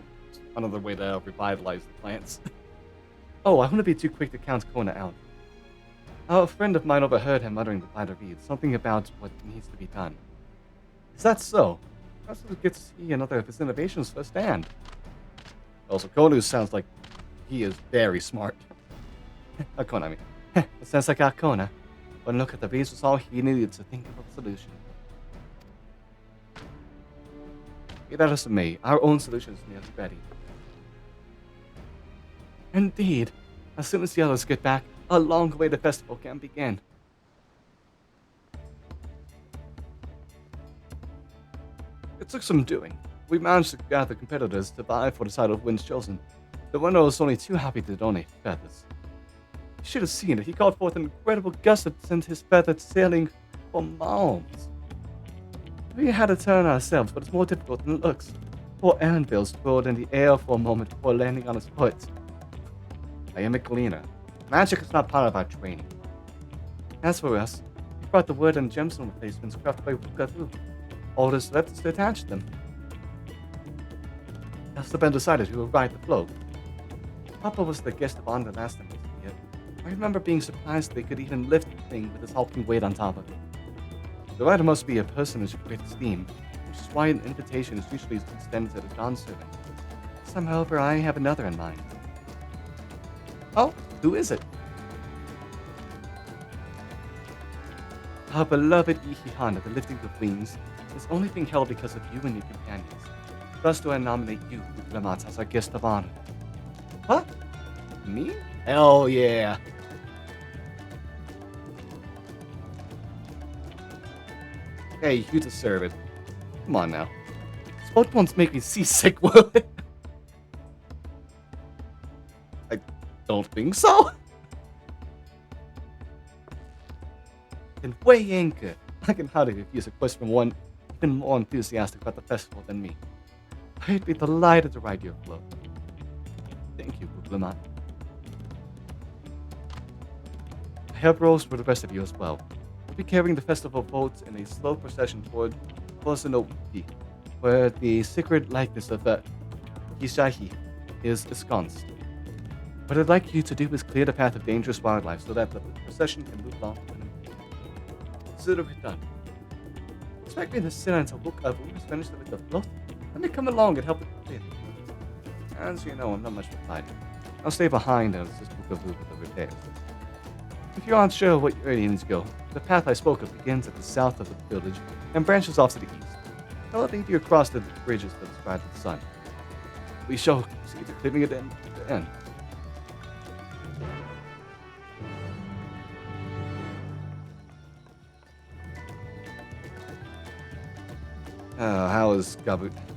another way to revitalize the plants. Oh, I wouldn't be too quick to count Kona out. A friend of mine overheard him muttering by the reeds, something about what needs to be done. Is that so? Perhaps we'll get to see another of his innovations firsthand. Also, Konu sounds like he is very smart. Akona, I mean. It sounds like Akona. One look at the reeds was all he needed to think of a solution. Be that as it may, our own solution is nearly ready. Indeed. As soon as the others get back, a long-awaited festival can begin. It took some doing. We managed to gather competitors to vie for the title of Winds Chosen. The winner was only too happy to donate feathers. You should have seen it. He called forth an incredible gust that sent his feather sailing for miles. We had to turn ourselves, but it's more difficult than it looks. Poor Anvil twirled in the air for a moment before landing on his foot. I am a gleaner. Magic is not part of our training. As for us, we brought the wood and gemstone replacements crafted by Rukavu. All that's left is to attach them. That's been decided who will ride the float. Papa was the guest of honor last time I was here. I remember being surprised they could even lift the thing with its hulking weight on top of it. The rider must be a personage of great esteem, which is why an invitation is usually extended to the Dawn servant. This time, however, I have another in mind. Oh, who is it? Our beloved Ihihana, the lifting of wings, is only being held because of you and your companions. Thus do I nominate you, Ulamat, as our guest of honor. What? Me? Hell yeah. Hey, you deserve it. Come on now. Sport won't make me seasick, will it? I don't think so. And way anchor. I can hardly refuse a quest from one even more enthusiastic about the festival than me. I'd be delighted to ride your float. Thank you, Buklamat. I have roles for the rest of you as well. We'll be carrying the festival boats in a slow procession toward Bosanowiki, where the sacred likeness of Hishahi is ensconced. What I'd like you to do is clear the path of dangerous wildlife so that the procession can move along unampeded. Consider it done. Expect me to sit until Book of is finished with the float? Let me come along and help it clear. As you know, I'm not much for fighting. I'll stay behind and assist Book of with the repairs. If you aren't sure what your needs go, the path I spoke of begins at the south of the village and branches off to the east. I'll lead you across the bridges that describe the sun. We shall see the clearing at the end.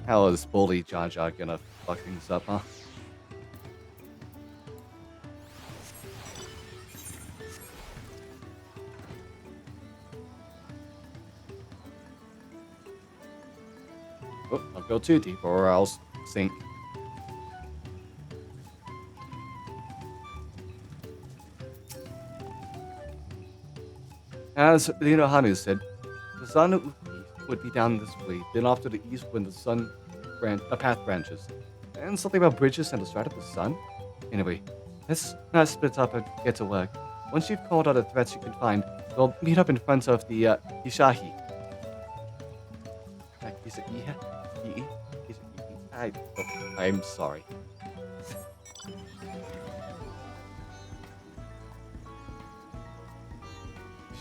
How is Bully Jaja gonna fuck things up, huh? Oh, I'll go too deep or I'll sink. As Hanu said, the sun would be down this way, then off to the east when the path branches. And something about bridges and the start of the sun? Anyway, let's not split up and get to work. Once you've called all the threats you can find, we'll meet up in front of the Hishahi. Is it I'm sorry.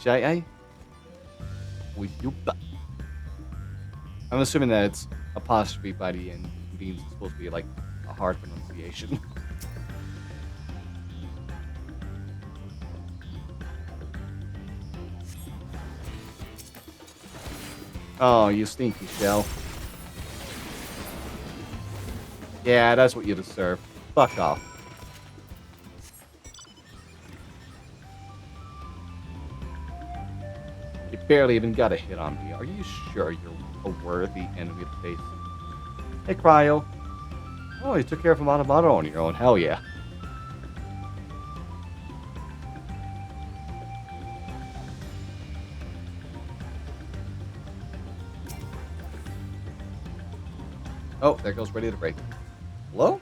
Shai? I'm assuming that it's apostrophe by the end. It means it's supposed to be like a hard pronunciation. Oh, you stinky shell. Yeah, that's what you deserve. Fuck off. You barely even got a hit on me. Are you sure you're a worthy enemy to face? Hey, Cryo. Oh, you took care of him on your own. Hell yeah. Oh, there goes ready to break. Hello?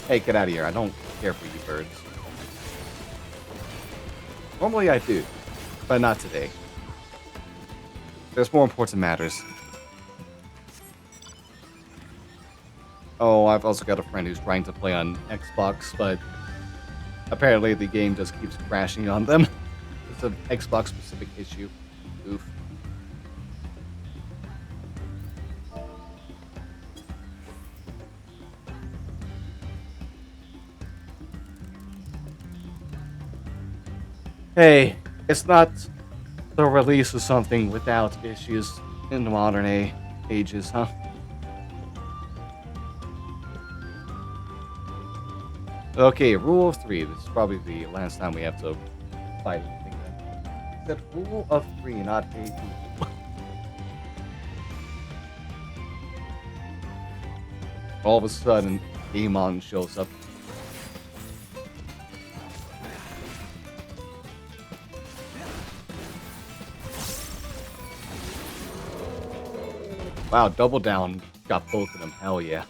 Hey, get out of here. I don't care for you birds. Normally I do, but not today. There's more important matters. Oh, I've also got a friend who's trying to play on Xbox, but apparently the game just keeps crashing on them. It's an Xbox-specific issue. Oof. Hey, it's not the release of something without issues in the modern ages, huh? Okay, rule of 3. This is probably the last time we have to fight anything then. It's that rule of 3, not a rule. All of a sudden, Amon shows up. Wow, double down. Got both of them. Hell yeah.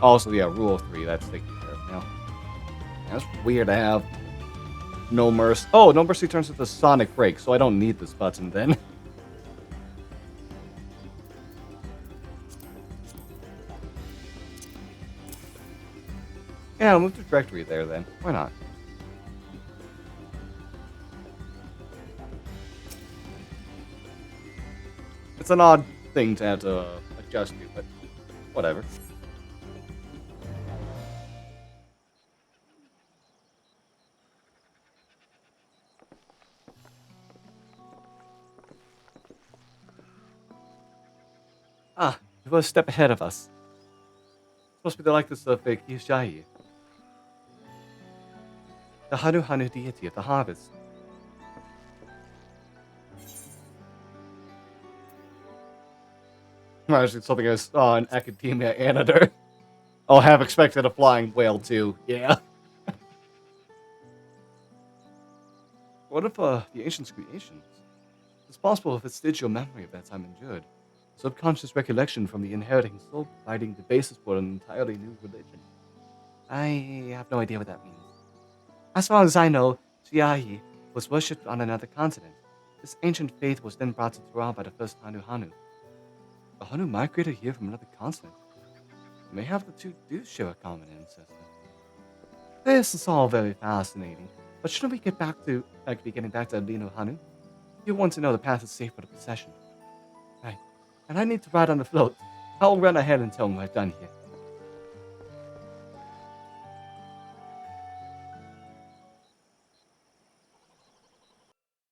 Also, yeah, rule of 3. That's taken care of now. That's weird to have no mercy. Oh, no mercy turns into Sonic Break, so I don't need this button then. Yeah, I'll move the directory there then. Why not? It's an odd thing to have to adjust to, but whatever. Ah, you were a step ahead of us. Supposed to be like this fake Yishai. The Hanu Hanu deity of the harvest. Imagine something I saw in Academia Anador. I'll have expected a flying whale too. Yeah. What if the ancients' creations? It's possible if it's digital memory of that time endured. Subconscious recollection from the inheriting soul providing the basis for an entirely new religion. I have no idea what that means. As far as I know, Shiahi was worshipped on another continent. This ancient faith was then brought to Tural by the first Hanu Hanu. The Hanu migrated here from another continent. Mayhap the two do share a common ancestor. This is all very fascinating, but shouldn't we get back to, be getting back to Lino Hanu? You want to know the path is safe for the procession. Right, and I need to ride on the float. I'll run ahead and tell them we're done here.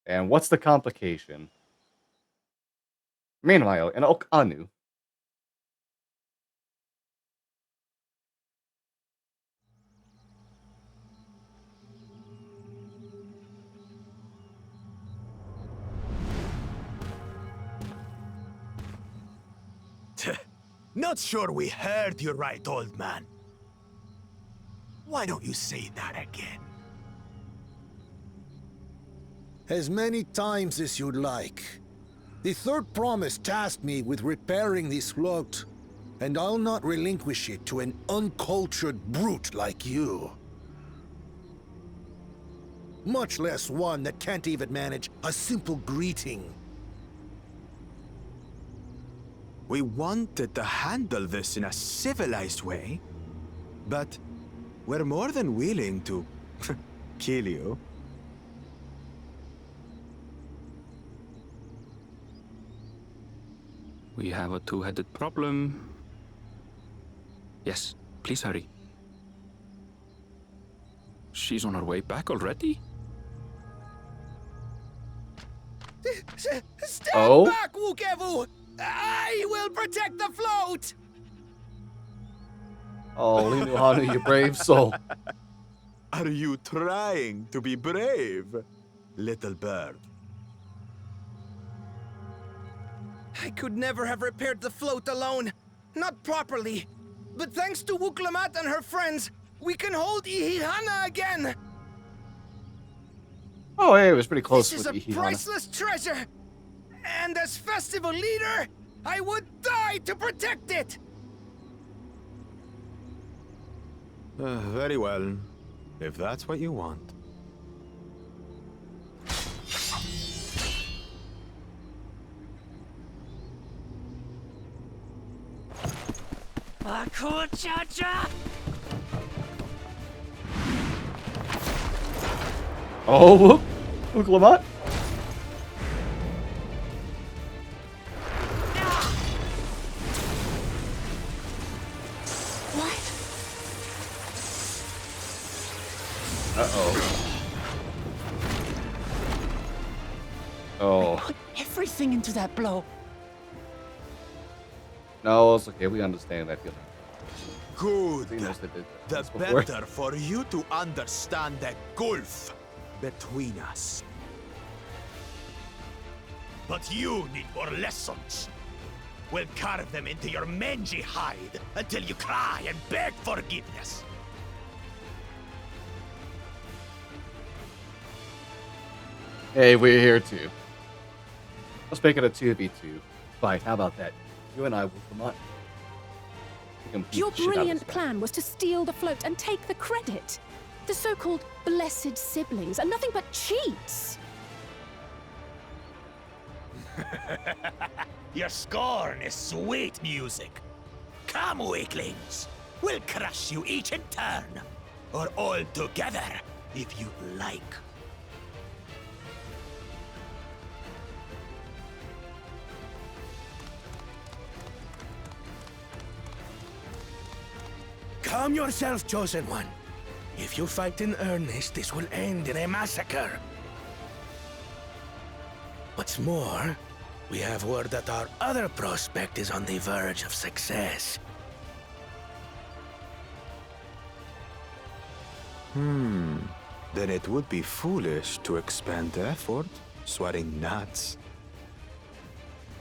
And what's the complication? Meanwhile, in Ok Anu, Not sure we heard you right, old man. Why don't you say that again? As many times as you'd like. The third promise tasked me with repairing this float, and I'll not relinquish it to an uncultured brute like you. Much less one that can't even manage a simple greeting. We wanted to handle this in a civilized way, but we're more than willing to kill you. We have a two-headed problem. Yes, please hurry. She's on her way back already? Stand back, Wukevu! I will protect the float! Oh, Lino Hanu, you brave soul. Are you trying to be brave, little bird? I could never have repaired the float alone. Not properly. But thanks to Wuklamat and her friends, we can hold Ihihana again! Oh, hey, it was pretty close This is with a Ihihana. priceless treasure! And as festival leader, I would die to protect it! Very well, if that's what you want. Cha-cha! Oh, look, Lamont. What? Uh-oh. Oh. Put everything into that blow. No, it's okay. We understand that feeling. Good. He knows they did The this before. better for you to understand the gulf between us. But you need more lessons. We'll carve them into your mangy hide until you cry and beg forgiveness. Hey, we're here too. Let's make it a 2v2 fight. How about that? You and I will come on. Your brilliant plan was to steal the float and take the credit. The so-called blessed siblings are nothing but cheats. Your scorn is sweet music. Come, weaklings. We'll crush you each in turn. Or all together, if you like. Calm yourself, Chosen One. If you fight in earnest, this will end in a massacre. What's more, we have word that our other prospect is on the verge of success. Then it would be foolish to expend effort sweating nuts.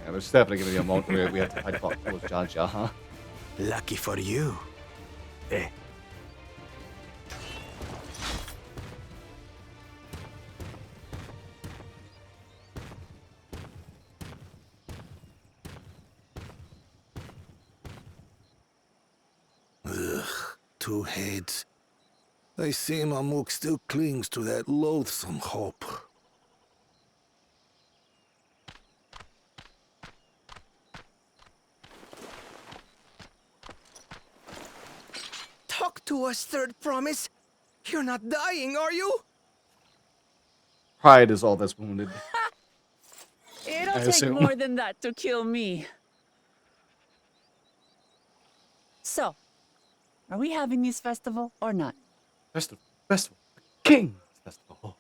Yeah, there's definitely going to be a moment where we have to fight about Jaja, huh? Lucky for you. Eh. Ugh, two heads. I see Mamuk still clings to that loathsome hope. Talk to us, Third Promise. You're not dying, are you? Pride is all that's wounded. It'll I take assume. more than that to kill me. So, are we having this festival or not? Festival. King Festival.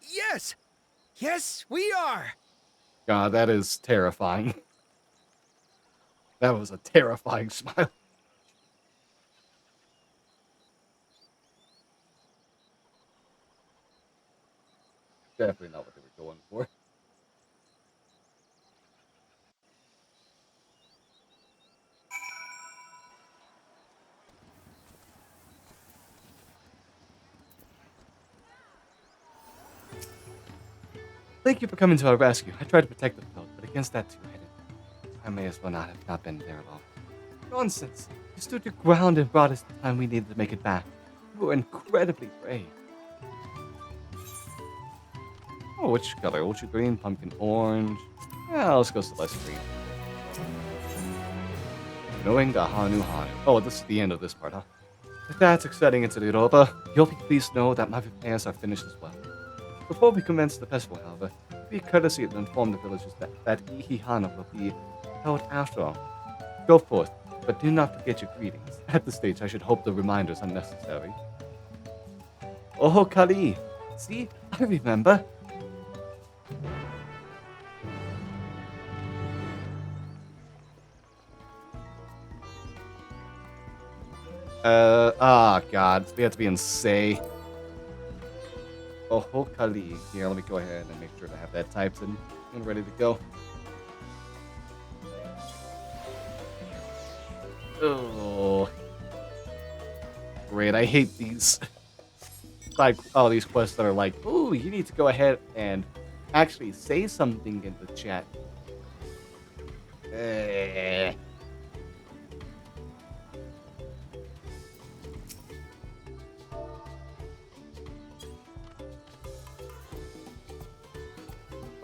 Yes! Yes, we are! God, that is terrifying. That was a terrifying smile. Definitely not what they were going for. Thank you for coming to our rescue. I tried to protect the float, but against that two-headed, I may as well not have not been there long. Nonsense. You stood your ground and brought us the time we needed to make it back. You were incredibly brave. Oh, which color? Ultra green, pumpkin orange. Yeah, let's go celeste green. Knowing the Hanu Hanu. Oh, this is the end of this part, huh? If that's exciting into the Europa, you'll be pleased to know that my repairs are finished as well. Before we commence the festival, however, it'd be a courtesy to inform the villagers that Ihihana will be held after all. Go forth, but do not forget your greetings. At this stage, I should hope the reminder is unnecessary. Oh, Kali! See? I remember. God. We have to be in Say. Oh, Kali. Here, let me go ahead and make sure to have that typed in and ready to go. Oh. Great, I hate these. Like, all these quests that are like, ooh, you need to go ahead and actually say something in the chat.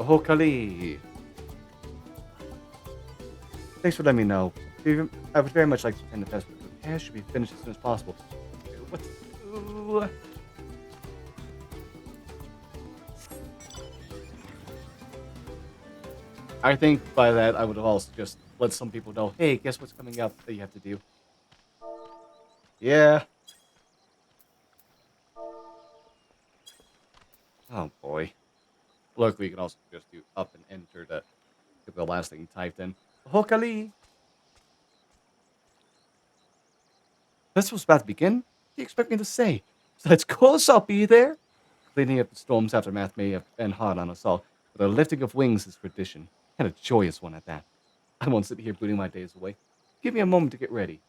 Oh, Kali. Thanks for letting me know. I would very much like to attend the festival. The repairs should be finished as soon as possible. What? Ooh. I think by that I would have also just let some people know, hey, guess what's coming up that you have to do? Yeah. Oh boy. Luckily, you can also just do up and enter to get the last thing typed in. Hokali! Festival's about to begin? What do you expect me to say? Besides, of course I'll be there. Cleaning up the storm's aftermath may have been hard on us all, but the lifting of wings is tradition, and a joyous one at that. I won't sit here booting my days away. Give me a moment to get ready.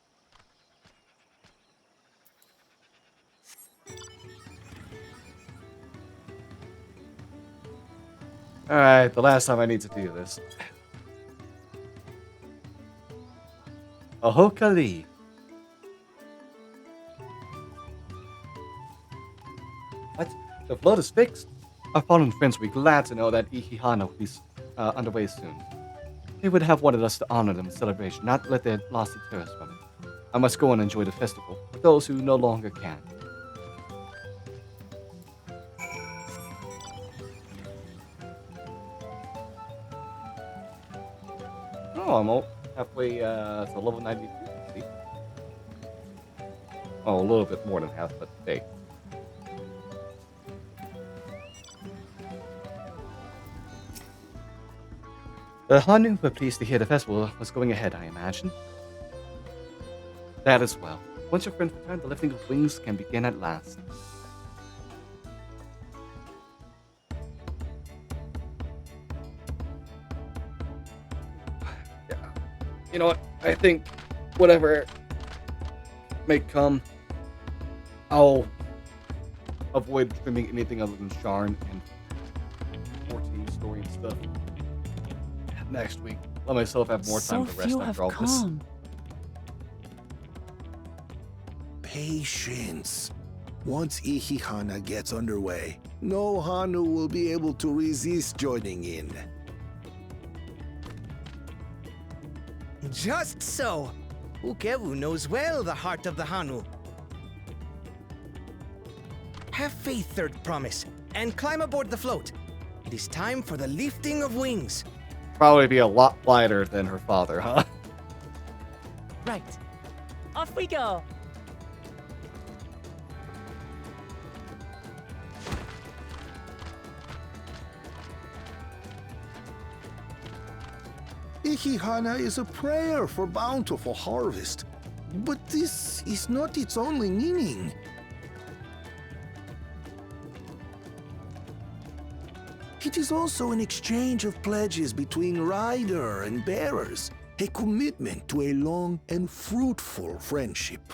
Alright, the last time I need to do this. Ahokali. What? The flood is fixed? Our fallen friends will be glad to know that Ihihana will be underway soon. They would have wanted us to honor them in celebration, not let their loss deter us from it. I must go and enjoy the festival, for those who no longer can. Oh, I'm halfway to level 92. See? Oh, a little bit more than half, but hey. The Hanu were pleased to hear the festival was going ahead, I imagine. That as well. Once your friends return, the lifting of wings can begin at last. Yeah. You know what? I think whatever may come, I'll avoid streaming anything other than Sharn and 14 story and stuff. Next week, let myself have more time to rest after all this. Patience. Once Ihihana gets underway, no Hanu will be able to resist joining in. Just so. Ukewu knows well the heart of the Hanu. Have faith, Third Promise, and climb aboard the float. It is time for the lifting of wings. Probably be a lot lighter than her father, huh? Right. Off we go. Ihihana is a prayer for bountiful harvest. But this is not its only meaning. It is also an exchange of pledges between rider and bearers, a commitment to a long and fruitful friendship.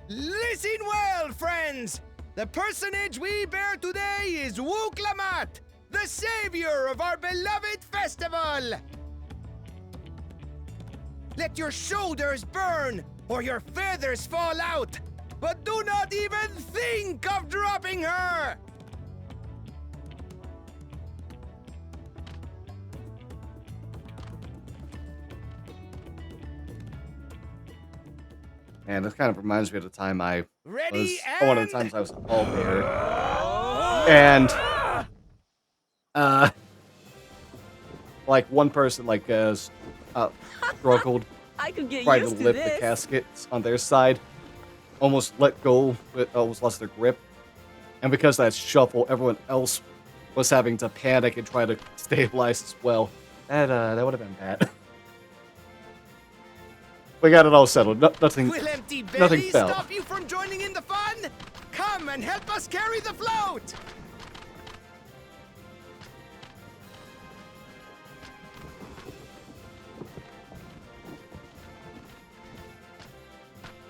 Listen well, friends! The personage we bear today is Wuklamat, the savior of our beloved festival! Let your shoulders burn, or your feathers fall out, but do not even think of dropping her! Man, this kind of reminds me of the time I Ready was one of the times I was a ball bear. And like one person struggled I could get trying to used to lift the this. caskets on their side, almost let go, but almost lost their grip. And because of that shuffle, everyone else was having to panic and try to stabilize as well. That would have been bad. We got it all settled. Nothing Will empty nothing bellies fell. stop you from joining in the fun? Come and help us carry the float!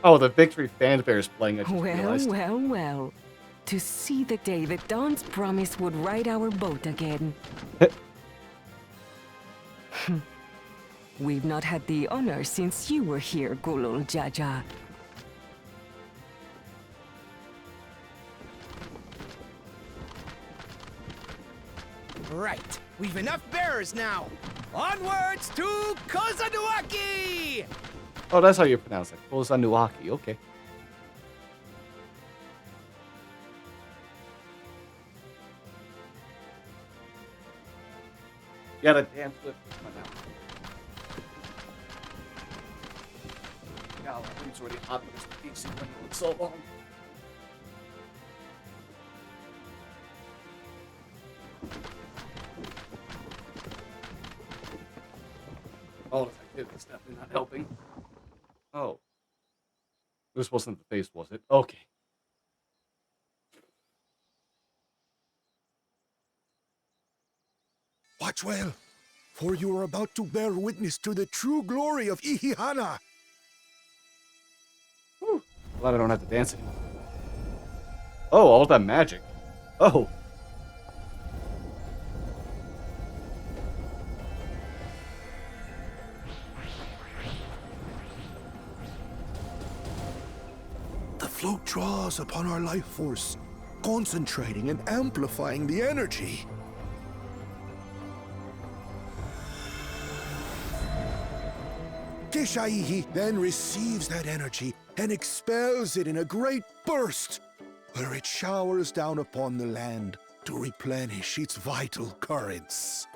Oh, the victory fanfare is playing, I just Well, realized. well, well. To see the day that Dawn's promise would ride our boat again. We've not had the honor since you were here, Gulul Jaja. Right, we've enough bearers now. Onwards to Kozanuaki! Oh, that's how you pronounce it. Kozanuaki, okay. You got a damn flip. Come on now. God, my room's already hot, but it's been so long. Oh, this activity's definitely not helping. Oh. This wasn't the face, was it? Okay. well, for you are about to bear witness to the true glory of Ihihana. Glad I don't have to dance anymore. Oh, all that magic. Oh. The float draws upon our life force, concentrating and amplifying the energy. Keshaihi then receives that energy and expels it in a great burst, where it showers down upon the land to replenish its vital currents.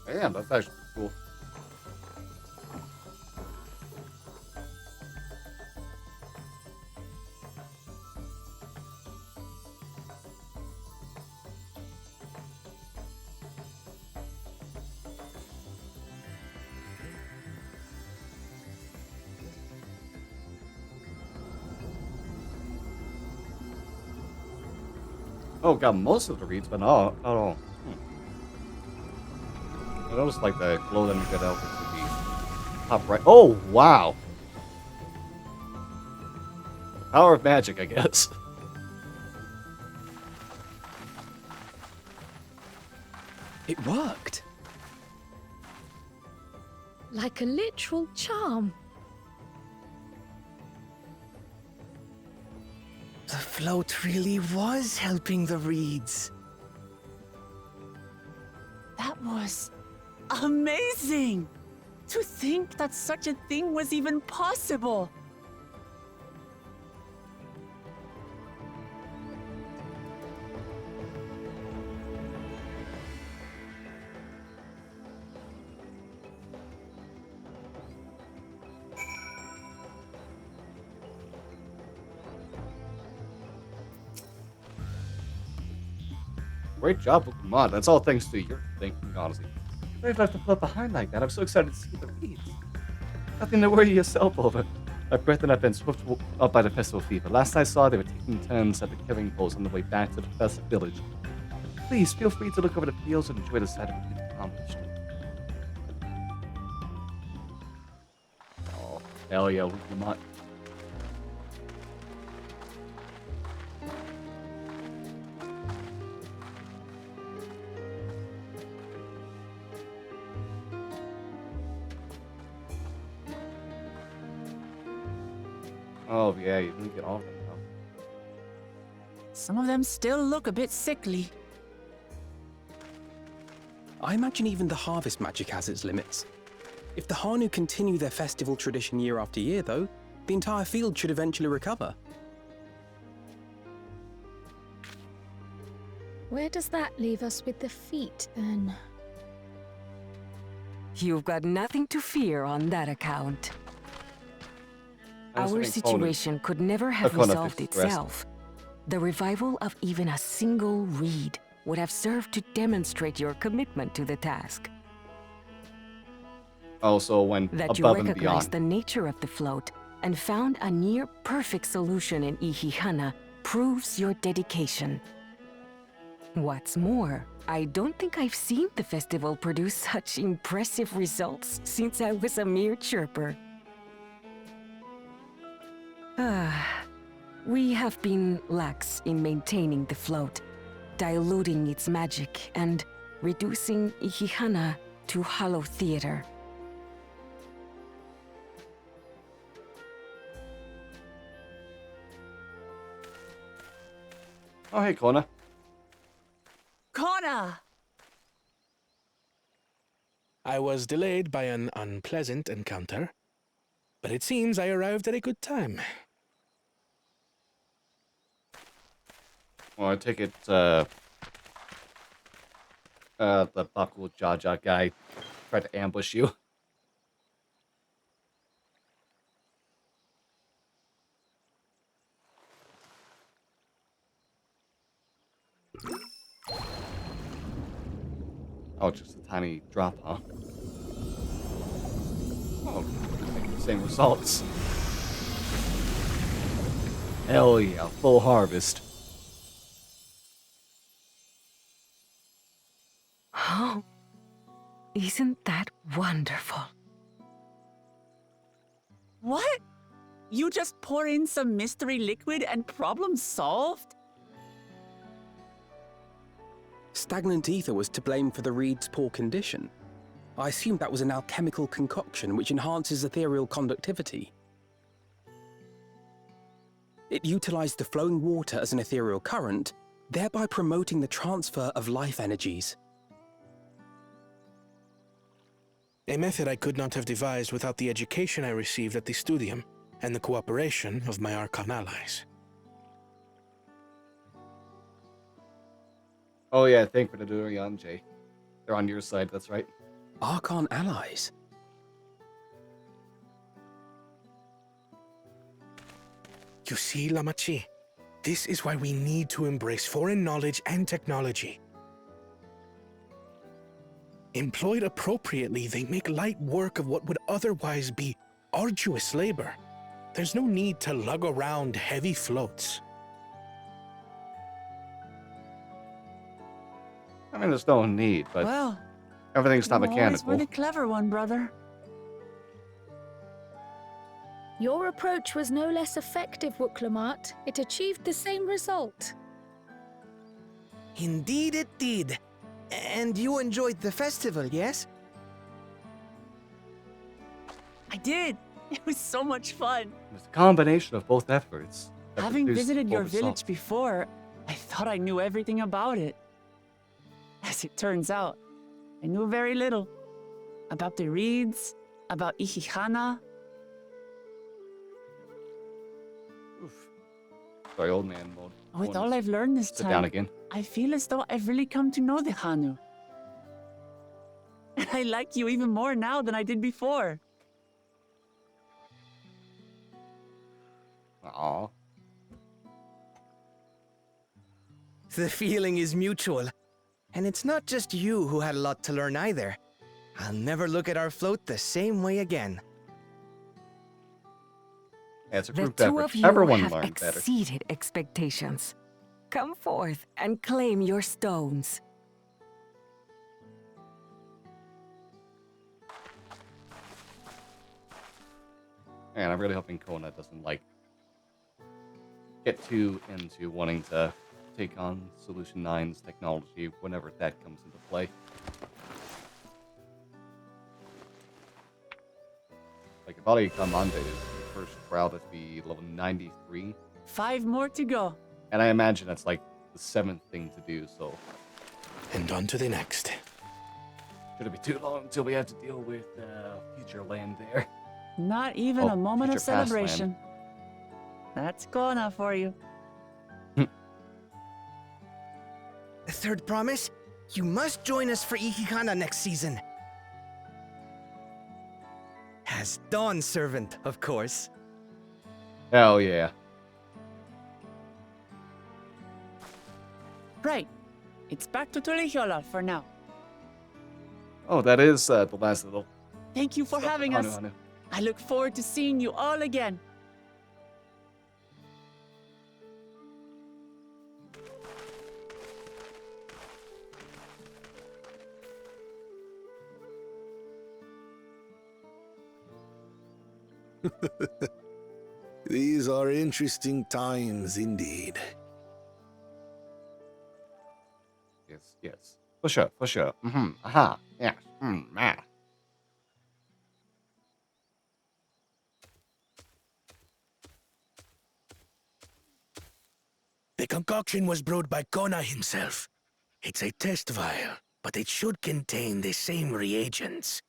Damn, that's actually cool. Oh, got most of the reads, but not all. I noticed like the glow that you get out would be top right. Oh, wow. Power of magic, I guess. It worked. Like a literal charm. The float really was helping the reeds. That was amazing! To think that such a thing was even possible! Great job, Pokemon. That's all thanks to your thinking, honestly. They've left the float behind like that. I'm so excited to see the reeds. Nothing to worry yourself over. My breath and I've been swept up by the festival fever. Last I saw, they were taking turns at the carrying poles on the way back to the festive village. Please feel free to look over the fields and enjoy the sight of what you've accomplished. Oh, hell yeah, Pokemon. Oh, yeah, you didn't get all of them, though. Some of them still look a bit sickly. I imagine even the harvest magic has its limits. If the Hanu continue their festival tradition year after year, though, the entire field should eventually recover. Where does that leave us with the feet, then? You've got nothing to fear on that account. Our situation could never have resolved itself. The revival of even a single reed would have served to demonstrate your commitment to the task. Also, when that you above and recognized beyond. the nature of the float and found a near-perfect solution in Ihihana proves your dedication. What's more, I don't think I've seen the festival produce such impressive results since I was a mere chirper. We have been lax in maintaining the float, diluting its magic and reducing Ihihana to hollow theater. Oh, hey, Kona. Kona! I was delayed by an unpleasant encounter, but it seems I arrived at a good time. Well, I take it, the Baku Jaja guy tried to ambush you. Oh, just a tiny drop, huh? Oh, same results. Hell yeah, full harvest. Oh, isn't that wonderful? What? You just pour in some mystery liquid and problem solved? Stagnant ether was to blame for the reed's poor condition. I assumed that was an alchemical concoction which enhances ethereal conductivity. It utilized the flowing water as an ethereal current, thereby promoting the transfer of life energies. A method I could not have devised without the education I received at the studium and the cooperation of my Archon allies. Oh yeah, thank you for the Durian, Jay. They're on your side, that's right. Archon allies? You see, Lamachi, this is why we need to embrace foreign knowledge and technology. Employed appropriately, they make light work of what would otherwise be arduous labor. There's no need to lug around heavy floats. I mean, there's no need, but Well, everything's not you always mechanical. were the clever one, brother. Your approach was no less effective, Wuklamart. It achieved the same result. Indeed it did. And you enjoyed the festival, yes? I did. It was so much fun. It's a combination of both efforts. that Having produced visited your both village results. before, I thought I knew everything about it. As it turns out, I knew very little. About the reeds, about Ihihana. Sorry, old man mode. With all I've learned this Sit time, down again. I feel as though I've really come to know the Hanu. And I like you even more now than I did before. Aww. The feeling is mutual. And it's not just you who had a lot to learn either. I'll never look at our float the same way again. Yeah, it's a The group two effort. of you Everyone have learned better. exceeded expectations. Come forth and claim your stones. And I'm really hoping Kona doesn't like get too into wanting to take on Solution 9's technology whenever that comes into play. Like if Ali Kamande is the first crowd to be level 93, 5 more to go. and I imagine that's like the 7th thing to do, so And on to the next. shouldn't be too long until we have to deal with future land there. Not even Oh, a moment of future past land. celebration. That's Kona for you. The third promise? You must join us for Ihihana next season. As Dawn Servant, of course. Hell yeah. Right. It's back to Tulihiola for now. Oh, that is the last little. Thank you for having Hanu, us. Hanu. I look forward to seeing you all again. These are interesting times indeed. Yes, yes. For sure, for sure. Aha. Yeah. Ah. The concoction was brewed by Kona himself. It's a test vial, but it should contain the same reagents.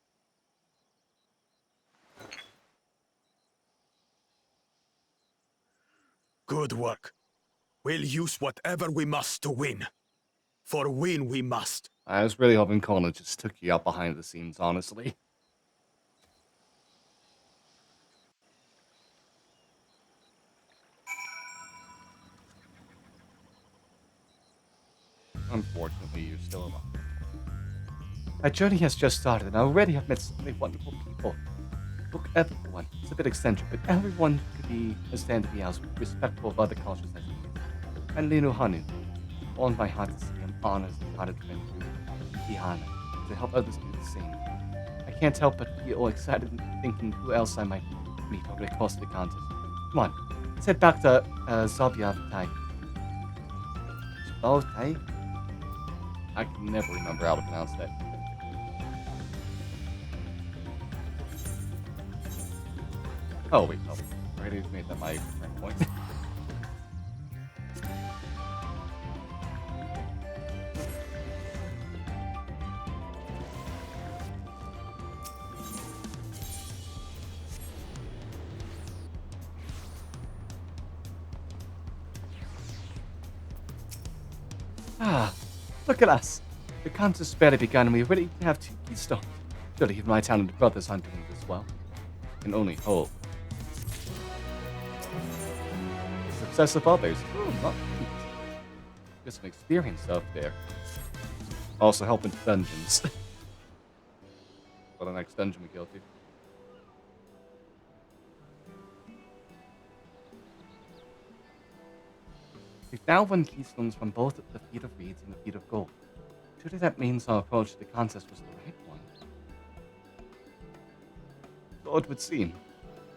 Good work. We'll use whatever we must to win. For win we must. I was really hoping Kona just took you out behind the scenes, honestly. Unfortunately, you're still alone. My journey has just started, and already I've met so many wonderful people. Look, everyone. It's a bit eccentric, but everyone could be stand to be as respectful of other cultures as he is. And Lino Hanu, all in my heart to see him honors the God of friend Kihana, to help others do the same. I can't help but feel excited thinking who else I might meet over the course of the contest. Come on, let's head back to Zobyatai. Zobyatai? I can never remember how to pronounce that. Oh wait, no. I already made that my return point. Ah, look at us. The contest's barely begun and we already have 2 keystones. Surely even my talented brothers aren't doing this well. Can only hope. The success of others. Oh, not neat. Get some experience out there. Also helping dungeons. For the next dungeon we go to. We've now won keystones from both the Feet of Reeds and the Feet of Gold. Surely that means our approach to the contest was the right one. So it would seem.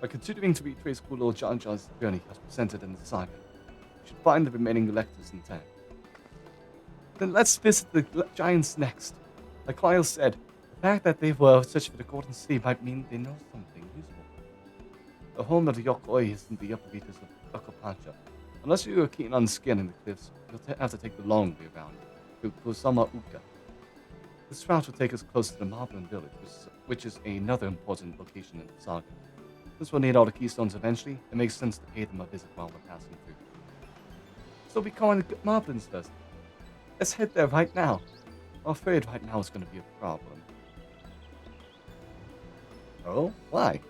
By continuing to retrace good old Jar Jar's journey as presented in the saga, we should find the remaining electors intact. Then let's visit the giants next. Like Lyle said, the fact that they were searching for the Golden City might mean they know something useful. The home of the Yokoi is in the upper reaches of Okapancha. Unless you are keen on scanning the cliffs, you'll have to take the long way around to Kusama Uka. This route will take us close to the Moblin village, which is another important location in the saga. Since we'll need all the keystones eventually, it makes sense to pay them a visit while we're passing through. So we call in the Moblins first. Let's head there right now. I'm afraid right now is going to be a problem. Oh? Why?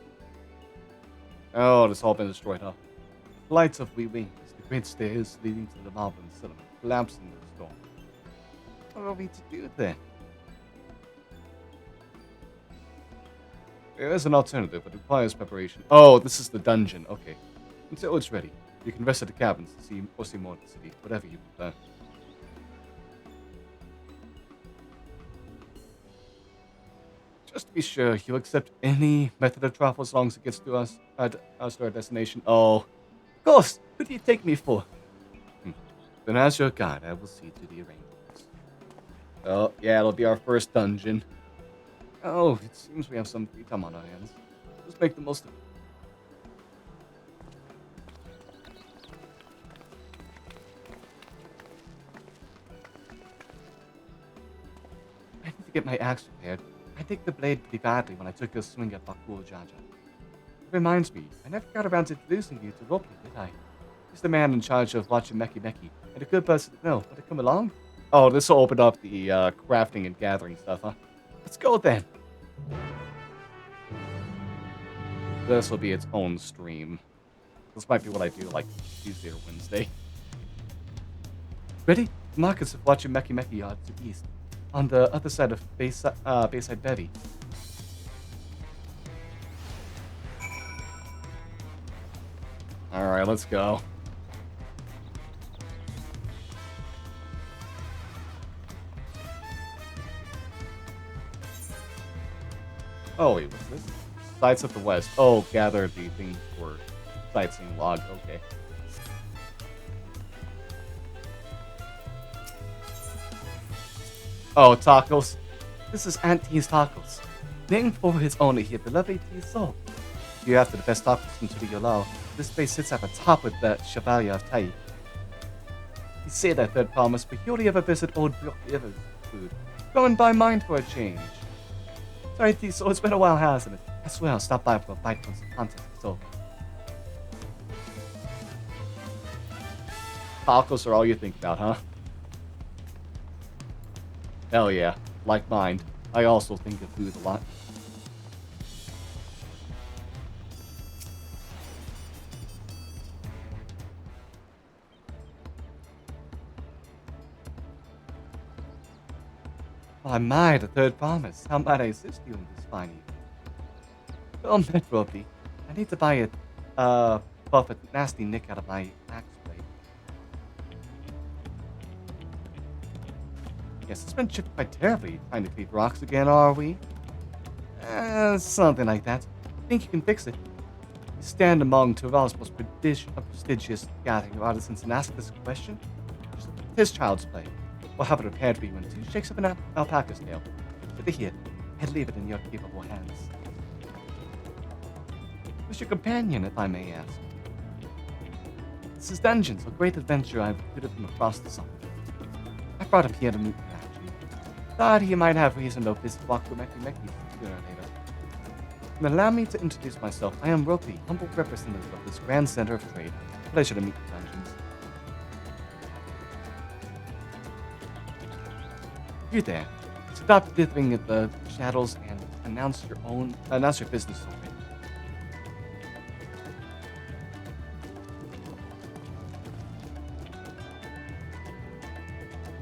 Oh, it's all been destroyed, huh? The lights of Wee Wings, the great stairs leading to the Moblin settlement, collapsed in the storm. What are we to do then? There is an alternative, but it requires preparation. Oh, this is the dungeon. Okay. Until it's ready, you can rest at the cabins to see more of the city, whatever you prefer. Just to be sure, you'll accept any method of travel as long as it gets to us to our destination. Oh, of course. Who do you take me for? Then as your guide, I will see to the arrangements. Oh, yeah, it'll be our first dungeon. Oh, it seems we have some free time on our hands. Let's make the most of it. I need to get my axe repaired. I nicked the blade pretty badly when I took a swing at Bakul Jaja. It reminds me, I never got around to introducing you to Roki, did I? He's the man in charge of watching Meki Meki, and a good person to know. Want to come along? Oh, this will open up the crafting and gathering stuff, huh? Let's go then. This will be its own stream. This might be what I do like Tuesday or Wednesday. Ready? The markets of watching Meki Meki are to the east, on the other side of Bayside Bevy. Alright, let's go. Oh wait, what's this? Sights of the West. Oh, gather the things for sightseeing log. Okay. Oh, tacos. This is Auntie's Tacos. Named for his owner here, beloved soul. You after the best tacos from Chile Yolao. This place sits at the top of the Chevalier of Tai. You say that, Third Promise, but you only ever visit Old Brook River food. Go and buy mine for a change. Sorry, Tiso, it's been a while, hasn't it? I swear I'll stop by for a bite once the contest is over. Tacos are all you think about, huh? Hell yeah. Like mine, I also think of food a lot. My, the Third Promise. How might I assist you in this fine evening? Oh, Metroby. I need to buy it, buff a nasty nick out of my axe blade. Yes, it's been chipped quite terribly trying to cleave rocks again, are we? Something like that. Think you can fix it? You stand among Tural's most prestigious gathering of artisans and ask this question? Just his child's play. We'll have it repaired for you in 2 shakes of an alpaca's tail. Sit here, and leave it in your capable hands. Who's your companion, if I may ask? This is Dungeons, a great adventure I've recruited from across the sun. I brought him here to meet you, actually. Thought he might have reason to visit Waku Meki Meki sooner or later. And allow me to introduce myself. I am Ropi, humble representative of this grand center of trade. Pleasure to meet you, Dungeons. You there. Stop dithering at the shadows and announce your business already.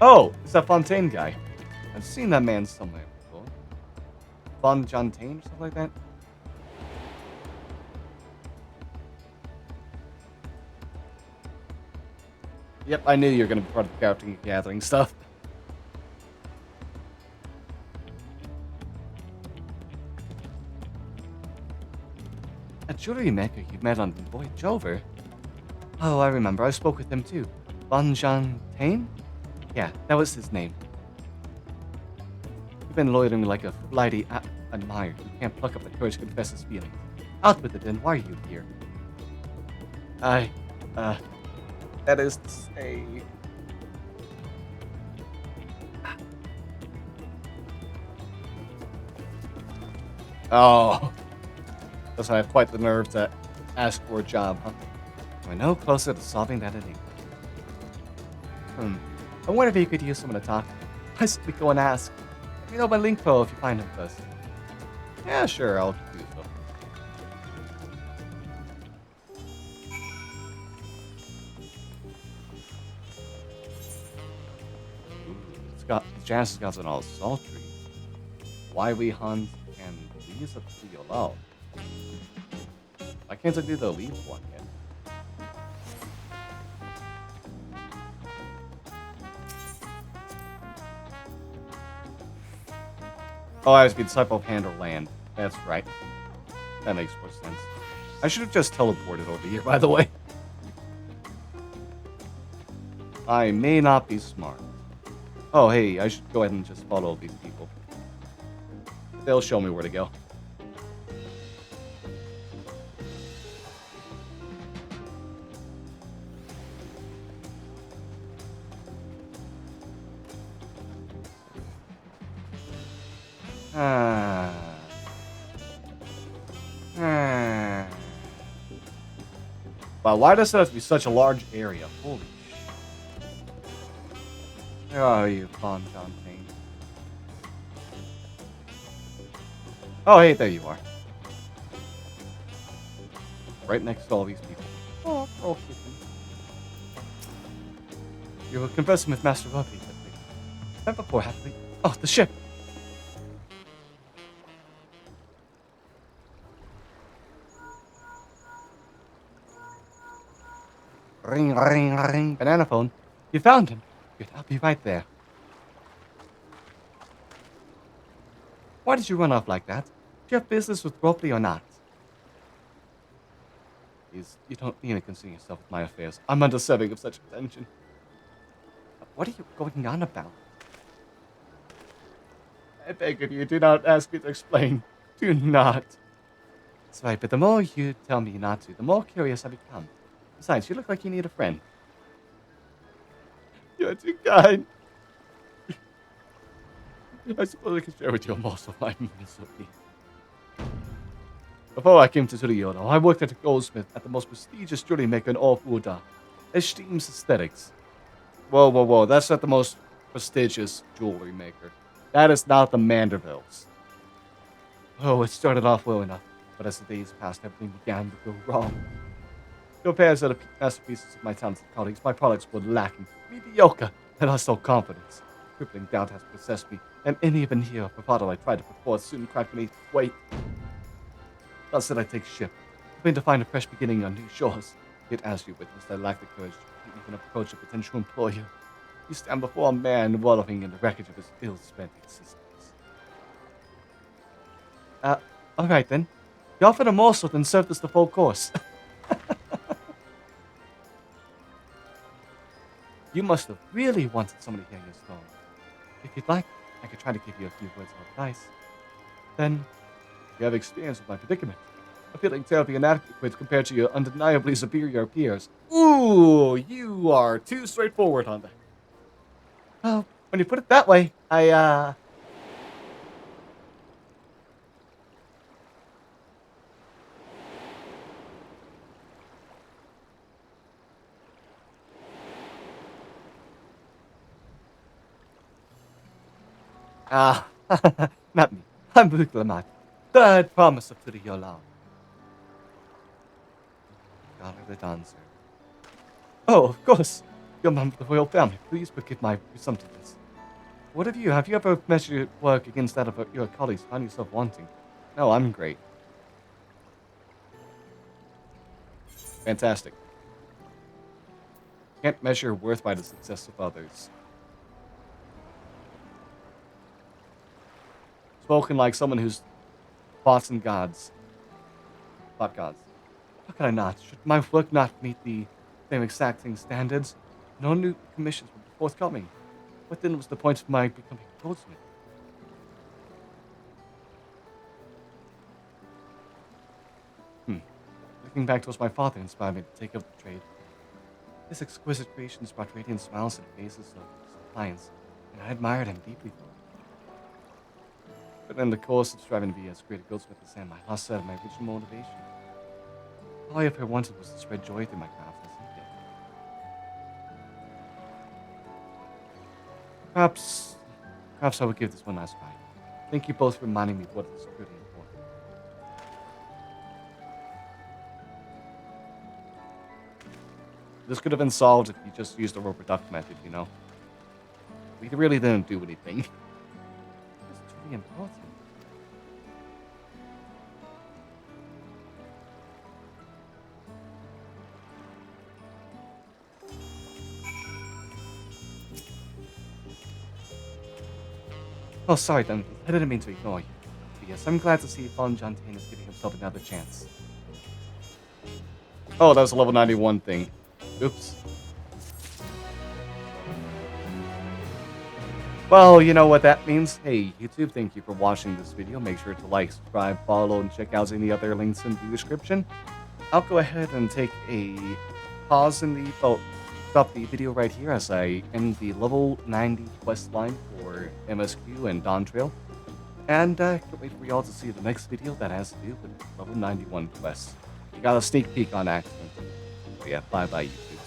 Oh, it's that Fontaine guy. I've seen that man somewhere before. Fontaine or something like that? Yep, I knew you were going to be part of the character gathering stuff. A jewelry maker you met on the voyage over. Oh, I remember. I spoke with him too. Fontaine? Yeah, that was his name. You've been loitering like a flighty admirer who can't pluck up the courage to confess his feelings. Out with it then, why are you here? That is to say... Oh. Does I have quite the nerve to ask for a job, huh? We're no closer to solving that enigma. I wonder if you could use someone to talk. Let's go and ask. Let me know by link pro if you find him first. Yeah, sure, I'll do so. Jazz has got an all sultry. Why we hunt and these up to you alone. Why can't I do the leaves one yet? Oh, I was being Disciple of Hand or Land. That's right. That makes more sense. I should have just teleported over here, by the way. I may not be smart. Oh, hey, I should go ahead and just follow these people. They'll show me where to go. Wow, why does it have to be such a large area? Holy shit. Where are you, Fontaine? Oh, hey, there you are. Right next to all these people. Oh, okay. You were conversing with Master Ruffy, but before, have we? Oh, the ship! Ring, ring, ring. Banana phone. You found him. Good, I'll be right there. Why did you run off like that? Do you have business with Ropley or not? Please, you don't need to concern yourself with my affairs. I'm undeserving of such attention. What are you going on about? I beg of you, do not ask me to explain. Do not. That's right, but the more you tell me not to, the more curious I become. Besides, you look like you need a friend. You're too kind. I suppose I can share with you most of my misery. Before I came to Tsuriono, I worked at a goldsmith at the most prestigious jewelry maker in all Fuda, Esteems Aesthetics. Whoa, that's not the most prestigious jewelry maker. That is not the Mandervilles. Oh, it started off well enough, but as the days passed, everything began to go wrong. Compared to the masterpieces of my talented colleagues, my products were lacking. Mediocre, and also confidence. Crippling doubt has possessed me, and any even here bravado I tried to put forth soon cracked beneath its weight. Thus said I take ship, hoping to find a fresh beginning on new shores. Yet as you witnessed, I lack the courage to even approach a potential employer. You stand before a man wallowing in the wreckage of his ill-spent existence. Alright then. You offered a morsel, then served us the full course. You must have really wanted somebody to hear your story. If you'd like, I could try to give you a few words of advice. Then, you have experience with my predicament. I'm feeling terribly inadequate compared to your undeniably superior peers. Ooh, you are too straightforward on that. Well, when you put it that way, not me. I'm Buklamad, third promise of Turi Yolam. God of the Dawn, sir. Oh, of course. You're a member of the royal family. Please forgive my presumptiveness. What have you? Have you ever measured your work against that of your colleagues? Find yourself wanting? No, I'm great. Fantastic. Can't measure worth by the success of others. Spoken like someone who's fought gods. Fought gods. How can I not? Should my work not meet the same exacting standards? No new commissions will be forthcoming. What then was the point of my becoming a goldsmith? Looking back towards my father inspired me to take up the trade. His exquisite creations brought radiant smiles to the faces of his clients, and I admired him deeply for it. But in the course of striving to be as great a goldsmith as him, I lost sight of my original motivation. All I ever wanted was to spread joy through my craft as he did. Perhaps I would give this one last try. Thank you both for reminding me of what is really important. This could have been solved if you just used the rubber duck method, you know? We really didn't do anything. It's really important. Oh, sorry, then. I didn't mean to ignore you. But yes, I'm glad to see Fallen John Tane is giving himself another chance. Oh, that was a level 91 thing. Oops. Well, you know what that means. Hey, YouTube, thank you for watching this video. Make sure to like, subscribe, follow, and check out any other links in the description. I'll go ahead and take a pause in the... Oh, stop the video right here as I end the level 90 quest line for MSQ and Dawntrail. And can't wait for y'all to see the next video that has to do with level 91 quests. You got a sneak peek on accident. So yeah, bye-bye, YouTube.